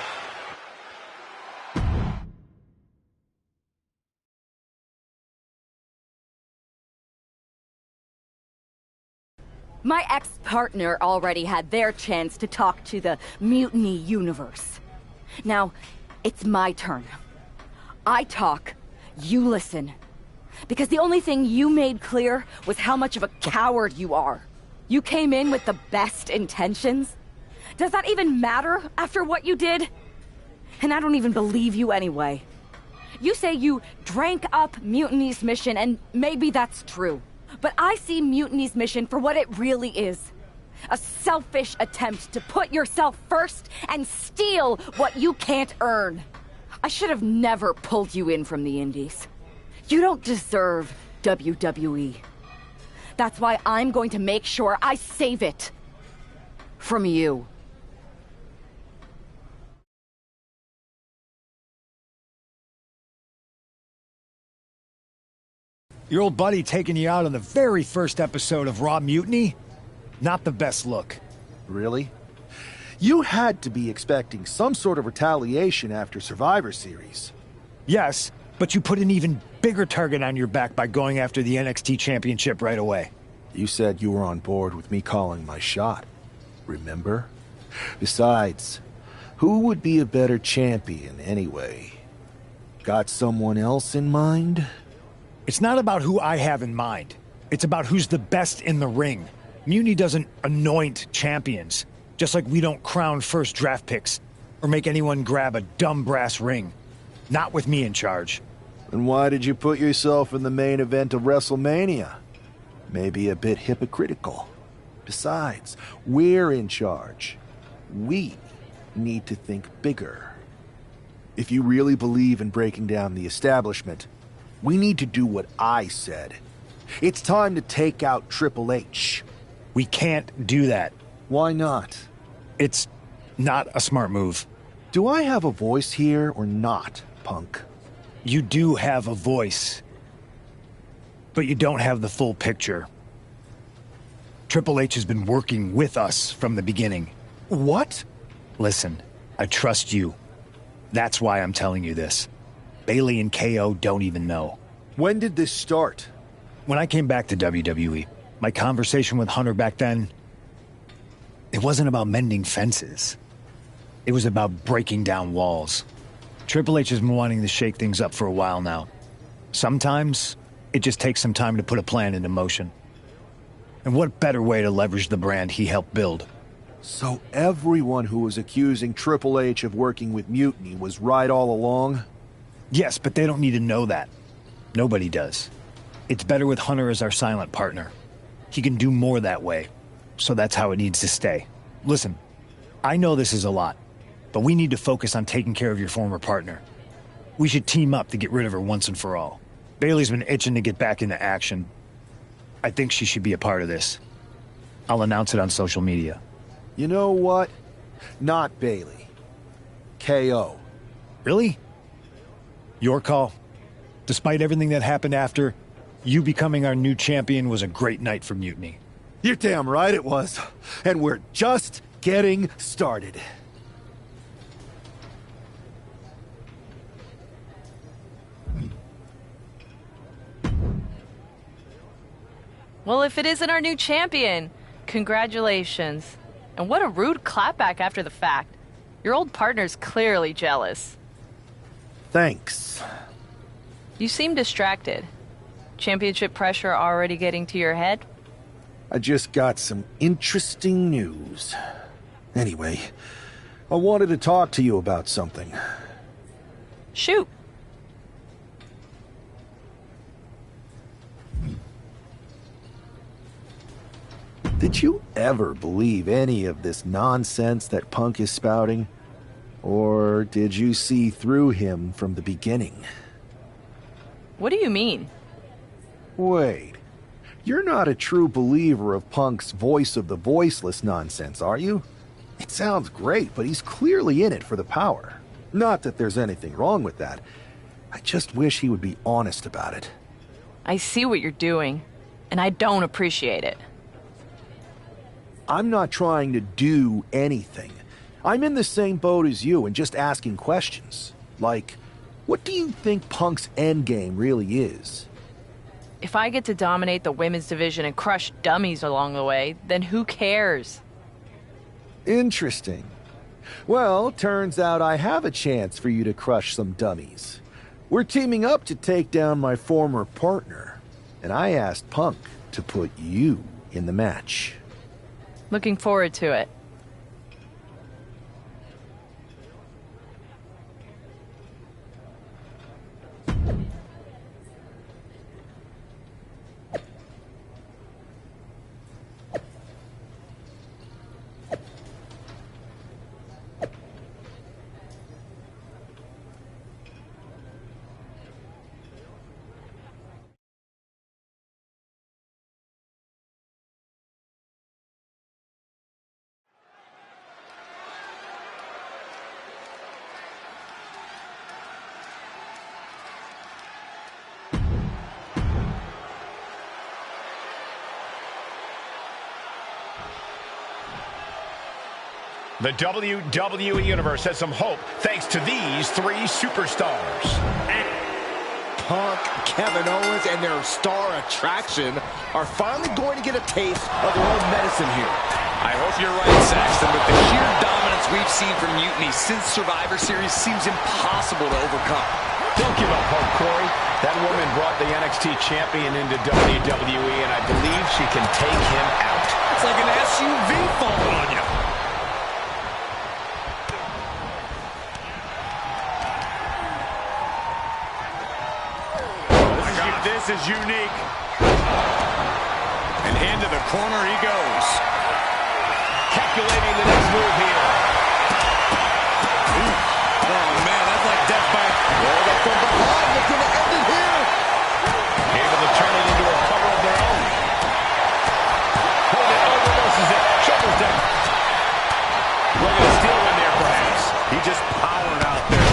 My ex-partner already had their chance to talk to the Mutiny Universe. Now, it's my turn. I talk, you listen. Because the only thing you made clear was how much of a coward you are. You came in with the best intentions. Does that even matter after what you did? And I don't even believe you anyway. You say you drank up Mutiny's mission, and maybe that's true. But I see Mutiny's mission for what it really is. A selfish attempt to put yourself first and steal what you can't earn. I should have never pulled you in from the Indies. You don't deserve WWE. That's why I'm going to make sure I save it. From you. Your old buddy taking you out on the very first episode of Raw Mutiny? Not the best look. Really? You had to be expecting some sort of retaliation after Survivor Series. Yes, but you put an even bigger target on your back by going after the NXT Championship right away. You said you were on board with me calling my shot. Remember? Besides, who would be a better champion anyway? Got someone else in mind? It's not about who I have in mind. It's about who's the best in the ring. Mutiny doesn't anoint champions, just like we don't crown first draft picks or make anyone grab a dumb brass ring. Not with me in charge. And why did you put yourself in the main event of WrestleMania? Maybe a bit hypocritical. Besides, we're in charge. We need to think bigger. If you really believe in breaking down the establishment, we need to do what I said. It's time to take out Triple H. We can't do that. Why not? It's not a smart move. Do I have a voice here or not, punk? You do have a voice. But you don't have the full picture. Triple H has been working with us from the beginning. What? Listen, I trust you. That's why I'm telling you this. Bayley and KO don't even know. When did this start? When I came back to WWE, my conversation with Hunter back then, it wasn't about mending fences. It was about breaking down walls. Triple H has been wanting to shake things up for a while now. Sometimes, it just takes some time to put a plan into motion. And what better way to leverage the brand he helped build? So everyone who was accusing Triple H of working with Mutiny was right all along? Yes, but they don't need to know that. Nobody does. It's better with Hunter as our silent partner. He can do more that way, so that's how it needs to stay. Listen, I know this is a lot, but we need to focus on taking care of your former partner. We should team up to get rid of her once and for all. Bailey's been itching to get back into action. I think she should be a part of this. I'll announce it on social media. You know what? Not Bailey. KO. Really? Your call? Despite everything that happened after, you becoming our new champion was a great night for Mutiny. You're damn right it was. And we're just getting started. Well, if it isn't our new champion, congratulations. And what a rude clapback after the fact. Your old partner's clearly jealous. Thanks. You seem distracted. Championship pressure already getting to your head? I just got some interesting news. Anyway, I wanted to talk to you about something. Shoot. Did you ever believe any of this nonsense that Punk is spouting? Or did you see through him from the beginning? What do you mean? Wait. You're not a true believer of Punk's voice of the voiceless nonsense, are you? It sounds great, but he's clearly in it for the power. Not that there's anything wrong with that. I just wish he would be honest about it. I see what you're doing, and I don't appreciate it. I'm not trying to do anything. I'm in the same boat as you and just asking questions. Like, what do you think Punk's endgame really is? If I get to dominate the women's division and crush dummies along the way, then who cares? Interesting. Well, turns out I have a chance for you to crush some dummies. We're teaming up to take down my former partner, and I asked Punk to put you in the match. Looking forward to it. The WWE Universe has some hope thanks to these three superstars. Punk, Kevin Owens, and their star attraction are finally going to get a taste of their own medicine here. I hope you're right, Saxton, but the sheer dominance we've seen from Mutiny since Survivor Series seems impossible to overcome. Don't give up hope, Corey. That woman brought the NXT champion into WWE, and I believe she can take him out. It's like an SUV falling on you. This is unique. And into the corner he goes. Calculating the next move here. Ooh. Oh, man, that's like death by... Rolled up from behind. They're going to end it here. Able to turn it into a cover of their own. Holding over versus it. Shoulders down. Looking to steal in there, perhaps. He just powered out there.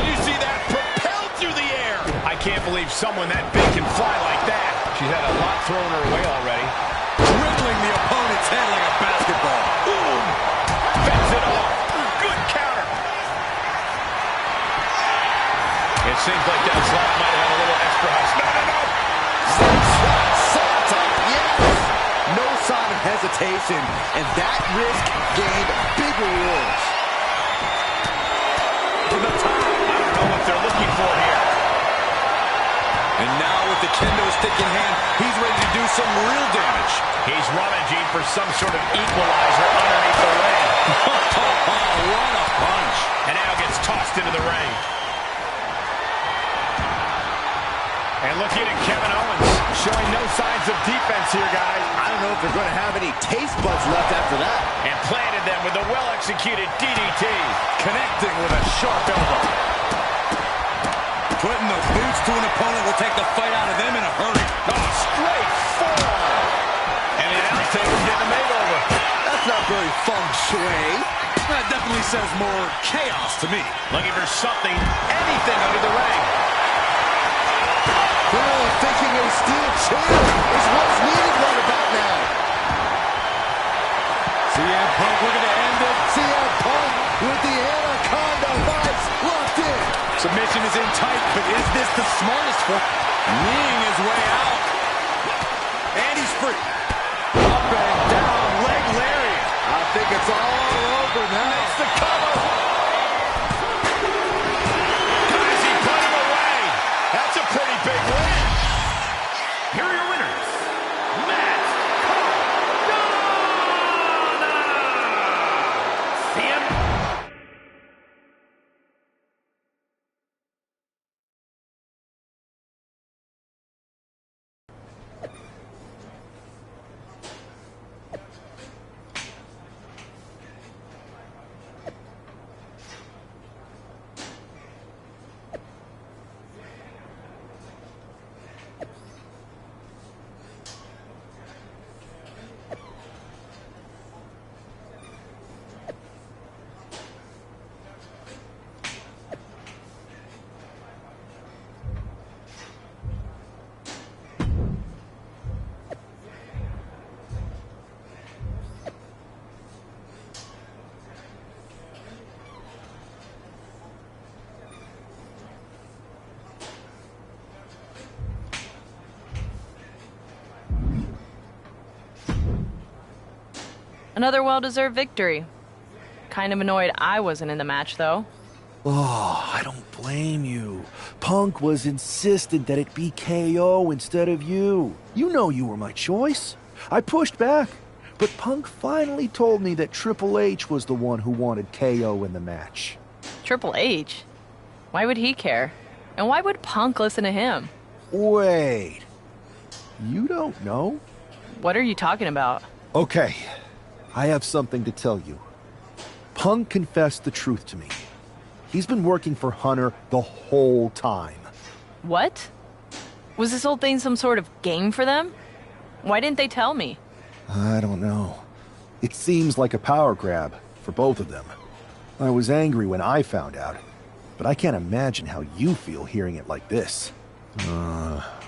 Did you see that? Propelled through the air. I can't believe someone that big can fly like that. She's had a lot thrown her way already. Dribbling the opponent's head like a basketball. Boom! Fends it off. Good counter. It seems like that slap might have had a little extra hustle. No. Yes! No sign of hesitation, and that risk gained big rewards. To the top. I don't know what they're looking for here. And now with the kendo stick in hand, he's ready to do some real damage. He's rummaging for some sort of equalizer underneath the ring. What a punch. And now gets tossed into the ring. And looking at Kevin Owens, showing no signs of defense here, guys. I don't know if they're going to have any taste buds left after that. And planted them with a well-executed DDT. Connecting with a sharp elbow. Putting the boots to an opponent will take the fight out of them in a hurry. Oh, straight forearm. And the announce table's getting a makeover. That's not very feng shui. That definitely says more chaos to me. Looking for something, anything under the ring. Clearly thinking a steel chair is what's needed right about now. CM Punk looking to end it. CM Punk with the Anaconda Vice locked in. Submission is in tight, but is this the smartest one? Kneeing his way out. And he's free. Up and down, leg lariat. I think it's all over now. Makes the cover. Guys, he put him away. That's a pretty big win. Here are your winners, Matt Cardona, CM. Another well-deserved victory. Kind of annoyed I wasn't in the match, though. Oh, I don't blame you. Punk was insistent that it be KO instead of you. You know you were my choice. I pushed back, but Punk finally told me that Triple H was the one who wanted KO in the match. Triple H? Why would he care? And why would Punk listen to him? Wait. You don't know? What are you talking about? Okay, I have something to tell you. Punk confessed the truth to me. He's been working for Hunter the whole time. What? Was this whole thing some sort of game for them? Why didn't they tell me? I don't know. It seems like a power grab for both of them. I was angry when I found out, but I can't imagine how you feel hearing it like this.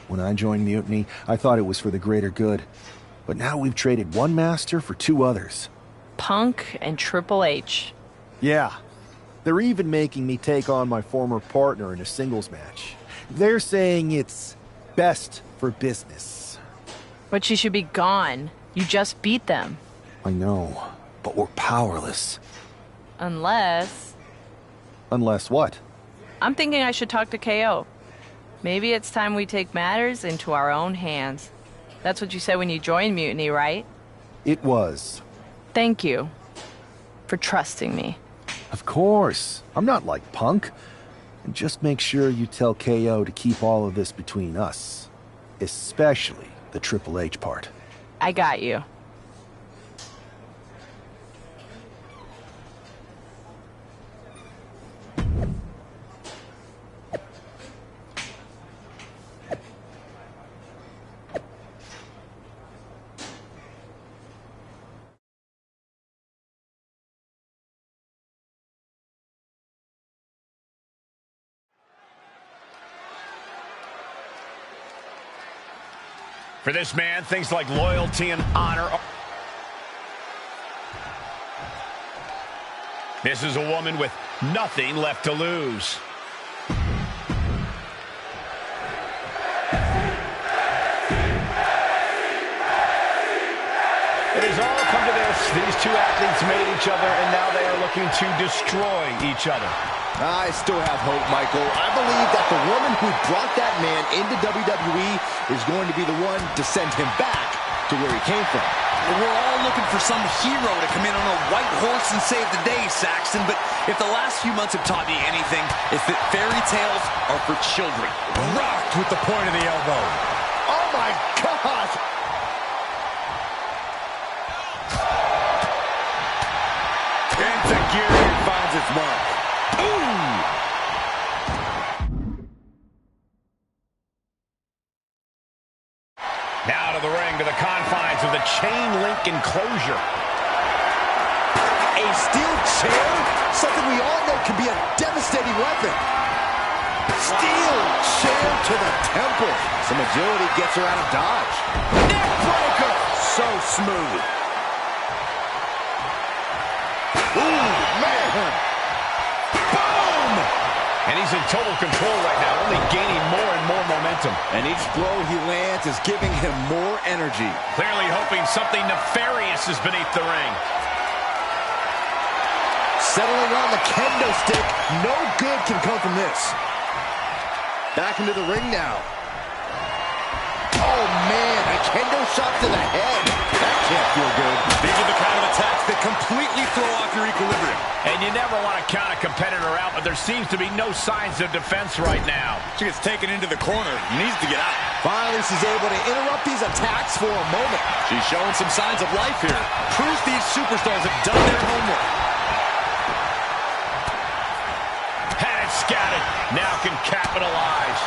When I joined Mutiny, I thought it was for the greater good. But now we've traded one master for two others. Punk and Triple H. Yeah. They're even making me take on my former partner in a singles match. They're saying it's best for business. But she should be gone. You just beat them. I know, but we're powerless. Unless... Unless what? I'm thinking I should talk to KO. Maybe it's time we take matters into our own hands. That's what you said when you joined Mutiny, right? It was. Thank you for trusting me. Of course. I'm not like Punk. And just make sure you tell KO to keep all of this between us. Especially the Triple H part. I got you. For this man, things like loyalty and honor. This is a woman with nothing left to lose. It has all come to this. These two athletes made each other, and now they are looking to destroy each other. I still have hope, Michael. I believe that the woman who brought that man into WWE is going to be the one to send him back to where he came from. We're all looking for some hero to come in on a white horse and save the day, Saxton. But if the last few months have taught me anything, it's that fairy tales are for children. Rocked with the point of the elbow. Oh, my God! Into gear, it finds its mark. Ooh! Now to the ring, to the confines of the chain link enclosure. A steel chair? Something we all know can be a devastating weapon. Steel chair to the temple. Some agility gets her out of dodge. Neck breaker. So smooth. Ooh, man. Boom! And he's in total control right now, only gaining more and more momentum. And each blow he lands is giving him more energy. Clearly hoping something nefarious is beneath the ring. Settling on the kendo stick. No good can come from this. Back into the ring now. Oh, man, a kendo shot to the head. That can't feel good. These are the kind of attacks that completely throw off your equilibrium. And you never want to count a competitor out, but there seems to be no signs of defense right now. She gets taken into the corner, needs to get out. Finally, she's able to interrupt these attacks for a moment. She's showing some signs of life here. Proof these superstars have done their homework. Had it scattered. Now can capitalize.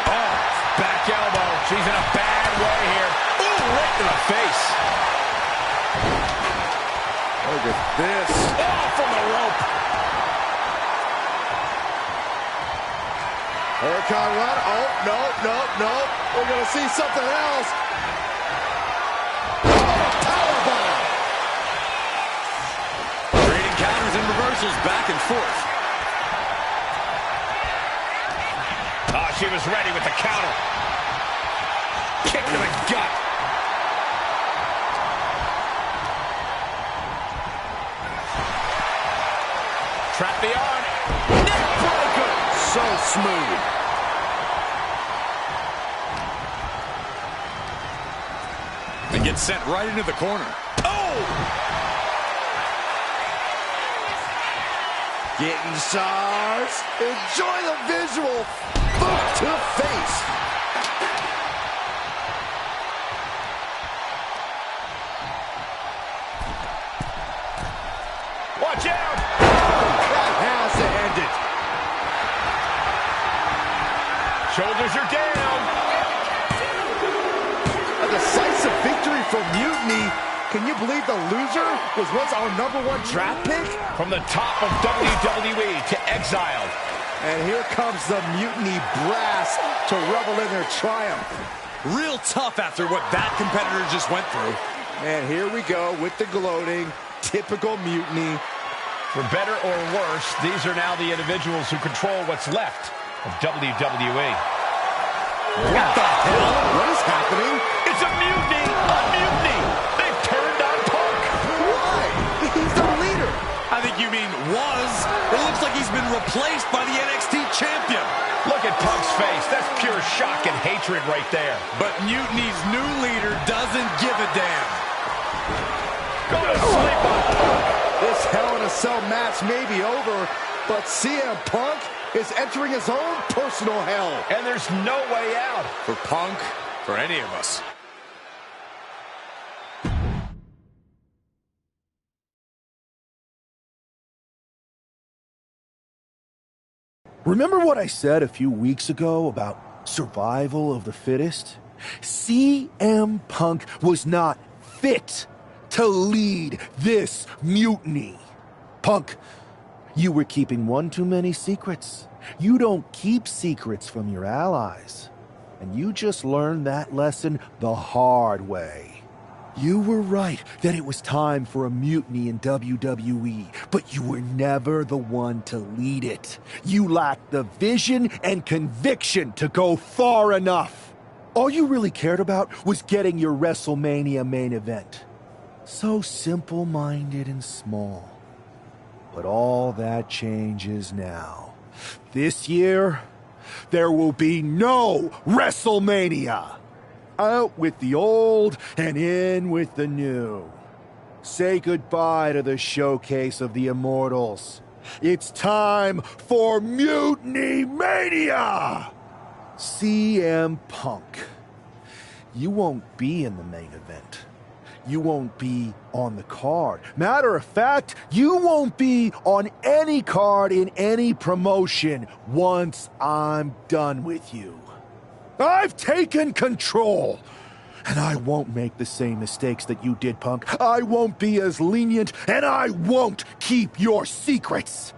Oh, back elbow. She's in a bad way here. Ooh, right to the face. Look at this. Oh, from the rope. Hurricane run. Oh, no, no, no. We're going to see something else. Powerbomb. Trading counters and reversals back and forth. Oh, she was ready with the counter. Kick to the gut. Trap the arm. Neck breaker. So smooth. And gets sent right into the corner. Oh! Getting stars. Enjoy the visual. Boot to face. Watch out! That has to end it. Shoulders are down. A decisive victory for Mutiny. Can you believe the loser was once our #1 draft pick? From the top of WWE to exiled. And here comes the Mutiny brass to revel in their triumph. Real tough after what that competitor just went through. And here we go with the gloating. Typical Mutiny. For better or worse, these are now the individuals who control what's left of WWE. What the hell? What is happening? It's a mutiny! A mutiny! They've turned on Punk! Why? He's the leader. I think you mean was. It looks like he's been replaced by the NXT champion. Look at Punk's face. That's pure shock and hatred right there. But Mutiny's new leader doesn't give a damn. Go to sleep on Punk. This Hell in a Cell match may be over, but CM Punk is entering his own personal hell. And there's no way out. For Punk, for any of us. Remember what I said a few weeks ago about survival of the fittest? CM Punk was not fit to lead this mutiny. Punk, you were keeping one too many secrets. You don't keep secrets from your allies. And you just learned that lesson the hard way. You were right that it was time for a mutiny in WWE, but you were never the one to lead it. You lacked the vision and conviction to go far enough. All you really cared about was getting your WrestleMania main event. So simple-minded and small. But all that changes now. This year, there will be no WrestleMania. Out with the old and in with the new. Say goodbye to the showcase of the Immortals. It's time for Mutiny Mania! CM Punk. You won't be in the main event. You won't be on the card. Matter of fact, you won't be on any card in any promotion once I'm done with you. I've taken control. And I won't make the same mistakes that you did, Punk. I won't be as lenient, and I won't keep your secrets.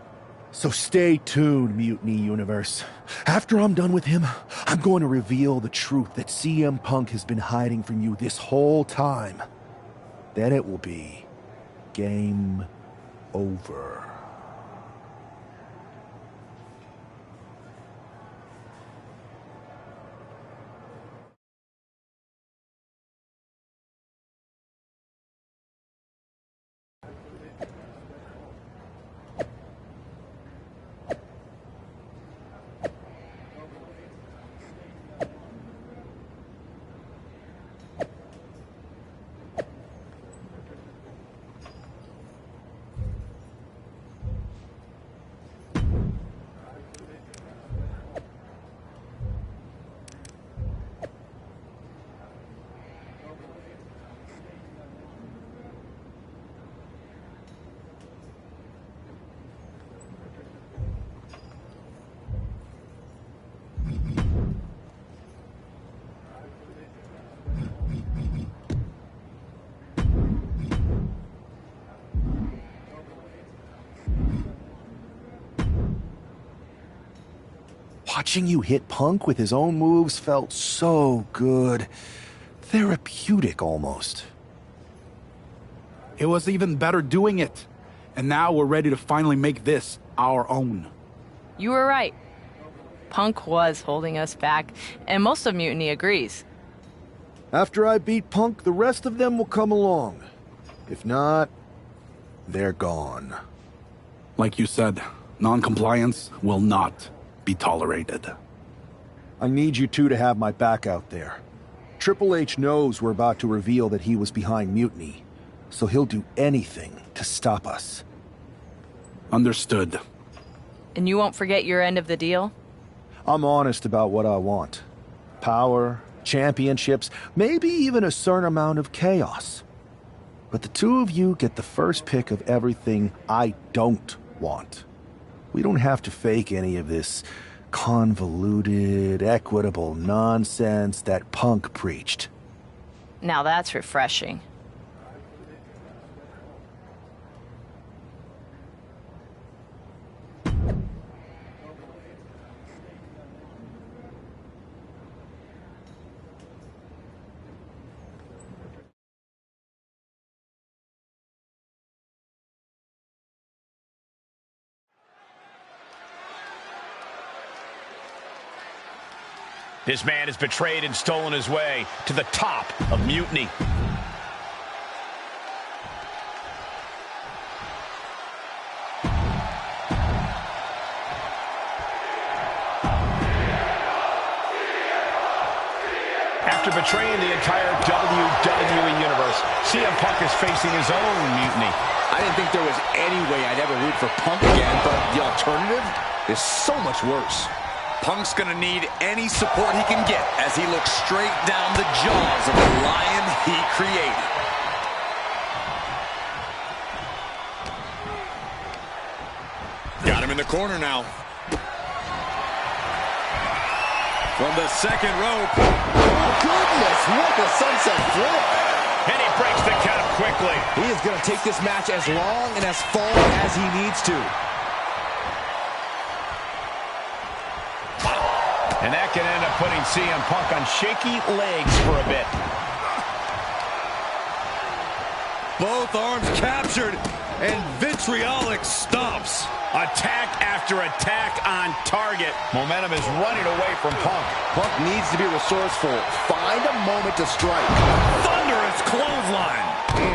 So stay tuned, Mutiny Universe. After I'm done with him, I'm going to reveal the truth that CM Punk has been hiding from you this whole time. Then it will be game over. Watching you hit Punk with his own moves felt so good. Therapeutic, almost. It was even better doing it. And now we're ready to finally make this our own. You were right. Punk was holding us back, and most of Mutiny agrees. After I beat Punk, the rest of them will come along. If not, they're gone. Like you said, non-compliance will not be tolerated. I need you two to have my back out there. Triple H knows we're about to reveal that he was behind Mutiny, so he'll do anything to stop us. Understood. And you won't forget your end of the deal? I'm honest about what I want. Power, championships, maybe even a certain amount of chaos. But the two of you get the first pick of everything I don't want. We don't have to fake any of this convoluted, equitable nonsense that Punk preached. Now that's refreshing. This man has betrayed and stolen his way to the top of Mutiny. After betraying the entire WWE Universe, CM Punk is facing his own mutiny. I didn't think there was any way I'd ever root for Punk again, but the alternative is so much worse. Punk's gonna need any support he can get as he looks straight down the jaws of the lion he created. Got him in the corner now. From the second rope. Oh, goodness, what a sunset flip. And he breaks the count quickly. He is going to take this match as long and as far as he needs to. And that can end up putting CM Punk on shaky legs for a bit. Both arms captured, and vitriolic stomps. Attack after attack on target. Momentum is running away from Punk. Punk needs to be resourceful. Find a moment to strike. Thunderous clothesline.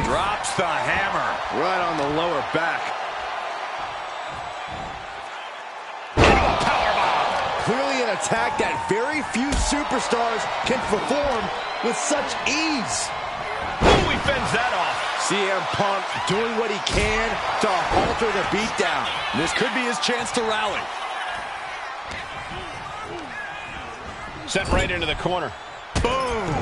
Drops the hammer. Right on the lower back. Clearly an attack that very few superstars can perform with such ease. Ooh, he fends that off. CM Punk doing what he can to alter the beatdown. This could be his chance to rally. Sent right into the corner. Boom.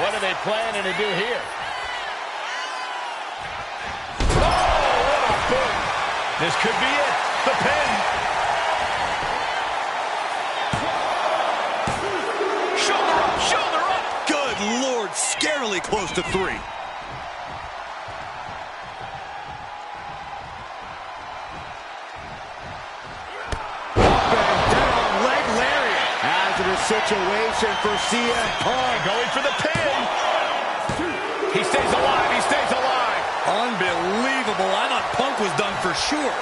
What are they planning to do here? Oh, what a boom. This could be it. The pin. finally close to 3. Situation for CM Punk. Going for the pin. He stays alive. He stays alive. Unbelievable. I thought Punk was done for sure.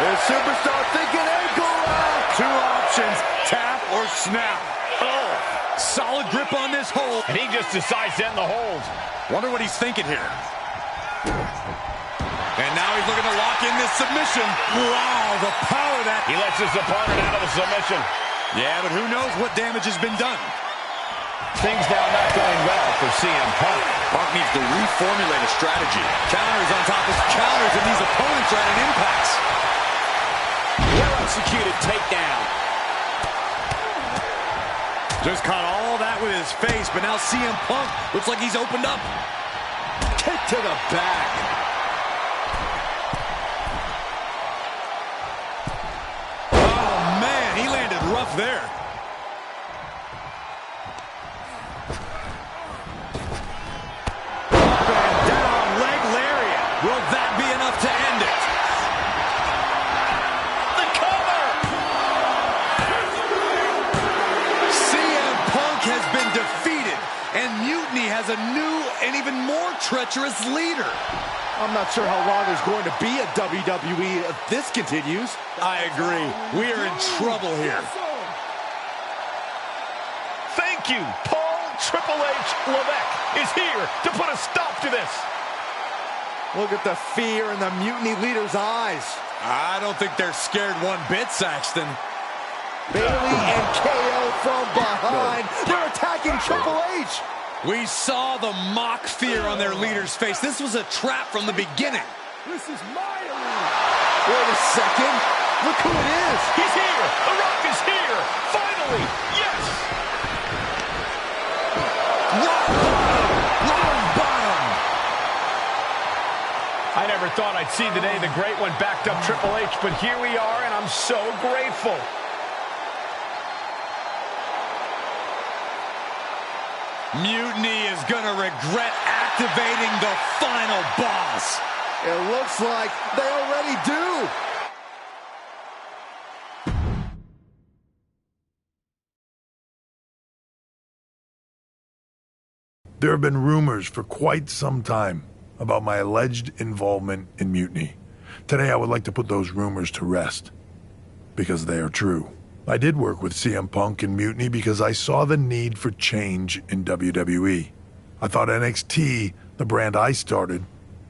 The superstar thinking ankle lock. 2 options, tap or snap. Oh, solid grip on this hold. And he just decides to end the hold. Wonder what he's thinking here. And now he's looking to lock in this submission. Wow, the power of that. He lets his opponent out of a submission. Yeah, but who knows what damage has been done. Things now not going well for CM Punk. Punk needs to reformulate a strategy. Counters on top of counters, and these opponents are at an impasse. Well-executed takedown. Just caught all that with his face, but now CM Punk looks like he's opened up. Kick to the back. Rough there. Up and down, leg lariat. Will that be enough to end it? The cover! CM Punk has been defeated, and Mutiny has a new and even more treacherous leader. I'm not sure how long there's going to be a WWE if this continues. I agree. We are in trouble here. Thank you. Paul Triple H Levesque is here to put a stop to this. Look at the fear in the Mutiny leader's eyes. I don't think they're scared one bit, Saxton. Bailey and KO from behind. They're attacking Triple H. We saw the mock fear on their leader's face. This was a trap from the beginning. This is my arena. Wait a second. Look who it is. He's here. The Rock is here. Finally. Yes. Rock bottom. I never thought I'd see the day the Great One backed up Triple H, but here we are, and I'm so grateful. Mutiny is going to regret activating the final boss. It looks like they already do. There have been rumors for quite some time about my alleged involvement in Mutiny. Today I would like to put those rumors to rest, because they are true. I did work with CM Punk in Mutiny because I saw the need for change in WWE. I thought NXT, the brand I started,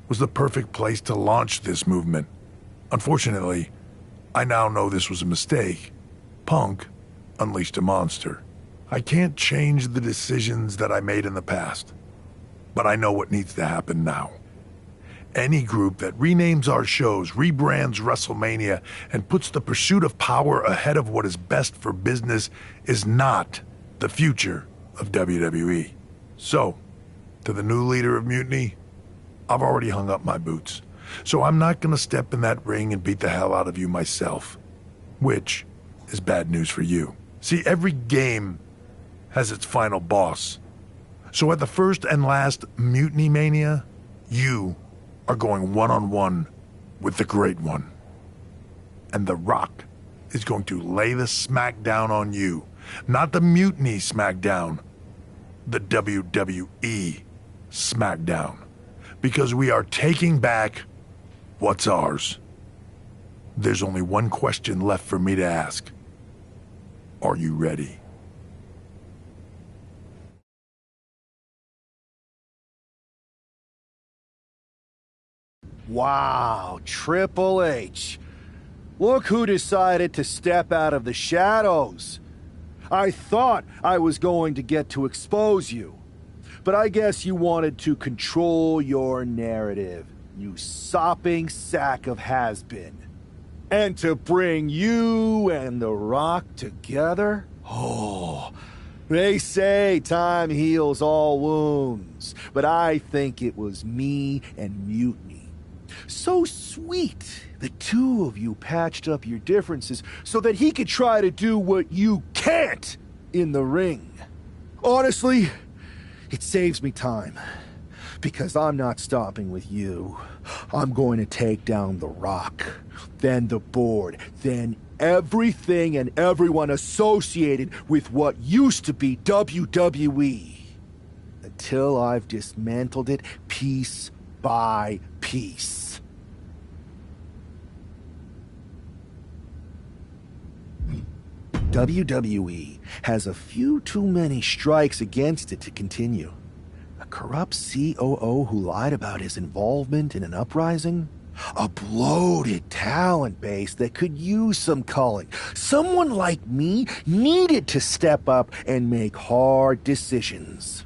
was the perfect place to launch this movement. Unfortunately, I now know this was a mistake. Punk unleashed a monster. I can't change the decisions that I made in the past, but I know what needs to happen now. Any group that renames our shows, rebrands WrestleMania, and puts the pursuit of power ahead of what is best for business is not the future of WWE. So, to the new leader of Mutiny, I've already hung up my boots. So I'm not gonna step in that ring and beat the hell out of you myself, which is bad news for you. See, every game has its final boss. So at the first and last Mutiny Mania, you are going one-on-one with the Great One. And The Rock is going to lay the smackdown on you. Not the Mutiny smackdown, the WWE smackdown. Because we are taking back what's ours. There's only one question left for me to ask. Are you ready? Wow, Triple H. Look who decided to step out of the shadows. I thought I was going to get to expose you, but I guess you wanted to control your narrative, you sopping sack of has-been. And to bring you and The Rock together? Oh, they say time heals all wounds, but I think it was me and Mutiny. So sweet, the two of you patched up your differences so that he could try to do what you can't. in the ring. Honestly, it saves me time. Because I'm not stopping with you. I'm going to take down The Rock, then the board, then everything and everyone associated with what used to be WWE. Until I've dismantled it piece by piece. WWE has a few too many strikes against it to continue. A corrupt COO who lied about his involvement in an uprising? A bloated talent base that could use some culling. Someone like me needed to step up and make hard decisions.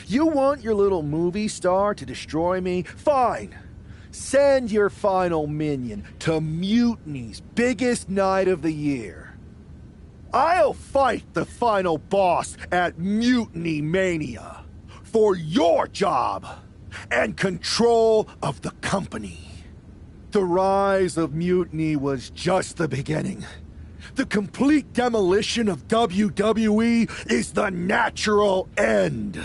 You want your little movie star to destroy me? Fine. Send your final minion to Mutiny's biggest night of the year. I'll fight the final boss at Mutiny Mania for your job and control of the company. The rise of Mutiny was just the beginning. The complete demolition of WWE is the natural end.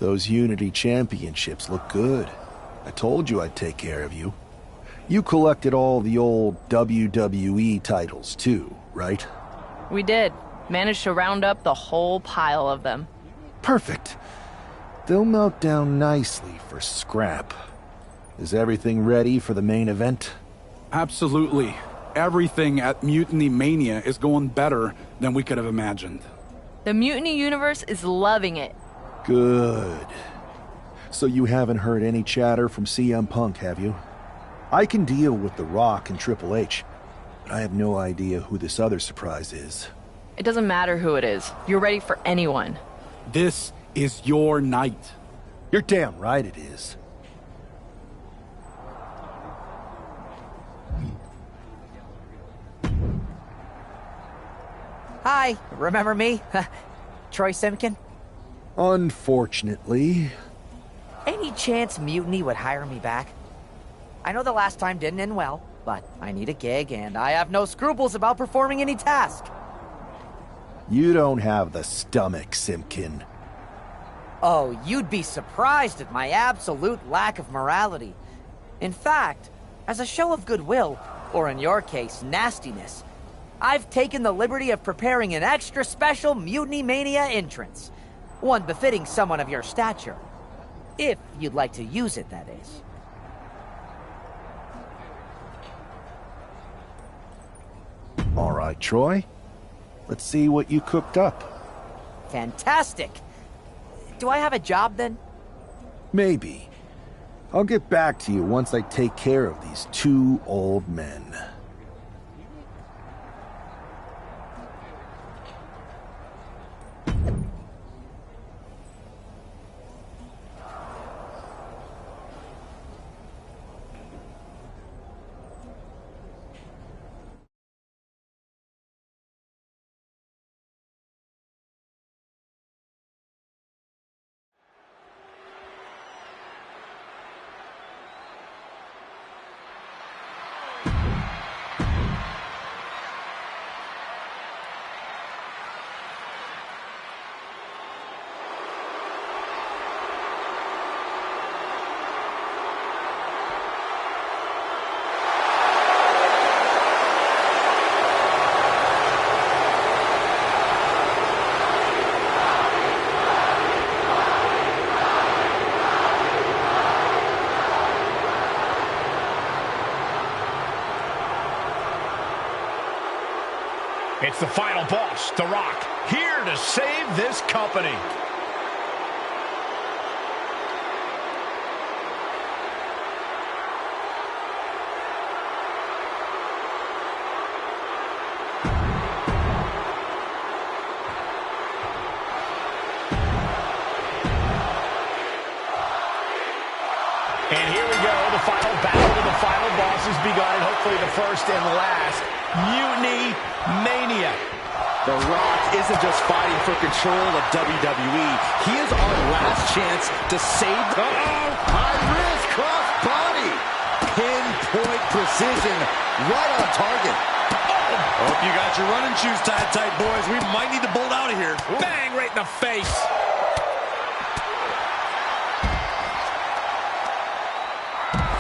Those Unity Championships look good. I told you I'd take care of you. You collected all the old WWE titles too, right? We did. Managed to round up the whole pile of them. Perfect. They'll melt down nicely for scrap. Is everything ready for the main event? Absolutely. Everything at Mutiny Mania is going better than we could have imagined. The Mutiny Universe is loving it. Good. So you haven't heard any chatter from CM Punk, have you? I can deal with The Rock and Triple H, but I have no idea who this other surprise is. It doesn't matter who it is. You're ready for anyone. This is your night. You're damn right it is. Hi, remember me? Troy Simkin? Unfortunately. Any chance Mutiny would hire me back? I know the last time didn't end well, but I need a gig and I have no scruples about performing any task. You don't have the stomach, Simkin. Oh, you'd be surprised at my absolute lack of morality. In fact, as a show of goodwill, or in your case, nastiness, I've taken the liberty of preparing an extra special Mutiny Mania entrance. One befitting someone of your stature. If you'd like to use it, that is. All right, Troy. Let's see what you cooked up. Fantastic! Do I have a job, then? Maybe. I'll get back to you once I take care of these two old men. It's the final boss, The Rock, here to save this company. And here we go, the final battle of the final boss has begun, and hopefully the first and last Mutiny Mania. The Rock isn't just fighting for control of WWE. He is our last chance to save. High risk cross body. Pinpoint precision. Right on target. Hope you got your running shoes tied tight, boys. We might need to bolt out of here. Bang right in the face.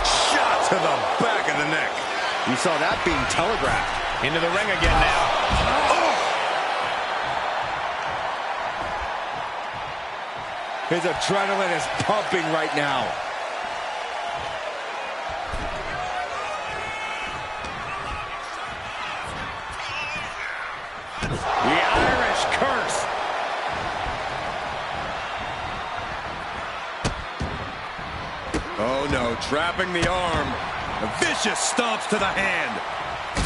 Shot to the back of the neck. You saw that being telegraphed. Into the ring again now. His adrenaline is pumping right now. The Irish curse. Oh no, trapping the arm. Vicious stomps to the hand.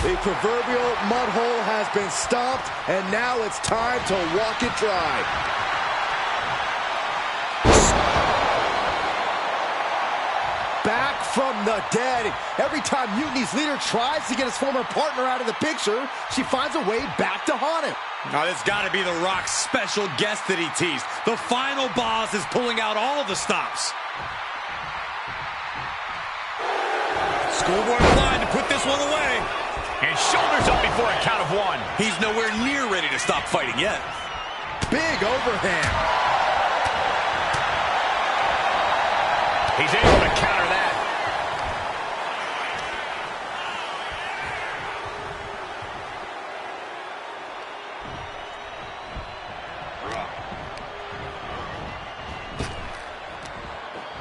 The proverbial mud hole has been stomped, and now it's time to walk it dry. Back from the dead. Every time Mutiny's leader tries to get his former partner out of the picture, she finds a way back to haunt him. Now, this got to be the Rock's special guest that he teased. The final boss is pulling out all of the stops. Schoolboy line to put this one away. And shoulders up before a count of one. He's nowhere near ready to stop fighting yet. Big overhand. He's able to counter that.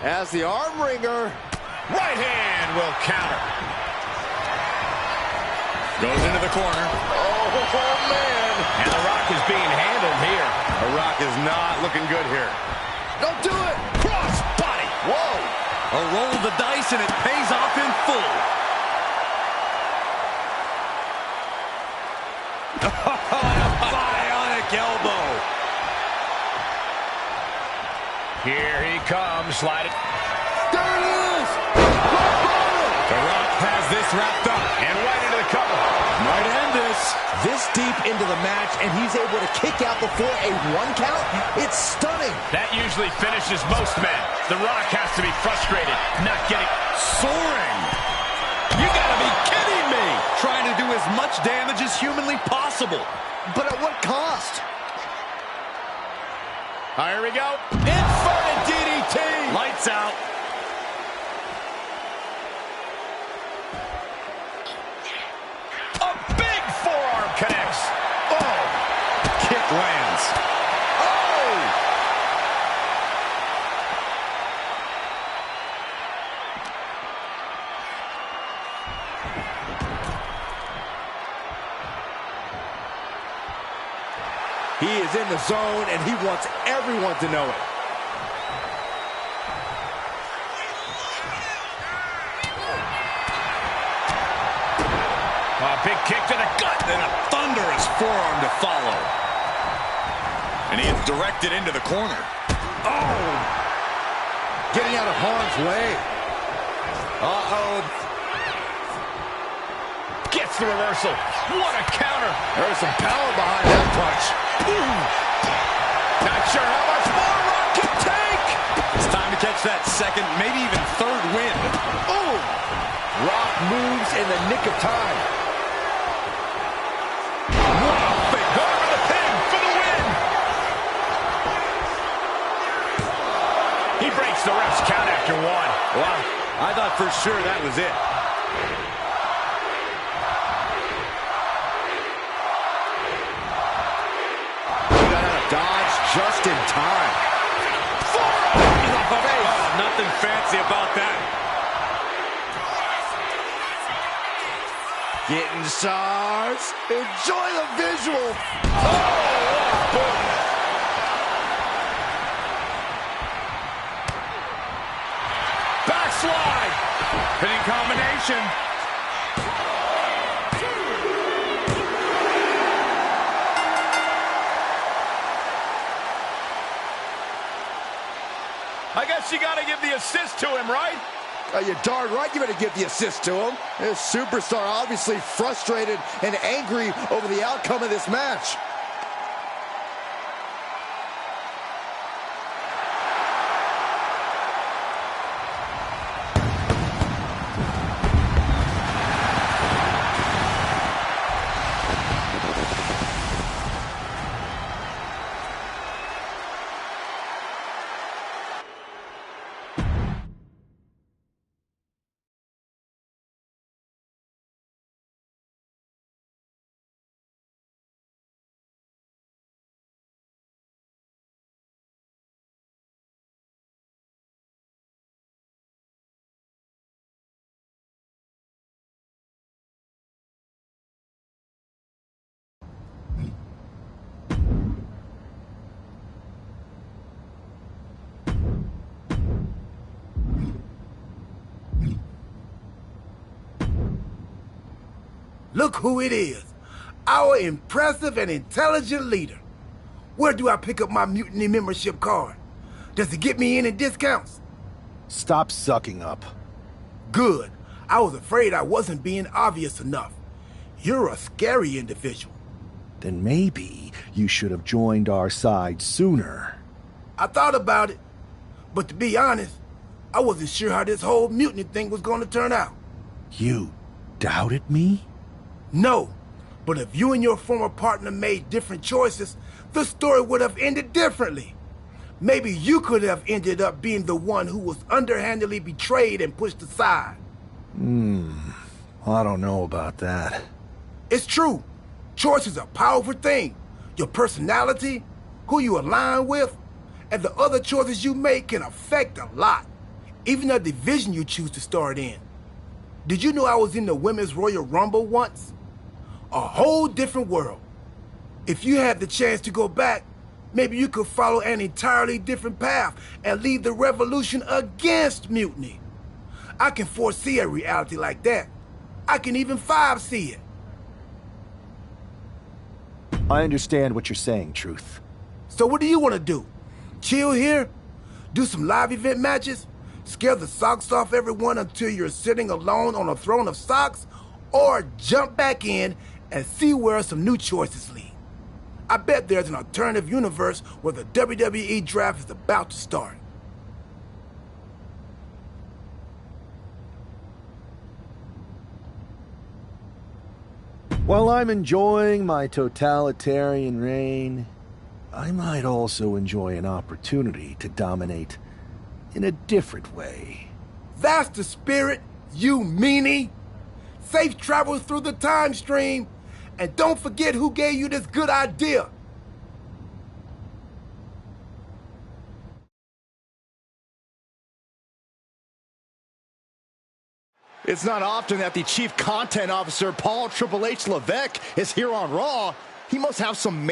As the arm wringer. Right hand will counter. Goes into the corner. Oh, man. And The Rock is being handled here. The Rock is not looking good here. Don't do it. Cross body. Whoa. A roll of the dice, and it pays off in full. A bionic elbow. Here he comes, sliding. There it is. The Rock has this wrapped up. And right into the cover. Might end this deep into the match, and he's able to kick out before a 1 count. It's stunning. That usually finishes most men. The Rock has to be frustrated, not getting Soaring. You gotta be kidding me. Trying to do as much damage as humanly possible. But at what cost? Here we go. Inverted DDT. Lights out. A big forearm connects. Oh. Kick lands. Oh! He is in the zone, and he wants everyone to know it. A big kick to the gut. Then a thunderous forearm to follow. And he is directed into the corner. Oh! Getting out of harm's way. Uh-oh. Gets the reversal. What a counter. There's some power behind that punch. Ooh. Not sure how much more Rock can take. It's time to catch that second, maybe even third win. Ooh. Rock moves in the nick of time. Wow, big going for the pin for the win. He breaks the ref's count after one. Wow, I thought for sure that was it. Dodge just in time. Nothing fancy about that. Getting stars. Enjoy the visual. Backslide. Pinning combination. I guess you got to give the assist to him, right? You're darn right you better give the assist to him. This superstar obviously frustrated and angry over the outcome of this match. Look who it is, our impressive and intelligent leader. Where do I pick up my Mutiny membership card? Does it get me any discounts? Stop sucking up. Good. I was afraid I wasn't being obvious enough. You're a scary individual. Then maybe you should have joined our side sooner. I thought about it, but to be honest, I wasn't sure how this whole mutiny thing was going to turn out. You doubted me? No, but if you and your former partner made different choices, the story would have ended differently. Maybe you could have ended up being the one who was underhandedly betrayed and pushed aside. I don't know about that. It's true. Choice is a powerful thing. Your personality, who you align with, and the other choices you make can affect a lot. Even the division you choose to start in. Did you know I was in the Women's Royal Rumble once? A whole different world. If you had the chance to go back, maybe you could follow an entirely different path and lead the revolution against mutiny. I can foresee a reality like that. I can even 5-see it. I understand what you're saying, Truth. So what do you want to do? Chill here? Do some live event matches? Scare the socks off everyone until you're sitting alone on a throne of socks? Or jump back in and see where some new choices lead? I bet there's an alternative universe where the WWE draft is about to start. While I'm enjoying my totalitarian reign, I might also enjoy an opportunity to dominate in a different way. That's the spirit, you meanie! Safe travels through the time stream, and don't forget who gave you this good idea. It's not often that the Chief Content Officer, Paul Triple H Levesque, is here on Raw. He must have some